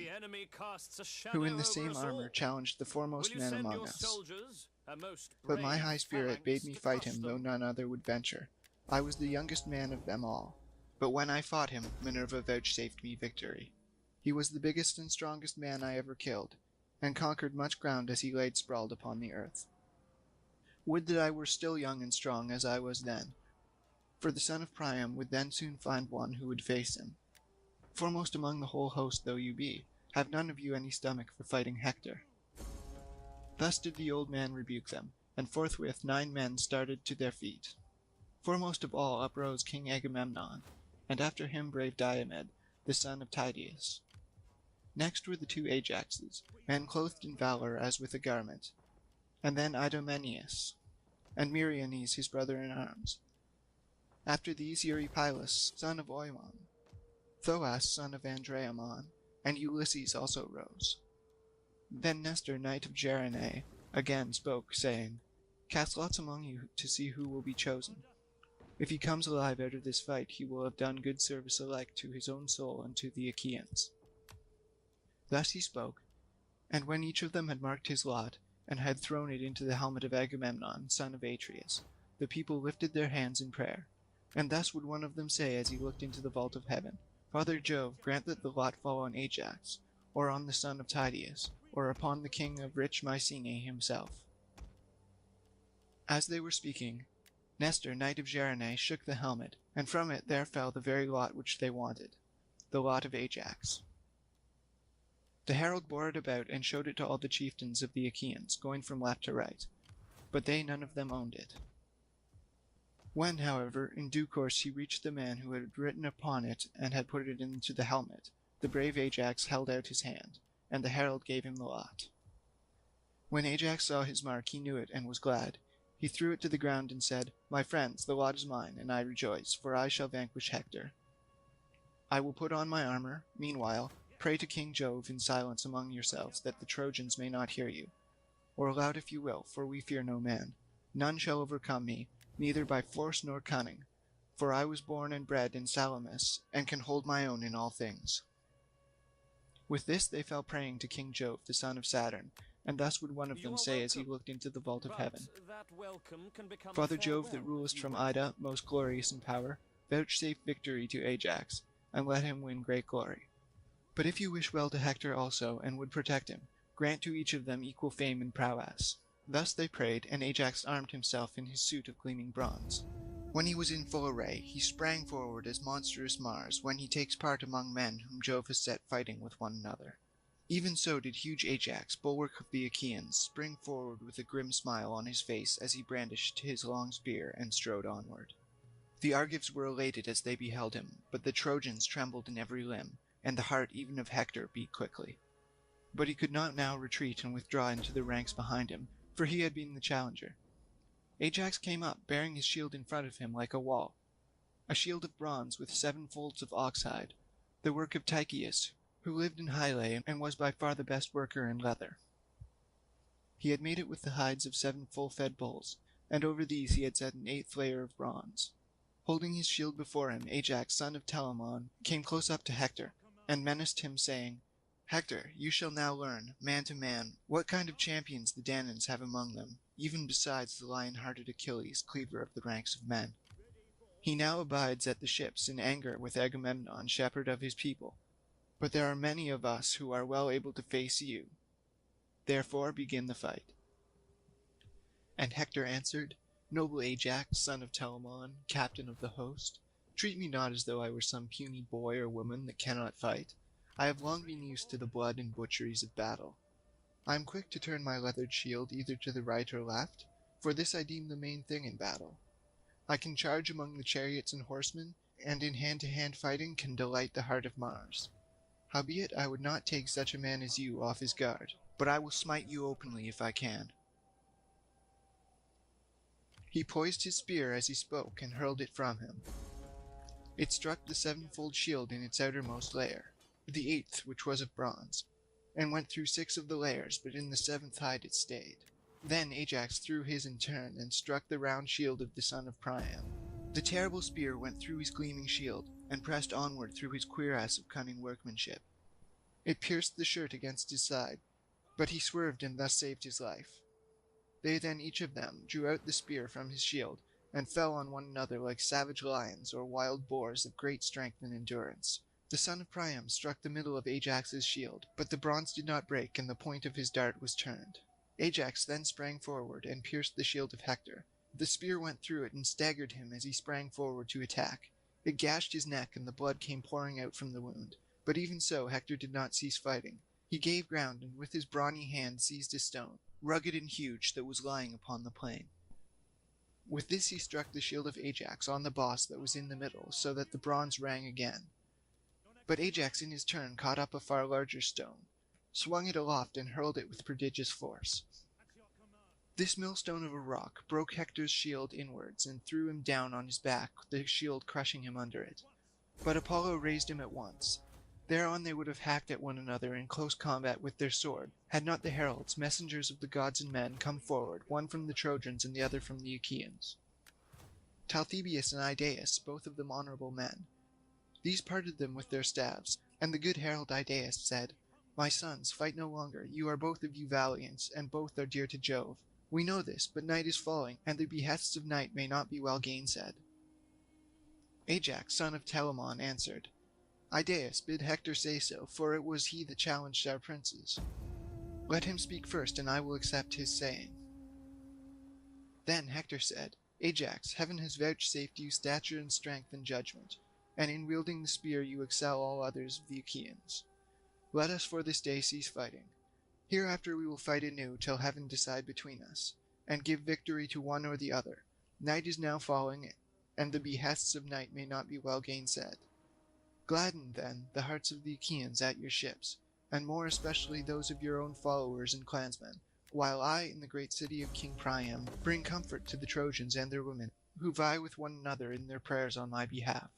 Speaker 7: who in the same armor challenged the foremost men among us. But my high spirit bade me fight him, though none other would venture. I was the youngest man of them all, but when I fought him, Minerva vouchsafed me victory. He was the biggest and strongest man I ever killed, and conquered much ground as he laid sprawled upon the earth. Would that I were still young and strong as I was then, for the son of Priam would then soon find one who would face him. Foremost among the whole host though you be, have none of you any stomach for fighting Hector?" Thus did the old man rebuke them, and forthwith 9 men started to their feet. Foremost of all uprose King Agamemnon, and after him brave Diomed, the son of Tydeus. Next were the 2 Ajaxes, men clothed in valor as with a garment, and then Idomeneus, and Meriones his brother in arms. After these Eurypylus, son of Oimon, Thoas, son of Andreamon, and Ulysses also rose. Then Nestor, knight of Gerene, again spoke, saying, "Cast lots among you to see who will be chosen. If he comes alive out of this fight, he will have done good service alike to his own soul and to the Achaeans." Thus he spoke, and when each of them had marked his lot, and had thrown it into the helmet of Agamemnon, son of Atreus, the people lifted their hands in prayer. And thus would one of them say as he looked into the vault of heaven, "Father Jove, grant that the lot fall on Ajax, or on the son of Tydeus, or upon the king of rich Mycenae himself." As they were speaking, Nestor, knight of Gerene, shook the helmet, and from it there fell the very lot which they wanted, the lot of Ajax. The herald bore it about and showed it to all the chieftains of the Achaeans, going from left to right, but they none of them owned it. When, however, in due course he reached the man who had written upon it and had put it into the helmet, the brave Ajax held out his hand, and the herald gave him the lot. When Ajax saw his mark he knew it and was glad. He threw it to the ground and said, "My friends, the lot is mine, and I rejoice, for I shall vanquish Hector. I will put on my armor. Meanwhile, pray to King Jove in silence among yourselves, that the Trojans may not hear you. Or aloud if you will, for we fear no man. None shall overcome me, neither by force nor cunning, for I was born and bred in Salamis, and can hold my own in all things." With this they fell praying to King Jove, the son of Saturn, and thus would one of them say as he looked into the vault of heaven, Father Jove that rulest from Ida, most glorious in power, vouchsafe victory to Ajax, and let him win great glory. But if you wish well to Hector also, and would protect him, grant to each of them equal fame and prowess. Thus they prayed, and Ajax armed himself in his suit of gleaming bronze. When he was in full array, he sprang forward as monstrous Mars when he takes part among men whom Jove has set fighting with one another. Even so did huge Ajax, bulwark of the Achaeans, spring forward with a grim smile on his face as he brandished his long spear and strode onward. The Argives were elated as they beheld him, but the Trojans trembled in every limb, and the heart even of Hector beat quickly. But he could not now retreat and withdraw into the ranks behind him, for he had been the challenger. Ajax came up, bearing his shield in front of him like a wall, a shield of bronze with 7 folds of oxhide, the work of Tychius, who lived in Hylè and was by far the best worker in leather. He had made it with the hides of 7 full-fed bulls, and over these he had set an 8th layer of bronze. Holding his shield before him, Ajax, son of Telamon, came close up to Hector, and menaced him, saying, Hector, you shall now learn, man to man, what kind of champions the Danaans have among them, even besides the lion-hearted Achilles, cleaver of the ranks of men. He now abides at the ships in anger with Agamemnon, shepherd of his people, but there are many of us who are well able to face you. Therefore begin the fight. And Hector answered, Noble Ajax, son of Telamon, captain of the host, treat me not as though I were some puny boy or woman that cannot fight. I have long been used to the blood and butcheries of battle. I am quick to turn my leathered shield either to the right or left, for this I deem the main thing in battle. I can charge among the chariots and horsemen, and in hand-to-hand fighting can delight the heart of Mars. Howbeit I would not take such a man as you off his guard, but I will smite you openly if I can. He poised his spear as he spoke and hurled it from him. It struck the 7-fold shield in its outermost layer, the 8th which was of bronze, and went through 6 of the layers, but in the 7th hide it stayed. Then Ajax threw his in turn, and struck the round shield of the son of Priam. The terrible spear went through his gleaming shield, and pressed onward through his cuirass of cunning workmanship. It pierced the shirt against his side, but he swerved and thus saved his life. They then each of them drew out the spear from his shield, and fell on one another like savage lions or wild boars of great strength and endurance. The son of Priam struck the middle of Ajax's shield, but the bronze did not break, and the point of his dart was turned. Ajax then sprang forward and pierced the shield of Hector. The spear went through it and staggered him as he sprang forward to attack. It gashed his neck, and the blood came pouring out from the wound. But even so Hector did not cease fighting. He gave ground, and with his brawny hand seized a stone, rugged and huge, that was lying upon the plain. With this he struck the shield of Ajax on the boss that was in the middle, so that the bronze rang again. But Ajax in his turn caught up a far larger stone, swung it aloft, and hurled it with prodigious force. This millstone of a rock broke Hector's shield inwards, and threw him down on his back, the shield crushing him under it. But Apollo raised him at once. Thereon they would have hacked at one another in close combat with their sword, had not the heralds, messengers of the gods and men, come forward, one from the Trojans and the other from the Achaeans. Talthybius and Idaeus, both of them honourable men. These parted them with their staves, and the good herald Idaeus said, My sons, fight no longer, you are both of you valiant, and both are dear to Jove. We know this, but night is falling, and the behests of night may not be well gainsaid. Ajax, son of Telamon, answered, Idaeus, bid Hector say so, for it was he that challenged our princes. Let him speak first, and I will accept his saying. Then Hector said, Ajax, heaven has vouchsafed you stature and strength and judgment, and in wielding the spear you excel all others of the Achaeans. Let us for this day cease fighting. Hereafter we will fight anew till heaven decide between us, and give victory to one or the other. Night is now falling, and the behests of night may not be well gainsaid. Gladden, then, the hearts of the Achaeans at your ships, and more especially those of your own followers and clansmen, while I, in the great city of King Priam, bring comfort to the Trojans and their women, who vie with one another in their prayers on my behalf.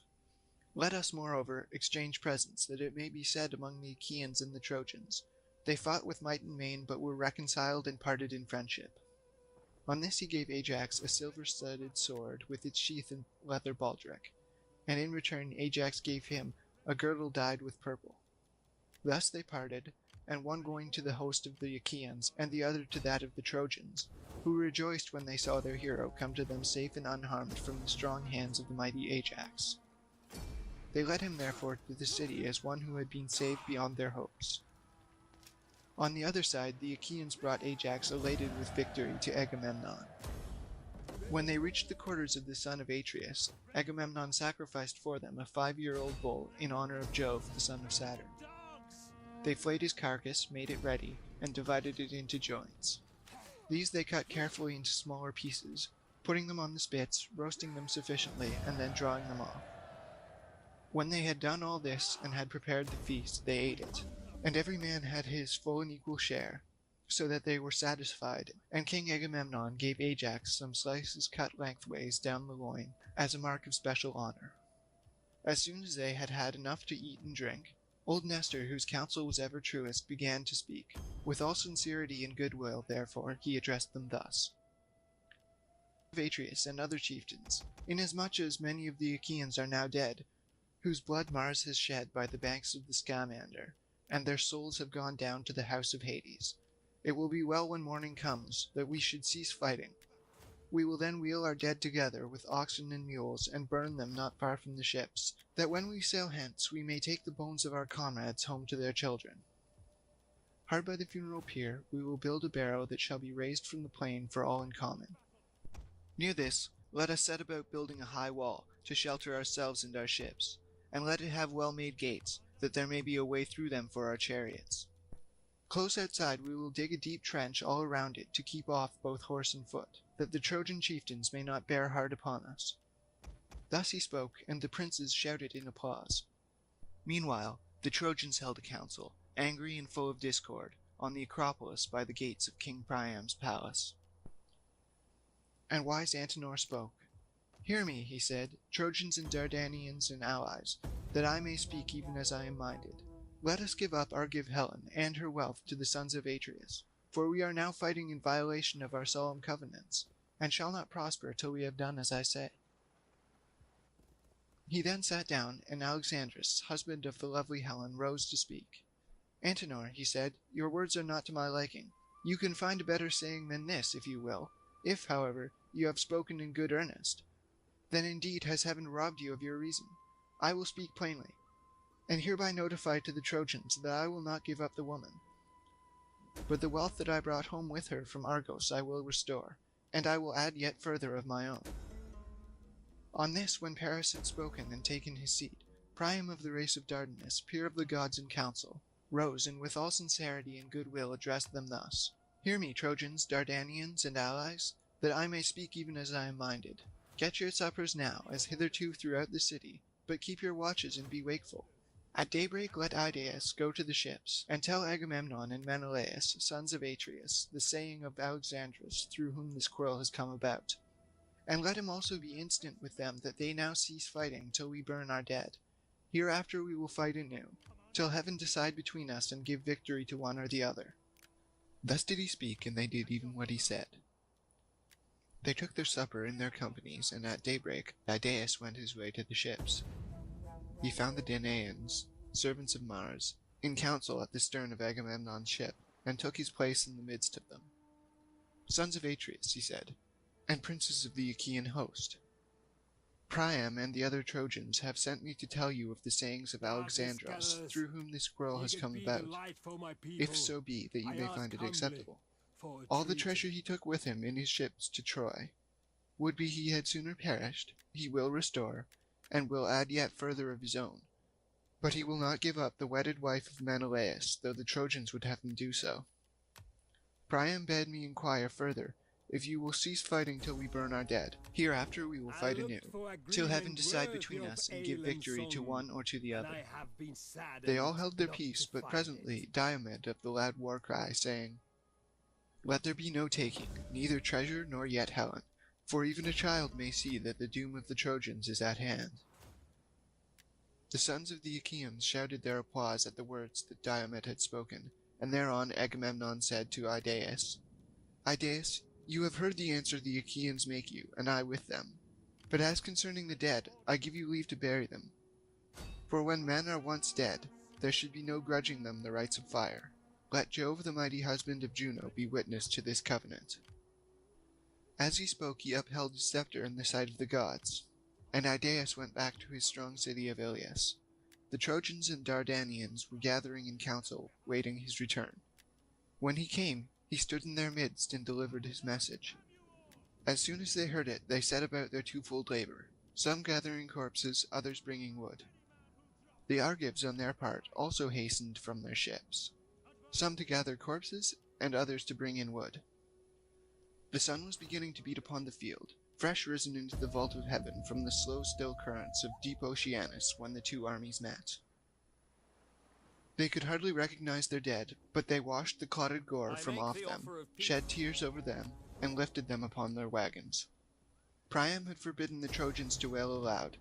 Speaker 7: Let us, moreover, exchange presents, that it may be said among the Achaeans and the Trojans, They fought with might and main, but were reconciled and parted in friendship. On this he gave Ajax a silver-studded sword with its sheath and leather baldric, and in return Ajax gave him a girdle dyed with purple. Thus they parted, and one going to the host of the Achaeans, and the other to that of the Trojans, who rejoiced when they saw their hero come to them safe and unharmed from the strong hands of the mighty Ajax. They led him therefore to the city as one who had been saved beyond their hopes. On the other side, the Achaeans brought Ajax elated with victory to Agamemnon. When they reached the quarters of the son of Atreus, Agamemnon sacrificed for them a 5-year-old bull in honor of Jove, the son of Saturn. They flayed his carcass, made it ready, and divided it into joints. These they cut carefully into smaller pieces, putting them on the spits, roasting them sufficiently, and then drawing them off. When they had done all this and had prepared the feast, they ate it, and every man had his full and equal share, so that they were satisfied, and King Agamemnon gave Ajax some slices cut lengthways down the loin as a mark of special honor. As soon as they had had enough to eat and drink, old Nestor, whose counsel was ever truest, began to speak. With all sincerity and goodwill, therefore, he addressed them thus. Of Atreus and other chieftains, inasmuch as many of the Achaeans are now dead, whose blood Mars has shed by the banks of the Scamander, and their souls have gone down to the house of Hades, it will be well when morning comes that we should cease fighting. We will then wheel our dead together with oxen and mules, and burn them not far from the ships, that when we sail hence we may take the bones of our comrades home to their children. Hard by the funeral pyre we will build a barrow that shall be raised from the plain for all in common. Near this let us set about building a high wall to shelter ourselves and our ships, and let it have well-made gates, that there may be a way through them for our chariots. Close outside we will dig a deep trench all around it to keep off both horse and foot, that the Trojan chieftains may not bear hard upon us. Thus he spoke, and the princes shouted in applause. Meanwhile the Trojans held a council, angry and full of discord, on the Acropolis by the gates of King Priam's palace. And wise Antenor spoke. Hear me, he said, Trojans and Dardanians and allies, that I may speak even as I am minded. Let us give up Argive Helen and her wealth to the sons of Atreus, for we are now fighting in violation of our solemn covenants, and shall not prosper till we have done as I say. He then sat down, and Alexandrus, husband of the lovely Helen, rose to speak. Antenor, he said, your words are not to my liking. You can find a better saying than this, if you will. If, however, you have spoken in good earnest, then indeed has heaven robbed you of your reason. I will speak plainly, and hereby notify to the Trojans that I will not give up the woman. But the wealth that I brought home with her from Argos I will restore, and I will add yet further of my own. On this, when Paris had spoken and taken his seat, Priam of the race of Dardanus, peer of the gods in council, rose and with all sincerity and goodwill addressed them thus. Hear me, Trojans, Dardanians, and allies, that I may speak even as I am minded. Get your suppers now, as hitherto throughout the city, but keep your watches and be wakeful. At daybreak let Idaeus go to the ships, and tell Agamemnon and Menelaus, sons of Atreus, the saying of Alexandrus, through whom this quarrel has come about. And let him also be instant with them that they now cease fighting till we burn our dead. Hereafter we will fight anew, till heaven decide between us and give victory to one or the other. Thus did he speak, and they did even what he said. They took their supper in their companies, and at daybreak Idaeus went his way to the ships. He found the Danaans, servants of Mars, in council at the stern of Agamemnon's ship, and took his place in the midst of them. Sons of Atreus, he said, and princes of the Achaean host, Priam and the other Trojans have sent me to tell you of the sayings of Alexandros, through whom this quarrel has come about, if so be that you may find it acceptable. All the treasure he took with him in his ships to Troy, would be he had sooner perished, he will restore, and will add yet further of his own. But he will not give up the wedded wife of Menelaus, though the Trojans would have him do so. Priam bade me inquire further, if you will cease fighting till we burn our dead. Hereafter we will fight anew, till heaven decide between us and give victory to one or to the other. They all held their peace, but presently Diomed of the loud war cry, saying, Let there be no taking, neither treasure nor yet Helen, for even a child may see that the doom of the Trojans is at hand. The sons of the Achaeans shouted their applause at the words that Diomed had spoken, and thereon Agamemnon said to Idaeus, Idaeus, you have heard the answer the Achaeans make you, and I with them. But as concerning the dead, I give you leave to bury them. For when men are once dead, there should be no grudging them the rights of fire. Let Jove, the mighty husband of Juno, be witness to this covenant." As he spoke, he upheld his scepter in the sight of the gods, and Idaeus went back to his strong city of Ilius. The Trojans and Dardanians were gathering in council, waiting his return. When he came, he stood in their midst and delivered his message. As soon as they heard it, they set about their twofold labor, some gathering corpses, others bringing wood. The Argives, on their part, also hastened from their ships, some to gather corpses, and others to bring in wood. The sun was beginning to beat upon the field, fresh risen into the vault of heaven from the slow still currents of deep Oceanus when the two armies met. They could hardly recognize their dead, but they washed the clotted gore from off them, shed tears over them, and lifted them upon their wagons. Priam had forbidden the Trojans to wail aloud,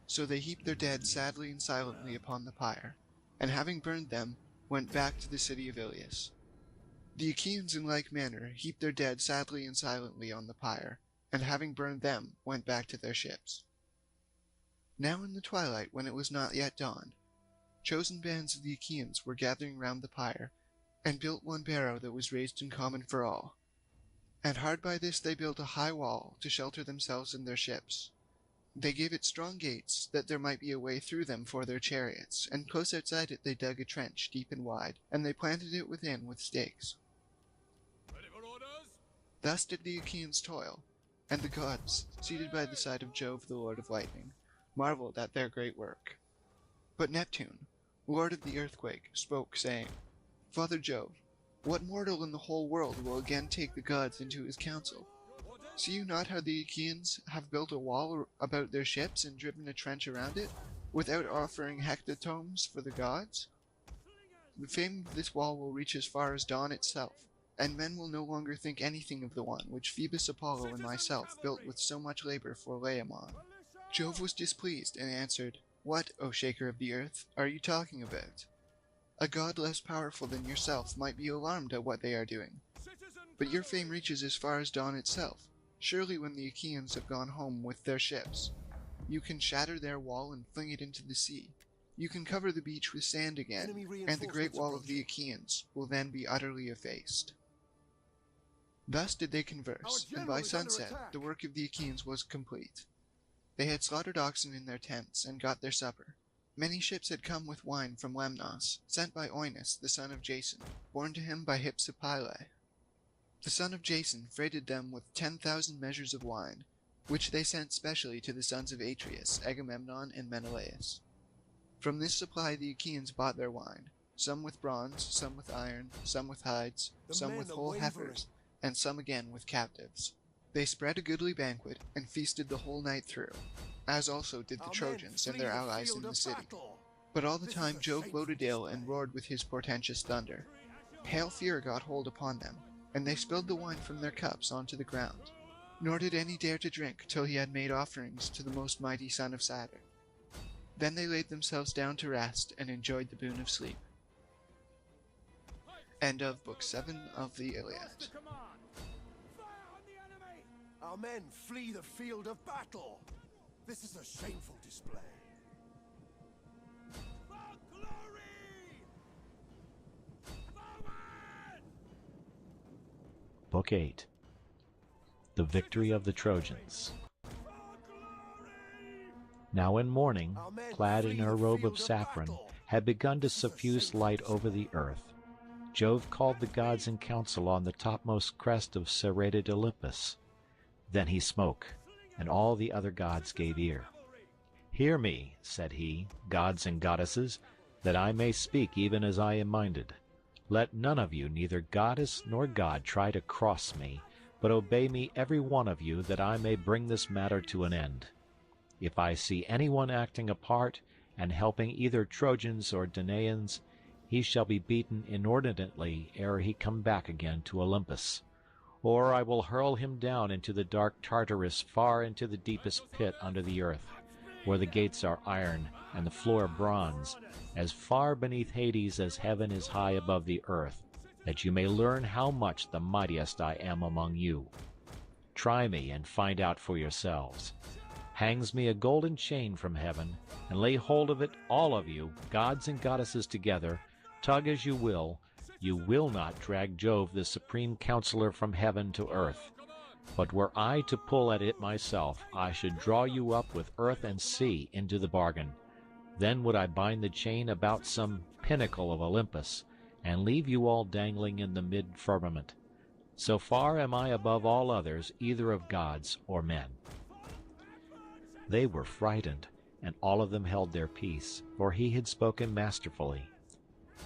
Speaker 7: so they heaped their dead sadly and silently upon the pyre, and having burned them, went back to the city of Ilius. The Achaeans in like manner heaped their dead sadly and silently on the pyre, and having burned them, went back to their ships. Now in the twilight, when it was not yet dawn, chosen bands of the Achaeans were gathering round the pyre, and built one barrow that was raised in common for all. And hard by this they built a high wall to shelter themselves and their ships. They gave it strong gates, that there might be a way through them for their chariots, and close outside it they dug a trench deep and wide, and they planted it within with stakes. Thus did the Achaeans toil, and the gods, seated by the side of Jove the Lord of Lightning, marveled at their great work. But Neptune, Lord of the earthquake, spoke, saying, "Father Jove, what mortal in the whole world will again take the gods into his counsel? See you not how the Achaeans have built a wall about their ships and driven a trench around it, without offering hecatombs for the gods? The fame of this wall will reach as far as dawn itself, and men will no longer think anything of the one which Phoebus Apollo and myself built with so much labor for Laomon." Jove was displeased, and answered, "What, O shaker of the earth, are you talking about? A god less powerful than yourself might be alarmed at what they are doing. But your fame reaches as far as dawn itself. Surely when the Achaeans have gone home with their ships, you can shatter their wall and fling it into the sea. You can cover the beach with sand again, and the great wall of the Achaeans will then be utterly effaced." Thus did they converse, and by sunset the work of the Achaeans was complete. They had slaughtered oxen in their tents, and got their supper. Many ships had come with wine from Lemnos, sent by Oeneus the son of Jason, born to him by Hypsipyle. The son of Jason freighted them with 10,000 measures of wine, which they sent specially to the sons of Atreus, Agamemnon, and Menelaus. From this supply the Achaeans bought their wine, some with bronze, some with iron, some with hides, some with whole heifers, and some again with captives. They spread a goodly banquet, and feasted the whole night through, as also did the Trojans and their allies in the city. But all the time Jove gloated ill and roared with his portentous thunder. Pale fear got hold upon them, and they spilled the wine from their cups onto the ground. Nor did any dare to drink till he had made offerings to the most mighty son of Saturn. Then they laid themselves down to rest, and enjoyed the boon of sleep. End of Book 7 of the Iliad.
Speaker 3: Our men flee the field of battle. This is a shameful display.
Speaker 2: For glory! Forward!
Speaker 9: Book 8. The Victory of the Trojans. Now in morning, clad in her robe of saffron, had begun to suffuse light over the earth. Jove called the gods in council on the topmost crest of serrated Olympus. Then he spoke, and all the other gods gave ear. "Hear me," said he, "gods and goddesses, that I may speak even as I am minded. Let none of you, neither goddess nor god, try to cross me, but obey me every one of you, that I may bring this matter to an end. If I see anyone acting apart, and helping either Trojans or Danaans, he shall be beaten inordinately ere he come back again to Olympus. Or I will hurl him down into the dark Tartarus, far into the deepest pit under the earth, where the gates are iron and the floor bronze, as far beneath Hades as heaven is high above the earth, that you may learn how much the mightiest I am among you. Try me and find out for yourselves. hangs me a golden chain from heaven, and lay hold of it, all of you, gods and goddesses together, tug as you will not drag Jove the supreme counselor from heaven to earth. But were I to pull at it myself, I should draw you up with earth and sea into the bargain. Then would I bind the chain about some pinnacle of Olympus, and leave you all dangling in the mid-firmament. So far am I above all others, either of gods or men." They were frightened, and all of them held their peace, for he had spoken masterfully.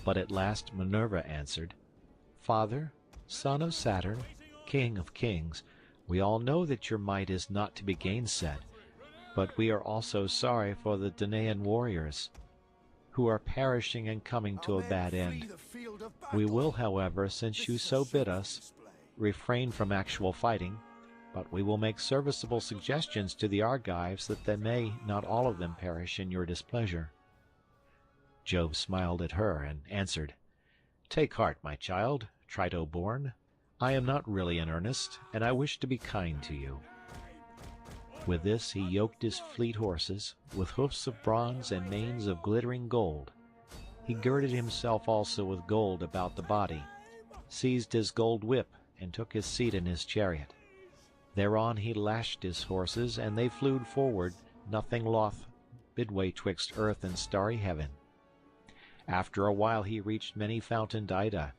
Speaker 9: But at last Minerva answered, "Father, son of Saturn, king of kings, we all know that your might is not to be gainsaid, but we are also sorry for the Danaan warriors, who are perishing and coming to a bad end. We will, however, since you so bid us, refrain from actual fighting, but we will make serviceable suggestions to the Argives that they may not all of them perish in your displeasure." Jove smiled at her and answered, "Take heart, my child, Trito-born. I am not really in earnest, and I wish to be kind to you." With this he yoked his fleet horses, with hoofs of bronze and manes of glittering gold. He girded himself also with gold about the body, seized his gold whip, and took his seat in his chariot. Thereon he lashed his horses, and they flew forward, nothing loth, midway twixt earth and starry heaven. After a while he reached many-fountained Ida,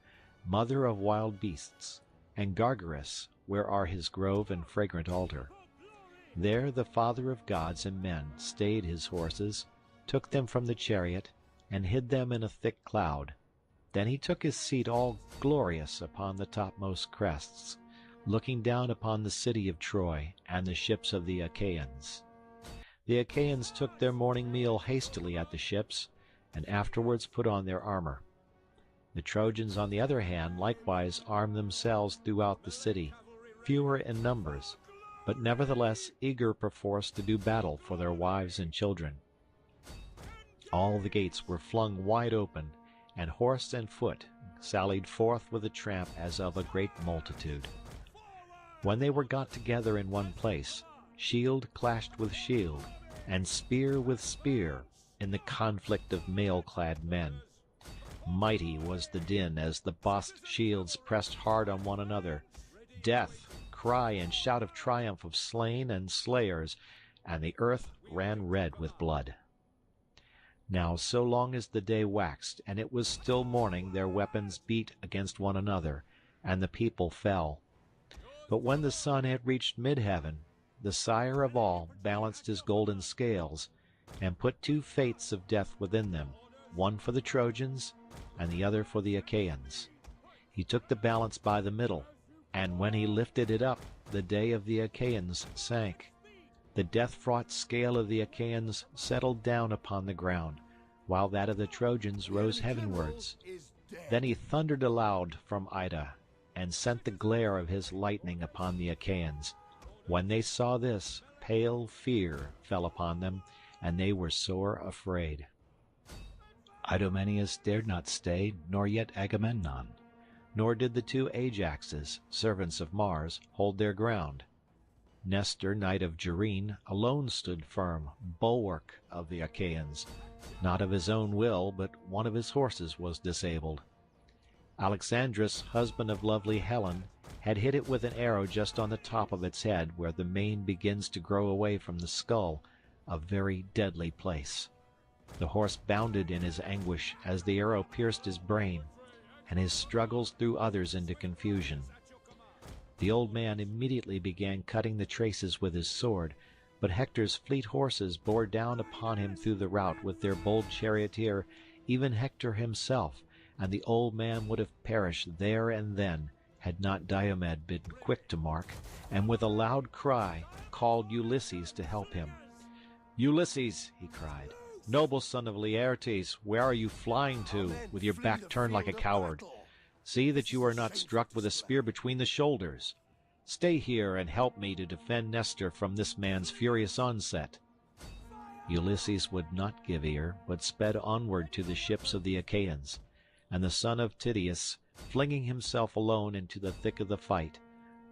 Speaker 9: mother of wild beasts, and Gargarus, where are his grove and fragrant altar. There the father of gods and men stayed his horses, took them from the chariot, and hid them in a thick cloud. Then he took his seat all glorious upon the topmost crests, looking down upon the city of Troy and the ships of the Achaeans. The Achaeans took their morning meal hastily at the ships, and afterwards put on their armor. The Trojans, on the other hand, likewise armed themselves throughout the city, fewer in numbers, but nevertheless eager perforce to do battle for their wives and children. All the gates were flung wide open, and horse and foot sallied forth with a tramp as of a great multitude. When they were got together in one place, shield clashed with shield, and spear with spear, in the conflict of mail-clad men. Mighty was the din as the bossed shields pressed hard on one another. Death, cry and shout of triumph of slain and slayers, and the earth ran red with blood. Now so long as the day waxed, and it was still morning, their weapons beat against one another, and the people fell. But when the sun had reached mid-heaven, the sire of all balanced his golden scales, and put two fates of death within them, one for the Trojans, and the other for the Achaeans. He took the balance by the middle, and when he lifted it up, the day of the Achaeans sank. The death-fraught scale of the Achaeans settled down upon the ground, while that of the Trojans rose heavenwards. Then he thundered aloud from Ida, and sent the glare of his lightning upon the Achaeans. When they saw this, pale fear fell upon them, and they were sore afraid. Idomeneus dared not stay, nor yet Agamemnon, nor did the two Ajaxes, servants of Mars, hold their ground. Nestor, knight of Gerene, alone stood firm, bulwark of the Achaeans. Not of his own will, but one of his horses was disabled. Alexandrus, husband of lovely Helen, had hit it with an arrow just on the top of its head, where the mane begins to grow away from the skull, a very deadly place. The horse bounded in his anguish as the arrow pierced his brain, and his struggles threw others into confusion. The old man immediately began cutting the traces with his sword, but Hector's fleet horses bore down upon him through the rout with their bold charioteer, even Hector himself, and the old man would have perished there and then, had not Diomed been quick to mark, and with a loud cry called Ulysses to help him. "Ulysses," he cried, "noble son of Laertes, where are you flying to, with your back turned like a coward? See that you are not struck with a spear between the shoulders. Stay here and help me to defend Nestor from this man's furious onset." Ulysses would not give ear, but sped onward to the ships of the Achaeans, and the son of Tydeus, flinging himself alone into the thick of the fight,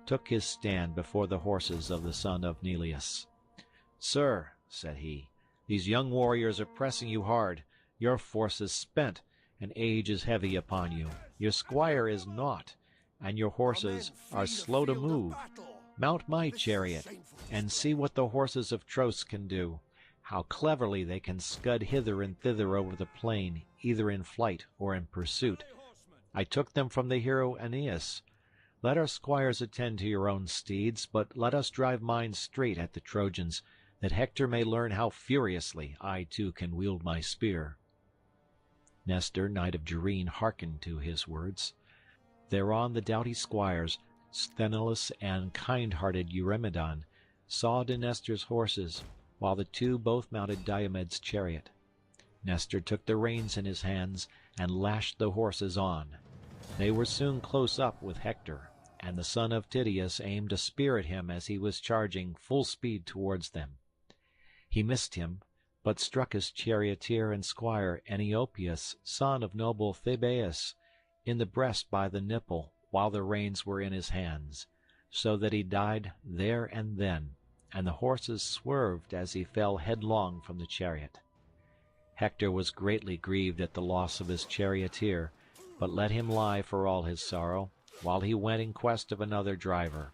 Speaker 9: took his stand before the horses of the son of Neleus. "Sir," said he, "these young warriors are pressing you hard. Your force is spent, and age is heavy upon you. Your squire is naught, and your horses are slow to move. Mount my chariot, and see what the horses of Tros can do, how cleverly they can scud hither and thither over the plain, either in flight or in pursuit. I took them from the hero Aeneas. Let our squires attend to your own steeds, but let us drive mine straight at the Trojans, that Hector may learn how furiously I too can wield my spear." Nestor, knight of Gerene, hearkened to his words. Thereon the doughty squires, Sthenelus and kind-hearted Eurymedon, saw to Nestor's horses, while the two both mounted Diomed's chariot. Nestor took the reins in his hands and lashed the horses on. They were soon close up with Hector, and the son of Tydeus aimed a spear at him as he was charging full speed towards them. He missed him, but struck his charioteer and squire Eniopius, son of noble Thebais, in the breast by the nipple, while the reins were in his hands, so that he died there and then, and the horses swerved as he fell headlong from the chariot. Hector was greatly grieved at the loss of his charioteer, but let him lie for all his sorrow, while he went in quest of another driver.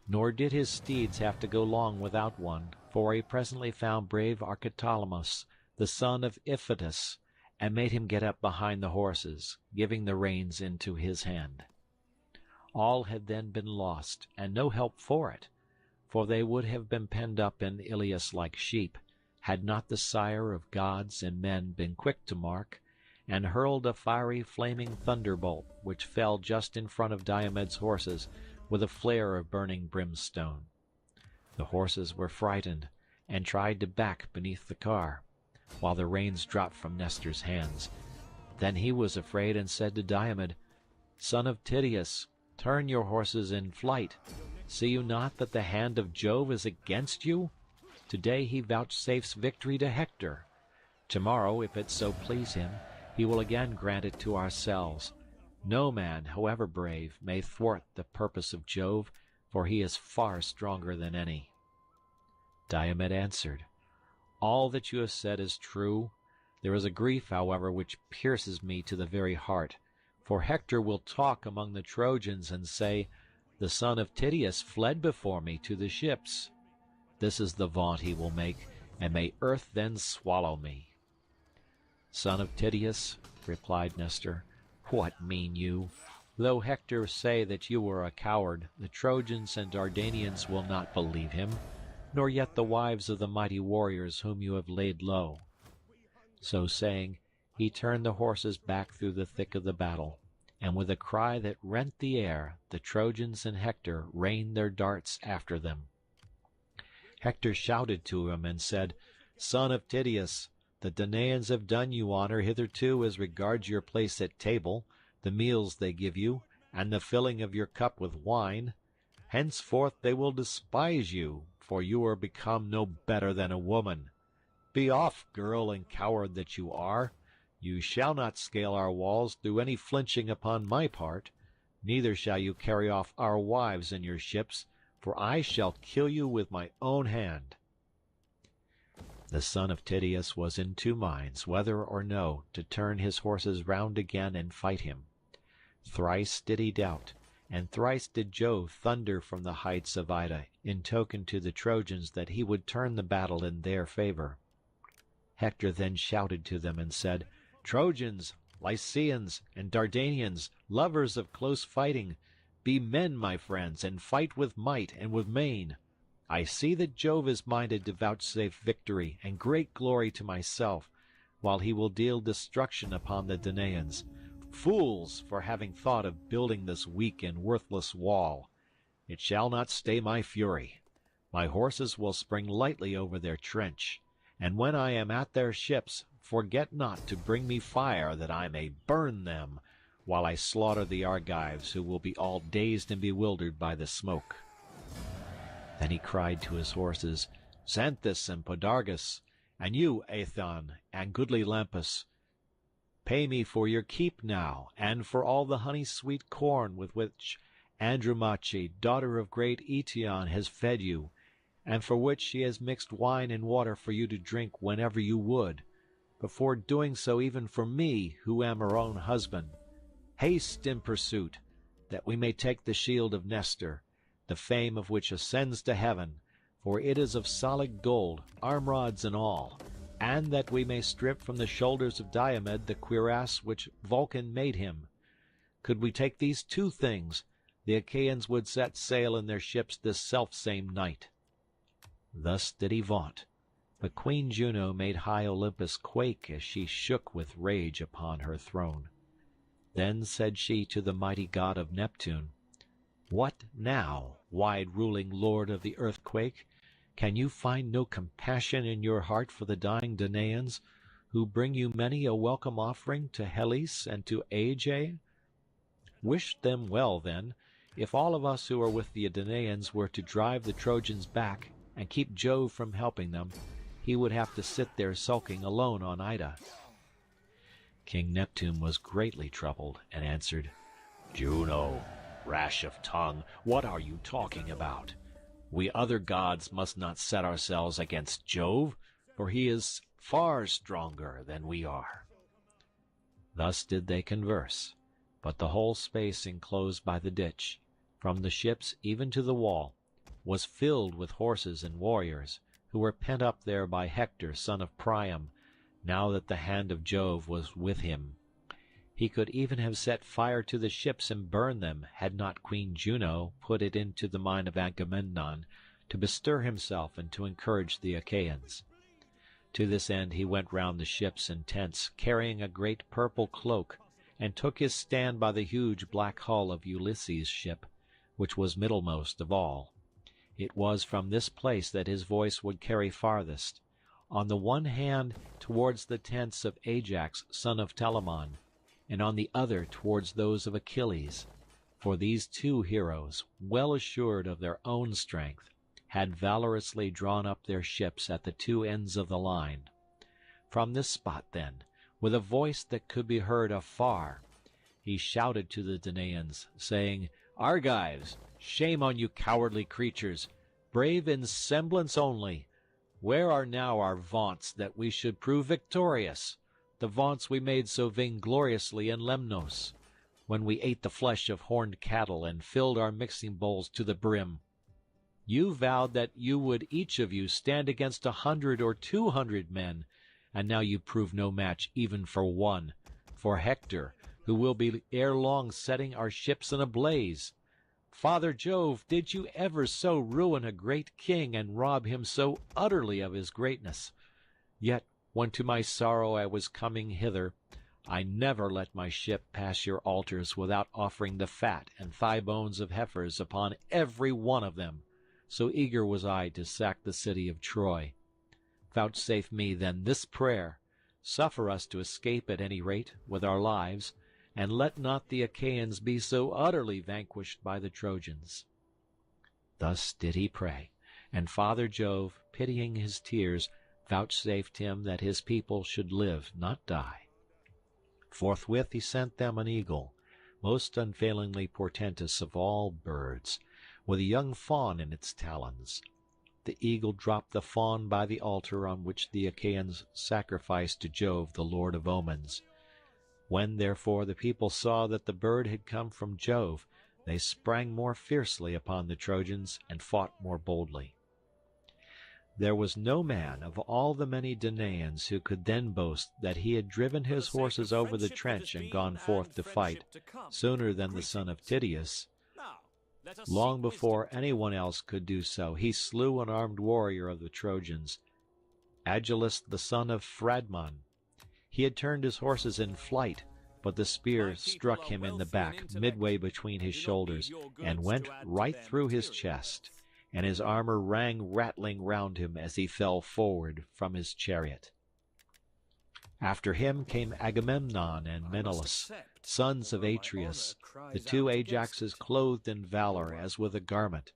Speaker 9: Nor did his steeds have to go long without one, for he presently found brave Archeptolemus, the son of Iphitus, and made him get up behind the horses, giving the reins into his hand. All had then been lost, and no help for it, for they would have been penned up in Ilius like sheep, had not the sire of gods and men been quick to mark, and hurled a fiery flaming thunderbolt, which fell just in front of Diomed's horses, with a flare of burning brimstone. The horses were frightened, and tried to back beneath the car, while the reins dropped from Nestor's hands. Then he was afraid, and said to Diomed, "Son of Tydeus, turn your horses in flight. See you not that the hand of Jove is against you? Today he vouchsafes victory to Hector. Tomorrow, if it so please him, he will again grant it to ourselves. No man, however brave, may thwart the purpose of Jove, for he is far stronger than any." Diomed answered, "All that you have said is true. There is a grief, however, which pierces me to the very heart, for Hector will talk among the Trojans and say, 'The son of Tydeus fled before me to the ships.' This is the vaunt he will make, and may earth then swallow me." "Son of Tydeus," replied Nestor, "what mean you? Though Hector say that you are a coward, the Trojans and Dardanians will not believe him, nor yet the wives of the mighty warriors whom you have laid low." So saying, he turned the horses back through the thick of the battle, and with a cry that rent the air, the Trojans and Hector rained their darts after them. Hector shouted to him and said, "Son of Tydeus, the Danaans have done you honor hitherto as regards your place at table, the meals they give you, and the filling of your cup with wine. Henceforth they will despise you, for you are become no better than a woman. Be off, girl and coward that you are. You shall not scale our walls through any flinching upon my part, neither shall you carry off our wives in your ships, for I shall kill you with my own hand." The son of Tydeus was in two minds, whether or no to turn his horses round again and fight him. Thrice did he doubt, and thrice did Jove thunder from the heights of Ida in token to the Trojans that he would turn the battle in their favour. Hector then shouted to them and said, "Trojans, Lycians, and Dardanians, lovers of close fighting, be men, my friends, and fight with might and with main. I see that Jove is minded to vouchsafe victory and great glory to myself, while he will deal destruction upon the Danaans. Fools, for having thought of building this weak and worthless wall. It shall not stay my fury. My horses will spring lightly over their trench, and when I am at their ships, forget not to bring me fire that I may burn them, while I slaughter the Argives, who will be all dazed and bewildered by the smoke." Then he cried to his horses, "Xanthus and Podargus, and you, Aethon, and goodly Lampus, pay me for your keep now, and for all the honey-sweet corn with which Andromache, daughter of great Eetion, has fed you, and for which she has mixed wine and water for you to drink whenever you would, before doing so even for me, who am her own husband. Haste in pursuit, that we may take the shield of Nestor, the fame of which ascends to heaven, for it is of solid gold, arm-rods and all, and that we may strip from the shoulders of Diomed the cuirass which Vulcan made him. Could we take these two things, the Achaeans would set sail in their ships this selfsame night. Thus did he vaunt, but Queen Juno made high Olympus quake as she shook with rage upon her throne. Then said she to the mighty god of Neptune, "What now, wide-ruling lord of the earthquake? Can you find no compassion in your heart for the dying Danaans, who bring you many a welcome offering to Helice and to Aegae? Wish them well, then. If all of us who are with the Danaans were to drive the Trojans back and keep Jove from helping them, he would have to sit there sulking alone on Ida." King Neptune was greatly troubled, and answered, "Juno, rash of tongue, what are you talking about? We other gods must not set ourselves against Jove, for he is far stronger than we are." Thus did they converse, but the whole space enclosed by the ditch, from the ships even to the wall, was filled with horses and warriors, who were pent up there by Hector son of Priam, now that the hand of Jove was with him. He could even have set fire to the ships and burned them, had not Queen Juno put it into the mind of Agamemnon to bestir himself and to encourage the Achaeans. To this end he went round the ships and tents, carrying a great purple cloak, and took his stand by the huge black hull of Ulysses' ship, which was middlemost of all. It was from this place that his voice would carry farthest, on the one hand towards the tents of Ajax son of Telamon, and on the other towards those of Achilles, for these two heroes, well assured of their own strength, had valorously drawn up their ships at the two ends of the line. From this spot, then, with a voice that could be heard afar, he shouted to the Danaans, saying, "Argives, shame on you cowardly creatures, brave in semblance only! Where are now our vaunts that we should prove victorious, the vaunts we made so vaingloriously in Lemnos, when we ate the flesh of horned cattle and filled our mixing bowls to the brim? You vowed that you would each of you stand against 100 or 200 men, and now you prove no match even for one, for Hector, who will be ere long setting our ships in a blaze. Father Jove, did you ever so ruin a great king and rob him so utterly of his greatness? Yet, when to my sorrow I was coming hither, I never let my ship pass your altars without offering the fat and thigh bones of heifers upon every one of them, so eager was I to sack the city of Troy. Vouchsafe me then this prayer, suffer us to escape at any rate with our lives, and let not the Achaeans be so utterly vanquished by the Trojans." Thus did he pray, and Father Jove, pitying his tears, vouchsafed him that his people should live, not die. Forthwith he sent them an eagle, most unfailingly portentous of all birds, with a young fawn in its talons. The eagle dropped the fawn by the altar on which the Achaeans sacrificed to Jove, the lord of omens. When, therefore, the people saw that the bird had come from Jove, they sprang more fiercely upon the Trojans and fought more boldly. There was no man of all the many Danaans who could then boast that he had driven his horses over the trench and gone forth to fight sooner than the son of Tydeus. Long before anyone else could do so, he slew an armed warrior of the Trojans, Agilus the son of Phradmon. He had turned his horses in flight, but the spear struck him in the back, midway between his shoulders, and went right through his chest, and his armor rang rattling round him as he fell forward from his chariot. After him came Agamemnon and Menelaus, sons of Atreus, the two Ajaxes clothed in valor as with a garment.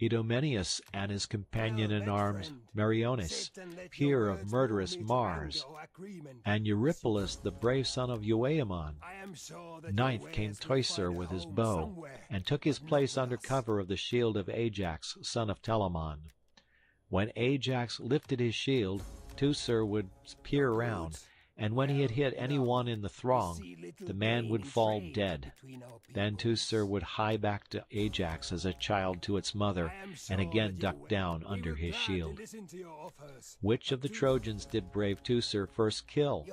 Speaker 9: Idomeneus and his companion in arms Meriones, peer of murderous Mars, and Eurypylus the brave son of Euaemon. Ninth came Teucer with his bow, and took his place under cover of the shield of Ajax, son of Telamon. When Ajax lifted his shield, Teucer would peer round, and when he had hit any one in the throng, the man would fall dead. Then Teucer would hie back to Ajax as a child to its mother, and again duck down under his shield. Which of the Trojans did brave Teucer first kill?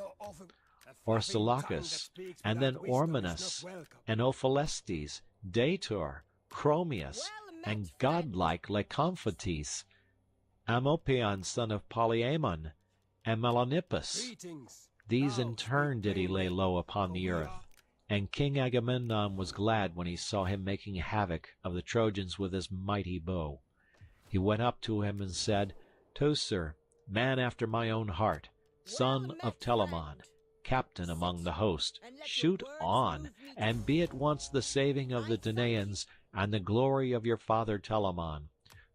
Speaker 9: Orsilochus, and then Ormenus, and Ophelestes, Daetor, Chromius, and godlike Lycomphates, Amopaon son of Polyamon, and Melanippus. These in turn did he lay low upon the earth, and King Agamemnon was glad when he saw him making havoc of the Trojans with his mighty bow. He went up to him and said, Teucer, man after my own heart, son of Telamon, captain among the host, shoot on, and be at once the saving of the Danaans and the glory of your father Telamon,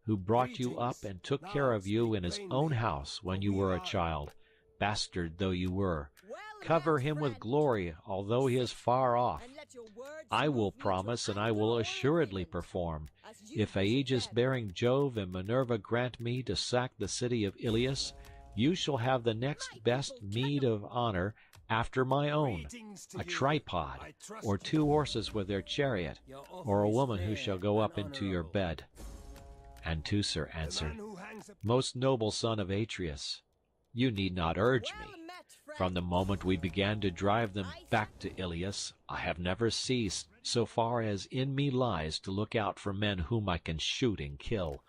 Speaker 9: who brought you up and took care of you in his own house when you were a child, bastard though you were. Cover him with glory, although he is far off. I will promise, and I will assuredly perform. If Aegis-bearing Jove and Minerva grant me to sack the city of Ilius, you shall have the next best meed of honor after my own, a tripod, or 2 horses with their chariot, or a woman who shall go up into your bed. And Teucer answered, Most noble son of Atreus, you need not urge me. From the moment we began to drive them back to Ilius, I have never ceased, so far as in me lies, to look out for men whom I can shoot and kill.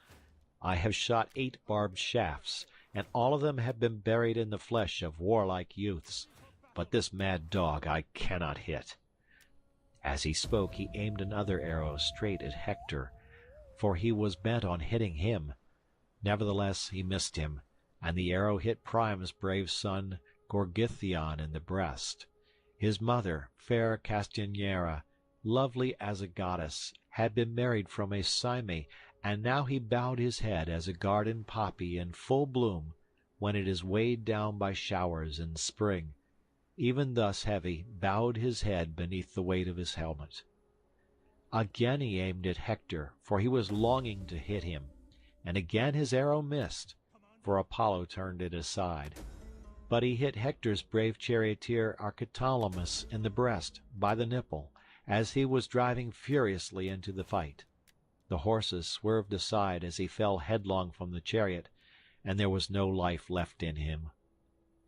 Speaker 9: I have shot 8 barbed shafts, and all of them have been buried in the flesh of warlike youths. But this mad dog I cannot hit. As he spoke, he aimed another arrow straight at Hector, for he was bent on hitting him. Nevertheless he missed him, and the arrow hit Priam's brave son Gorgythion in the breast. His mother, fair Castianera, lovely as a goddess, had been married from a Cyme, and now he bowed his head as a garden poppy in full bloom when it is weighed down by showers in spring. Even thus heavy bowed his head beneath the weight of his helmet. Again he aimed at Hector, for he was longing to hit him, and again his arrow missed, for Apollo turned it aside. But he hit Hector's brave charioteer Archeptolemus in the breast, by the nipple, as he was driving furiously into the fight. The horses swerved aside as he fell headlong from the chariot, and there was no life left in him.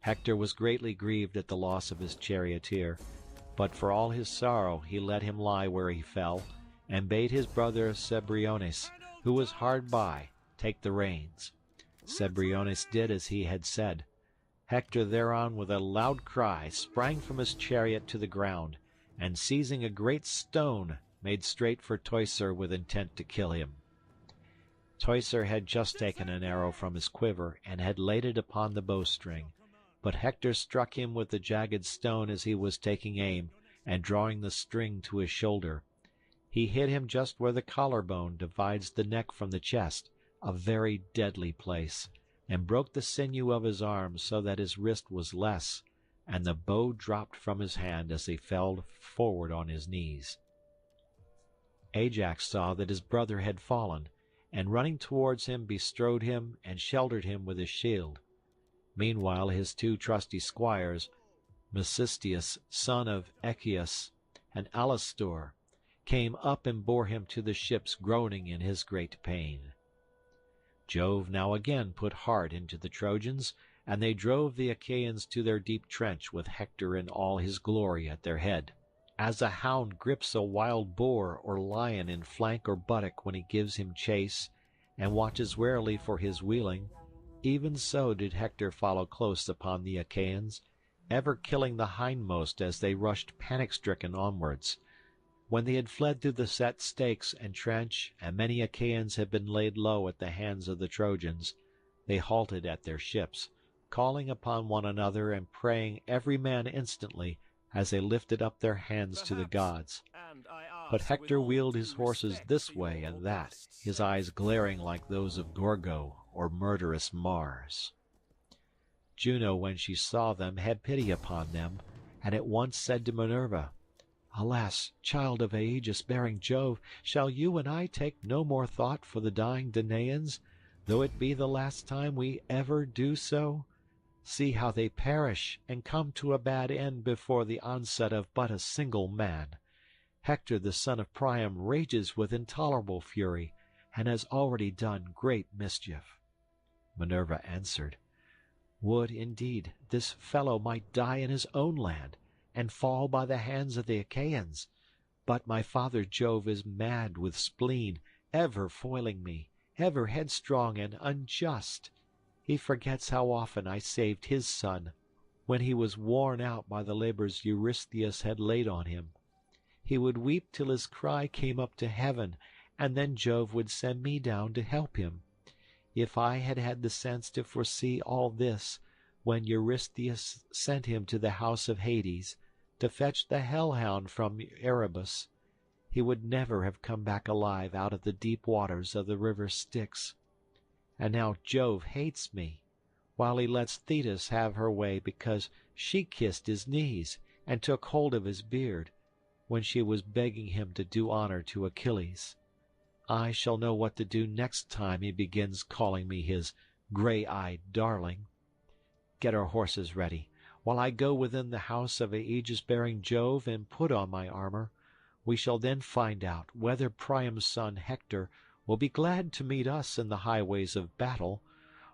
Speaker 9: Hector was greatly grieved at the loss of his charioteer, but for all his sorrow he let him lie where he fell, and bade his brother Cebriones, who was hard by, take the reins. Cebriones did as he had said. Hector thereon with a loud cry sprang from his chariot to the ground, and seizing a great stone made straight for Teucer with intent to kill him. Teucer had just taken an arrow from his quiver and had laid it upon the bowstring, but Hector struck him with the jagged stone as he was taking aim, and drawing the string to his shoulder. He hit him just where the collarbone divides the neck from the chest, a very deadly place, and broke the sinew of his arm so that his wrist was less, and the bow dropped from his hand as he fell forward on his knees. Ajax saw that his brother had fallen, and running towards him bestrode him and sheltered him with his shield. Meanwhile his 2 trusty squires, Mecisteus son of Echius, and Alastor, came up and bore him to the ships, groaning in his great pain. Jove now again put heart into the Trojans, and they drove the Achaeans to their deep trench with Hector in all his glory at their head. As a hound grips a wild boar or lion in flank or buttock when he gives him chase, and watches warily for his wheeling, even so did Hector follow close upon the Achaeans, ever killing the hindmost as they rushed panic-stricken onwards. When they had fled through the set stakes and trench, and many Achaeans had been laid low at the hands of the Trojans, they halted at their ships, calling upon one another and praying every man instantly as they lifted up their hands to the gods. But Hector wheeled his horses this way and that, his eyes glaring like those of Gorgo or murderous Mars. Juno, when she saw them, had pity upon them, and at once said to Minerva, "Alas, child of aegis-bearing Jove, shall you and I take no more thought for the dying Danaans, though it be the last time we ever do so? See how they perish and come to a bad end before the onset of but a single man. Hector the son of Priam rages with intolerable fury, and has already done great mischief." Minerva answered, "Would, indeed, this fellow might die in his own land, and fall by the hands of the Achaeans. But my father Jove is mad with spleen, ever foiling me, ever headstrong and unjust. He forgets how often I saved his son, when he was worn out by the labours Eurystheus had laid on him. He would weep till his cry came up to heaven, and then Jove would send me down to help him. If I had had the sense to foresee all this, when Eurystheus sent him to the house of Hades, to fetch the hell-hound from Erebus, he would never have come back alive out of the deep waters of the river Styx. And now Jove hates me, while he lets Thetis have her way because she kissed his knees and took hold of his beard, when she was begging him to do honour to Achilles. I shall know what to do next time he begins calling me his grey-eyed darling. Get our horses ready, while I go within the house of aegis-bearing Jove and put on my armour. We shall then find out whether Priam's son Hector will be glad to meet us in the highways of battle,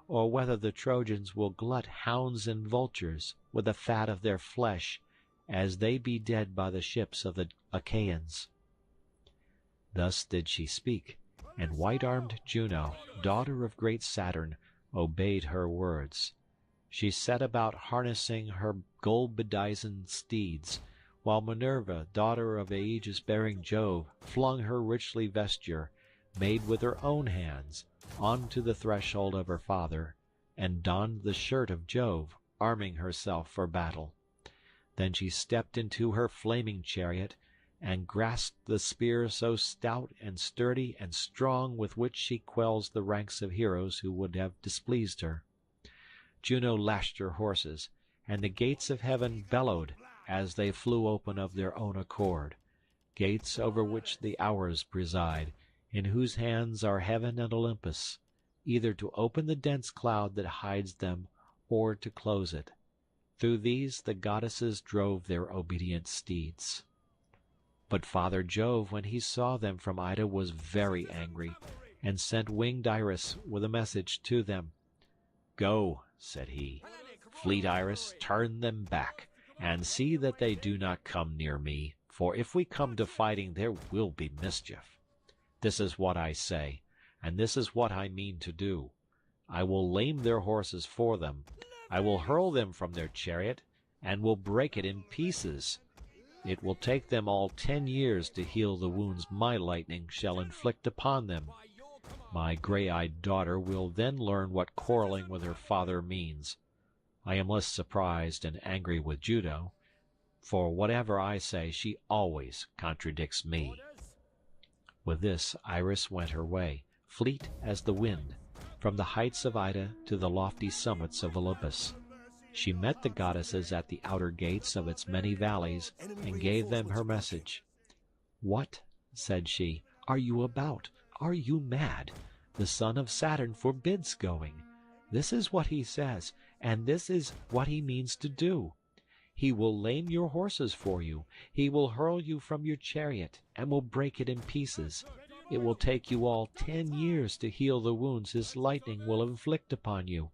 Speaker 9: or whether the Trojans will glut hounds and vultures with the fat of their flesh, as they be dead by the ships of the Achaeans." Thus did she speak, and white-armed Juno, daughter of great Saturn, obeyed her words. She set about harnessing her gold-bedizened steeds, while Minerva, daughter of aegis-bearing Jove, flung her richly vesture, made with her own hands, on to the threshold of her father, and donned the shirt of Jove, arming herself for battle. Then she stepped into her flaming chariot, and grasped the spear so stout and sturdy and strong with which she quells the ranks of heroes who would have displeased her. Juno lashed her horses, and the gates of heaven bellowed as they flew open of their own accord, gates over which the Hours preside, in whose hands are heaven and Olympus, either to open the dense cloud that hides them or to close it. Through these the goddesses drove their obedient steeds. But Father Jove, when he saw them from Ida, was very angry, and sent winged Iris with a message to them. "Go," said he, "fleet Iris, turn them back, and see that they do not come near me, for if we come to fighting there will be mischief. This is what I say, and this is what I mean to do. I will lame their horses for them, I will hurl them from their chariot, and will break it in pieces. It will take them all 10 years to heal the wounds my lightning shall inflict upon them. My grey-eyed daughter will then learn what quarrelling with her father means. I am less surprised and angry with Juno, for whatever I say she always contradicts me." With this Iris went her way, fleet as the wind, from the heights of Ida to the lofty summits of Olympus. She met the goddesses at the outer gates of its many valleys, and gave them her message. "What," said she, "are you about? Are you mad? The son of Saturn forbids going. This is what he says, and this is what he means to do. He will lame your horses for you, he will hurl you from your chariot, and will break it in pieces. It will take you all 10 years to heal the wounds his lightning will inflict upon you,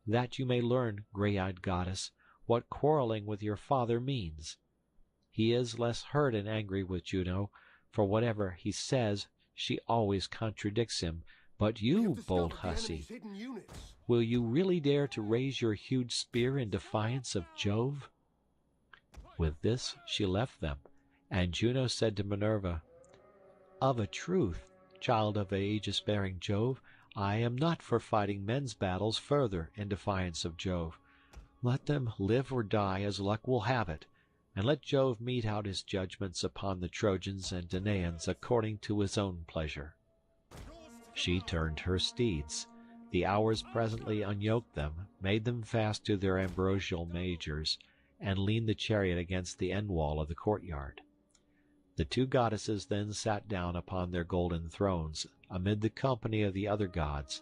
Speaker 9: that you may learn, grey-eyed goddess, what quarrelling with your father means. He is less hurt and angry with Juno, for whatever he says she always contradicts him. But you, bold hussy, will you really dare to raise your huge spear in defiance of Jove?" With this she left them, and Juno said to Minerva, "Of a truth, child of aegis-bearing Jove, I am not for fighting men's battles further in defiance of Jove. Let them live or die as luck will have it. and let Jove mete out his judgments upon the Trojans and Danaans according to his own pleasure." She turned her steeds. The Hours presently unyoked them, made them fast to their ambrosial mangers, and leaned the chariot against the end wall of the courtyard. The two goddesses then sat down upon their golden thrones amid the company of the other gods,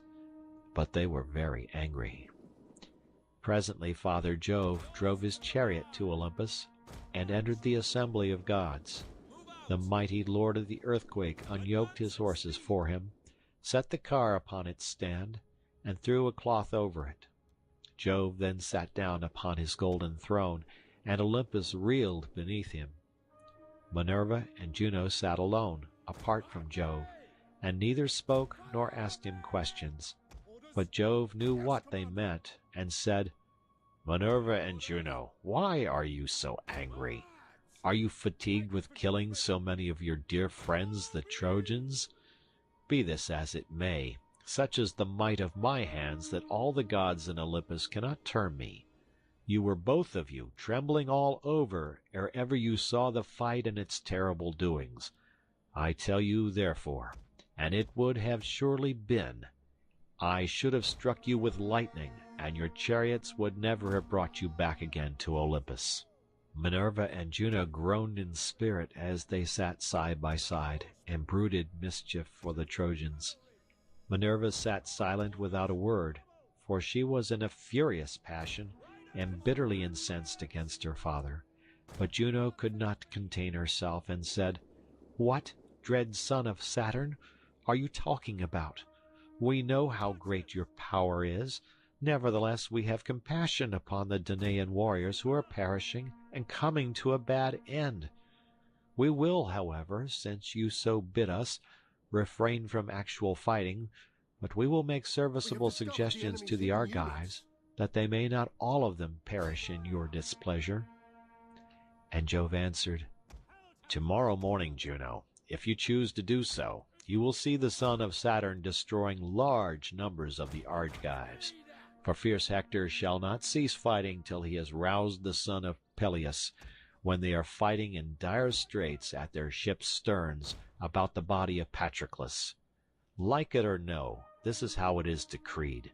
Speaker 9: but they were very angry. Presently Father Jove drove his chariot to Olympus and entered the assembly of gods. The mighty lord of the earthquake unyoked his horses for him, set the car upon its stand, and threw a cloth over it. Jove then sat down upon his golden throne, and Olympus reeled beneath him. Minerva and Juno sat alone, apart from Jove, and neither spoke nor asked him questions. But Jove knew what they meant, and said, "Minerva and Juno, why are you so angry? Are you fatigued with killing so many of your dear friends, the Trojans? Be this as it may, such is the might of my hands that all the gods in Olympus cannot turn me. You were both of you trembling all over ere ever you saw the fight and its terrible doings. I tell you, therefore, and it would have surely been, I should have struck you with lightning, and your chariots would never have brought you back again to Olympus." Minerva and Juno groaned in spirit as they sat side by side and brooded mischief for the Trojans. Minerva sat silent without a word, for she was in a furious passion and bitterly incensed against her father. But Juno could not contain herself, and said, "What, dread son of Saturn, are you talking about? We know how great your power is. Nevertheless we have compassion upon the Danaan warriors who are perishing and coming to a bad end. We will, however, since you so bid us, refrain from actual fighting, but we will make serviceable suggestions to the Argives, that they may not all of them perish in your displeasure." And Jove answered, "Tomorrow morning, Juno, if you choose to do so, you will see the son of Saturn destroying large numbers of the Argives. For fierce Hector shall not cease fighting till he has roused the son of Peleus, when they are fighting in dire straits at their ships' sterns about the body of Patroclus. Like it or no, this is how it is decreed.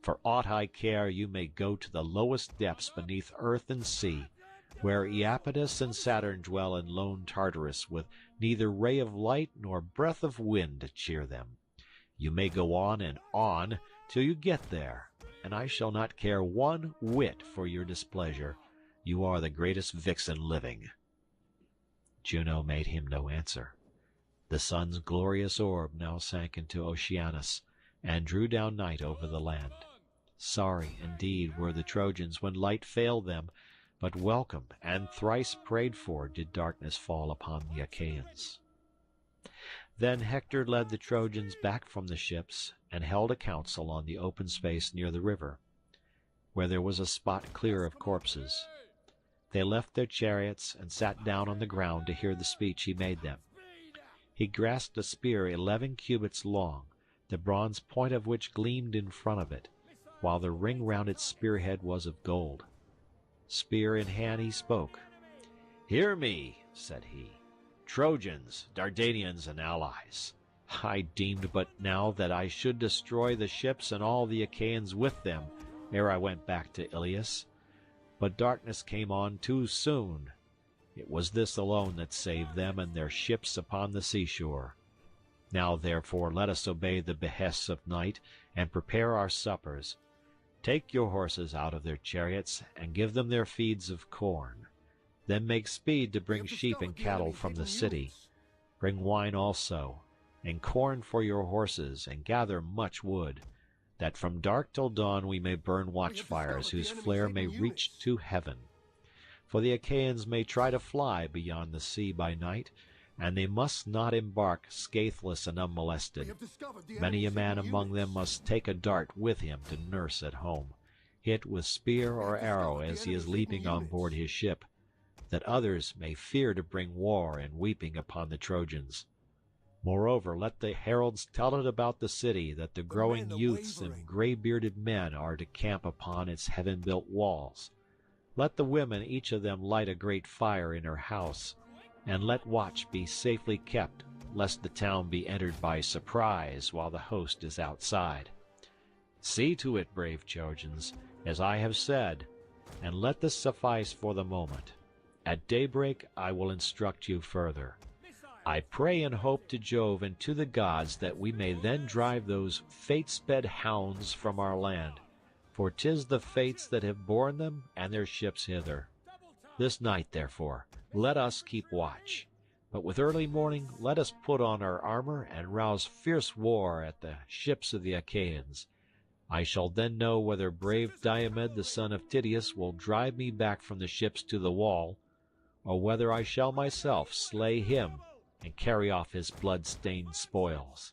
Speaker 9: For aught I care, you may go to the lowest depths beneath earth and sea, where Iapetus and Saturn dwell in lone Tartarus, with neither ray of light nor breath of wind to cheer them. You may go on and on till you get there, and I shall not care one whit for your displeasure. You are the greatest vixen living." Juno made him no answer. The sun's glorious orb now sank into Oceanus, and drew down night over the land. Sorry indeed were the Trojans when light failed them, but welcome and thrice prayed for did darkness fall upon the Achaeans. Then Hector led the Trojans back from the ships, and held a council on the open space near the river, where there was a spot clear of corpses. They left their chariots and sat down on the ground to hear the speech he made them. He grasped a spear 11 cubits long, the bronze point of which gleamed in front of it, while the ring round its spearhead was of gold. Spear in hand he spoke. "Hear me," said he, "Trojans, Dardanians, and allies. I deemed but now that I should destroy the ships and all the Achaeans with them ere I went back to Ilius. But darkness came on too soon. It was this alone that saved them and their ships upon the seashore. Now therefore let us obey the behests of night, and prepare our suppers. Take your horses out of their chariots, and give them their feeds of corn. Then make speed to bring sheep and cattle from the city. Bring wine also, and corn for your horses, and gather much wood, that from dark till dawn we may burn watchfires whose flare may reach to heaven. For the Achaeans may try to fly beyond the sea by night, and they must not embark scatheless and unmolested. Many a man among them must take a dart with him to nurse at home, hit with spear or arrow as he is leaping on board his ship, that others may fear to bring war and weeping upon the Trojans. Moreover, let the heralds tell it about the city, that the growing youths and grey-bearded men are to camp upon its heaven-built walls. Let the women each of them light a great fire in her house, and let watch be safely kept, lest the town be entered by surprise while the host is outside. See to it, brave Trojans, as I have said, and let this suffice for the moment. At daybreak I will instruct you further. I pray and hope to Jove and to the gods that we may then drive those fate-sped hounds from our land, for 'tis the fates that have borne them and their ships hither. This night, therefore, let us keep watch, but with early morning let us put on our armor and rouse fierce war at the ships of the Achaeans. I shall then know whether brave Diomed the son of Tydeus will drive me back from the ships to the wall, or whether I shall myself slay him and carry off his blood-stained spoils.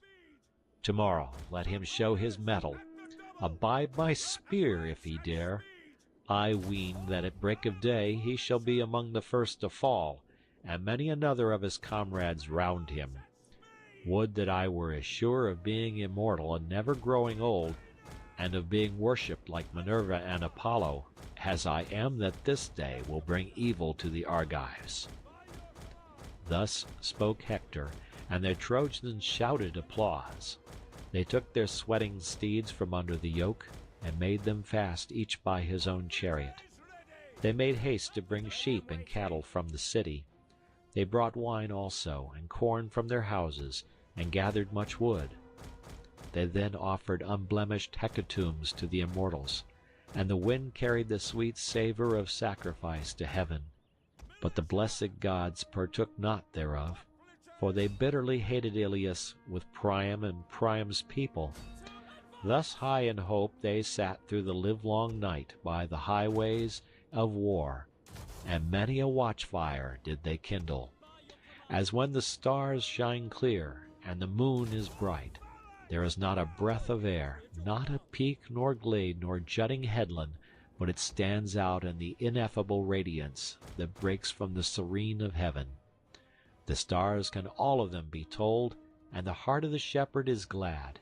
Speaker 9: Tomorrow let him show his mettle, abide my spear if he dare. I ween that at break of day he shall be among the first to fall, and many another of his comrades round him. Would that I were as sure of being immortal and never growing old, and of being worshipped like Minerva and Apollo, as I am that this day will bring evil to the Argives. Thus spoke Hector, and the Trojans shouted applause. They took their sweating steeds from under the yoke, and made them fast each by his own chariot. They made haste to bring sheep and cattle from the city. They brought wine also, and corn from their houses, and gathered much wood. They then offered unblemished hecatombs to the immortals, and the wind carried the sweet savour of sacrifice to heaven. But the blessed gods partook not thereof, for they bitterly hated Ilius with Priam and Priam's people. Thus high in hope they sat through the livelong night by the highways of war, and many a watchfire did they kindle. As when the stars shine clear, and the moon is bright, there is not a breath of air, not a peak nor glade nor jutting headland, but it stands out in the ineffable radiance that breaks from the serene of heaven. The stars can all of them be told, and the heart of the shepherd is glad.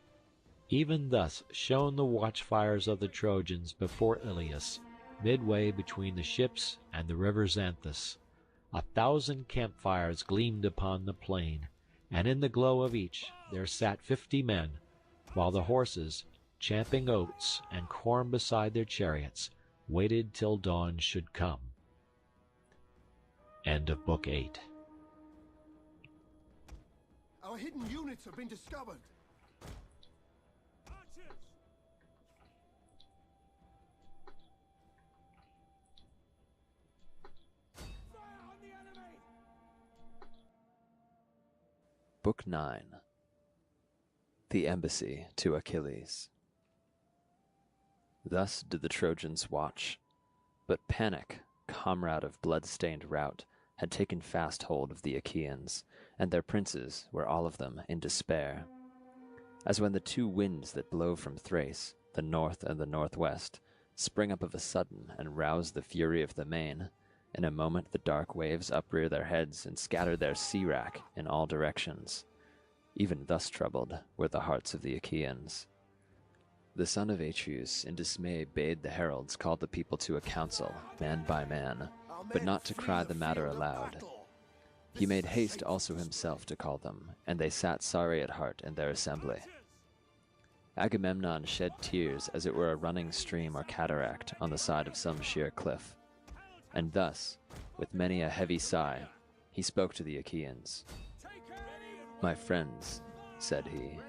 Speaker 9: Even thus shone the watchfires of the Trojans before Ilius, midway between the ships and the river Xanthus. 1,000 campfires gleamed upon the plain, and in the glow of each there sat 50 men, while the horses, champing oats and corn beside their chariots, waited till dawn should come. End of Book 8.
Speaker 3: Our hidden units have been discovered.
Speaker 10: Book 9. The Embassy to Achilles. Thus did the Trojans watch, but panic, comrade of blood-stained rout, had taken fast hold of the Achaeans, and their princes were all of them in despair. As when the two winds that blow from Thrace, the north and the northwest, spring up of a sudden and rouse the fury of the main, in a moment the dark waves uprear their heads and scatter their sea-wrack in all directions. Even thus troubled were the hearts of the Achaeans. The son of Atreus in dismay bade the heralds call the people to a council, man by man, but not to cry the matter aloud. He made haste also himself to call them, and they sat sorry at heart in their assembly. Agamemnon shed tears as it were a running stream or cataract on the side of some sheer cliff. And thus, with many a heavy sigh, he spoke to the Achaeans. "My friends," said he,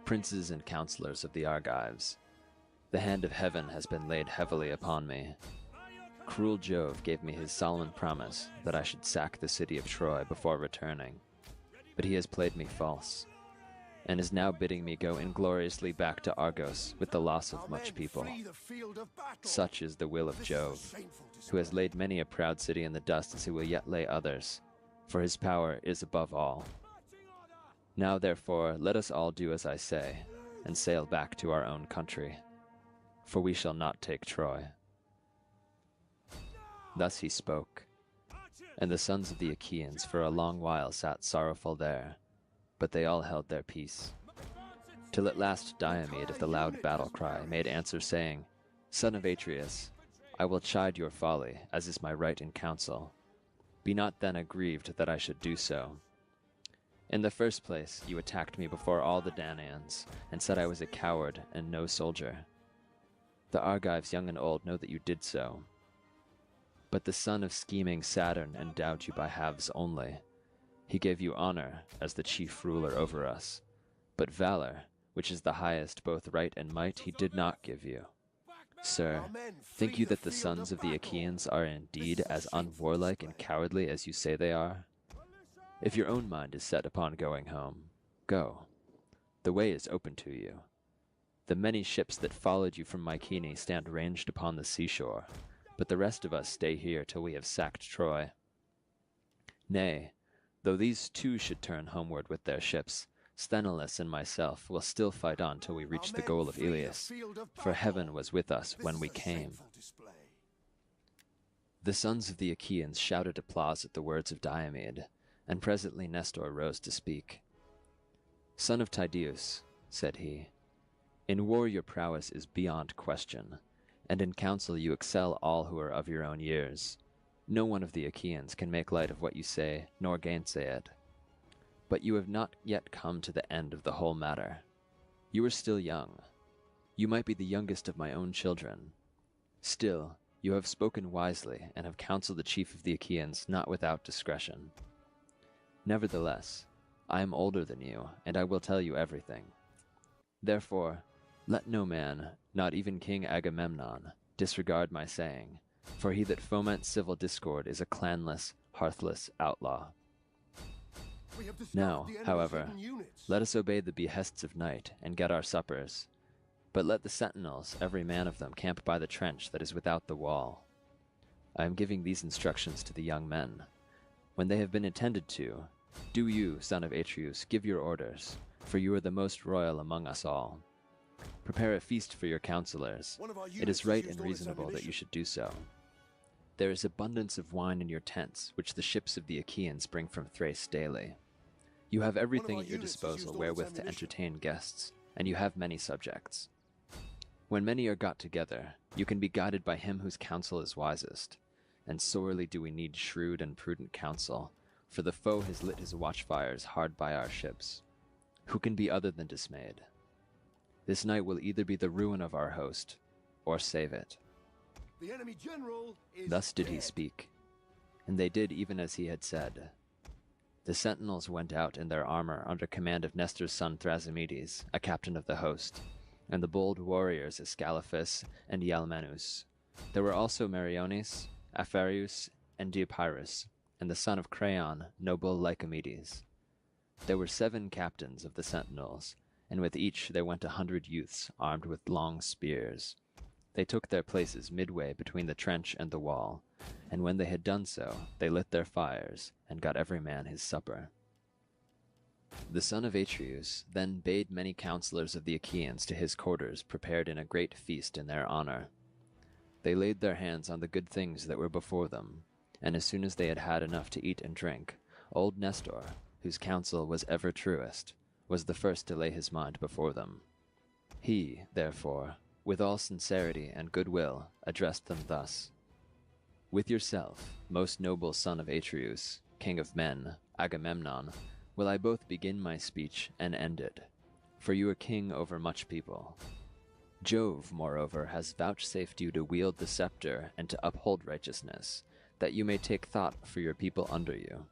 Speaker 10: "princes and counselors of the Argives, the hand of heaven has been laid heavily upon me. Cruel Jove gave me his solemn promise that I should sack the city of Troy before returning, but he has played me false, and is now bidding me go ingloriously back to Argos with the loss of much people. Such is the will of Jove, who has laid many a proud city in the dust as he will yet lay others, for his power is above all. Now therefore let us all do as I say, and sail back to our own country, for we shall not take Troy." Thus he spoke, and the sons of the Achaeans for a long while sat sorrowful there, but they all held their peace, till at last Diomed of the loud battle cry made answer saying, "Son of Atreus, I will chide your folly, as is my right in council. Be not then aggrieved that I should do so. In the first place, you attacked me before all the Danaans, and said I was a coward and no soldier. The Argives, young and old, know that you did so. But the son of scheming Saturn endowed you by halves only. He gave you honor as the chief ruler over us, but valor, which is the highest both right and might, he did not give you. Sir, think you that the sons of the Achaeans are indeed as unwarlike and cowardly as you say they are? If your own mind is set upon going home, go. The way is open to you. The many ships that followed you from Mycenae stand ranged upon the seashore, but the rest of us stay here till we have sacked Troy. Nay, though these too should turn homeward with their ships, Sthenelus and myself will still fight on till we reach the goal of Ilius, for heaven was with us when we came. The sons of the Achaeans shouted applause at the words of Diomed, and presently Nestor rose to speak. Son of Tydeus, said he, in war your prowess is beyond question, and in council you excel all who are of your own years. No one of the Achaeans can make light of what you say, nor gainsay it. But you have not yet come to the end of the whole matter. You are still young. You might be the youngest of my own children. Still, you have spoken wisely, and have counseled the chief of the Achaeans not without discretion. Nevertheless, I am older than you, and I will tell you everything. Therefore, let no man, not even King Agamemnon, disregard my saying, for he that foments civil discord is a clanless, hearthless outlaw. Now, however, let us obey the behests of night, and get our suppers. But let the sentinels, every man of them, camp by the trench that is without the wall. I am giving these instructions to the young men. When they have been attended to, do you, son of Atreus, give your orders, for you are the most royal among us all. Prepare a feast for your counselors. It is right and reasonable that you should do so. There is abundance of wine in your tents, which the ships of the Achaeans bring from Thrace daily. You have everything at your disposal wherewith to entertain guests, and you have many subjects. When many are got together, you can be guided by him whose counsel is wisest, and sorely do we need shrewd and prudent counsel, for the foe has lit his watchfires hard by our ships. Who can be other than dismayed? This night will either be the ruin of our host, or save it.
Speaker 3: The enemy general is
Speaker 10: Thus did he
Speaker 3: dead.
Speaker 10: speak, and they did even as he had said. The sentinels went out in their armor under command of Nestor's son Thrasymedes, a captain of the host, and the bold warriors Ascalaphus and Ialmenus. There were also Meriones, Apharius, and Deipyrus, and the son of Creon, noble Lycomedes. There were 7 captains of the sentinels, and with each there went 100 youths armed with long spears. They took their places midway between the trench and the wall, and when they had done so, they lit their fires, and got every man his supper. The son of Atreus then bade many counsellors of the Achaeans to his quarters prepared in a great feast in their honor. They laid their hands on the good things that were before them, and as soon as they had had enough to eat and drink, old Nestor, whose counsel was ever truest, was the first to lay his mind before them. He, therefore, with all sincerity and goodwill, addressed them thus. With yourself, most noble son of Atreus, king of men, Agamemnon, will I both begin my speech and end it, for you are king over much people. Jove, moreover, has vouchsafed you to wield the scepter and to uphold righteousness, that you may take thought for your people under you.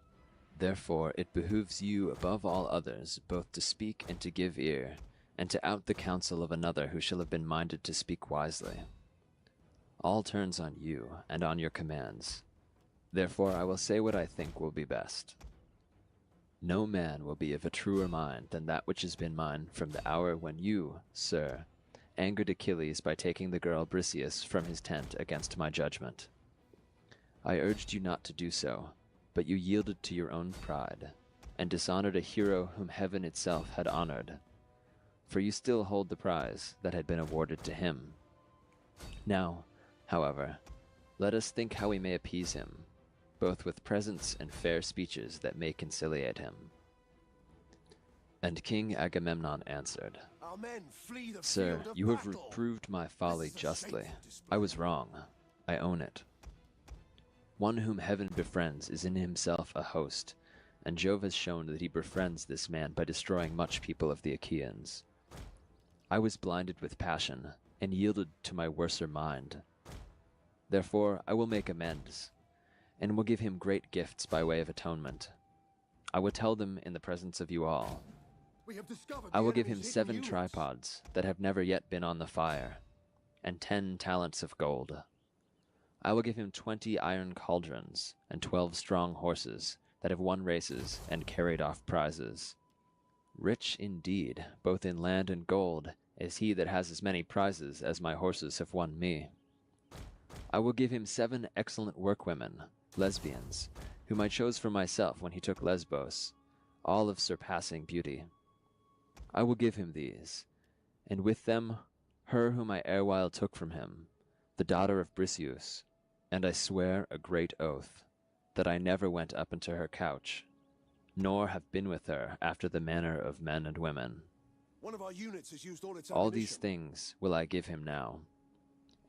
Speaker 10: Therefore it behooves you above all others both to speak and to give ear, and to out the counsel of another who shall have been minded to speak wisely. All turns on you and on your commands. Therefore I will say what I think will be best. No man will be of a truer mind than that which has been mine from the hour when you, sir, angered Achilles by taking the girl Briseis from his tent against my judgment. I urged you not to do so, but you yielded to your own pride, and dishonored a hero whom heaven itself had honored. For you still hold the prize that had been awarded to him. Now, however, let us think how we may appease him, both with presents and fair speeches that may conciliate him. And King Agamemnon answered,
Speaker 3: Our men flee the
Speaker 10: Sir,
Speaker 3: field of
Speaker 10: you have
Speaker 3: battle.
Speaker 10: reproved my folly
Speaker 3: This is a
Speaker 10: justly.
Speaker 3: shameful display.
Speaker 10: I was wrong. I own it. One whom heaven befriends is in himself a host, and Jove has shown that he befriends this man by destroying much people of the Achaeans. I was blinded with passion, and yielded to my worser mind. Therefore I will make amends, and will give him great gifts by way of atonement. I will tell them in the presence of you all. I will give him 7 tripods that have never yet been on the fire, and 10 talents of gold. I will give him 20 iron cauldrons, and 12 strong horses that have won races and carried off prizes. Rich indeed, both in land and gold, is he that has as many prizes as my horses have won me. I will give him 7 excellent workwomen, lesbians, whom I chose for myself when he took Lesbos, all of surpassing beauty. I will give him these, and with them her whom I erewhile took from him, the daughter of Briseus, and I swear a great oath, that I never went up into her couch, nor have been with her after the manner of men and women.
Speaker 3: One of our units has used all its
Speaker 10: All
Speaker 3: ammunition.
Speaker 10: these things will I give him now.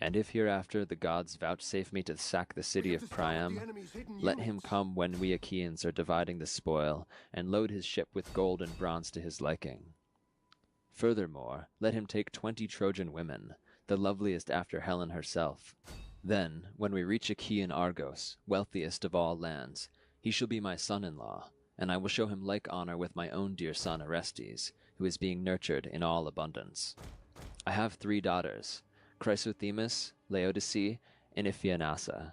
Speaker 10: And if hereafter the gods vouchsafe me to sack the city of Priam, let him come when we Achaeans are dividing the spoil, and load his ship with gold and bronze to his liking. Furthermore, let him take 20 Trojan women, the loveliest after Helen herself. Then, when we reach Achaean Argos, wealthiest of all lands, he shall be my son-in-law, and I will show him like honor with my own dear son Orestes, who is being nurtured in all abundance. I have 3 daughters, Chrysothemis, Laodice, and Iphianassa.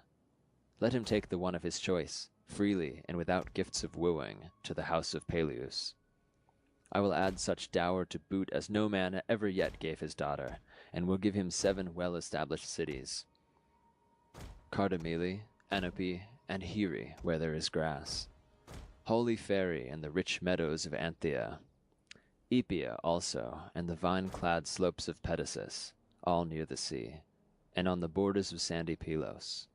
Speaker 10: Let him take the one of his choice, freely and without gifts of wooing, to the house of Peleus. I will add such dower to boot as no man ever yet gave his daughter, and will give him 7 well-established cities, Cardamyle, Anope, and Here, where there is grass, Holy Ferry and the rich meadows of Anthea, Epia also, and the vine-clad slopes of Pedasus, all near the sea, and on the borders of sandy Pylos.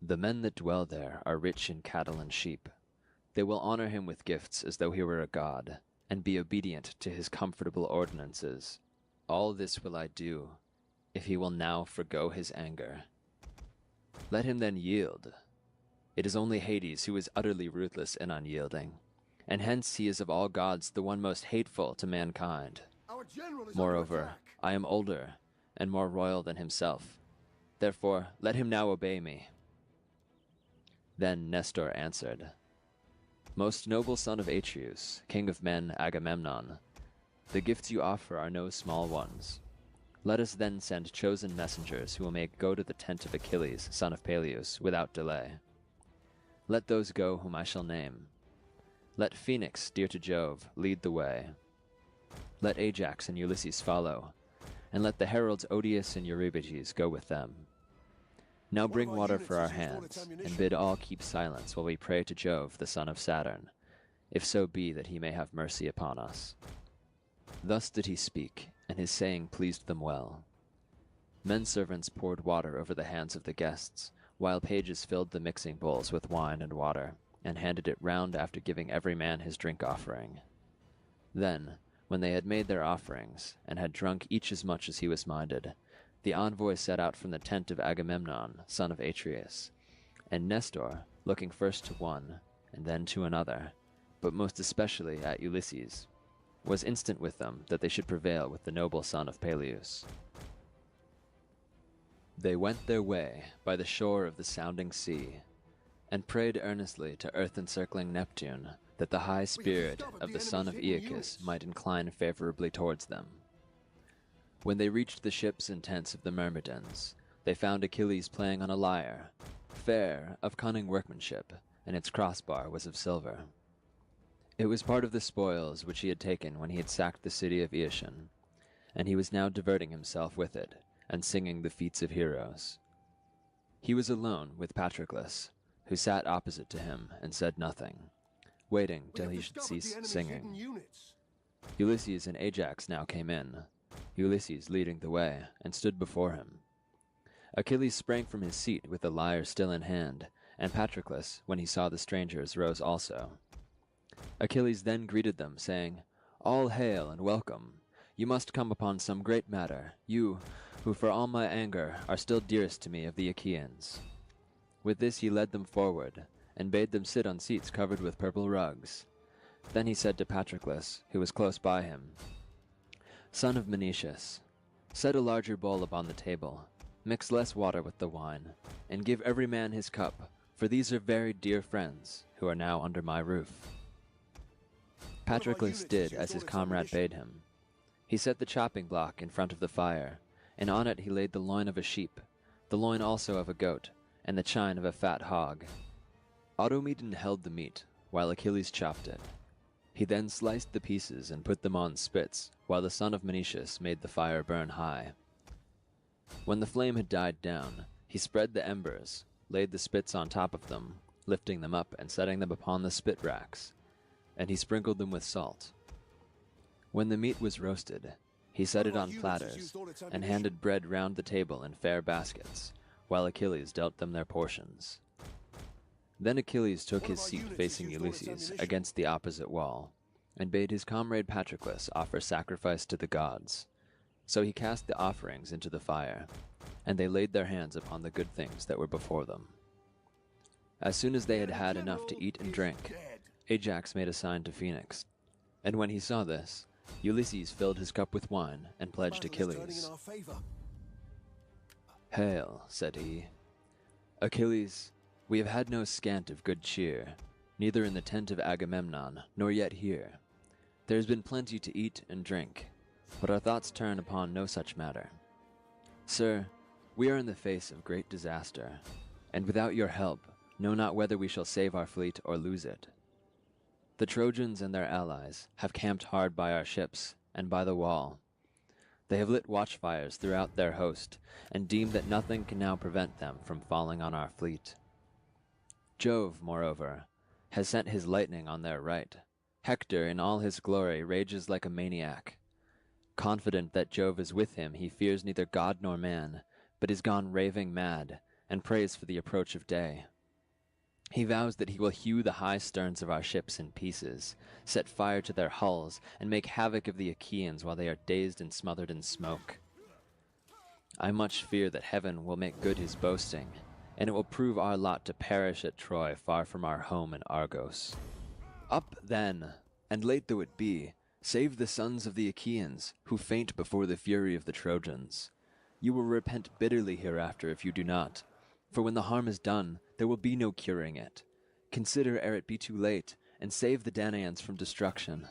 Speaker 10: The men that dwell there are rich in cattle and sheep. They will honor him with gifts as though he were a god, and be obedient to his comfortable ordinances. All this will I do, if he will now forgo his anger. Let him then yield. It is only Hades who is utterly ruthless and unyielding, and hence he is of all gods the one most hateful to mankind.
Speaker 3: Our general is
Speaker 10: Moreover,
Speaker 3: under attack.
Speaker 10: I am older and more royal than himself. Therefore, let him now obey me. Then Nestor answered, Most noble son of Atreus, king of men Agamemnon, the gifts you offer are no small ones. Let us then send chosen messengers who will make go to the tent of Achilles, son of Peleus, without delay. Let those go whom I shall name. Let Phoenix, dear to Jove, lead the way. Let Ajax and Ulysses follow, and let the heralds Odius and Eurybates go with them. Now bring water for our hands, and bid all keep silence while we pray to Jove, the son of Saturn, if so be that he may have mercy upon us. Thus did he speak, and his saying pleased them well. Men-servants poured water over the hands of the guests, while pages filled the mixing bowls with wine and water, and handed it round after giving every man his drink-offering. Then, when they had made their offerings, and had drunk each as much as he was minded, the envoy set out from the tent of Agamemnon, son of Atreus, and Nestor, looking first to one, and then to another, but most especially at Ulysses, was instant with them that they should prevail with the noble son of Peleus. They went their way by the shore of the sounding sea, and prayed earnestly to earth-encircling Neptune that the high spirit of the son of Aeacus might incline favorably towards them. When they reached the ships and tents of the Myrmidons, they found Achilles playing on a lyre, fair, of cunning workmanship, and its crossbar was of silver. It was part of the spoils which he had taken when he had sacked the city of Aetion, and he was now diverting himself with it, and singing the feats of heroes. He was alone with Patroclus, who sat opposite to him and said nothing, waiting till he should cease singing. Ulysses and Ajax now came in, Ulysses leading the way, and stood before him. Achilles sprang from his seat with the lyre still in hand, and Patroclus, when he saw the strangers, rose also. Achilles then greeted them, saying, All hail and welcome! You must come upon some great matter, you, who for all my anger are still dearest to me of the Achaeans. With this he led them forward, and bade them sit on seats covered with purple rugs. Then he said to Patroclus, who was close by him, Son of Menoetius, set a larger bowl upon the table, mix less water with the wine, and give every man his cup, for these are very dear friends, who are now under my roof. Patroclus did as his comrade bade him. He set the chopping block in front of the fire, and on it he laid the loin of a sheep, the loin also of a goat, and the chine of a fat hog. Automedon held the meat, while Achilles chopped it. He then sliced the pieces and put them on spits, while the son of Menoetius made the fire burn high. When the flame had died down, he spread the embers, laid the spits on top of them, lifting them up and setting them upon the spit racks, and he sprinkled them with salt. When the meat was roasted, he set it on platters, and handed bread round the table in fair baskets, while Achilles dealt them their portions. Then Achilles took his seat facing Ulysses against the opposite wall, and bade his comrade Patroclus offer sacrifice to the gods. So he cast the offerings into the fire, and they laid their hands upon the good things that were before them. As soon as they had had enough to eat and drink, Ajax made a sign to Phoenix, and when he saw this, Ulysses filled his cup with wine and pledged Achilles. Hail, said he. Achilles, we have had no scant of good cheer, neither in the tent of Agamemnon, nor yet here. There has been plenty to eat and drink, but our thoughts turn upon no such matter. Sir, we are in the face of great disaster, and without your help, know not whether we shall save our fleet or lose it. The Trojans and their allies have camped hard by our ships and by the wall. They have lit watchfires throughout their host, and deem that nothing can now prevent them from falling on our fleet. Jove, moreover, has sent his lightning on their right. Hector, in all his glory, rages like a maniac. Confident that Jove is with him, he fears neither god nor man, but is gone raving mad, and prays for the approach of day. He vows that he will hew the high sterns of our ships in pieces, set fire to their hulls, and make havoc of the Achaeans while they are dazed and smothered in smoke. I much fear that heaven will make good his boasting, and it will prove our lot to perish at Troy far from our home in Argos. Up then, and late though it be, save the sons of the Achaeans, who faint before the fury of the Trojans. You will repent bitterly hereafter if you do not, for when the harm is done, there will be no curing it. Consider ere it be too late, and save the Danaans from destruction.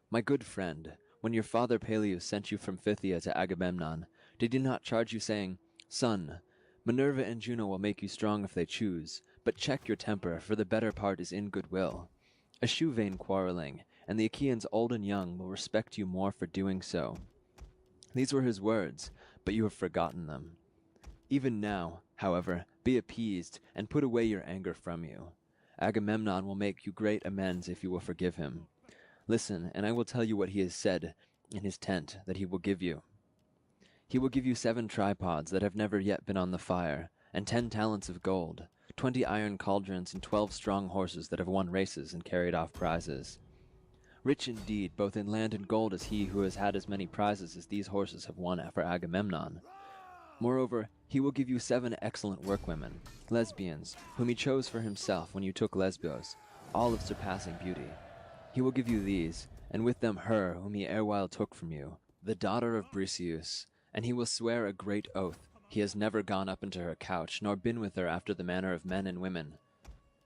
Speaker 10: My good friend, when your father Peleus sent you from Phthia to Agamemnon, did he not charge you, saying, Son, Minerva and Juno will make you strong if they choose, but check your temper, for the better part is in goodwill. Eschew vain quarreling, and the Achaeans old and young will respect you more for doing so. These were his words, but you have forgotten them. Even now, however, be appeased, and put away your anger from you. Agamemnon will make you great amends if you will forgive him. Listen, and I will tell you what he has said in his tent that he will give you. He will give you 7 tripods that have never yet been on the fire, and 10 talents of gold, 20 iron cauldrons, and 12 strong horses that have won races and carried off prizes. Rich indeed, both in land and gold, is he who has had as many prizes as these horses have won for Agamemnon. Moreover, he will give you 7 excellent workwomen, lesbians, whom he chose for himself when you took Lesbos, all of surpassing beauty. He will give you these, and with them her whom he erewhile took from you, the daughter of Briseus, and he will swear a great oath he has never gone up into her couch, nor been with her after the manner of men and women.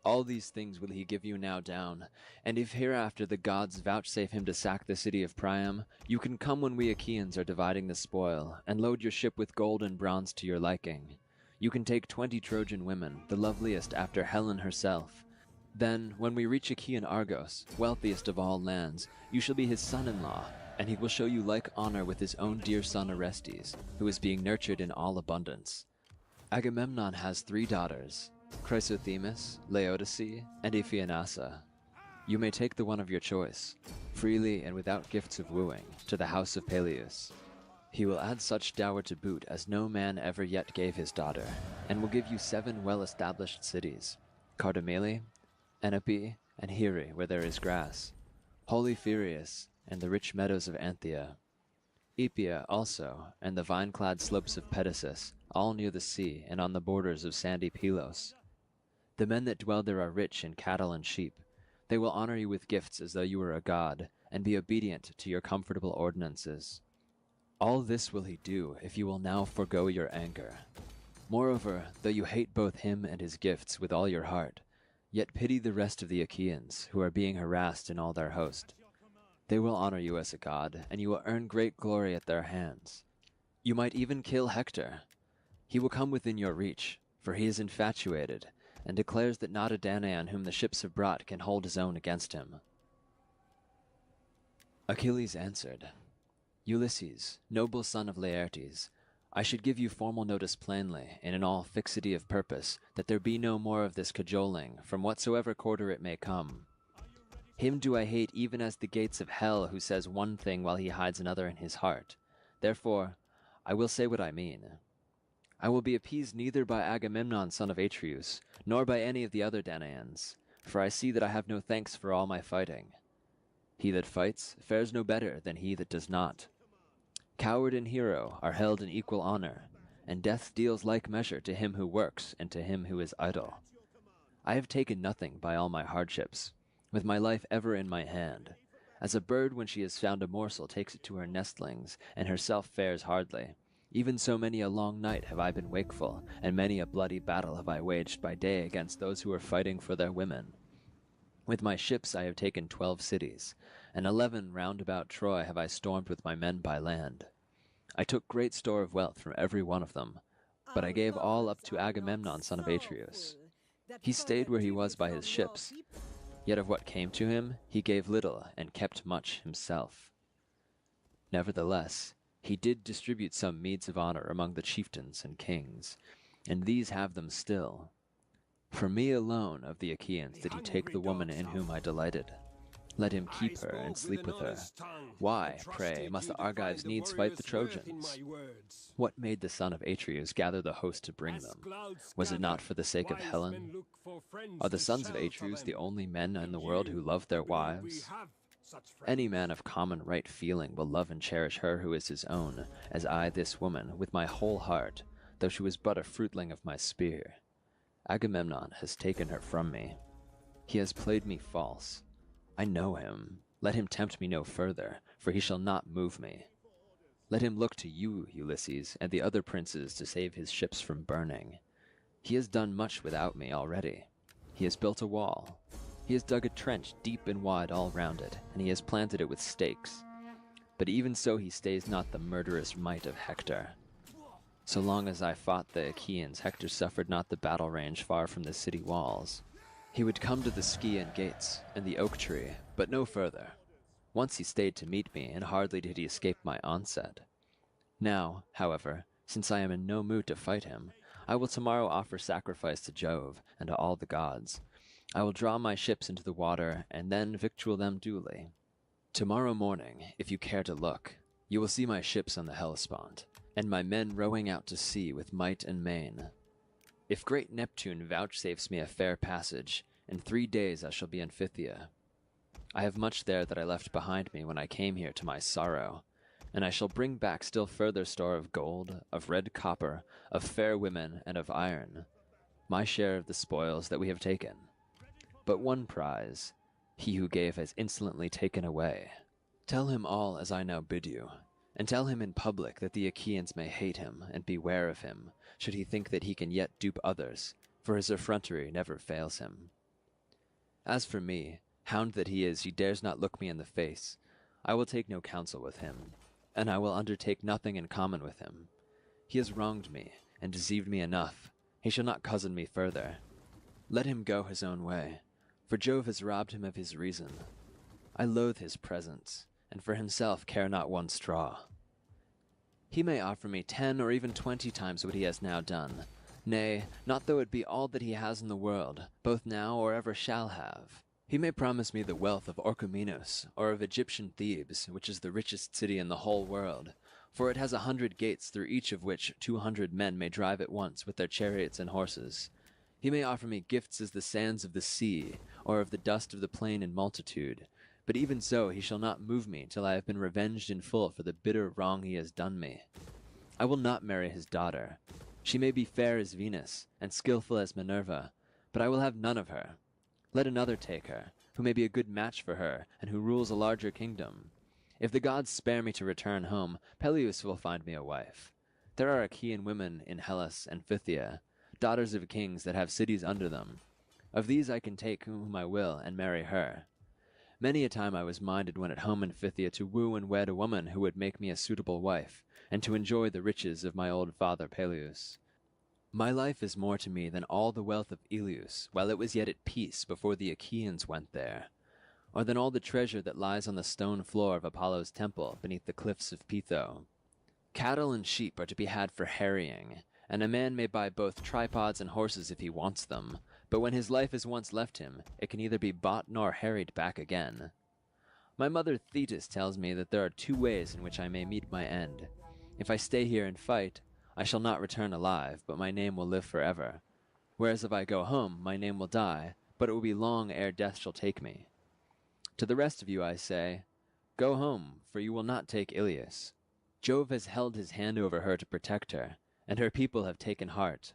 Speaker 10: All these things will he give you now down, and if hereafter the gods vouchsafe him to sack the city of Priam, you can come when we Achaeans are dividing the spoil, and load your ship with gold and bronze to your liking. You can take 20 Trojan women, the loveliest after Helen herself. Then, when we reach Achaean Argos, wealthiest of all lands, you shall be his son-in-law, and he will show you like honor with his own dear son Orestes, who is being nurtured in all abundance. Agamemnon has 3 daughters, Chrysothemis, Laodice, and Iphianassa. You may take the one of your choice, freely and without gifts of wooing, to the house of Peleus. He will add such dower to boot as no man ever yet gave his daughter, and will give you 7 well-established cities, Cardamele, Enope, and Here, where there is grass, holy Phereus, and the rich meadows of Anthea. Epia also, and the vine-clad slopes of Pedasus, all near the sea and on the borders of sandy Pylos. The men that dwell there are rich in cattle and sheep. They will honor you with gifts as though you were a god, and be obedient to your comfortable ordinances. All this will he do if you will now forego your anger. Moreover, though you hate both him and his gifts with all your heart, yet pity the rest of the Achaeans, who are being harassed in all their host. They will honor you as a god, and you will earn great glory at their hands. You might even kill Hector. He will come within your reach, for he is infatuated, and declares that not a Danaan whom the ships have brought can hold his own against him. Achilles answered, Ulysses, noble son of Laertes, I should give you formal notice plainly, and in all fixity of purpose, that there be no more of this cajoling, from whatsoever quarter it may come. Him do I hate even as the gates of hell, who says one thing while he hides another in his heart. Therefore, I will say what I mean. I will be appeased neither by Agamemnon son of Atreus, nor by any of the other Danaans, for I see that I have no thanks for all my fighting. He that fights fares no better than he that does not. Coward and hero are held in equal honor, and death deals like measure to him who works and to him who is idle. I have taken nothing by all my hardships, with my life ever in my hand. As a bird when she has found a morsel takes it to her nestlings, and herself fares hardly, even so many a long night have I been wakeful, and many a bloody battle have I waged by day against those who are fighting for their women. With my ships I have taken 12 cities, and 11 round about Troy have I stormed with my men by land. I took great store of wealth from every one of them, but I gave all up to Agamemnon son of Atreus. He stayed where he was by his ships, yet of what came to him he gave little and kept much himself. Nevertheless, he did distribute some meeds of honor among the chieftains and kings, and these have them still. For me alone of the Achaeans did he take the woman in whom I delighted. Let him keep her and sleep with her. Why, pray, must the Argives needs fight the Trojans? What made the son of Atreus gather the host to bring them? Was it not for the sake of Helen? Are the sons of Atreus the only men in the world who love their wives? Any man of common right feeling will love and cherish her who is his own, as I this woman, with my whole heart, though she was but a fruitling of my spear. Agamemnon has taken her from me. He has played me false. I know him. Let him tempt me no further, for he shall not move me. Let him look to you, Ulysses, and the other princes to save his ships from burning. He has done much without me already. He has built a wall. He has dug a trench deep and wide all round it, and he has planted it with stakes. But even so he stays not the murderous might of Hector. So long as I fought the Achaeans, Hector suffered not the battle range far from the city walls. He would come to the Scaean gates and the oak tree, but no further. Once he stayed to meet me, and hardly did he escape my onset. Now, however, since I am in no mood to fight him, I will tomorrow offer sacrifice to Jove and to all the gods. I will draw my ships into the water, and then victual them duly. Tomorrow morning, if you care to look, you will see my ships on the Hellespont, and my men rowing out to sea with might and main. If great Neptune vouchsafes me a fair passage, in 3 days I shall be in Phthia. I have much there that I left behind me when I came here to my sorrow, and I shall bring back still further store of gold, of red copper, of fair women, and of iron, my share of the spoils that we have taken. But one prize, he who gave has insolently taken away. Tell him all as I now bid you, and tell him in public that the Achaeans may hate him, and beware of him, should he think that he can yet dupe others, for his effrontery never fails him. As for me, hound that he is, he dares not look me in the face. I will take no counsel with him, and I will undertake nothing in common with him. He has wronged me, and deceived me enough. He shall not cozen me further. Let him go his own way, for Jove has robbed him of his reason. I loathe his presence, and for himself care not one straw. He may offer me 10 or even 20 times what he has now done. Nay, not though it be all that he has in the world, both now or ever shall have. He may promise me the wealth of Orchomenus, or of Egyptian Thebes, which is the richest city in the whole world, for it has 100 gates through each of which 200 men may drive at once with their chariots and horses. He may offer me gifts as the sands of the sea, or of the dust of the plain in multitude, But even so he shall not move me till I have been revenged in full for the bitter wrong he has done me. I will not marry his daughter. She may be fair as Venus, and skilful as Minerva, but I will have none of her. Let another take her, who may be a good match for her, and who rules a larger kingdom. If the gods spare me to return home, Peleus will find me a wife. There are Achaean women in Hellas and Phthia, daughters of kings that have cities under them. Of these I can take whom I will, and marry her. Many a time I was minded when at home in Phthia to woo and wed a woman who would make me a suitable wife, and to enjoy the riches of my old father Peleus. My life is more to me than all the wealth of Ilius, while it was yet at peace before the Achaeans went there, or than all the treasure that lies on the stone floor of Apollo's temple beneath the cliffs of Pytho. Cattle and sheep are to be had for harrying, and a man may buy both tripods and horses if he wants them, but when his life is once left him, it can neither be bought nor harried back again. My mother Thetis tells me that there are 2 ways in which I may meet my end. If I stay here and fight, I shall not return alive, but my name will live forever. Whereas if I go home, my name will die, but it will be long ere death shall take me. To the rest of you I say, go home, for you will not take Ilius. Jove has held his hand over her to protect her, and her people have taken heart.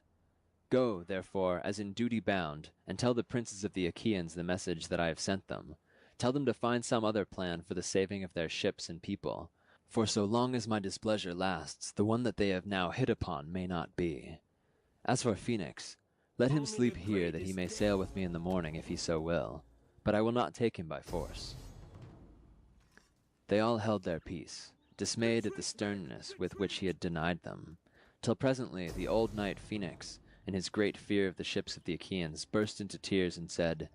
Speaker 10: Go, therefore, as in duty bound, and tell the princes of the Achaeans the message that I have sent them. Tell them to find some other plan for the saving of their ships and people, for so long as my displeasure lasts, the one that they have now hit upon may not be. As for Phoenix, let him sleep here that he may sail with me in the morning if he so will, but I will not take him by force. They all held their peace, dismayed at the sternness with which he had denied them, till presently the old knight Phoenix, in his great fear of the ships of the Achaeans, burst into tears and said,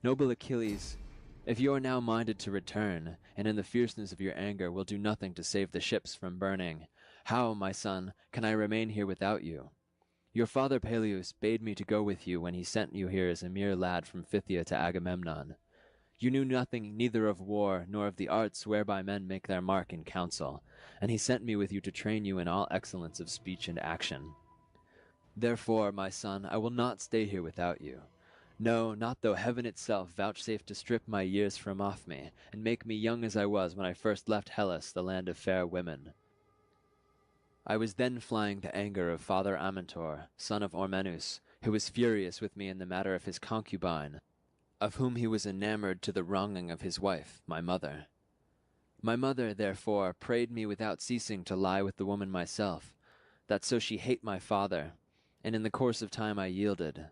Speaker 10: Noble Achilles, if you are now minded to return, and in the fierceness of your anger will do nothing to save the ships from burning, how, my son, can I remain here without you? Your father Peleus bade me to go with you when he sent you here as a mere lad from Phthia to Agamemnon. You knew nothing neither of war nor of the arts whereby men make their mark in council, and he sent me with you to train you in all excellence of speech and action. Therefore, my son, I will not stay here without you. No, not though heaven itself vouchsafe to strip my years from off me, and make me young as I was when I first left Hellas, the land of fair women. I was then flying the anger of Father Amintor, son of Ormenus, who was furious with me in the matter of his concubine, of whom he was enamoured to the wronging of his wife, my mother. My mother, therefore, prayed me without ceasing to lie with the woman myself, that so she hate my father, and in the course of time I yielded.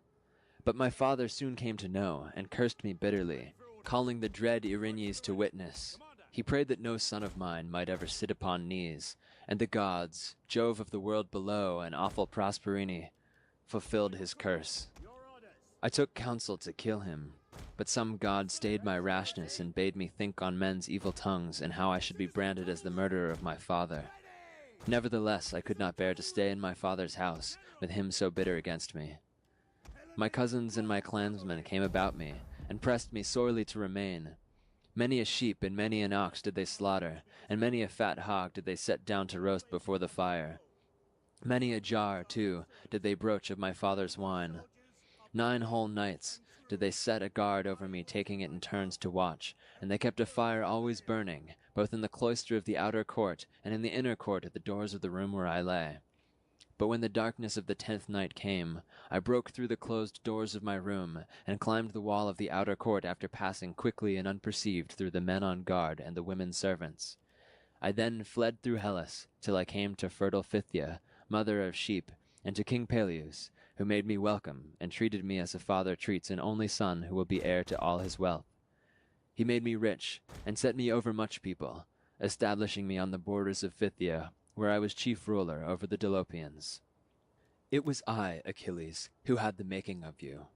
Speaker 10: But my father soon came to know, and cursed me bitterly, calling the dread Erinyes to witness. He prayed that no son of mine might ever sit upon knees, and the gods, Jove of the world below and awful Prosperine, fulfilled his curse. I took counsel to kill him, but some god stayed my rashness and bade me think on men's evil tongues and how I should be branded as the murderer of my father. Nevertheless, I could not bear to stay in my father's house, with him so bitter against me. My cousins and my clansmen came about me, and pressed me sorely to remain. Many a sheep and many an ox did they slaughter, and many a fat hog did they set down to roast before the fire. Many a jar, too, did they broach of my father's wine. 9 whole nights did they set a guard over me, taking it in turns to watch, and they kept a fire always burning, both in the cloister of the outer court and in the inner court at the doors of the room where I lay. But when the darkness of the 10th night came, I broke through the closed doors of my room, and climbed the wall of the outer court after passing quickly and unperceived through the men on guard and the women servants. I then fled through Hellas, till I came to fertile Phthia, mother of sheep, and to King Peleus, who made me welcome, and treated me as a father treats an only son who will be heir to all his wealth. He made me rich, and set me over much people, establishing me on the borders of Phthia, where I was chief ruler over the Dolopians. It was I, Achilles, who had the making of you.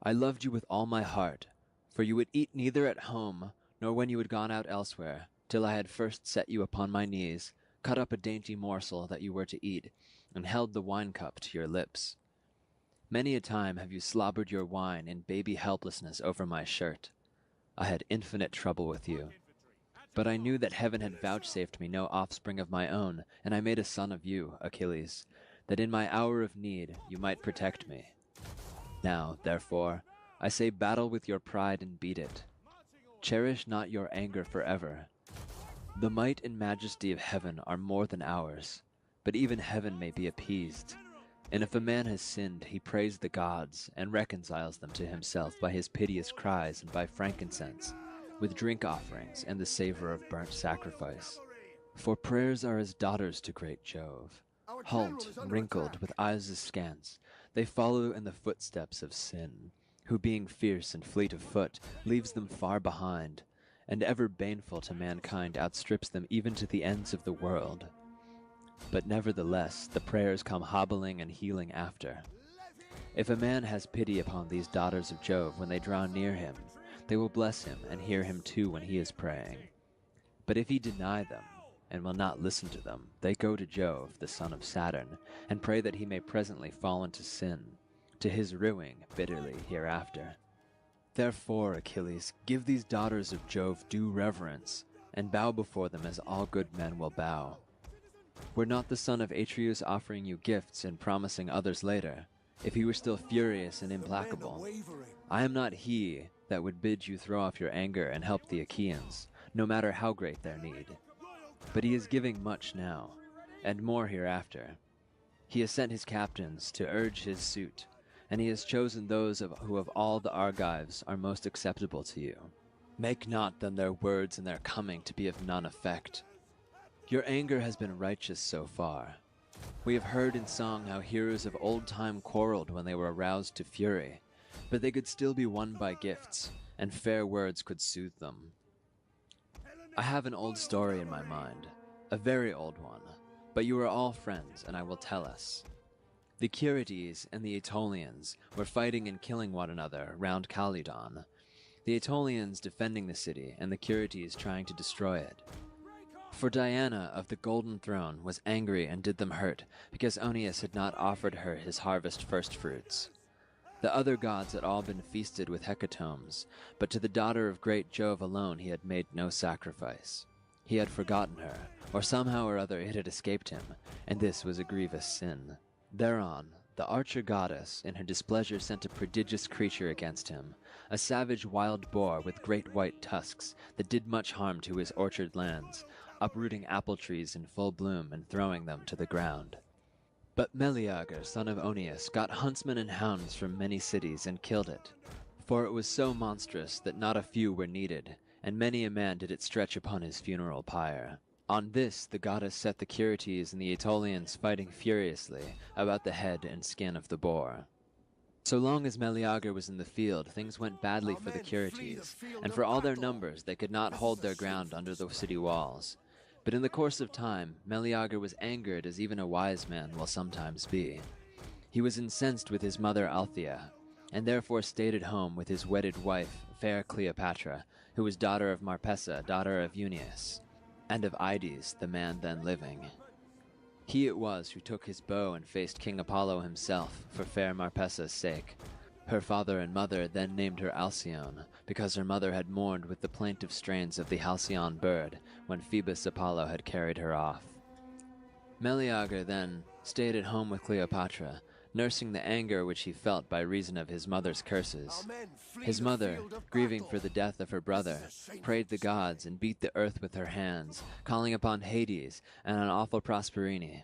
Speaker 10: I loved you with all my heart, for you would eat neither at home, nor when you had gone out elsewhere, till I had first set you upon my knees, cut up a dainty morsel that you were to eat, and held the wine-cup to your lips. Many a time have you slobbered your wine in baby helplessness over my shirt. I had infinite trouble with you. But I knew that heaven had vouchsafed me no offspring of my own, and I made a son of you, Achilles, that in my hour of need you might protect me. Now, therefore, I say battle with your pride and beat it. cherish not your anger forever. The might and majesty of heaven are more than ours, but even heaven may be appeased. And if a man has sinned, he prays the gods, and reconciles them to himself by his piteous cries and by frankincense, with drink offerings and the savor of burnt sacrifice. For prayers are as daughters to great Jove. Halt, wrinkled, with eyes askance, they follow in the footsteps of sin, who being fierce and fleet of foot, leaves them far behind, and ever baneful to mankind outstrips them even to the ends of the world. But nevertheless the prayers come hobbling and healing after. If a man has pity upon these daughters of Jove when they draw near him, they will bless him and hear him too when he is praying. But if he deny them, and will not listen to them, they go to Jove, the son of Saturn, and pray that he may presently fall into sin, to his ruing bitterly hereafter. Therefore, Achilles, give these daughters of Jove due reverence, and bow before them as all good men will bow. Were not the son of Atreus offering you gifts and promising others later, if he were still furious and implacable? I am not he that would bid you throw off your anger and help the Achaeans, no matter how great their need. But he is giving much now, and more hereafter. He has sent his captains to urge his suit, and he has chosen those who of all the Argives are most acceptable to you. Make not then their words and their coming to be of none effect. Your anger has been righteous so far. We have heard in song how heroes of old time quarreled when they were aroused to fury, but they could still be won by gifts, and fair words could soothe them. I have an old story in my mind, a very old one, but you are all friends, and I will tell us. The Curetes and the Aetolians were fighting and killing one another round Calydon, the Aetolians defending the city, and the Curetes trying to destroy it. For Diana of the Golden Throne was angry and did them hurt, because Oeneus had not offered her his harvest firstfruits. The other gods had all been feasted with hecatombs, but to the daughter of great Jove alone he had made no sacrifice. He had forgotten her, or somehow or other it had escaped him, and this was a grievous sin. Thereon, the archer goddess in her displeasure sent a prodigious creature against him, a savage wild boar with great white tusks that did much harm to his orchard lands, uprooting apple trees in full bloom and throwing them to the ground. But Meleager, son of Oeneus, got huntsmen and hounds from many cities and killed it, for it was so monstrous that not a few were needed, and many a man did it stretch upon his funeral pyre. On this the goddess set the Curetes and the Aetolians fighting furiously about the head and skin of the boar. So long as Meleager was in the field, things went badly for the Curetes, and for all their numbers they could not hold their ground under the city walls. But in the course of time, Meleager was angered as even a wise man will sometimes be. He was incensed with his mother Althea, and therefore stayed at home with his wedded wife, fair Cleopatra, who was daughter of Marpessa, daughter of Euneus, and of Ides, the man then living. He it was who took his bow and faced King Apollo himself, for fair Marpessa's sake. Her father and mother then named her Alcyone, because her mother had mourned with the plaintive strains of the halcyon bird when Phoebus Apollo had carried her off. Meleager then stayed at home with Cleopatra, nursing the anger which he felt by reason of his mother's curses. His mother, grieving for the death of her brother, prayed the gods and beat the earth with her hands, calling upon Hades and on awful Proserpine.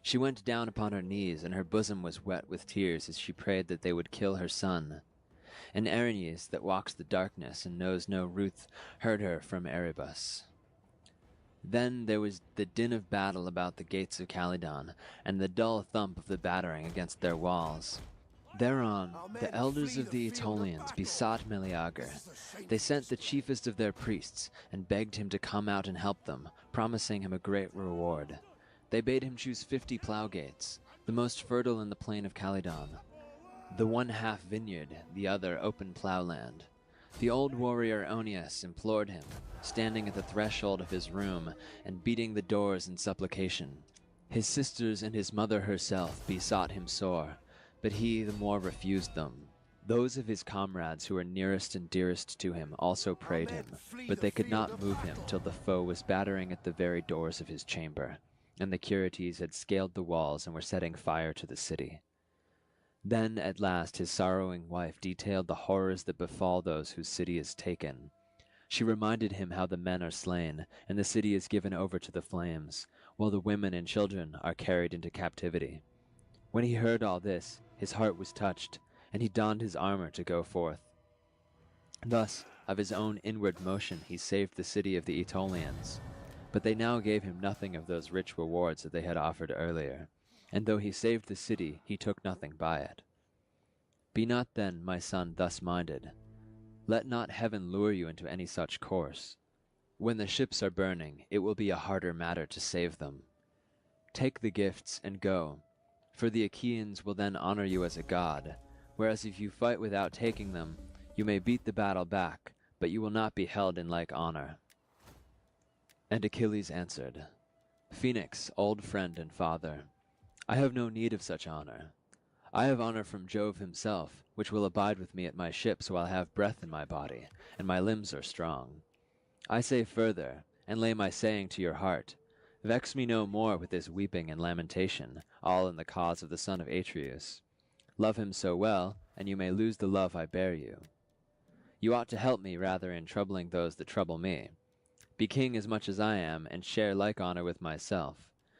Speaker 10: She went down upon her knees, and her bosom was wet with tears as she prayed that they would kill her son. And Erinyes, that walks the darkness and knows no ruth, heard her from Erebus. Then there was the din of battle about the gates of Calydon, and the dull thump of the battering against their walls. Thereon the elders of the Aetolians besought Meleager. They sent the chiefest of their priests, and begged him to come out and help them, promising him a great reward. They bade him choose 50 plough-gates, the most fertile in the plain of Calydon, the one half vineyard, the other open ploughland. The old warrior Oeneus implored him, standing at the threshold of his room and beating the doors in supplication. His sisters and his mother herself besought him sore, but he the more refused them. Those of his comrades who were nearest and dearest to him also prayed him, but they could not move him till the foe was battering at the very doors of his chamber, and the Curetes had scaled the walls and were setting fire to the city. Then at last his sorrowing wife detailed the horrors that befall those whose city is taken. She reminded him how the men are slain, and the city is given over to the flames, while the women and children are carried into captivity. When he heard all this, his heart was touched, and he donned his armor to go forth. Thus, of his own inward motion he saved the city of the Aetolians. But they now gave him nothing of those rich rewards that they had offered earlier, and though he saved the city, he took nothing by it. Be not then, my son, thus minded. Let not heaven lure you into any such course. When the ships are burning, it will be a harder matter to save them. Take the gifts and go, for the Achaeans will then honor you as a god, whereas if you fight without taking them, you may beat the battle back, but you will not be held in like honor. And Achilles answered, Phoenix, old friend and father, I have no need of such honor. I have honor from Jove himself, which will abide with me at my ships while I have breath in my body, and my limbs are strong. I say further, and lay my saying to your heart, vex me no more with this weeping and lamentation, all in the cause of the son of Atreus. Love him so well, and you may lose the love I bear you. You ought to help me rather in troubling those that trouble me. Be king as much as I am, and share like honor with myself.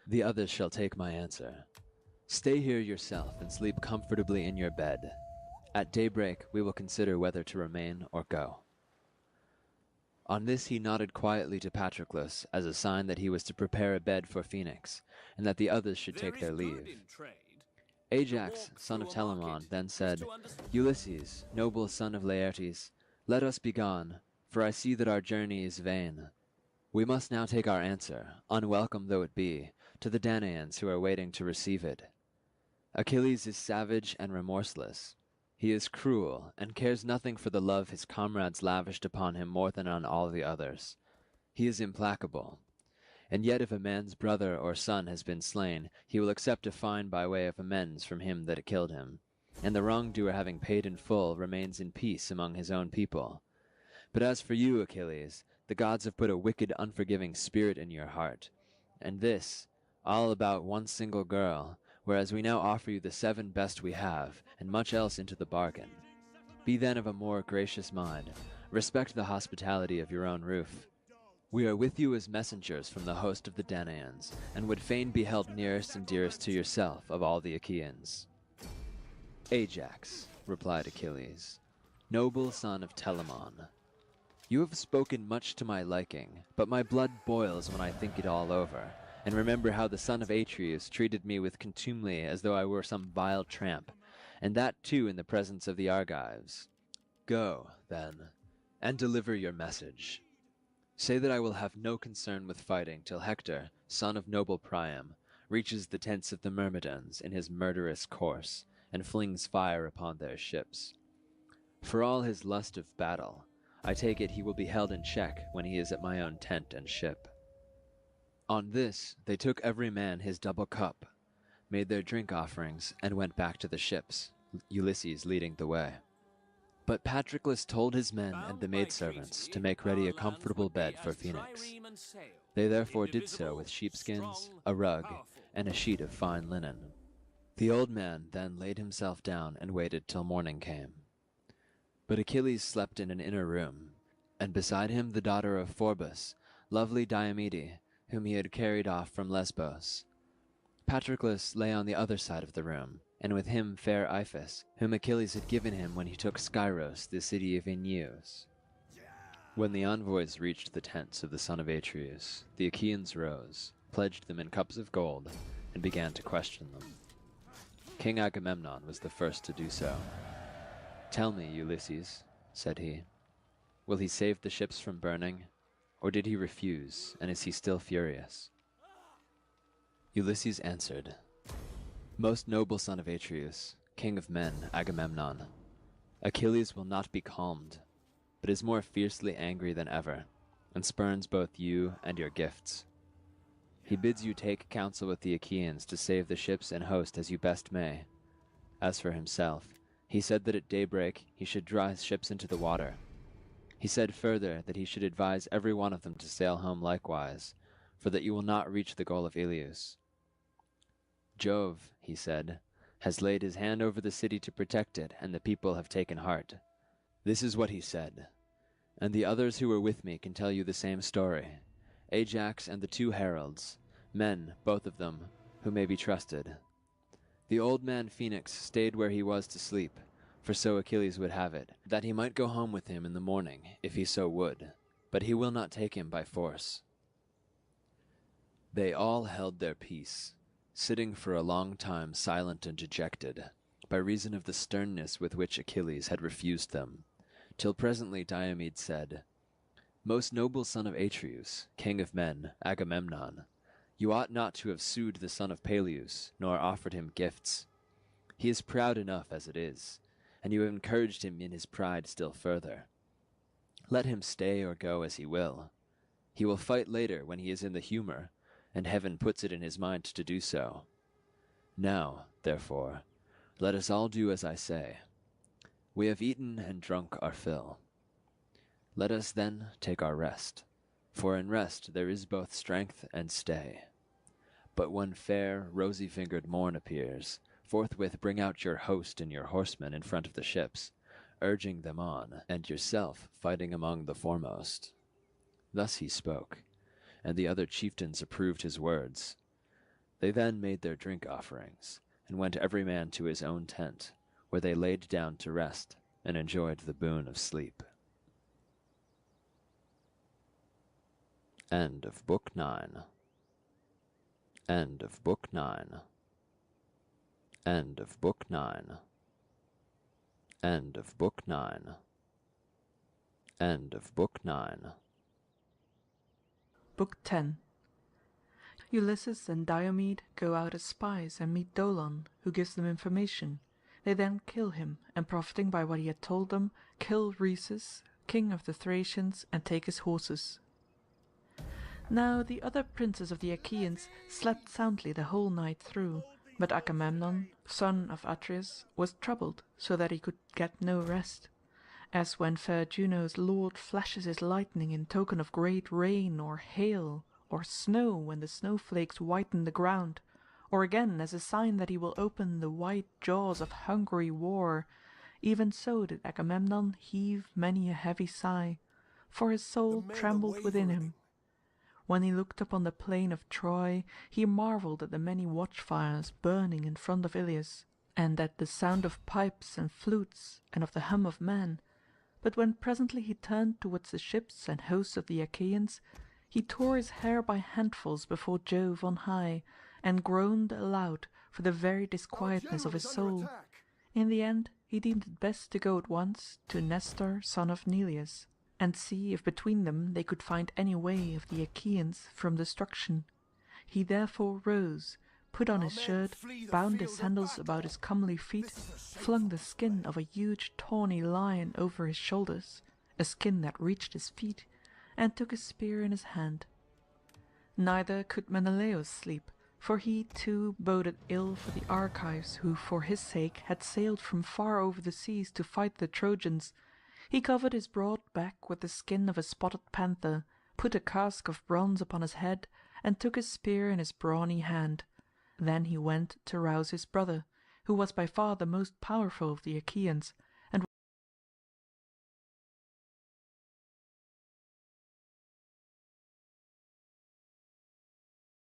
Speaker 10: The others shall take my answer. Stay here yourself, and sleep comfortably in your bed. At daybreak we will consider whether to remain or go. On this he nodded quietly to Patroclus, as a sign that he was to prepare a bed for Phoenix, and that the others should take their leave. Ajax, son of Telamon, then said, Ulysses, noble son of Laertes, let us be gone, for I see that our journey is vain. We must now take our answer, unwelcome though it be, to the Danaans who are waiting to receive it. Achilles is savage and remorseless. He is cruel, and cares nothing for the love his comrades lavished upon him more than on all the others. He is implacable. And yet if a man's brother or son has been slain, he will accept a fine by way of amends from him that killed him, and the wrongdoer having paid in full remains in peace among his own people. But as for you, Achilles, the gods have put a wicked, unforgiving spirit in your heart, and this, all about one single girl, whereas we now offer you the 7 best we have, and much else into the bargain. Be then of a more gracious mind, respect the hospitality of your own roof. We are with you as messengers from the host of the Danaans, and would fain be held nearest and dearest to yourself of all the Achaeans. Ajax, replied Achilles, noble son of Telamon, you have spoken much to my liking, but my blood boils when I think it all over, and remember how the son of Atreus treated me with contumely as though I were some vile tramp, and that too in the presence of the Argives. Go, then, and deliver your message. Say that I will have no concern with fighting till Hector, son of noble Priam, reaches the tents of the Myrmidons in his murderous course, and flings fire upon their ships. For all his lust of battle, I take it he will be held in check when he is at my own tent and ship. On this they took every man his double cup, made their drink offerings, and went back to the ships, Ulysses leading the way. But Patroclus told his men and the maidservants to make ready a comfortable bed for Phoenix. They therefore did so with sheepskins, a rug, and a sheet of fine linen. The old man then laid himself down and waited till morning came. But Achilles slept in an inner room, and beside him the daughter of Phorbas, lovely Diomede, whom he had carried off from Lesbos. Patroclus lay on the other side of the room, and with him fair Iphis, whom Achilles had given him when he took Scyros, the city of Aeneus. When the envoys reached the tents of the son of Atreus, the Achaeans rose, pledged them in cups of gold, and began to question them. King Agamemnon was the first to do so. Tell me, Ulysses, said he, will he save the ships from burning, or did he refuse, and is he still furious? Ulysses answered, Most noble son of Atreus, king of men, Agamemnon, Achilles will not be calmed, but is more fiercely angry than ever, and spurns both you and your gifts. He bids you take counsel with the Achaeans to save the ships and host as you best may. As for himself, he said that at daybreak he should draw his ships into the water. He said further that he should advise every one of them to sail home likewise, for that you will not reach the goal of Ilius. Jove, he said, has laid his hand over the city to protect it, and the people have taken heart. This is what he said. and the others who were with me can tell you the same story. Ajax and the 2 heralds, men, both of them, who may be trusted. The old man Phoenix stayed where he was to sleep, for so Achilles would have it, that he might go home with him in the morning, if he so would, but he will not take him by force. They all held their peace, sitting for a long time silent and dejected, by reason of the sternness with which Achilles had refused them, till presently Diomed said, Most noble son of Atreus, king of men, Agamemnon, you ought not to have sued the son of Peleus, nor offered him gifts. He is proud enough as it is, and you have encouraged him in his pride still further. Let him stay or go as he will. He will fight later when he is in the humour, and heaven puts it in his mind to do so. Now, therefore, let us all do as I say. We have eaten and drunk our fill. Let us then take our rest, for in rest there is both strength and stay. But when fair, rosy-fingered morn appears, forthwith bring out your host and your horsemen in front of the ships, urging them on, and yourself fighting among the foremost. Thus he spoke, and the other chieftains approved his words. They then made their drink offerings, and went every man to his own tent, where they laid down to rest, and enjoyed the boon of sleep. End of Book 9. End of Book 9. End of Book 9. End of Book 9. End of Book 9.
Speaker 11: Book 10. Ulysses and Diomed go out as spies and meet Dolon, who gives them information. They then kill him, and profiting by what he had told them, kill Rhesus, king of the Thracians, and take his horses. Now the other princes of the Achaeans slept soundly the whole night through, but Agamemnon, son of Atreus, was troubled, so that he could get no rest. As when fair Juno's lord flashes his lightning in token of great rain or hail, or snow when the snowflakes whiten the ground, or again as a sign that he will open the wide jaws of hungry war, even so did Agamemnon heave many a heavy sigh, for his soul trembled within him. When he looked upon the plain of Troy, he marvelled at the many watchfires burning in front of Ilius, and at the sound of pipes and flutes, and of the hum of men. But when presently he turned towards the ships and hosts of the Achaeans, he tore his hair by handfuls before Jove on high, and groaned aloud for the very disquietness of his soul. In the end he deemed it best to go at once to Nestor son of Neleus, and see if between them they could find any way of the Achaeans from destruction. He therefore rose, put on his shirt, bound his sandals about his comely feet, flung the skin of a huge tawny lion over his shoulders, a skin that reached his feet, and took his spear in his hand. Neither could Menelaus sleep, for he too boded ill for the Argives who for his sake had sailed from far over the seas to fight the Trojans. He covered his broad back with the skin of a spotted panther, put a casque of bronze upon his head, and took his spear in his brawny hand. Then he went to rouse his brother, who was by far the most powerful of the Achaeans,